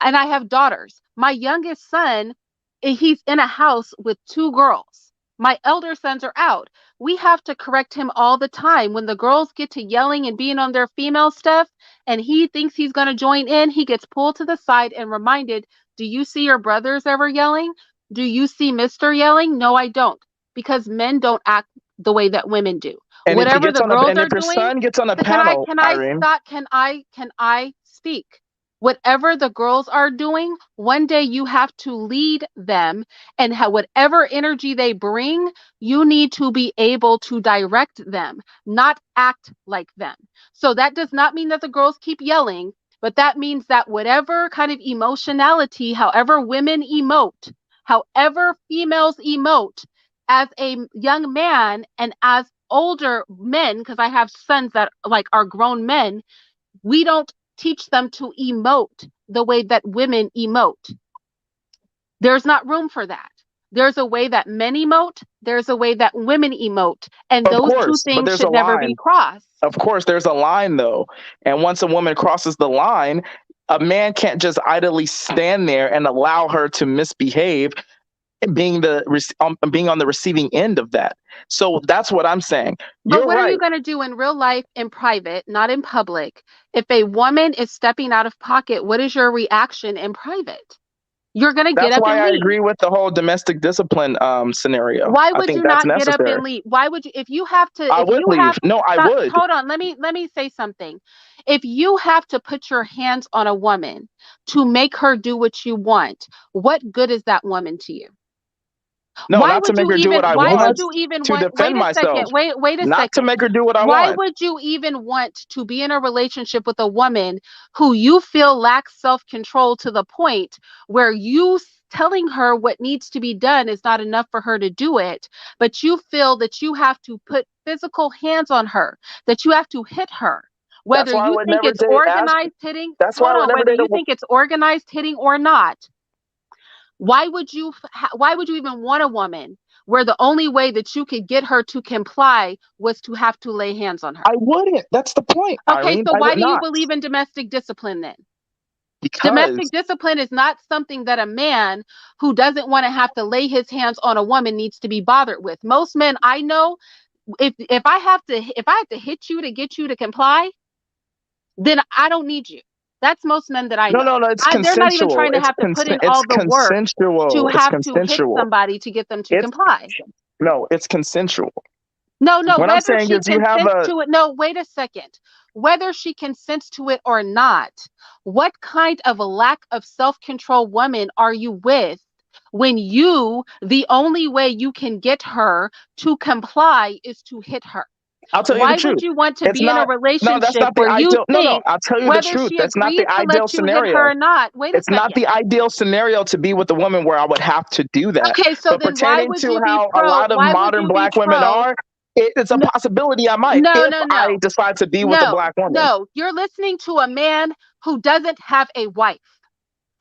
Speaker 1: and I have daughters. My youngest son, he's in a house with 2 girls. My elder sons are out. We have to correct him all the time. When the girls get to yelling and being on their female stuff and he thinks he's going to join in, he gets pulled to the side and reminded, do you see your brothers ever yelling? Do you see Mr. yelling? No, I don't. Because men don't act the way that women do.
Speaker 11: And
Speaker 1: whatever the girls are
Speaker 11: if your
Speaker 1: doing,
Speaker 11: son gets on a panel,
Speaker 1: can I speak? Whatever the girls are doing, one day you have to lead them, and whatever energy they bring, you need to be able to direct them, not act like them. So that does not mean that the girls keep yelling, but that means that whatever kind of emotionality, however women emote, however females emote, as a young man and as older men, because I have sons that are grown men, we don't teach them to emote the way that women emote. There's not room for that. There's a way that men emote, there's a way that women emote, and those two things should never be crossed.
Speaker 11: Of course, there's a line though. And once a woman crosses the line, a man can't just idly stand there and allow her to misbehave, being on the receiving end of that. So that's what I'm saying.
Speaker 1: But
Speaker 11: You're
Speaker 1: what are you
Speaker 11: right.
Speaker 1: going to do in real life, in private, not in public? If a woman is stepping out of pocket, what is your reaction in private? You're going to get
Speaker 11: That's
Speaker 1: up
Speaker 11: why
Speaker 1: and
Speaker 11: I
Speaker 1: leave.
Speaker 11: agree with the whole domestic discipline scenario.
Speaker 1: Why
Speaker 11: I
Speaker 1: would
Speaker 11: think
Speaker 1: you
Speaker 11: that's
Speaker 1: not get up
Speaker 11: necessary.
Speaker 1: and leave? Why would you, if you have to,
Speaker 11: I
Speaker 1: if
Speaker 11: would
Speaker 1: you have,
Speaker 11: leave. No, I
Speaker 1: stop,
Speaker 11: would.
Speaker 1: hold on, let me say something. If you have to put your hands on a woman to make her do what you want, what good is that woman to you?
Speaker 11: No,
Speaker 1: Why
Speaker 11: not to
Speaker 1: would
Speaker 11: make
Speaker 1: you
Speaker 11: her do
Speaker 1: even,
Speaker 11: what I
Speaker 1: why would
Speaker 11: want,
Speaker 1: you even
Speaker 11: to
Speaker 1: want,
Speaker 11: defend myself.
Speaker 1: wait a
Speaker 11: Not to
Speaker 1: second.
Speaker 11: make her do what I
Speaker 1: Why
Speaker 11: want.
Speaker 1: would you even want to be in a relationship with a woman who you feel lacks self-control to the point where you telling her what needs to be done is not enough for her to do it, but you feel that you have to put physical hands on her, that you have to hit her?
Speaker 11: That's
Speaker 1: Whether
Speaker 11: why I
Speaker 1: you
Speaker 11: would
Speaker 1: think
Speaker 11: never
Speaker 1: it's
Speaker 11: date.
Speaker 1: organized hitting,
Speaker 11: That's why
Speaker 1: hold
Speaker 11: I would
Speaker 1: on,
Speaker 11: never
Speaker 1: whether
Speaker 11: date
Speaker 1: you think it's organized hitting or not, why would you even want a woman where the only way that you could get her to comply was to have to lay hands on her?
Speaker 11: I wouldn't. That's the point,
Speaker 1: Okay,
Speaker 11: Irene.
Speaker 1: so
Speaker 11: I
Speaker 1: why
Speaker 11: would
Speaker 1: do you
Speaker 11: not.
Speaker 1: believe in domestic discipline then?
Speaker 11: Because
Speaker 1: Domestic discipline is not something that a man who doesn't want to have to lay his hands on a woman needs to be bothered with. Most men I know, if I have to hit you to get you to comply, then I don't need you. That's most men that I know.
Speaker 11: No, it's
Speaker 1: They're not even
Speaker 11: consensual.
Speaker 1: trying to have to put in
Speaker 11: It's
Speaker 1: all the work to
Speaker 11: consensual. It's
Speaker 1: have to hit
Speaker 11: consensual.
Speaker 1: somebody to get them to comply.
Speaker 11: No, it's consensual.
Speaker 1: No,
Speaker 11: What I'm
Speaker 1: whether
Speaker 11: saying
Speaker 1: she
Speaker 11: is you have
Speaker 1: consents
Speaker 11: a
Speaker 1: to it. No, wait a second. Whether she consents to it or not, what kind of a lack of self-control woman are you with when the only way you can get her to comply is to hit her?
Speaker 11: I'll tell you the
Speaker 1: Why
Speaker 11: truth.
Speaker 1: would you want to
Speaker 11: It's
Speaker 1: be in a
Speaker 11: not. No, that's
Speaker 1: relationship
Speaker 11: not the
Speaker 1: where you
Speaker 11: ideal. No.
Speaker 1: think
Speaker 11: I'll tell you the
Speaker 1: whether
Speaker 11: truth.
Speaker 1: she
Speaker 11: That's not the
Speaker 1: agrees to
Speaker 11: ideal
Speaker 1: let you hit her
Speaker 11: scenario.
Speaker 1: or not? Wait a
Speaker 11: It's not
Speaker 1: second.
Speaker 11: the ideal scenario to be with a woman where I would have to do that.
Speaker 1: Okay, so
Speaker 11: But
Speaker 1: then why
Speaker 11: pertaining
Speaker 1: would
Speaker 11: to
Speaker 1: you be
Speaker 11: how a
Speaker 1: pro?
Speaker 11: lot of
Speaker 1: Why would
Speaker 11: modern
Speaker 1: you be
Speaker 11: black women
Speaker 1: pro?
Speaker 11: are, it's a possibility I might
Speaker 1: No,
Speaker 11: if
Speaker 1: no,
Speaker 11: I
Speaker 1: no.
Speaker 11: decide to be with a
Speaker 1: No,
Speaker 11: black woman.
Speaker 1: no. You're listening to a man who doesn't have a wife,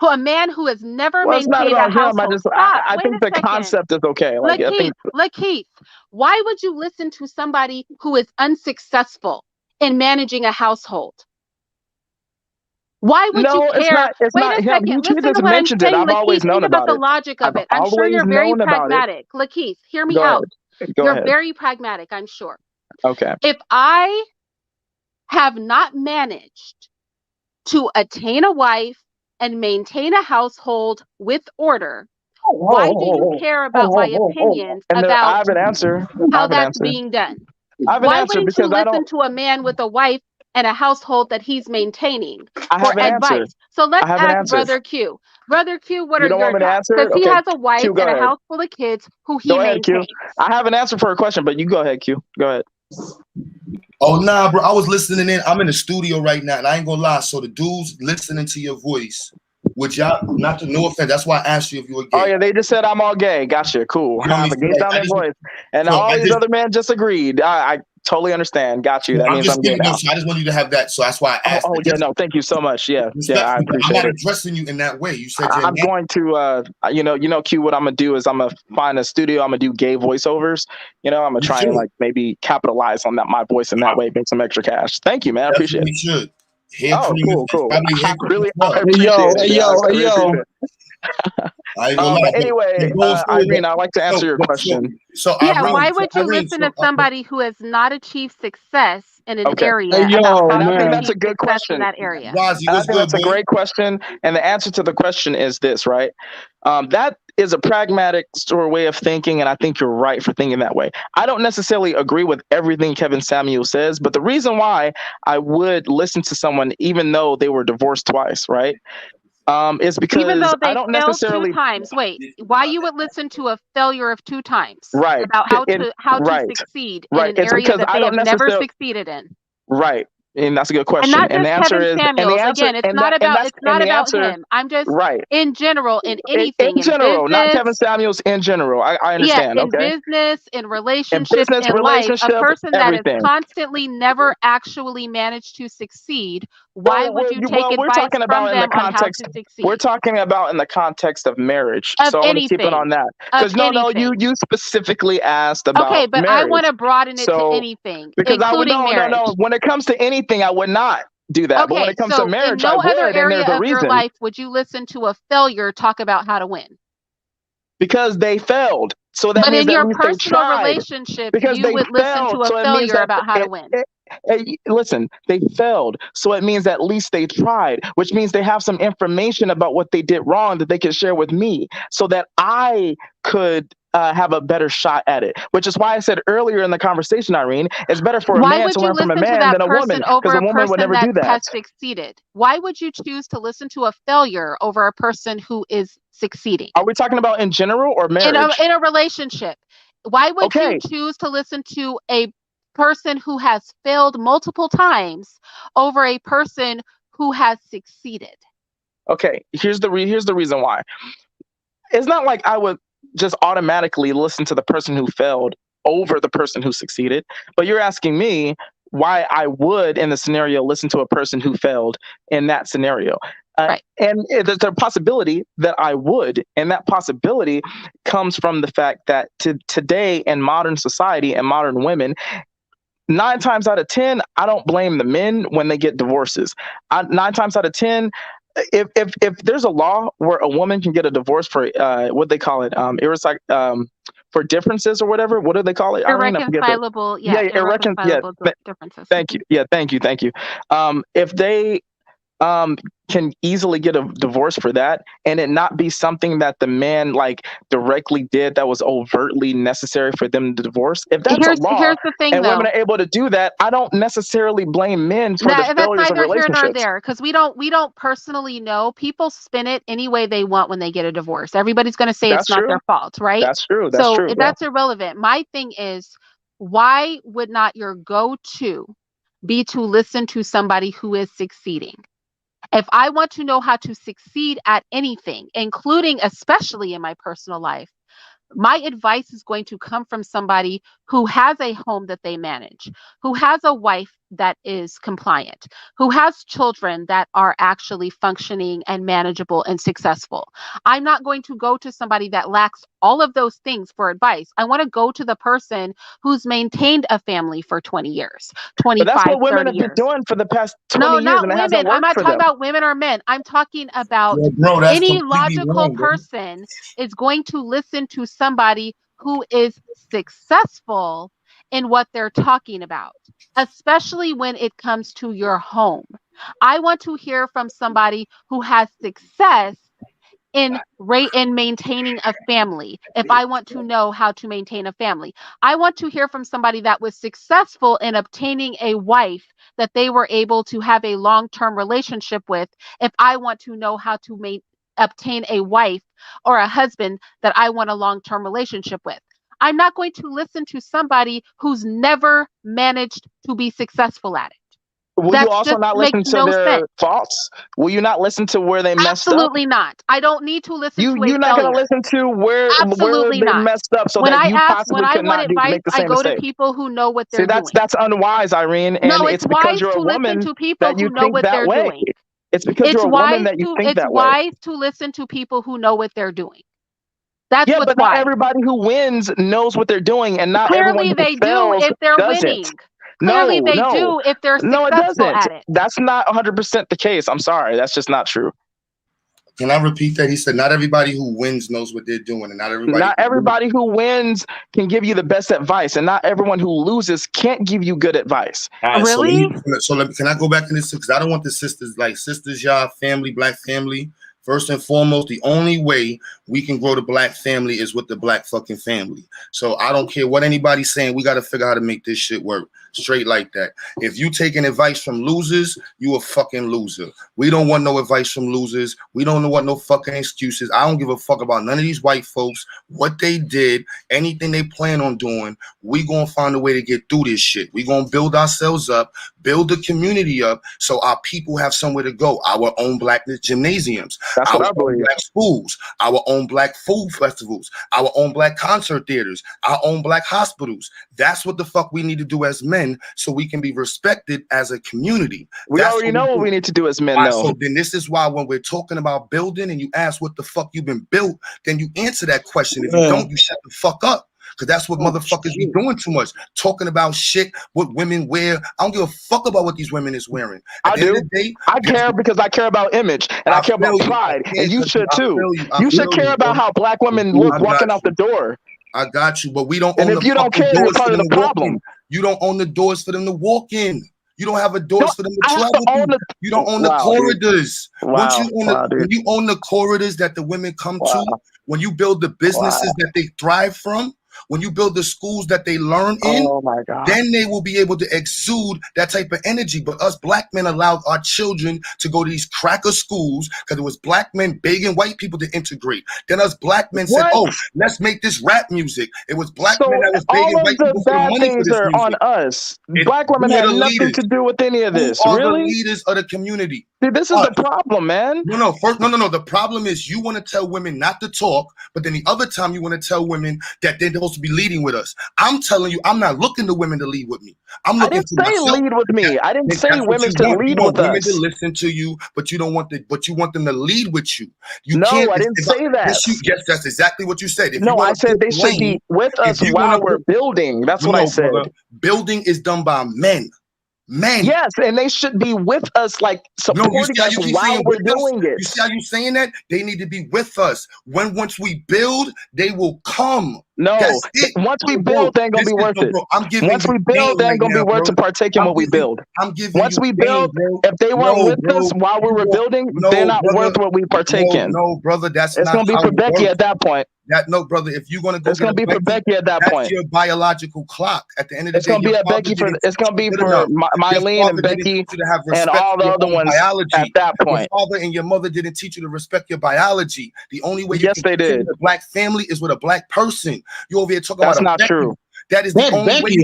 Speaker 1: a man who has never
Speaker 11: Well, it's not
Speaker 1: maintained a
Speaker 11: about him.
Speaker 1: household. Stop.
Speaker 11: I
Speaker 1: Wait
Speaker 11: think
Speaker 1: a
Speaker 11: the
Speaker 1: second.
Speaker 11: concept is okay. Like I think
Speaker 1: Lakeith, why would you listen to somebody who is unsuccessful in managing a household? Why would you
Speaker 11: no, it's
Speaker 1: care?
Speaker 11: not. It's
Speaker 1: Wait
Speaker 11: not
Speaker 1: a
Speaker 11: him.
Speaker 1: second.
Speaker 11: He
Speaker 1: Listen to
Speaker 11: just
Speaker 1: what I'm
Speaker 11: mentioned it.
Speaker 1: saying,
Speaker 11: I've
Speaker 1: Lakeith.
Speaker 11: always known
Speaker 1: Think about
Speaker 11: about
Speaker 1: the
Speaker 11: it.
Speaker 1: logic
Speaker 11: I've
Speaker 1: of it. I'm sure
Speaker 11: always
Speaker 1: you're very
Speaker 11: known about it.
Speaker 1: pragmatic. Lakeith, hear me
Speaker 11: Go
Speaker 1: out.
Speaker 11: ahead. Go
Speaker 1: You're
Speaker 11: ahead.
Speaker 1: very pragmatic, I'm sure.
Speaker 11: Okay.
Speaker 1: If I have not managed to attain a wife and maintain a household with order, why do you care about my opinions
Speaker 11: And I
Speaker 1: about
Speaker 11: have an answer. I
Speaker 1: how
Speaker 11: have an
Speaker 1: that's
Speaker 11: answer.
Speaker 1: being done?
Speaker 11: I have an
Speaker 1: Why
Speaker 11: answer
Speaker 1: wouldn't you
Speaker 11: because I
Speaker 1: listen
Speaker 11: don't.
Speaker 1: to a man with a wife and a household that he's maintaining
Speaker 11: I
Speaker 1: for
Speaker 11: have an answer.
Speaker 1: advice? So
Speaker 11: I
Speaker 1: let's
Speaker 11: have an
Speaker 1: ask
Speaker 11: answer.
Speaker 1: Brother Q. Brother Q, what
Speaker 11: You
Speaker 1: are
Speaker 11: don't
Speaker 1: your
Speaker 11: want me to
Speaker 1: thoughts?
Speaker 11: answer?
Speaker 1: Because he
Speaker 11: Okay.
Speaker 1: has a wife
Speaker 11: Q, go
Speaker 1: and a
Speaker 11: ahead.
Speaker 1: house full of kids who he
Speaker 11: Go ahead, Q.
Speaker 1: maintains.
Speaker 11: I have an answer for a question, but you go ahead, Q. Go ahead.
Speaker 20: Oh nah, bro. I was listening in. I'm in the studio right now, and I ain't gonna lie. So the dudes listening to your voice, which y'all not to no offense. That's why I asked you if you were gay.
Speaker 11: Oh yeah, they just said I'm all gay. Gotcha. Cool.
Speaker 20: You know
Speaker 11: I'm a gay sounding voice, and
Speaker 20: so
Speaker 11: all these other men just agreed. I totally understand. Got you. That means I'm gay now.
Speaker 20: So I just want you to have that. So that's why I asked.
Speaker 11: Oh yeah, no, thank you so much. Yeah, I appreciate
Speaker 20: I'm not
Speaker 11: it.
Speaker 20: addressing you in that way. You said
Speaker 11: I'm going to, Q. What I'm gonna do is I'm gonna find a studio. I'm gonna do gay voiceovers. I'm gonna try and like maybe capitalize on my voice in that way, make some extra cash. Thank you, man. I appreciate it.
Speaker 20: Should.
Speaker 11: Oh, cool. I really appreciate
Speaker 5: Hey, yo.
Speaker 11: But anyway, Irene, I'd like to answer your question.
Speaker 1: Why would you listen to somebody who has not achieved success in an area
Speaker 11: And
Speaker 1: about how
Speaker 11: I
Speaker 1: to
Speaker 11: think that's a
Speaker 1: achieve
Speaker 11: good
Speaker 1: success
Speaker 11: question.
Speaker 1: in that area?
Speaker 11: I think that's a great question, and the answer to the question is this, right? That is a pragmatic sort of way of thinking, and I think you're right for thinking that way. I don't necessarily agree with everything Kevin Samuel says, but the reason why I would listen to someone, even though they were divorced twice, right? Is because
Speaker 1: even though they
Speaker 11: I don't
Speaker 1: failed
Speaker 11: necessarily
Speaker 1: 2 times. Wait, why you would listen to a failure of 2 times
Speaker 11: right
Speaker 1: about how to succeed in an
Speaker 11: It's
Speaker 1: area
Speaker 11: because
Speaker 1: that
Speaker 11: I
Speaker 1: they have
Speaker 11: don't
Speaker 1: never
Speaker 11: necessarily
Speaker 1: succeeded in?
Speaker 11: right. And that's a good
Speaker 1: And
Speaker 11: question.
Speaker 1: not
Speaker 11: And
Speaker 1: just
Speaker 11: the answer
Speaker 1: Kevin
Speaker 11: is,
Speaker 1: Samuels. Again, it's not about him. I'm just
Speaker 11: right.
Speaker 1: in general, in
Speaker 11: In
Speaker 1: anything, in
Speaker 11: general, not
Speaker 1: business.
Speaker 11: Kevin Samuels. In general, I
Speaker 1: Yes,
Speaker 11: understand.
Speaker 1: in
Speaker 11: Okay.
Speaker 1: business, in
Speaker 11: In
Speaker 1: relationships,
Speaker 11: business,
Speaker 1: in life, a
Speaker 11: relationship,
Speaker 1: person that has
Speaker 11: everything.
Speaker 1: constantly never actually managed to succeed, why would you take
Speaker 11: we're
Speaker 1: advice
Speaker 11: talking
Speaker 1: from
Speaker 11: about in the
Speaker 1: them on how
Speaker 11: context.
Speaker 1: to succeed?
Speaker 11: We're talking about in the context of marriage.
Speaker 1: Of
Speaker 11: So I want to keep it
Speaker 1: anything.
Speaker 11: on that.
Speaker 1: Of
Speaker 11: Because no,
Speaker 1: anything.
Speaker 11: you specifically asked
Speaker 1: Okay,
Speaker 11: about
Speaker 1: but I want
Speaker 11: marriage.
Speaker 1: to broaden it to
Speaker 11: So
Speaker 1: anything,
Speaker 11: because I would
Speaker 1: including marriage.
Speaker 11: no. When it comes to anything, I would not do that. But when it comes to marriage,
Speaker 1: in no
Speaker 11: I
Speaker 1: other
Speaker 11: would, and
Speaker 1: area
Speaker 11: there's a
Speaker 1: of your
Speaker 11: reason.
Speaker 1: life would you listen to a failure talk about how to win?
Speaker 11: Because they failed. So that
Speaker 1: But
Speaker 11: means
Speaker 1: in
Speaker 11: at
Speaker 1: your
Speaker 11: least they
Speaker 1: personal
Speaker 11: tried.
Speaker 1: relationship,
Speaker 11: Because
Speaker 1: you
Speaker 11: they
Speaker 1: would listen to
Speaker 11: failed.
Speaker 1: a
Speaker 11: So it means
Speaker 1: failure
Speaker 11: that
Speaker 1: about how to win.
Speaker 11: listen, they failed. So it means at least they tried, which means they have some information about what they did wrong that they can share with me so that I could have a better shot at it. Which is why I said earlier in the conversation, Irene, it's better for a
Speaker 1: Why
Speaker 11: man
Speaker 1: would
Speaker 11: to
Speaker 1: you
Speaker 11: learn from a
Speaker 1: listen to
Speaker 11: man
Speaker 1: that
Speaker 11: than a woman,
Speaker 1: person over
Speaker 11: because a
Speaker 1: a
Speaker 11: woman would
Speaker 1: person
Speaker 11: never
Speaker 1: that
Speaker 11: do that.
Speaker 1: has succeeded? Why would you choose to listen to a failure over a person who is succeeding?
Speaker 11: Are we talking about in general or marriage?
Speaker 1: In a relationship, why would you choose to listen to a person who has failed multiple times over a person who has succeeded?
Speaker 11: Okay, here's the reason why. It's not like I would just automatically listen to the person who failed over the person who succeeded, but you're asking me why I would, in the scenario, listen to a person who failed in that scenario.
Speaker 1: Right.
Speaker 11: And there's a possibility that I would, and that possibility comes from the fact that today in modern society and modern women, 9 times out of 10, I don't blame the men when they get divorces. 9 times out of 10, if there's a law where a woman can get a divorce for what they call it, for differences or whatever, what do they call it, Irene?
Speaker 1: Irreconcilable, differences.
Speaker 11: Thank you. Yeah, thank you. If they can easily get a divorce for that and it not be something that the man like directly did that was overtly necessary for them to divorce, if that's a law
Speaker 1: here's the thing,
Speaker 11: and women are able to do that, I don't necessarily blame men for the failures of
Speaker 1: neither here nor
Speaker 11: relationships.
Speaker 1: there, because we don't personally know. People spin it any way they want when they get a divorce. Everybody's going to say it's not their fault, right?
Speaker 11: That's true.
Speaker 1: That's irrelevant. My thing is, why would not your go-to be to listen to somebody who is succeeding? If I want to know how to succeed at anything, including especially in my personal life, my advice is going to come from somebody who has a home that they manage, who has a wife that is compliant, who has children that are actually functioning and manageable and successful. I'm not going to go to somebody that lacks all of those things for advice. I want to go to the person who's maintained a family for 20 years, 25,
Speaker 11: but that's what women
Speaker 1: 30
Speaker 11: have
Speaker 1: years.
Speaker 11: been doing for the past 20
Speaker 1: No,
Speaker 11: years,
Speaker 1: not
Speaker 11: and it hasn't
Speaker 1: women. I'm
Speaker 11: worked
Speaker 1: not
Speaker 11: for
Speaker 1: talking
Speaker 11: them.
Speaker 1: about women or men. I'm talking about
Speaker 20: that's
Speaker 1: any
Speaker 20: completely
Speaker 1: logical
Speaker 20: wrong, bro.
Speaker 1: person is going to listen to somebody who is successful in what they're talking about, especially when it comes to your home. I want to hear from somebody who has success in maintaining a family. If I want to know how to maintain a family, I want to hear from somebody that was successful in obtaining a wife that they were able to have a long-term relationship with. If I want to know how to obtain a wife or a husband that I want a long-term relationship with, I'm not going to listen to somebody who's never managed to be successful at it.
Speaker 11: Will you also not listen to their faults? Will you not listen to where they messed up?
Speaker 1: Absolutely not. I don't need to listen to a
Speaker 11: You're not going to
Speaker 1: failure.
Speaker 11: listen to where
Speaker 1: Absolutely
Speaker 11: they
Speaker 1: not.
Speaker 11: messed up so
Speaker 1: When
Speaker 11: that you
Speaker 1: when
Speaker 11: possibly
Speaker 1: I
Speaker 11: could
Speaker 1: want
Speaker 11: not
Speaker 1: advice,
Speaker 11: make the
Speaker 1: I
Speaker 11: same
Speaker 1: go to
Speaker 11: mistake.
Speaker 1: people who know what they're
Speaker 11: See,
Speaker 1: doing.
Speaker 11: that's unwise, Irene, and
Speaker 1: No,
Speaker 11: it's
Speaker 1: it's
Speaker 11: because
Speaker 1: wise
Speaker 11: you're a
Speaker 1: to listen
Speaker 11: woman
Speaker 1: to people
Speaker 11: that you
Speaker 1: who know
Speaker 11: think
Speaker 1: what
Speaker 11: that
Speaker 1: they're
Speaker 11: way.
Speaker 1: doing.
Speaker 11: It's because you're a woman that you think that way.
Speaker 1: It's wise to listen to people who know what they're doing. That's
Speaker 11: Yeah,
Speaker 1: what's
Speaker 11: but not
Speaker 1: wise.
Speaker 11: everybody who wins knows what they're doing, and not everyone
Speaker 1: Clearly
Speaker 11: who
Speaker 1: they do
Speaker 11: fails
Speaker 1: if they're
Speaker 11: doesn't.
Speaker 1: winning. Clearly they do if they're
Speaker 11: No, it
Speaker 1: successful
Speaker 11: doesn't.
Speaker 1: at it.
Speaker 11: That's not 100% the case. I'm sorry. That's just not true.
Speaker 20: Can I repeat that? He said, not everybody who wins knows what they're doing, and not
Speaker 11: everybody who wins can give you the best advice, and not everyone who loses can't give you good advice.
Speaker 20: All right,
Speaker 1: really?
Speaker 20: Can I go back in this? Because I don't want the sisters, y'all, family, black family. First and foremost, the only way we can grow the black family is with the black fucking family. So I don't care what anybody's saying. We got to figure out how to make this shit work straight like that. If you taking advice from losers, you a fucking loser. We don't want no advice from losers. We don't want no fucking excuses. I don't give a fuck about none of these white folks, what they did, anything they plan on doing. We gonna find a way to get through this shit. We gonna build ourselves up, build the community up, so our people have somewhere to go. Our own black gymnasiums,
Speaker 11: our
Speaker 20: own black schools, our own black food festivals, our own black concert theaters, our own black hospitals. That's what the fuck we need to do as men, so we can be respected as a community.
Speaker 11: We already know what we need to do as men, though.
Speaker 20: So then this is why when we're talking about building and you ask what the fuck you've been built, then you answer that question. If you don't, you shut the fuck up. because that's what motherfuckers be doing too much. Talking about shit, what women wear. I don't give a fuck about what these women is wearing. At the end of the day,
Speaker 11: I care because I care about image and I care about pride, and you should too. You should care about how black women look walking out the door.
Speaker 20: I got you, but we don't
Speaker 11: And
Speaker 20: own
Speaker 11: if
Speaker 20: the
Speaker 11: you don't
Speaker 20: fucking
Speaker 11: care, you're
Speaker 20: doors for
Speaker 11: part of
Speaker 20: them
Speaker 11: the
Speaker 20: to walk
Speaker 11: problem.
Speaker 20: in. You don't own the doors for them to walk in. You don't have the doors for them to travel through. You don't own the corridors. Once you own when you own the corridors that the women come to, when you build the businesses that they thrive from, when you build the schools that they learn in, then they will be able to exude that type of energy. But us black men allowed our children to go to these cracker schools because it was black men begging white people to integrate. Then us black men said, "Oh, let's make this rap music." It was black men that was begging white people for the money for this
Speaker 11: are
Speaker 20: music.
Speaker 11: on us. Black women had nothing to do with any of this.
Speaker 20: Who are
Speaker 11: Really?
Speaker 20: the leaders of the community?
Speaker 11: Dude, this is the problem, man.
Speaker 20: No. The problem is you want to tell women not to talk, but then the other time you want to tell women that they're supposed to be leading with us. I'm telling you, I'm not looking to women to lead with me. I'm looking to myself.
Speaker 11: I didn't say lead with me. I didn't say women to lead with
Speaker 20: women
Speaker 11: us.
Speaker 20: to listen to you, but you don't want but you want them to lead with you. You
Speaker 11: No,
Speaker 20: can't.
Speaker 11: I didn't say that.
Speaker 20: Yes, that's exactly what you said. If
Speaker 11: No,
Speaker 20: you
Speaker 11: I said they should be with us while we're building. That's what I said.
Speaker 20: Brother, building is done by men. Men.
Speaker 11: Yes, and they should be with us, like supporting us while we're doing it.
Speaker 20: You see how you saying that? They need to be with us. Once we build, they will come.
Speaker 11: No, once we build, they ain't gonna be worth it. Once we build, they ain't gonna be worth to partake in what we build. Once we build, if they weren't with us while we were building, they're not worth what we partake in.
Speaker 20: No, brother, that's
Speaker 11: it's gonna be for Becky at that point.
Speaker 20: No, brother, if you're gonna go,
Speaker 11: it's gonna be for Becky at that point.
Speaker 20: That's your biological clock. At the end of the day,
Speaker 11: it's gonna be at Becky for. It's gonna be for Mylene and Becky and all the other ones at that point.
Speaker 20: Your father and your mother didn't teach you to respect your biology. The only way you
Speaker 11: yes, they did.
Speaker 20: A black family is with a black person. You over here talking
Speaker 11: That's
Speaker 20: about
Speaker 11: not true.
Speaker 20: That is the only way.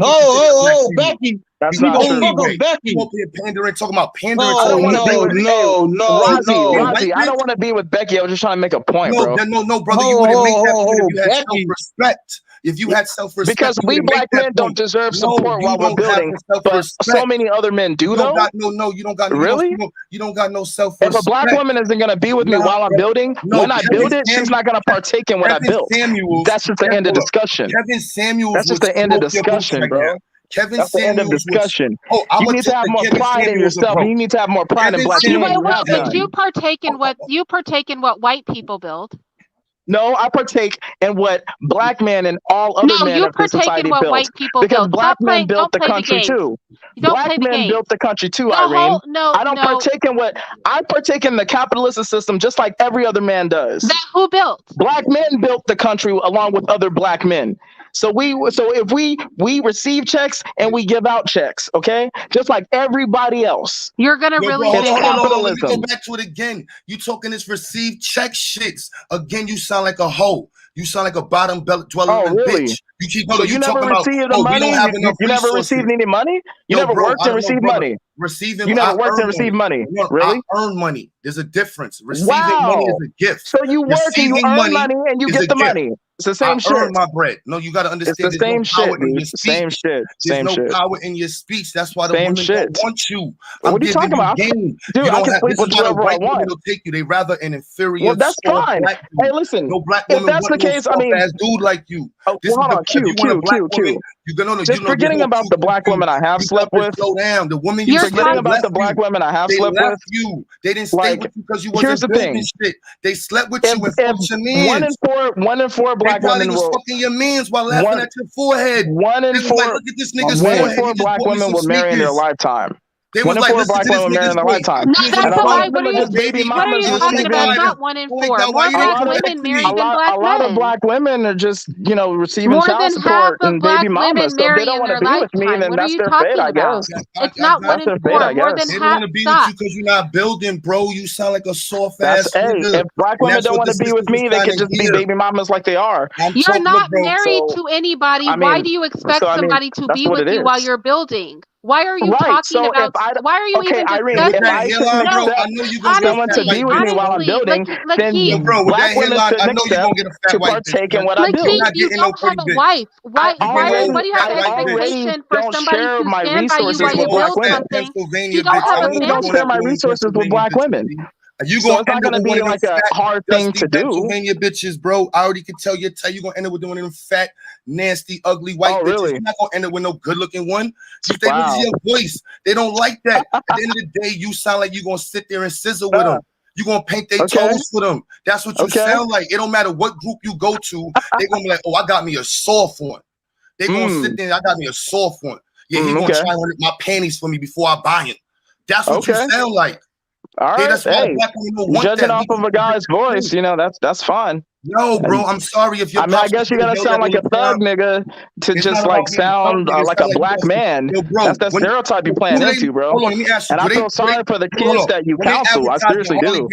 Speaker 17: Becky.
Speaker 11: That's not true.
Speaker 17: Becky.
Speaker 20: You over here pandering, talking about pandering.
Speaker 17: No.
Speaker 11: Razi, I don't want to be with Becky. I was just trying to make a point, bro.
Speaker 20: No, brother. You wouldn't make that point if you had self-respect. If you had self-respect,
Speaker 11: because we black men don't deserve support while we're building, but so many other men do. Though,
Speaker 20: you don't got
Speaker 11: really.
Speaker 20: You don't got no self-respect.
Speaker 11: If a black woman isn't gonna be with me while I'm building, when I build it, she's not gonna partake in what I built. That's just the end of discussion.
Speaker 20: Kevin Samuels.
Speaker 11: That's just the end of discussion, bro. That's the end of discussion. You need to have more pride in yourself. You need to have more pride in black men.
Speaker 1: But you partake in what white people build.
Speaker 11: No, I partake in what black men and all other men of the society built. Because black men built the country too. Black men built the country too, Irene. I don't partake in what I partake in the capitalist system just like every other man does.
Speaker 1: Who built?
Speaker 11: Black men built the country along with other black men. So if we receive checks and we give out checks, okay? Just like everybody else.
Speaker 1: You're gonna really
Speaker 11: capitalism.
Speaker 20: Let me go back to it again. You talking this received check shits. Again, you sound like a hoe. You sound like a bottom belt dwelling bitch. You keep
Speaker 11: so you never received the money? You never received any money? You never worked and received money? You never worked and received money? Really?
Speaker 20: I earn money. There's a difference. Receiving money is a gift.
Speaker 11: So you work and you earn money and you get the money. It's the same shit.
Speaker 20: I earn my bread. No, you got to understand.
Speaker 11: It's the same shit, dude. Same shit.
Speaker 20: There's no power in your speech. That's why the women don't want you.
Speaker 11: What are you talking about? Dude, I can sleep with whoever I want.
Speaker 20: They'll take you. They rather an inferior.
Speaker 11: Well, that's fine. Hey, listen.
Speaker 20: No black
Speaker 11: if
Speaker 20: woman
Speaker 11: that's the case, I mean,
Speaker 20: as dude like you.
Speaker 11: Hold on, Q. Just forgetting about the black women I have slept with.
Speaker 20: Slow down. The women
Speaker 11: you're forgetting about the black women I have slept with.
Speaker 20: They didn't stay with you because you wasn't building shit. They slept with you and fucked your mans.
Speaker 11: 1 in 4 black women will.
Speaker 20: Your mans while laughing at your forehead.
Speaker 11: 1 in 4.
Speaker 20: Look at this nigga's
Speaker 11: 1
Speaker 20: forehead.
Speaker 11: in 4 black women will marry in their lifetime.
Speaker 20: They
Speaker 11: 1 in 4 black women will marry in their lifetime.
Speaker 1: No, that's a lie. What are you talking about? Not 1 in 4. More black women marry than black men.
Speaker 11: A lot of black women are just, receiving
Speaker 1: more
Speaker 11: child support and baby mamas. So they don't want to be with me, and then that's their fate, I guess.
Speaker 1: It's not 1 in 4. More than
Speaker 20: they don't
Speaker 1: half.
Speaker 20: want to be with you because you're not building, bro. You sound like a soft ass nigga.
Speaker 11: If black women don't want to be with me, they can just be baby mamas like they are.
Speaker 1: You're not married to anybody. Why do you expect somebody to be with you while you're building? Why are you talking about? Why are you even discussing?
Speaker 20: I know you gonna
Speaker 11: someone to be with me while I'm building. Then black women should accept to partake in what I build.
Speaker 1: You don't have a wife. Why? What do you have an expectation for somebody to stand by you while you build something? You don't have a
Speaker 11: don't share my resources with black women.
Speaker 20: You
Speaker 11: So
Speaker 20: gonna
Speaker 11: it's not
Speaker 20: end up
Speaker 11: gonna
Speaker 20: with one
Speaker 11: be
Speaker 20: of them
Speaker 11: like a
Speaker 20: fat,
Speaker 11: hard thing
Speaker 20: dusty
Speaker 11: to do.
Speaker 20: Pennsylvania bitches, bro. I already can tell you gonna end up with one of them fat, nasty, ugly white bitches.
Speaker 11: Really?
Speaker 20: You're not gonna end up with no good-looking one. You stay
Speaker 11: Wow.
Speaker 20: with your voice. They don't like that. At the end of the day, you sound like you're gonna sit there and sizzle with them. You're gonna paint their toes for them. That's what you sound like. It don't matter what group you go to, they're gonna be like, oh, I got me a soft one. They're gonna sit there, I got me a soft one. Yeah, he's gonna try on my panties for me before I buy him. That's what you sound like.
Speaker 11: All right.
Speaker 20: That's why black women don't want
Speaker 11: judging
Speaker 20: that.
Speaker 11: off of a guy's voice, you know, that's fine.
Speaker 20: No, bro, I'm sorry if you're.
Speaker 11: I mean, I guess you gotta sound like a thug nigga to just like sound like a black man.
Speaker 20: Yo, bro,
Speaker 11: that's the stereotype you're playing into, bro.
Speaker 20: Hold on, let me ask you.
Speaker 11: And I feel sorry for the kids that you counsel. I seriously do.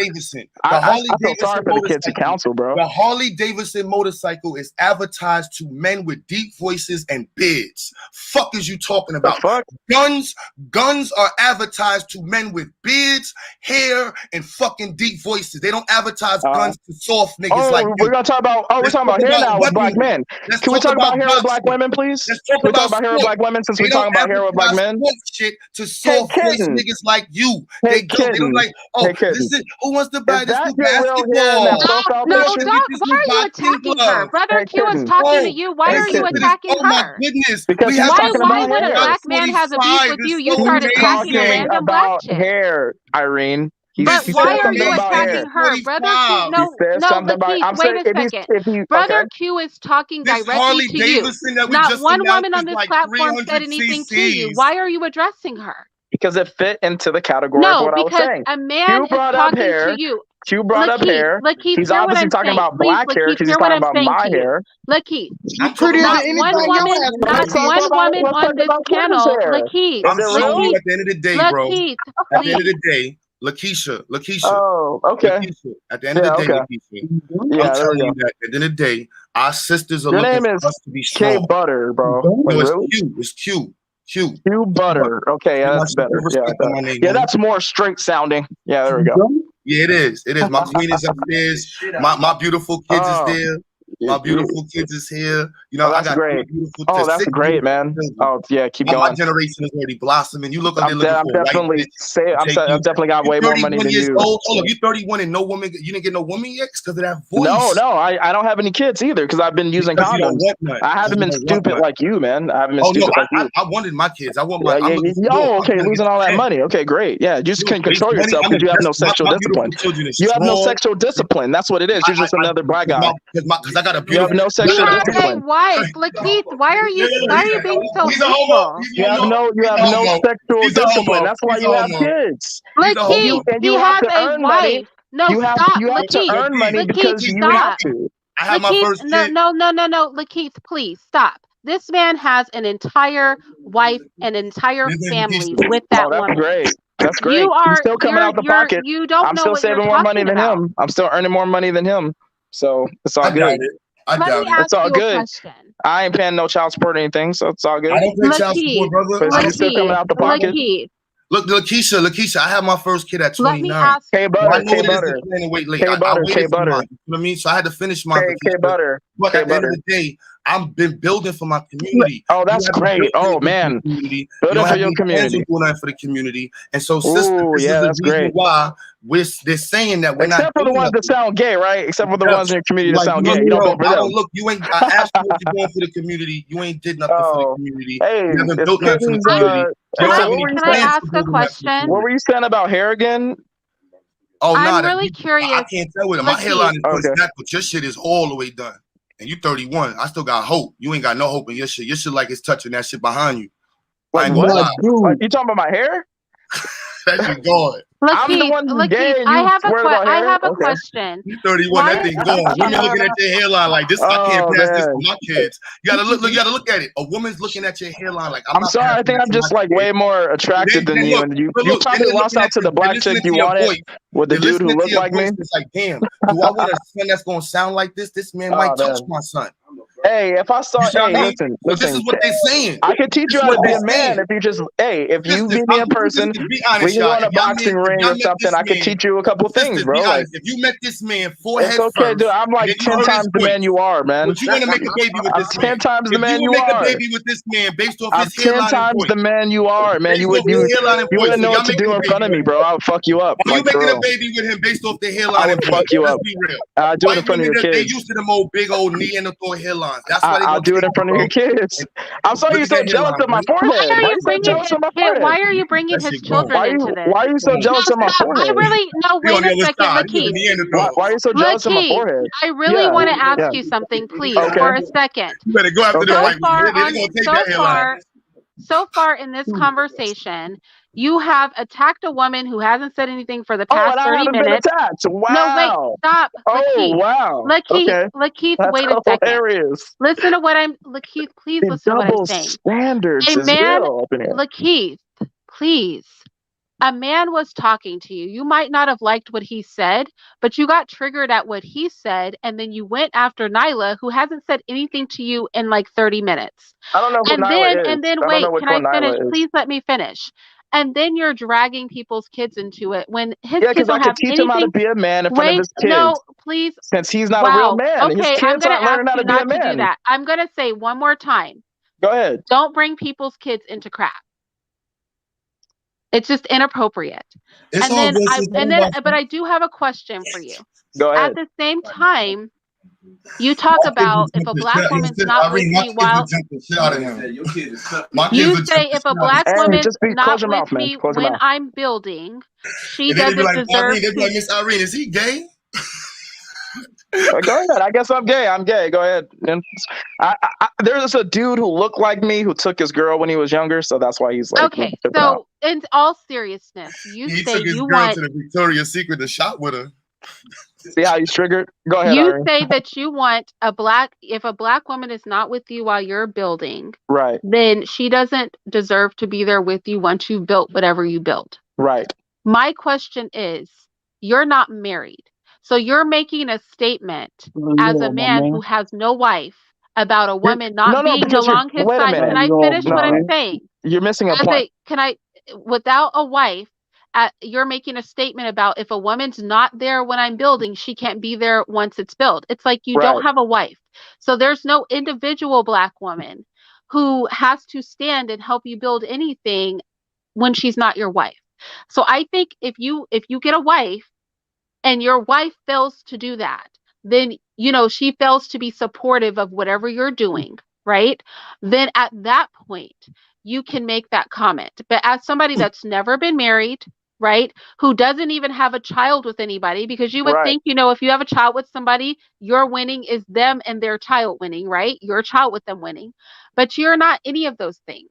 Speaker 11: I feel sorry for the kids you counsel, bro.
Speaker 20: The Harley Davidson motorcycle is advertised to men with deep voices and beards. Fuck is you talking about? Guns are advertised to men with beards, hair, and fucking deep voices. They don't advertise guns to soft niggas like you.
Speaker 11: We're gonna talk about. We're talking about hair now with black men. Can we talk about hair with black women, please? Can we talk about hair with black women since we're talking about hair with black men?
Speaker 20: Shit to soft voice niggas like you. They don't like. Oh, this is who wants to buy this new basketball?
Speaker 1: No, why are you attacking her? Brother Q is talking to you. Why are you attacking her?
Speaker 20: Oh my goodness!
Speaker 11: Because
Speaker 1: why when a black man has a beef with you, you start attacking a random black chick?
Speaker 11: Hair, Irene.
Speaker 1: But why are you attacking her? Brother Q, no, Lakeith, wait a second. Brother Q is talking directly to you. Not one woman on this platform said anything to you. Why are you addressing her?
Speaker 11: Because it fit into the category of what I was saying.
Speaker 1: No, because a man is talking to you.
Speaker 11: Q brought up hair. He's obviously talking about black hair because he's talking about my hair.
Speaker 1: Lakeith, not one woman on this panel. Lakeith,
Speaker 20: I'm showing you at the end of the day, bro. At the end of the day, Lakeisha.
Speaker 11: Oh, okay.
Speaker 20: Lakeisha. At the end of the day, Lakeisha. I'm telling you that at the end of the day, our sisters are looking for us to be strong.
Speaker 11: K Butter, bro.
Speaker 20: No, it's Q. Q
Speaker 11: Butter. Okay, yeah, that's better. Yeah, that's more straight sounding. Yeah, there we go.
Speaker 20: Yeah, it is. It is. My queen is upstairs. My beautiful kids is there. My beautiful kids is here. You know, I got
Speaker 11: great.
Speaker 20: Beautiful.
Speaker 11: That's great, man. Oh yeah, keep going.
Speaker 20: My generation is already blossoming. You look like
Speaker 11: I'm definitely I've definitely got way more money than you.
Speaker 20: Hold up, you 31 and no woman. You didn't get no woman yet because of that voice.
Speaker 11: No, I don't have any kids either because I've been using condoms. I haven't been stupid like you, man. I haven't been stupid like you.
Speaker 20: I wanted my kids. I want my.
Speaker 11: Okay, losing all that money. Okay, great. Yeah, you just can't control yourself because you have no sexual discipline. You have no sexual discipline. That's what it is. You're just another black guy.
Speaker 20: Because I got a
Speaker 11: beautiful. You have no sexual discipline.
Speaker 1: Wife, Lakeith, why are you being so hateful?
Speaker 11: You have no sexual discipline. That's why you have kids.
Speaker 1: Lakeith, he has a wife. No, stop,
Speaker 11: you have to earn money because you have to.
Speaker 20: I have my first kid.
Speaker 1: No, Lakeith, please stop. This man has an entire wife and entire family with that woman.
Speaker 11: Great. That's great. He's still coming out the pocket. I'm still saving more money than him. I'm still earning more money than him. So it's all good. It's all good. I ain't paying no child support or anything, so it's all good.
Speaker 20: I don't pay child support, brother.
Speaker 11: But you're still coming out the pocket.
Speaker 20: Look, Lakeisha, I had my first kid at 29.
Speaker 11: K Butter.
Speaker 20: You know what I mean? So I had to finish my
Speaker 11: K Butter.
Speaker 20: But at the end of the day, I've been building for my community.
Speaker 11: Oh, that's great. Oh man, building for your community.
Speaker 20: Doing for the community, and so sisters, that's great. Why they're saying that we're
Speaker 11: except for the ones that sound gay, right? Except for the ones in your community that sound gay. You don't vote for them.
Speaker 20: Look, you ain't. I asked you what you're doing for the community. You ain't did nothing for the community.
Speaker 11: Hey,
Speaker 20: you haven't built nothing for the community.
Speaker 1: Can I ask a question?
Speaker 11: What were you saying about hair again?
Speaker 20: Oh,
Speaker 1: I'm really curious.
Speaker 20: I can't tell with it. My hairline is pushed back, but your shit is all the way done. And you 31. I still got hope. You ain't got no hope in your shit. Your shit like it's touching that shit behind you.
Speaker 11: Like what? Like, you talking about my hair?
Speaker 20: That's your God.
Speaker 11: I'm the one who's gay.
Speaker 1: I have a question.
Speaker 20: You 31. That thing gone. Women looking at your hairline like this. I can't pass this to my kids. You gotta look. You gotta look at it. A woman's looking at your hairline like
Speaker 11: I'm sorry. I think I'm just like way more attractive than you. And you probably lost out to the black chick you wanted with the dude who looked like me.
Speaker 20: It's like, damn. Do I want a son that's gonna sound like this? This man might touch my son.
Speaker 11: Hey, if I saw,
Speaker 20: You know what I mean?
Speaker 11: listen,
Speaker 20: But this is what they're saying.
Speaker 11: I can teach
Speaker 20: This
Speaker 11: you
Speaker 20: is
Speaker 11: how to
Speaker 20: what
Speaker 11: be
Speaker 20: they're
Speaker 11: a man
Speaker 20: saying.
Speaker 11: if you just, if you
Speaker 20: Sisters,
Speaker 11: meet me in person,
Speaker 20: sisters, be
Speaker 11: we
Speaker 20: honest,
Speaker 11: can go
Speaker 20: y'all.
Speaker 11: in a boxing ring or something. I could teach you a couple things,
Speaker 20: Sisters, be
Speaker 11: bro. Like,
Speaker 20: honest. If you met this man
Speaker 11: it's
Speaker 20: forehead
Speaker 11: okay, dude.
Speaker 20: first,
Speaker 11: I'm
Speaker 20: and
Speaker 11: like
Speaker 20: then you
Speaker 11: 10
Speaker 20: heard his
Speaker 11: times the man
Speaker 20: voice,
Speaker 11: you are, man.
Speaker 20: would you want to make a baby with
Speaker 11: I'm
Speaker 20: this
Speaker 11: 10
Speaker 20: man?
Speaker 11: times the
Speaker 20: If you
Speaker 11: man
Speaker 20: would
Speaker 11: you
Speaker 20: make a
Speaker 11: are.
Speaker 20: baby with this man based off
Speaker 11: I'm
Speaker 20: his
Speaker 11: 10
Speaker 20: hairline and
Speaker 11: times
Speaker 20: voice,
Speaker 11: the man you are, man.
Speaker 20: based off his hairline and
Speaker 11: You
Speaker 20: voice,
Speaker 11: wouldn't
Speaker 20: so
Speaker 11: know
Speaker 20: y'all
Speaker 11: what to
Speaker 20: making
Speaker 11: do
Speaker 20: a
Speaker 11: in
Speaker 20: baby
Speaker 11: front of
Speaker 20: with
Speaker 11: me,
Speaker 20: him.
Speaker 11: bro. I'll fuck you up.
Speaker 20: Are you
Speaker 11: Like, for
Speaker 20: making a
Speaker 11: real.
Speaker 20: baby with him based off the
Speaker 11: I
Speaker 20: hairline
Speaker 11: would
Speaker 20: and voice?
Speaker 11: fuck you
Speaker 20: Let's
Speaker 11: up.
Speaker 20: be real.
Speaker 11: I'll do it in
Speaker 20: White
Speaker 11: front of
Speaker 20: women,
Speaker 11: your
Speaker 20: they
Speaker 11: kids.
Speaker 20: used to them old big old Neanderthal hairlines. That's why they
Speaker 11: I'll
Speaker 20: want to
Speaker 11: do it
Speaker 20: take
Speaker 11: in
Speaker 20: you,
Speaker 11: front of
Speaker 20: bro.
Speaker 11: your kids. I'm sorry
Speaker 20: Look
Speaker 11: you're
Speaker 20: at
Speaker 11: so
Speaker 20: that
Speaker 11: jealous
Speaker 20: hairline,
Speaker 11: of my
Speaker 20: right?
Speaker 1: Why
Speaker 11: forehead.
Speaker 1: are
Speaker 11: Why are
Speaker 1: you
Speaker 11: you so
Speaker 1: bringing
Speaker 11: jealous
Speaker 1: his
Speaker 11: of my
Speaker 1: kid?
Speaker 11: forehead?
Speaker 1: Why are you bringing
Speaker 20: That
Speaker 1: his
Speaker 20: shit gone.
Speaker 1: children into this?
Speaker 11: Why are you so
Speaker 1: No,
Speaker 11: jealous of my
Speaker 1: stop. I
Speaker 11: forehead?
Speaker 1: really no.
Speaker 20: He on
Speaker 1: Wait
Speaker 20: the
Speaker 1: a
Speaker 20: other
Speaker 1: second,
Speaker 20: side. He a
Speaker 1: Lakeith.
Speaker 11: Why
Speaker 20: Neanderthal.
Speaker 11: are you so jealous of my
Speaker 1: Lakeith,
Speaker 11: forehead?
Speaker 1: I really
Speaker 11: Yeah,
Speaker 1: want to ask
Speaker 11: yeah.
Speaker 1: you something, please,
Speaker 11: Okay.
Speaker 1: for a second.
Speaker 20: You better go after them
Speaker 11: Okay.
Speaker 20: white women. They're gonna take that hairline.
Speaker 1: So far in this conversation, you have attacked a woman who hasn't said anything for the
Speaker 11: Oh,
Speaker 1: past
Speaker 11: and I
Speaker 1: 30
Speaker 11: haven't been
Speaker 1: minutes.
Speaker 11: attacked.
Speaker 1: No, wait,
Speaker 11: Wow.
Speaker 1: stop,
Speaker 11: Oh,
Speaker 1: Lakeith.
Speaker 11: wow.
Speaker 1: Lakeith,
Speaker 11: Okay.
Speaker 1: Lakeith,
Speaker 11: That's
Speaker 1: wait a second.
Speaker 11: hilarious.
Speaker 1: Listen to what I'm, Lakeith, please
Speaker 11: The
Speaker 1: listen to what I'm
Speaker 11: double
Speaker 1: saying.
Speaker 11: standards
Speaker 1: A
Speaker 11: is
Speaker 1: man,
Speaker 11: real up in here.
Speaker 1: Lakeith, please. A man was talking to you. You might not have liked what he said, but you got triggered at what he said, and then you went after Nyla, who hasn't said anything to you in like 30 minutes.
Speaker 11: I don't know who Nyla is. I don't know
Speaker 1: Wait,
Speaker 11: which
Speaker 1: can I
Speaker 11: one
Speaker 1: finish?
Speaker 11: Nyla is.
Speaker 1: Please let me finish. And then you're dragging people's kids into it when his
Speaker 11: Yeah,
Speaker 1: kids
Speaker 11: because I
Speaker 1: don't
Speaker 11: could
Speaker 1: have
Speaker 11: teach him how to
Speaker 1: anything.
Speaker 11: be a man in front of
Speaker 1: Wait,
Speaker 11: his kids.
Speaker 1: no, please.
Speaker 11: Since he's not a real
Speaker 1: Wow.
Speaker 11: man. His
Speaker 1: Okay, I'm
Speaker 11: kids
Speaker 1: going to
Speaker 11: aren't
Speaker 1: ask
Speaker 11: learning how
Speaker 1: you
Speaker 11: to be a
Speaker 1: not to do
Speaker 11: man.
Speaker 1: that. I'm going to say one more time.
Speaker 11: Go ahead.
Speaker 1: Don't bring people's kids into crap. It's just inappropriate.
Speaker 20: It's all good.
Speaker 1: But I do have a question for you.
Speaker 11: Go ahead.
Speaker 1: At the same time, you talk about if a black woman's not with me while you say if a black woman's not with me when I'm building, she
Speaker 20: And then they be
Speaker 1: doesn't
Speaker 20: like,
Speaker 1: deserve
Speaker 20: Irene, they be
Speaker 1: to.
Speaker 20: like, Miss Irene, is he gay?
Speaker 11: Go ahead. I guess I'm gay. I'm gay. Go ahead. And there's a dude who looked like me who took his girl when he was younger, so that's why he's like.
Speaker 1: Okay, so in all seriousness,
Speaker 20: He took his girl to the Victoria's Secret to shop with her.
Speaker 11: See how he's triggered? Go ahead.
Speaker 1: You
Speaker 11: Irene.
Speaker 1: say that you want if a black woman is not with you while you're building,
Speaker 11: right?
Speaker 1: Then she doesn't deserve to be there with you once you've built whatever you built.
Speaker 11: Right.
Speaker 1: My question is, you're not married. So you're making a statement as a man who has no wife about a woman not being along his side. Can I finish what I'm saying?
Speaker 11: You're missing a point.
Speaker 1: Without a wife, you're making a statement about if a woman's not there when I'm building, she can't be there once it's built. It's like you don't have a wife. So there's no individual black woman who has to stand and help you build anything when she's not your wife. So I think if you get a wife and your wife fails to do that, then she fails to be supportive of whatever you're doing, right? Then at that point you can make that comment. But as somebody that's never been married, right, who doesn't even have a child with anybody, because you would think, if you have a child with somebody, your winning is them and their child winning, right? Your child with them winning, but you're not any of those things.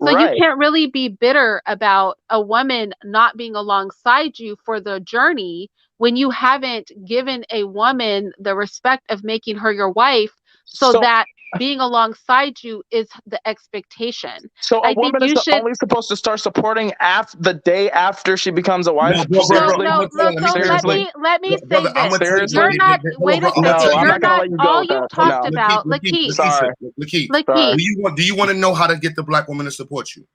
Speaker 1: So you can't really be bitter about a woman not being alongside you for the journey when you haven't given a woman the respect of making her your wife, so that being alongside you is the expectation.
Speaker 11: So a woman is only supposed to start supporting the day after she becomes a wife? Seriously?
Speaker 1: No, let me say this.
Speaker 11: Seriously?
Speaker 1: You're not, wait a second.
Speaker 11: No, I'm
Speaker 1: You're
Speaker 11: not gonna let you go
Speaker 1: all
Speaker 11: with
Speaker 1: you
Speaker 11: that.
Speaker 1: talked
Speaker 11: No.
Speaker 1: about, Lakeith.
Speaker 11: Sorry.
Speaker 20: Lakeith, do you want to know how to get the black woman to support you?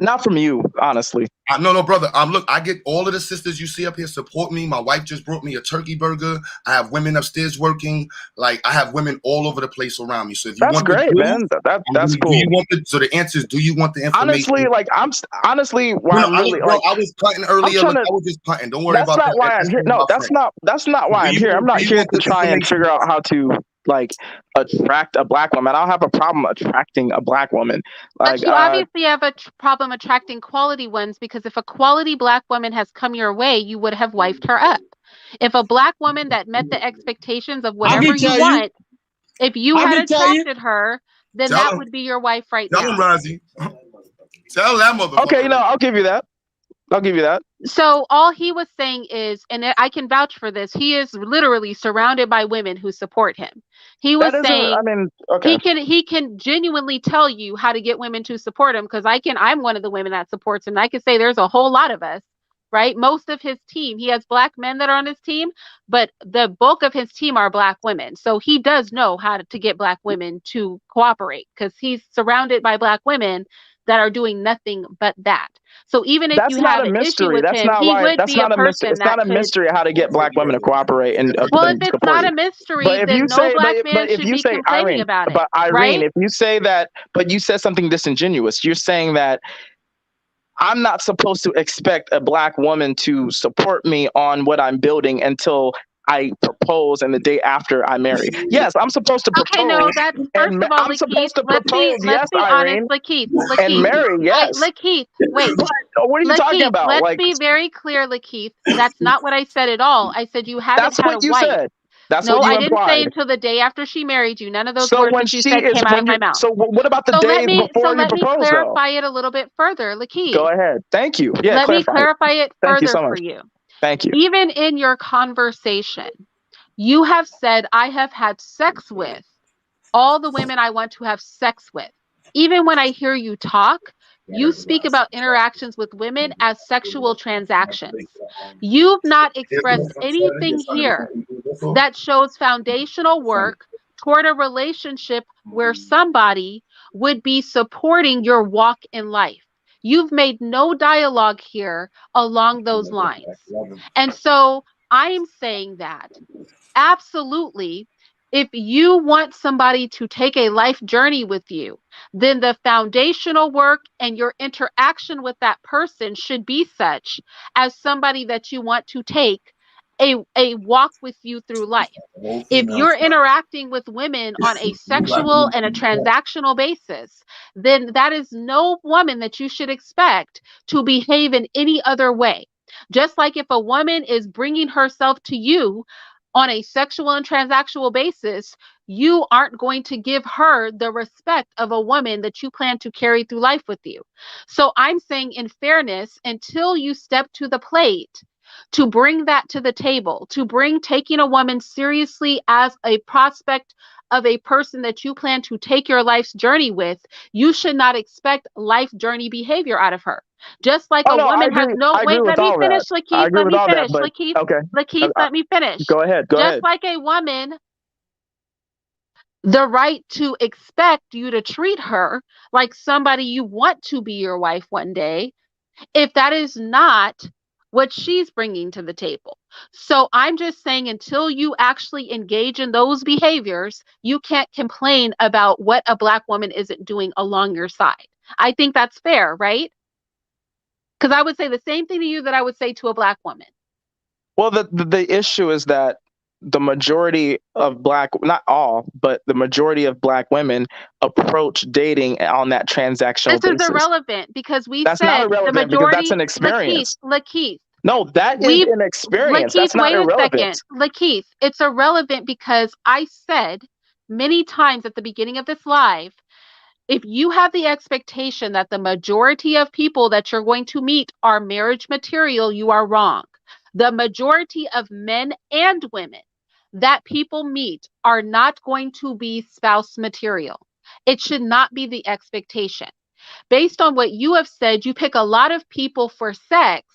Speaker 11: Not from you, honestly.
Speaker 20: No, brother. Look, I get all of the sisters you see up here support me. My wife just brought me a turkey burger. I have women upstairs working. Like, I have women all over the place around me. So if you
Speaker 11: That's
Speaker 20: want
Speaker 11: great,
Speaker 20: the
Speaker 11: man. That's cool.
Speaker 20: So the answer is, do you want the information?
Speaker 11: Honestly, I
Speaker 20: was cutting earlier. I was just cutting. Don't worry about that.
Speaker 11: That's not why I'm here. No, that's not why I'm here. I'm not here to try and figure out how to attract a black woman. I don't have a problem attracting a black woman.
Speaker 1: But you obviously have a problem attracting quality ones, because if a quality black woman has come your way, you would have wifed her up. If a black woman that met the expectations of whatever you want, if you had attracted her, then that would be your wife right now.
Speaker 20: Tell him, Rozzy. Tell that motherfucker.
Speaker 11: Okay, I'll give you that.
Speaker 1: So all he was saying is, and I can vouch for this, he is literally surrounded by women who support him. He was saying, he can genuinely tell you how to get women to support him, because I'm one of the women that supports him. I can say there's a whole lot of us right? Most of his team, he has black men that are on his team, but the bulk of his team are black women. So he does know how to get black women to cooperate because he's surrounded by black women that are doing nothing but that. So even if
Speaker 11: That's
Speaker 1: you
Speaker 11: not
Speaker 1: have
Speaker 11: a
Speaker 1: an issue
Speaker 11: mystery.
Speaker 1: with
Speaker 11: That's
Speaker 1: him,
Speaker 11: not
Speaker 1: he
Speaker 11: why.
Speaker 1: would
Speaker 11: That's
Speaker 1: be a
Speaker 11: not a mystery.
Speaker 1: person
Speaker 11: It's not
Speaker 1: that
Speaker 11: a
Speaker 1: could.
Speaker 11: mystery how to get black women to cooperate and
Speaker 1: Well, if it's
Speaker 11: support
Speaker 1: not
Speaker 11: you.
Speaker 1: a mystery,
Speaker 11: But if
Speaker 1: then
Speaker 11: you
Speaker 1: no
Speaker 11: say,
Speaker 1: black man
Speaker 11: but if
Speaker 1: should
Speaker 11: you
Speaker 1: be
Speaker 11: say
Speaker 1: complaining about it,
Speaker 11: Irene,
Speaker 1: right?
Speaker 11: if you say that, but you said something disingenuous. You're saying that I'm not supposed to expect a black woman to support me on what I'm building until I propose and the day after I marry. Yes, I'm supposed to
Speaker 1: Okay, no,
Speaker 11: propose
Speaker 1: that first of all,
Speaker 11: I'm
Speaker 1: Lakeith,
Speaker 11: supposed to propose,
Speaker 1: let's
Speaker 11: yes,
Speaker 1: be honest,
Speaker 11: Irene,
Speaker 1: Lakeith,
Speaker 11: and marry, yes.
Speaker 1: Lakeith, wait.
Speaker 11: But what are you talking
Speaker 1: Lakeith,
Speaker 11: about?
Speaker 1: let's
Speaker 11: Like,
Speaker 1: be very clear, Lakeith. That's not what I said at all. I said you haven't
Speaker 11: that's
Speaker 1: had a
Speaker 11: what you
Speaker 1: wife.
Speaker 11: said. That's
Speaker 1: No,
Speaker 11: what you
Speaker 1: I didn't say
Speaker 11: implied.
Speaker 1: until the day after she married you. None of those
Speaker 11: So
Speaker 1: words
Speaker 11: when
Speaker 1: that you
Speaker 11: she
Speaker 1: said
Speaker 11: is
Speaker 1: came out of
Speaker 11: when
Speaker 1: my
Speaker 11: you
Speaker 1: mouth.
Speaker 11: so what about the
Speaker 1: So
Speaker 11: days before you
Speaker 1: let me
Speaker 11: propose though?
Speaker 1: clarify it a little bit further, Lakeith.
Speaker 11: Go ahead. Thank you. Yeah,
Speaker 1: Let me
Speaker 11: clarify.
Speaker 1: clarify it
Speaker 11: Thank you
Speaker 1: further
Speaker 11: so
Speaker 1: for
Speaker 11: much.
Speaker 1: you.
Speaker 11: Thank you.
Speaker 1: Even in your conversation, you have said, I have had sex with all the women I want to have sex with. Even when I hear you talk, you speak about interactions with women as sexual transactions. You've not expressed anything here that shows foundational work toward a relationship where somebody would be supporting your walk in life. You've made no dialogue here along those lines. And so I'm saying that absolutely, if you want somebody to take a life journey with you, then the foundational work and your interaction with that person should be such as somebody that you want to take a walk with you through life. If you're interacting with women on a sexual and a transactional basis, then that is no woman that you should expect to behave in any other way. Just like if a woman is bringing herself to you on a sexual and transactional basis, you aren't going to give her the respect of a woman that you plan to carry through life with you. So I'm saying, in fairness, until you step to the plate to bring that to the table, to bring taking a woman seriously as a prospect of a person that you plan to take your life's journey with, you should not expect life journey behavior out of her. Just like a woman has no, wait, let me finish, Lakeith, let me finish, Lakeith, Lakeith, let me finish.
Speaker 11: Go ahead.
Speaker 1: Just like a woman, the right to expect you to treat her like somebody you want to be your wife one day, if that is not what she's bringing to the table. So I'm just saying, until you actually engage in those behaviors, you can't complain about what a black woman isn't doing along your side. I think that's fair, right? Because I would say the same thing to you that I would say to a black woman.
Speaker 11: Well, the issue is that the majority of black, not all, but the majority of black women approach dating on that transactional basis.
Speaker 1: This is irrelevant because we
Speaker 11: that's
Speaker 1: said
Speaker 11: not irrelevant
Speaker 1: the majority.
Speaker 11: Because that's an experience.
Speaker 1: Lakeith.
Speaker 11: No, that is an experience.
Speaker 1: Lakeith,
Speaker 11: that's not
Speaker 1: wait
Speaker 11: irrelevant.
Speaker 1: a second. Lakeith, it's irrelevant because I said many times at the beginning of this live, if you have the expectation that the majority of people that you're going to meet are marriage material, you are wrong. The majority of men and women that people meet are not going to be spouse material. It should not be the expectation. Based on what you have said, you pick a lot of people for sex,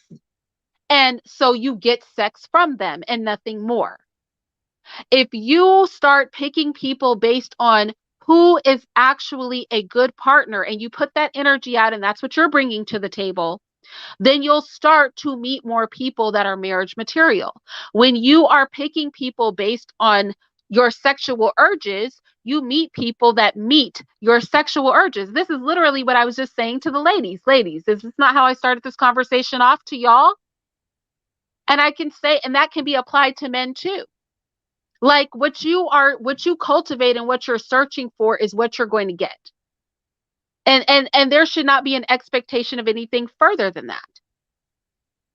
Speaker 1: and so you get sex from them and nothing more. If you start picking people based on who is actually a good partner and you put that energy out and that's what you're bringing to the table, then you'll start to meet more people that are marriage material. When you are picking people based on your sexual urges, you meet people that meet your sexual urges. This is literally what I was just saying to the ladies. Ladies, is this not how I started this conversation off to y'all? And I can say, and that can be applied to men too. Like what you cultivate and what you're searching for is what you're going to get. And there should not be an expectation of anything further than that.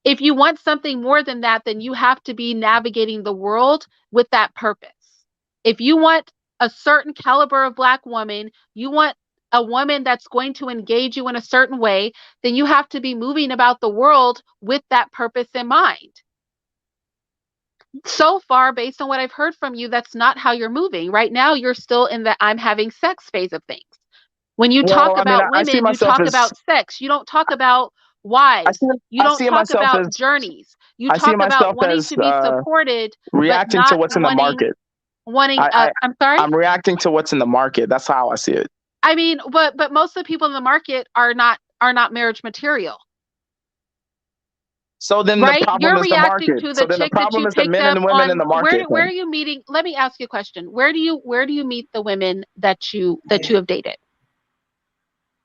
Speaker 1: If you want something more than that, then you have to be navigating the world with that purpose. If you want a certain caliber of black woman, you want a woman that's going to engage you in a certain way, then you have to be moving about the world with that purpose in mind. So far, based on what I've heard from you, that's not how you're moving. Right now, you're still in the I'm having sex phase of things. When you talk about women, you talk about sex. You don't talk about Wives. You don't
Speaker 11: see
Speaker 1: talk
Speaker 11: myself
Speaker 1: about
Speaker 11: as,
Speaker 1: journeys. You
Speaker 11: I see
Speaker 1: talk about
Speaker 11: myself
Speaker 1: wanting
Speaker 11: as
Speaker 1: to be supported, but
Speaker 11: reacting to
Speaker 1: not
Speaker 11: what's in the market.
Speaker 1: I'm sorry?
Speaker 11: I'm reacting to what's in the market. That's how I see it.
Speaker 1: I mean, but most of the people in the market are not marriage material.
Speaker 11: So then
Speaker 1: right?
Speaker 11: the problem
Speaker 1: You're
Speaker 11: is the
Speaker 1: reacting
Speaker 11: market.
Speaker 1: to
Speaker 11: So
Speaker 1: the
Speaker 11: then the
Speaker 1: chick that
Speaker 11: problem
Speaker 1: you
Speaker 11: is the
Speaker 1: picked
Speaker 11: men
Speaker 1: up
Speaker 11: and women
Speaker 1: on
Speaker 11: in the market.
Speaker 1: where are you meeting? Let me ask you a question. Where do you meet the women that you have dated?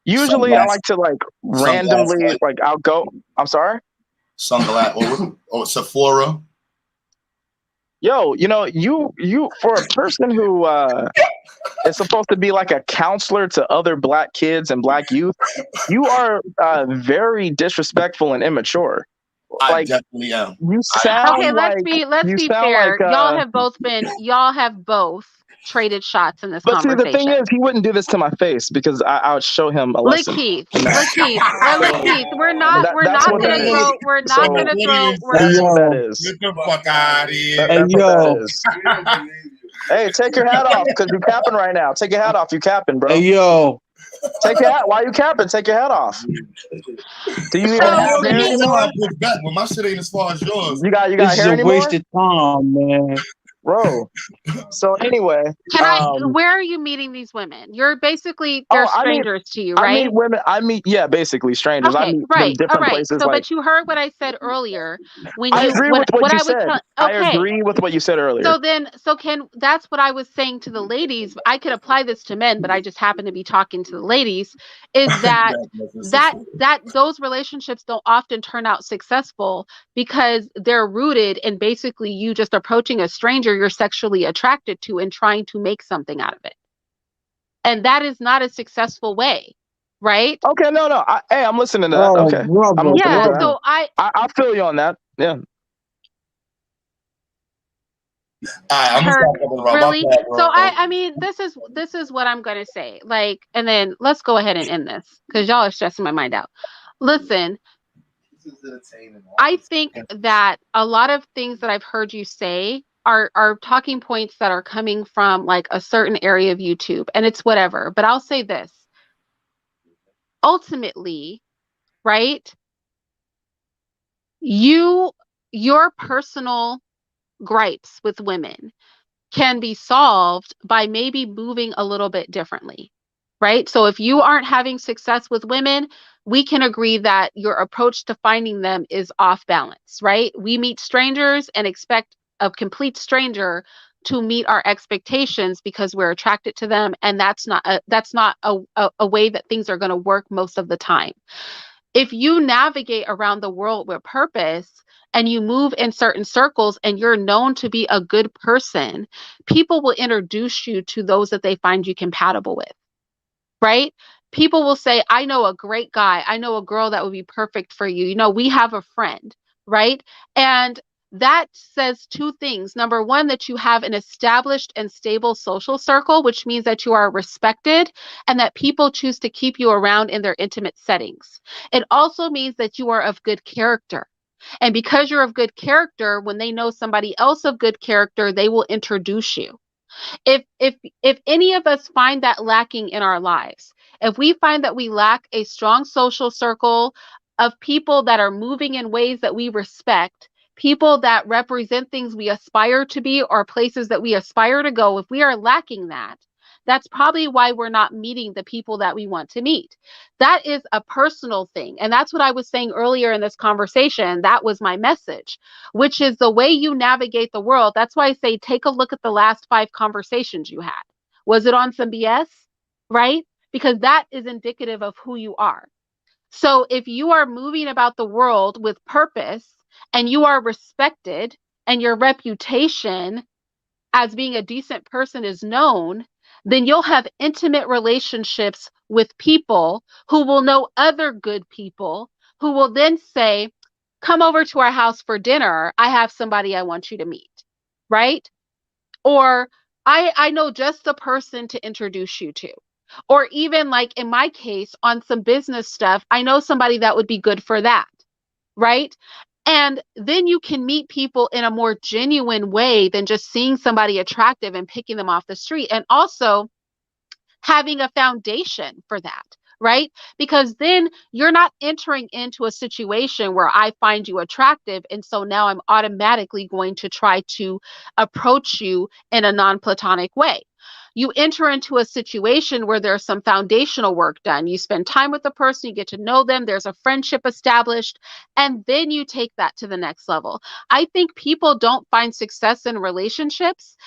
Speaker 11: Usually I like to like randomly like I'll go. I'm sorry?
Speaker 20: Sunglass or Sephora.
Speaker 11: Yo, you for a person who is supposed to be like a counselor to other black kids and black youth, you are very disrespectful and immature.
Speaker 20: I definitely am.
Speaker 11: You sound
Speaker 1: okay.
Speaker 11: like
Speaker 1: Let's be fair. Y'all have both traded shots in this
Speaker 11: but see,
Speaker 1: conversation.
Speaker 11: the thing is, he wouldn't do this to my face because I would show him a lesson.
Speaker 1: Keith, we're not gonna throw.
Speaker 11: That's what that is.
Speaker 20: Get the fuck out of here.
Speaker 11: That's what that is. Hey, take your hat off because you're capping right now. Take your hat off. You capping, bro.
Speaker 5: Hey, yo.
Speaker 11: Take your hat. Why are you capping? Take your hat off. Do you even have hair anymore?
Speaker 20: Back, but my shit ain't as far as yours.
Speaker 11: You got
Speaker 5: This is
Speaker 11: hair
Speaker 5: a
Speaker 11: anymore?
Speaker 5: wasted time, man.
Speaker 11: Bro. So anyway,
Speaker 1: where are you meeting these women? You're basically they're strangers to you, right?
Speaker 11: I meet women. Basically strangers.
Speaker 1: Okay,
Speaker 11: I meet
Speaker 1: right,
Speaker 11: different
Speaker 1: all right.
Speaker 11: places.
Speaker 1: So,
Speaker 11: like,
Speaker 1: but you heard what I said earlier. When
Speaker 11: I
Speaker 1: you
Speaker 11: agree with what you
Speaker 1: I was
Speaker 11: said.
Speaker 1: okay.
Speaker 11: I agree with what you said earlier.
Speaker 1: So then, that's what I was saying to the ladies. I could apply this to men, but I just happen to be talking to the ladies. Is that those relationships don't often turn out successful because they're rooted in basically you just approaching a stranger you're sexually attracted to and trying to make something out of it. And that is not a successful way, right?
Speaker 11: Okay, no. Hey, I'm listening to that. Okay. I'm listening to that.
Speaker 1: So I
Speaker 11: feel you on that. Yeah.
Speaker 20: I'm
Speaker 1: really? So I mean, this is what I'm gonna say. Like, and then let's go ahead and end this because y'all are stressing my mind out. Listen, I think that a lot of things that I've heard you say are talking points that are coming from like a certain area of YouTube, and it's whatever. But I'll say this. Ultimately, right? Your personal gripes with women can be solved by maybe moving a little bit differently, right? So if you aren't having success with women, we can agree that your approach to finding them is off balance, right? We meet strangers and expect a complete stranger to meet our expectations because we're attracted to them, and that's not a way that things are going to work most of the time. If you navigate around the world with purpose and you move in certain circles and you're known to be a good person, people will introduce you to those that they find you compatible with, right? People will say, I know a great guy. I know a girl that would be perfect for you. You know, we have a friend, right? And that says two things. Number one, that you have an established and stable social circle, which means that you are respected and that people choose to keep you around in their intimate settings. It also means that you are of good character. And because you're of good character, when they know somebody else of good character, they will introduce you. If any of us find that lacking in our lives, if we find that we lack a strong social circle of people that are moving in ways that we respect, people that represent things we aspire to be or places that we aspire to go, if we are lacking that, that's probably why we're not meeting the people that we want to meet. That is a personal thing. And that's what I was saying earlier in this conversation. That was my message, which is the way you navigate the world. That's why I say, take a look at the last 5 conversations you had. Was it on some BS? Right? Because that is indicative of who you are. So if you are moving about the world with purpose and you are respected and your reputation as being a decent person is known, then you'll have intimate relationships with people who will know other good people who will then say, come over to our house for dinner. I have somebody I want you to meet, right? Or I know just the person to introduce you to. Or even like in my case, on some business stuff, I know somebody that would be good for that, right? And then you can meet people in a more genuine way than just seeing somebody attractive and picking them off the street. And also having a foundation for that, right? Because then you're not entering into a situation where I find you attractive. And so now I'm automatically going to try to approach you in a non-platonic way. You enter into a situation where there's some foundational work done. You spend time with the person, you get to know them, there's a friendship established, and then you take that to the next level. I think people don't find success in relationships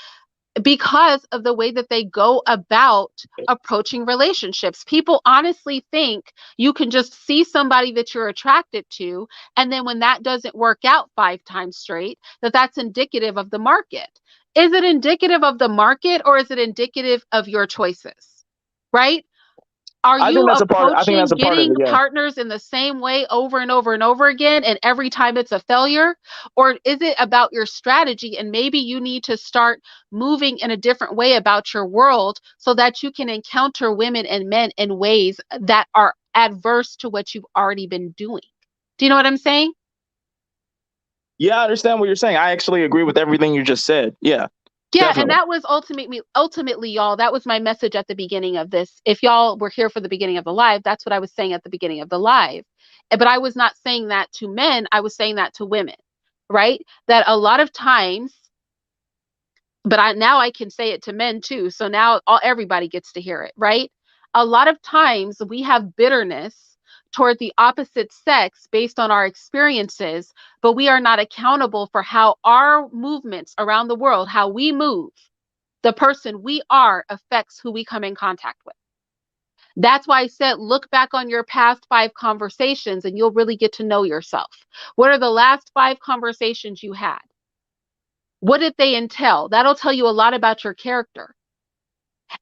Speaker 1: because of the way that they go about approaching relationships. People honestly think you can just see somebody that you're attracted to, and then when that doesn't work out 5 times straight, that's indicative of the market. Is it indicative of the market, or is it indicative of your choices? Right? Are you approaching getting partners in the same way over and over and over again, and every time it's a failure? Or is it about your strategy, and maybe you need to start moving in a different way about your world so that you can encounter women and men in ways that are adverse to what you've already been doing? Do you know what I'm saying?
Speaker 11: Yeah, I understand what you're saying. I actually agree with everything you just said. Yeah.
Speaker 1: Yeah,
Speaker 11: definitely.
Speaker 1: and that was ultimately, y'all, that was my message at the beginning of this. If y'all were here for the beginning of the live, that's what I was saying at the beginning of the live. But I was not saying that to men, I was saying that to women, right? That a lot of times, but now I can say it to men too. So now everybody gets to hear it, right? A lot of times we have bitterness toward the opposite sex based on our experiences, but we are not accountable for how our movements around the world, how we move, the person we are affects who we come in contact with. That's why I said, look back on your past 5 conversations and you'll really get to know yourself. What are the last 5 conversations you had? What did they entail? That'll tell you a lot about your character.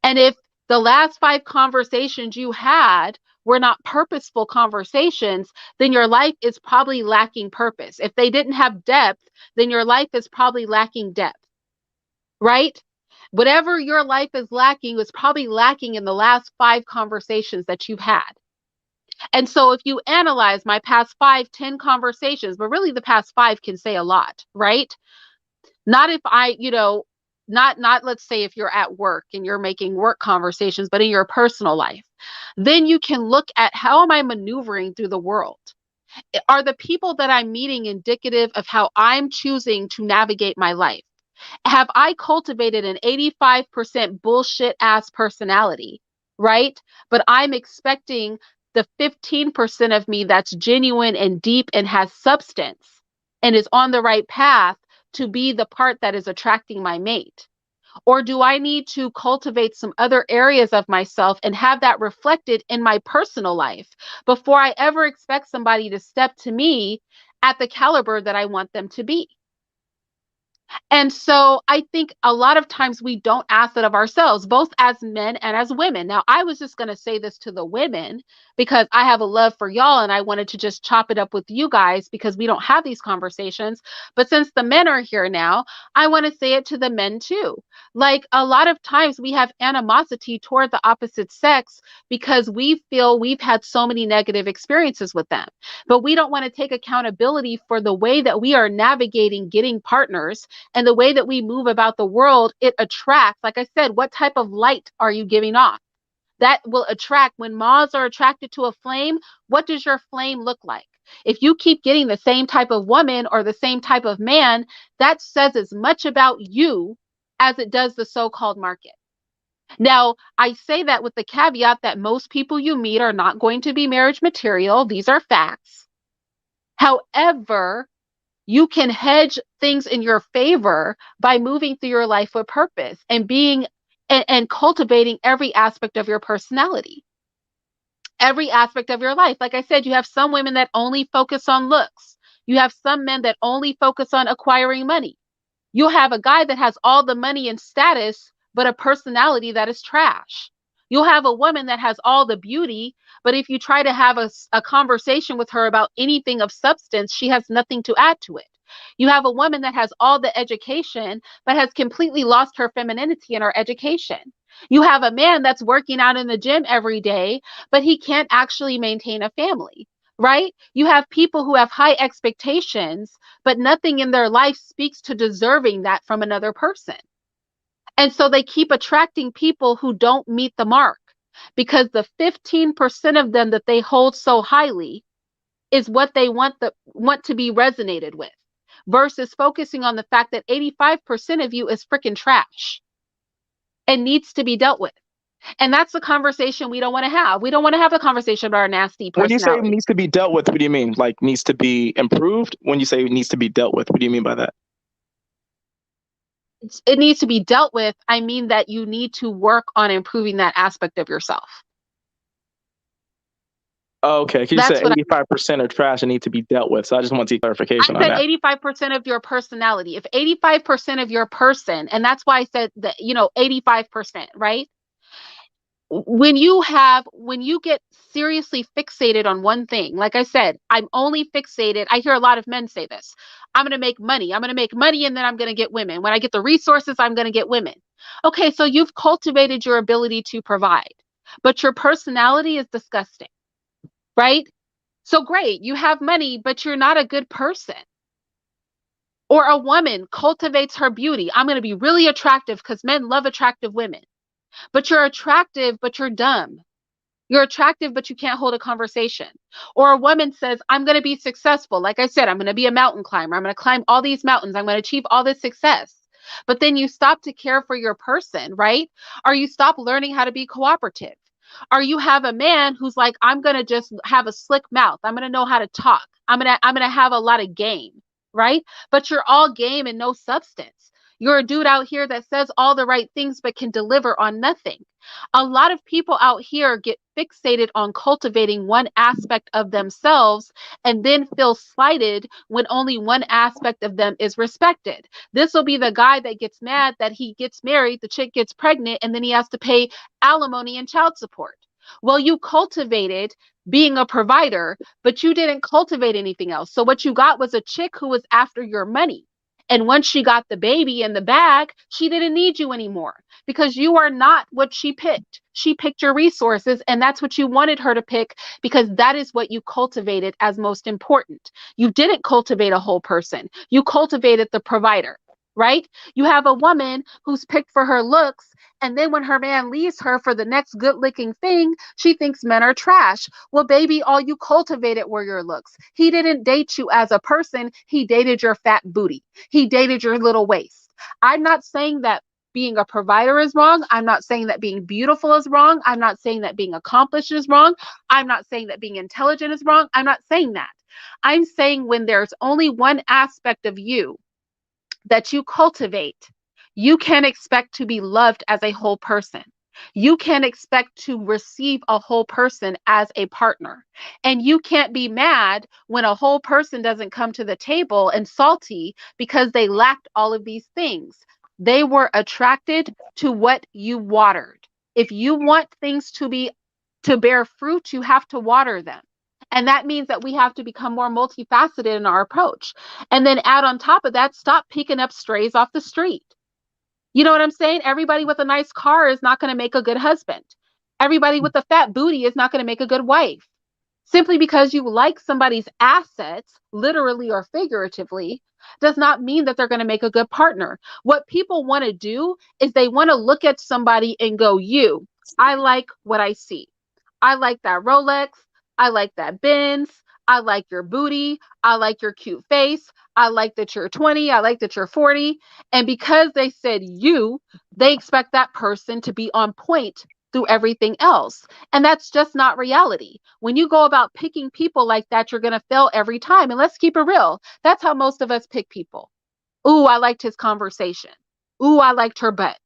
Speaker 1: And if the last 5 conversations you had were not purposeful conversations, then your life is probably lacking purpose. If they didn't have depth, then your life is probably lacking depth, right? Whatever your life is lacking was probably lacking in the last 5 conversations that you've had. And so if you analyze my past 5, 10 conversations, but really the past 5 can say a lot, right? Not if I, not let's say if you're at work and you're making work conversations, but in your personal life, then you can look at how am I maneuvering through the world? Are the people that I'm meeting indicative of how I'm choosing to navigate my life? Have I cultivated an 85% bullshit ass personality, right? But I'm expecting the 15% of me that's genuine and deep and has substance and is on the right path to be the part that is attracting my mate? Or do I need to cultivate some other areas of myself and have that reflected in my personal life before I ever expect somebody to step to me at the caliber that I want them to be? And so I think a lot of times we don't ask that of ourselves, both as men and as women. Now, I was just going to say this to the women because I have a love for y'all and I wanted to just chop it up with you guys because we don't have these conversations. But since the men are here now, I want to say it to the men too. Like a lot of times we have animosity toward the opposite sex because we feel we've had so many negative experiences with them. But we don't want to take accountability for the way that we are navigating getting partners and the way that we move about the world. It attracts, like I said, what type of light are you giving off? That will attract. When moths are attracted to a flame, what does your flame look like? If you keep getting the same type of woman or the same type of man, that says as much about you as it does the so-called market. Now, I say that with the caveat that most people you meet are not going to be marriage material. These are facts. However, you can hedge things in your favor by moving through your life with purpose and being and cultivating every aspect of your personality, every aspect of your life. Like I said, you have some women that only focus on looks. You have some men that only focus on acquiring money. You'll have a guy that has all the money and status, but a personality that is trash. You'll have a woman that has all the beauty, but if you try to have a conversation with her about anything of substance, she has nothing to add to it. You have a woman that has all the education, but has completely lost her femininity in her education. You have a man that's working out in the gym every day, but he can't actually maintain a family, right? You have people who have high expectations, but nothing in their life speaks to deserving that from another person. And so they keep attracting people who don't meet the mark. because the 15% of them that they hold so highly is what they want to be resonated with, versus focusing on the fact that 85% of you is freaking trash and needs to be dealt with. And that's the conversation we don't want to have. We don't want to have a conversation about our nasty personality.
Speaker 11: When you say needs to be dealt with, what do you mean? Like needs to be improved? When you say it needs to be dealt with, what do you mean by that?
Speaker 1: It needs to be dealt with. I mean that you need to work on improving that aspect of yourself.
Speaker 11: Oh, okay. You said 85% are trash and need to be dealt with. So I just want to see clarification on that.
Speaker 1: I said 85% of your personality. If 85% of your person, and that's why I said that, 85%, right? When you get seriously fixated on one thing, like I said, I'm only fixated. I hear a lot of men say this. I'm going to make money. I'm going to make money and then I'm going to get women. When I get the resources, I'm going to get women. Okay, so you've cultivated your ability to provide, but your personality is disgusting, right? So great, you have money, but you're not a good person. Or a woman cultivates her beauty. I'm going to be really attractive because men love attractive women. But you're attractive, but you're dumb. You're attractive, but you can't hold a conversation. Or a woman says, I'm going to be successful. Like I said, I'm going to be a mountain climber. I'm going to climb all these mountains. I'm going to achieve all this success. But then you stop to care for your person, right? Or you stop learning how to be cooperative. Or you have a man who's like, I'm going to just have a slick mouth. I'm going to know how to talk. I'm going to have a lot of game, right? But you're all game and no substance. You're a dude out here that says all the right things but can deliver on nothing. A lot of people out here get fixated on cultivating one aspect of themselves and then feel slighted when only one aspect of them is respected. This will be the guy that gets mad that he gets married, the chick gets pregnant, and then he has to pay alimony and child support. Well, you cultivated being a provider, but you didn't cultivate anything else. So what you got was a chick who was after your money. And once she got the baby in the bag, she didn't need you anymore because you are not what she picked. She picked your resources, and that's what you wanted her to pick because that is what you cultivated as most important. You didn't cultivate a whole person. You cultivated the provider, right? You have a woman who's picked for her looks, and then when her man leaves her for the next good looking thing, she thinks men are trash. Well, baby, all you cultivated were your looks. He didn't date you as a person. He dated your fat booty. He dated your little waist. I'm not saying that being a provider is wrong. I'm not saying that being beautiful is wrong. I'm not saying that being accomplished is wrong. I'm not saying that being intelligent is wrong. I'm not saying that. I'm saying when there's only one aspect of you that you cultivate, you can expect to be loved as a whole person. You can expect to receive a whole person as a partner. And you can't be mad when a whole person doesn't come to the table and salty because they lacked all of these things. They were attracted to what you watered. If you want things to bear fruit, you have to water them. And that means that we have to become more multifaceted in our approach. And then add on top of that, stop picking up strays off the street. You know what I'm saying? Everybody with a nice car is not going to make a good husband. Everybody with a fat booty is not going to make a good wife. Simply because you like somebody's assets, literally or figuratively, does not mean that they're going to make a good partner. What people want to do is they want to look at somebody and go, I like what I see. I like that Rolex. I like that Benz. I like your booty. I like your cute face. I like that you're 20. I like that you're 40. And because they said they expect that person to be on point through everything else. And that's just not reality. When you go about picking people like that, you're going to fail every time. And let's keep it real. That's how most of us pick people. Ooh, I liked his conversation. Ooh, I liked her butt.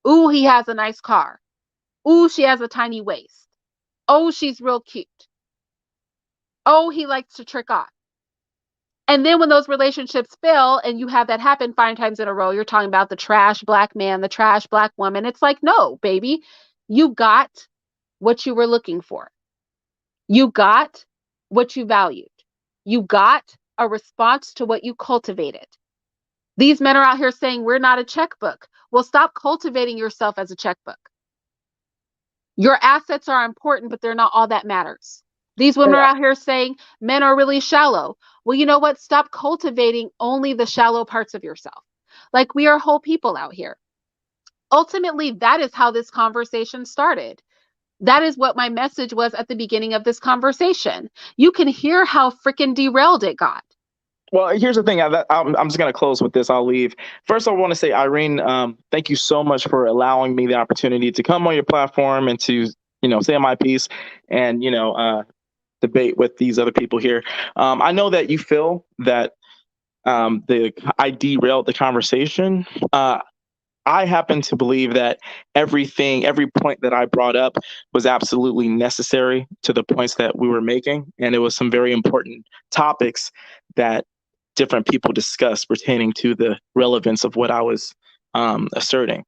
Speaker 1: Ooh, he has a nice car. Ooh, she has a tiny waist. Oh, she's real cute. Oh, he likes to trick off. And then when those relationships fail and you have that happen 5 times in a row, you're talking about the trash black man, the trash black woman. It's like, no, baby, you got what you were looking for. You got what you valued. You got a response to what you cultivated. These men are out here saying we're not a checkbook. Well, stop cultivating yourself as a checkbook. Your assets are important, but they're not all that matters. These women are out here saying men are really shallow. Well, you know what? Stop cultivating only the shallow parts of yourself. Like, we are whole people out here. Ultimately, that is how this conversation started. That is what my message was at the beginning of this conversation. You can hear how freaking derailed it got.
Speaker 11: Well, here's the thing. I'm just going to close with this. I'll leave. First, I want to say, Irene, thank you so much for allowing me the opportunity to come on your platform and to, say my piece and, debate with these other people here. I know that you feel that I derailed the conversation. I happen to believe that every point that I brought up was absolutely necessary to the points that we were making. And it was some very important topics that different people discussed pertaining to the relevance of what I was asserting.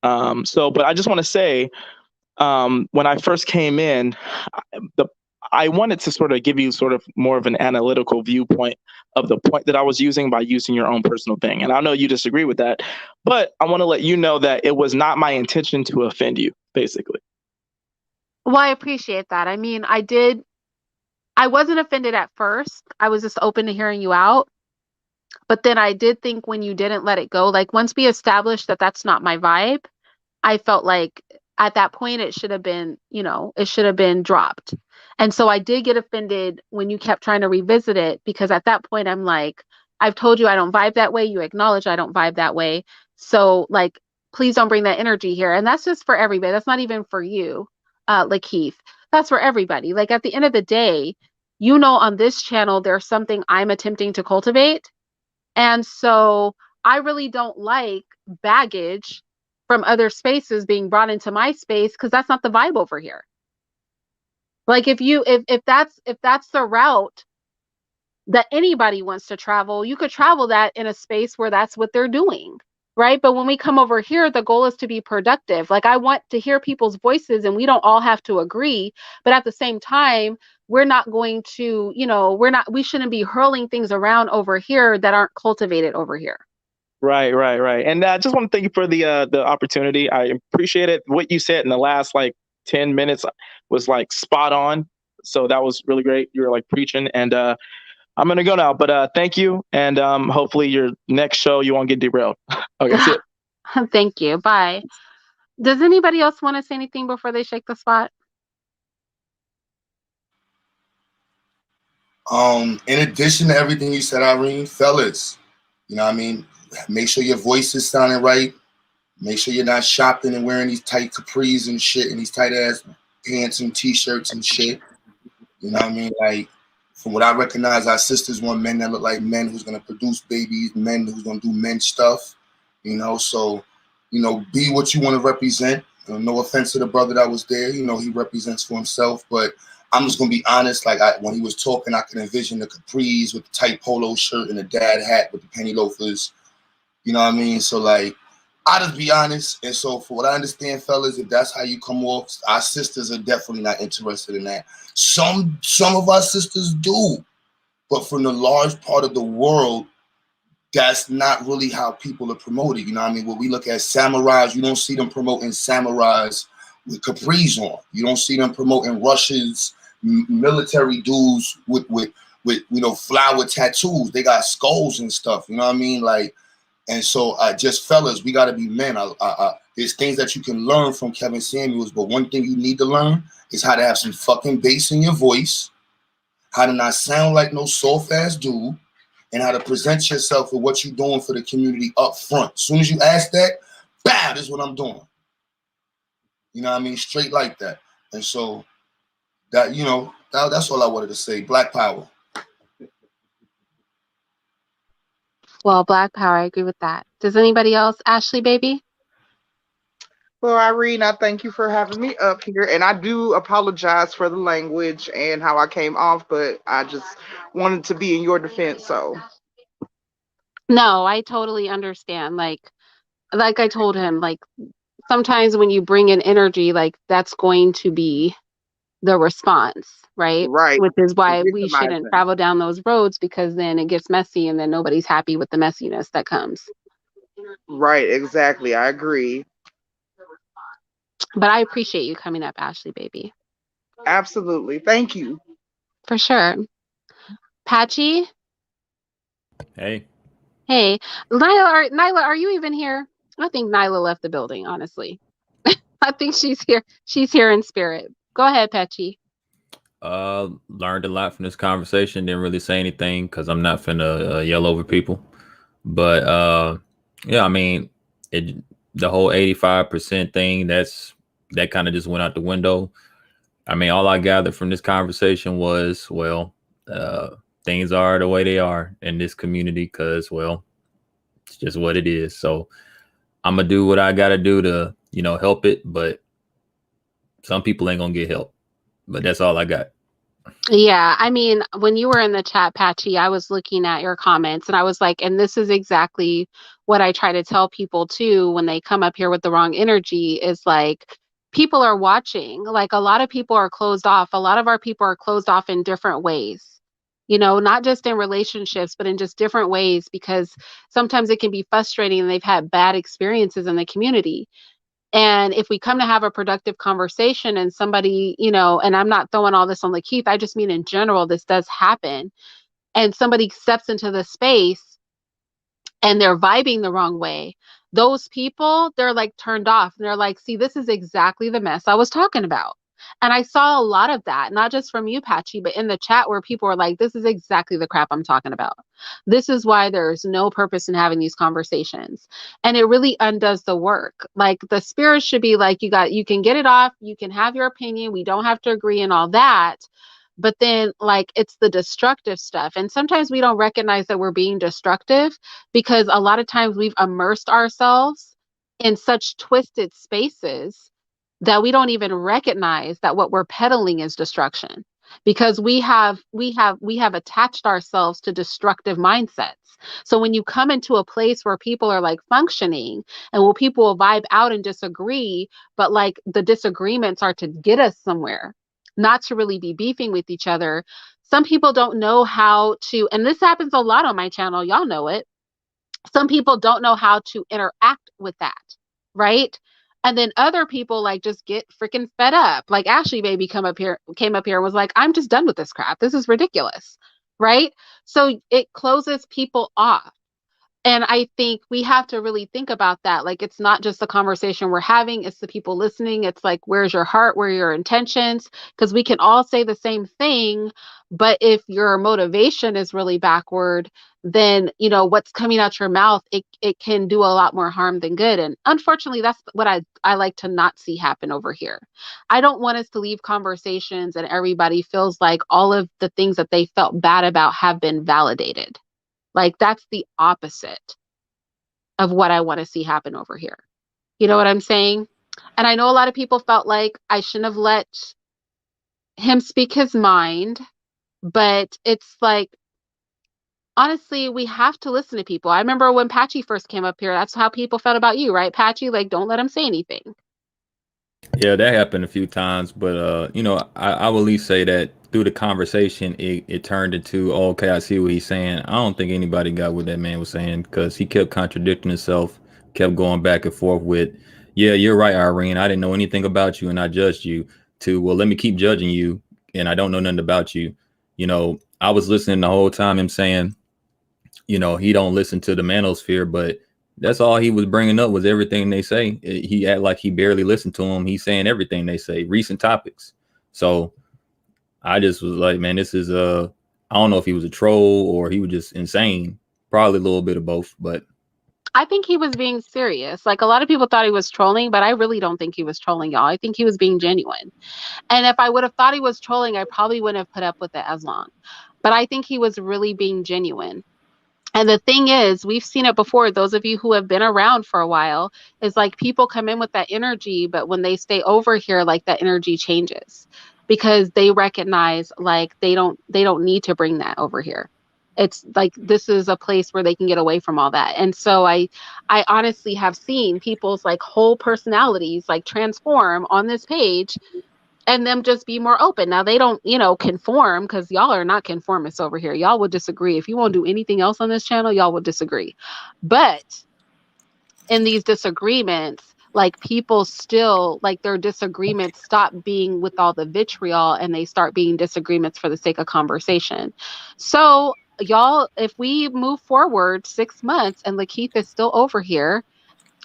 Speaker 11: But I just want to say, when I first came in, I wanted to sort of give you sort of more of an analytical viewpoint of the point that I was using by using your own personal thing. And I know you disagree with that, but I want to let you know that it was not my intention to offend you, basically.
Speaker 1: Well, I appreciate that. I mean, I wasn't offended at first. I was just open to hearing you out. But then I did think when you didn't let it go, like once we established that that's not my vibe, I felt like at that point it should have been, it should have been dropped. And so I did get offended when you kept trying to revisit it, because at that point I'm like, I've told you I don't vibe that way. You acknowledge I don't vibe that way. So like, please don't bring that energy here. And that's just for everybody. That's not even for you, Lakeith. That's for everybody. Like at the end of the day, on this channel, there's something I'm attempting to cultivate. And so I really don't like baggage from other spaces being brought into my space, because that's not the vibe over here. Like if that's the route that anybody wants to travel, you could travel that in a space where that's what they're doing, right? But when we come over here, the goal is to be productive. Like I want to hear people's voices, and we don't all have to agree, but at the same time, we're not going to, we shouldn't be hurling things around over here that aren't cultivated over here.
Speaker 11: Right. And I just want to thank you for the opportunity. I appreciate it. What you said in the last 10 minutes was spot on. So that was really great. You were preaching, and I'm going to go now, but thank you. And hopefully your next show, you won't get derailed. Okay. See you.
Speaker 1: Thank you. Bye. Does anybody else want to say anything before they shake the spot?
Speaker 20: In addition to everything you said, Irene, fellas, make sure your voice is sounding right. Make sure you're not shopping and wearing these tight capris and shit and these tight ass pants and t-shirts and shit. You know what I mean? Like, from what I recognize, our sisters want men that look like men who's gonna produce babies, men who's gonna do men stuff. So be what you want to represent. No offense to the brother that was there. He represents for himself, but I'm just gonna be honest. When he was talking, I could envision the capris with the tight polo shirt and the dad hat with the penny loafers. You know what I mean? So I'll just be honest. And so for what I understand, fellas, if that's how you come off, our sisters are definitely not interested in that. Some of our sisters do, but from the large part of the world, that's not really how people are promoted. You know what I mean? When we look at samurais, you don't see them promoting samurais with capris on. You don't see them promoting Russians, military dudes with flower tattoos. They got skulls and stuff. You know what I mean? And so just fellas, we got to be men. There's things that you can learn from Kevin Samuels, but one thing you need to learn is how to have some fucking bass in your voice, how to not sound like no soft ass dude, and how to present yourself with what you're doing for the community up front. As soon as you ask that, bam, this is what I'm doing. You know what I mean? Straight like that. And so that's all I wanted to say. Black power.
Speaker 1: Well, Black power, I agree with that. Does anybody else? Ashley, baby?
Speaker 16: Well, Irene, I thank you for having me up here, and I do apologize for the language and how I came off, but I just wanted to be in your defense. So,
Speaker 1: no, I totally understand. Like I told him, sometimes when you bring in energy, that's going to be the response, right?
Speaker 16: Right.
Speaker 1: Which is why we shouldn't travel down those roads, because then it gets messy, and then nobody's happy with the messiness that comes.
Speaker 16: Right. Exactly. I agree.
Speaker 1: But I appreciate you coming up, Ashley, baby.
Speaker 16: Absolutely. Thank you.
Speaker 1: For sure. Patchy?
Speaker 15: Hey.
Speaker 1: Hey. Nyla, are you even here? I think Nyla left the building, honestly. I think she's here. She's here in spirit. Go ahead, Patchy.
Speaker 15: Learned a lot from this conversation. Didn't really say anything because I'm not finna yell over people. But yeah, I mean, the whole 85% thing, that kind of just went out the window. I mean, all I gathered from this conversation was, well, things are the way they are in this community because, well, it's just what it is. So I'm gonna do what I gotta do to, help it. But some people ain't gonna get help. But that's all I got.
Speaker 1: Yeah, I mean, when you were in the chat, Patchy, I was looking at your comments and I was like, and this is exactly what I try to tell people too when they come up here with the wrong energy is like, people are watching. Like, a lot of people are closed off. A lot of our people are closed off in different ways, not just in relationships, but in just different ways because sometimes it can be frustrating and they've had bad experiences in the community. And if we come to have a productive conversation and somebody, and I'm not throwing all this on Lakeith, I just mean in general, this does happen. And somebody steps into the space and they're vibing the wrong way. Those people, they're like turned off and they're like, see, this is exactly the mess I was talking about. And I saw a lot of that, not just from you, Patchy, but in the chat where people were like, this is exactly the crap I'm talking about. This is why there's no purpose in having these conversations. And it really undoes the work. Like, the spirit should be like, you can get it off. You can have your opinion. We don't have to agree and all that. But then, like, it's the destructive stuff. And sometimes we don't recognize that we're being destructive because a lot of times we've immersed ourselves in such twisted spaces that we don't even recognize that what we're peddling is destruction because we have attached ourselves to destructive mindsets. So when you come into a place where people are like functioning and where people will vibe out and disagree, but like the disagreements are to get us somewhere, not to really be beefing with each other. Some people don't know how to, and this happens a lot on my channel, y'all know it. Some people don't know how to interact with that, right? And then other people like just get freaking fed up. Like Ashley Baby came up here and was like, I'm just done with this crap. This is ridiculous, right? So it closes people off. And I think we have to really think about that. Like, it's not just the conversation we're having, it's the people listening. It's like, where's your heart? Where are your intentions? Because we can all say the same thing, but if your motivation is really backward, then, what's coming out your mouth, it can do a lot more harm than good. And unfortunately, that's what I like to not see happen over here. I don't want us to leave conversations and everybody feels like all of the things that they felt bad about have been validated. Like, that's the opposite of what I want to see happen over here. You know what I'm saying? And I know a lot of people felt like I shouldn't have let him speak his mind, but it's like, honestly, we have to listen to people. I remember when Patchy first came up here, that's how people felt about you, right, Patchy? Like, don't let him say anything.
Speaker 15: Yeah, that happened a few times, but I will at least say that through the conversation, it turned into, oh, okay, I see what he's saying. I don't think anybody got what that man was saying because he kept contradicting himself, kept going back and forth with, yeah, you're right, Irene. I didn't know anything about you and I judged you, to, well, let me keep judging you and I don't know nothing about you. I was listening the whole time, him saying, he don't listen to the manosphere, but that's all he was bringing up was everything they say. He act like he barely listened to him. He's saying everything they say, recent topics. So I just was like, man, this is I don't know if he was a troll or he was just insane. Probably a little bit of both, but
Speaker 1: I think he was being serious. Like, a lot of people thought he was trolling, but I really don't think he was trolling, y'all. I think he was being genuine. And if I would have thought he was trolling, I probably wouldn't have put up with it as long. But I think he was really being genuine. And the thing is, we've seen it before. Those of you who have been around for a while, is like people come in with that energy, but when they stay over here, like that energy changes because they recognize like they don't need to bring that over here. It's like, this is a place where they can get away from all that. And so I honestly have seen people's like whole personalities like transform on this page and them just be more open. Now they don't, conform because y'all are not conformists over here. Y'all will disagree. If you won't do anything else on this channel, y'all will disagree. But in these disagreements, like people still like their disagreements stop being with all the vitriol and they start being disagreements for the sake of conversation. So y'all, if we move forward 6 months and Lakeith is still over here,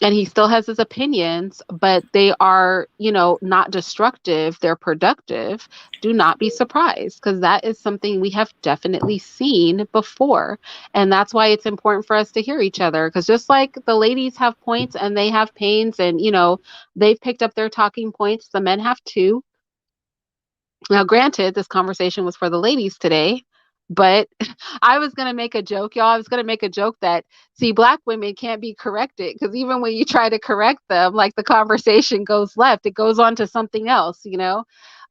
Speaker 1: and he still has his opinions, but they are, not destructive. They're productive. Do not be surprised, because that is something we have definitely seen before. And that's why it's important for us to hear each other. Because just like the ladies have points and they have pains, and, they've picked up their talking points, the men have too. Now, granted, this conversation was for the ladies today, but I was going to make a joke, y'all. I was going to make a joke that, see, black women can't be corrected, because even when you try to correct them, like, the conversation goes left, it goes on to something else,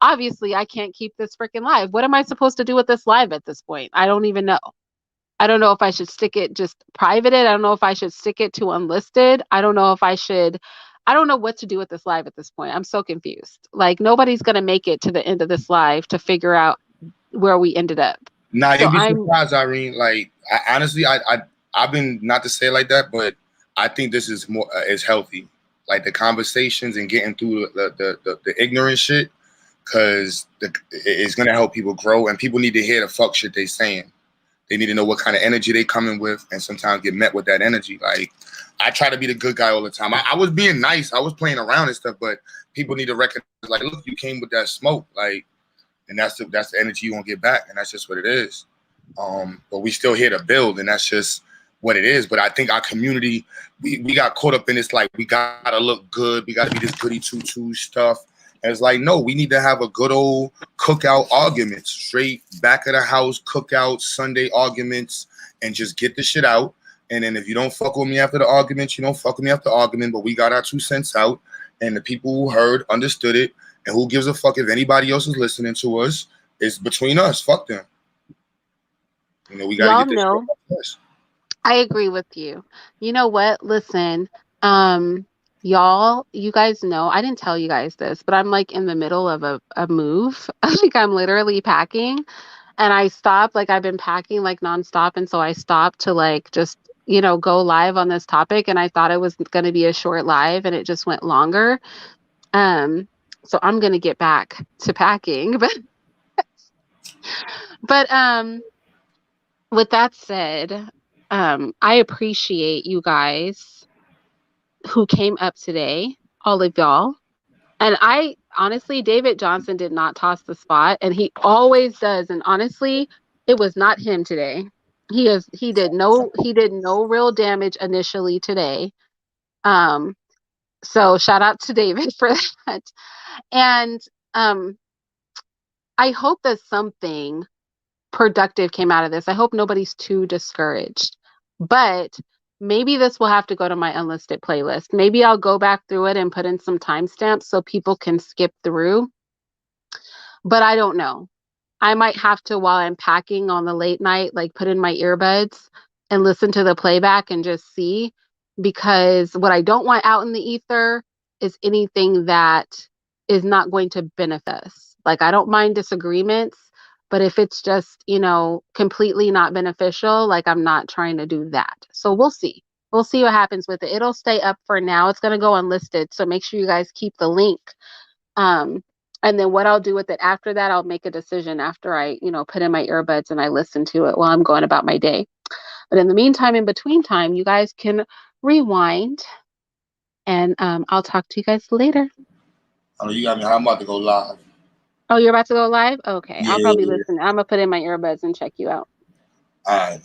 Speaker 1: Obviously, I can't keep this freaking live. What am I supposed to do with this live at this point? I don't even know. I don't know if I should stick it just private. I don't know if I should stick it to unlisted. I don't know if I should. I don't know what to do with this live at this point. I'm so confused. Like, nobody's going to make it to the end of this live to figure out where we ended up.
Speaker 20: Nah,
Speaker 1: So
Speaker 20: you'd be surprised, Irene. Like, honestly, I've been, not to say it like that, but I think this is more is healthy. Like, the conversations and getting through the ignorant shit, because it's gonna help people grow, and people need to hear the fuck shit they saying. They need to know what kind of energy they coming with, and sometimes get met with that energy. Like, I try to be the good guy all the time. I was being nice. I was playing around and stuff, but people need to recognize, like, look, you came with that smoke, like, and that's the energy you won't get back, and that's just what it is. But we still here to build, and that's just what it is. But I think our community, we got caught up in this, like, we gotta look good, we gotta be this goody two stuff. And it's like, no, we need to have a good old cookout arguments, straight back of the house cookout Sunday arguments, and just get the shit out. And then if you don't fuck with me after the argument, you don't fuck with me after the argument, but we got our 2 cents out, and the people who heard understood it. And who gives a fuck if anybody else is listening to us? It's between us. Fuck them. We gotta get this shit off first.
Speaker 1: I agree with you. You know what? Listen, y'all, you guys know, I didn't tell you guys this, but I'm like in the middle of a move. Like, I'm literally packing, and I stopped. Like, I've been packing like nonstop, and so I stopped to, like, just go live on this topic, and I thought it was going to be a short live, and it just went longer. So I'm going to get back to packing, but with that said, I appreciate you guys who came up today, all of y'all. And I honestly, David Johnson did not toss the spot, and he always does. And honestly, it was not him today. He did no real damage initially today. So shout out to David for that. And I hope that something productive came out of this. I hope nobody's too discouraged. But maybe this will have to go to my unlisted playlist. Maybe I'll go back through it and put in some timestamps so people can skip through. But I don't know. I might have to, while I'm packing on the late night, like, put in my earbuds and listen to the playback and just see. Because what I don't want out in the ether is anything that is not going to benefit us. Like, I don't mind disagreements, but if it's just, completely not beneficial, like, I'm not trying to do that. So we'll see. We'll see what happens with it. It'll stay up for now. It's going to go unlisted. So make sure you guys keep the link. And then what I'll do with it after that, I'll make a decision after I, put in my earbuds and I listen to it while I'm going about my day. But in the meantime, in between time, you guys can rewind, and I'll talk to you guys later.
Speaker 20: Oh, you got me. I'm about to go live.
Speaker 1: Oh, you're about to go live? Okay.
Speaker 20: Yeah.
Speaker 1: I'll probably listen. I'm going to put in my earbuds and check you out.
Speaker 20: All right.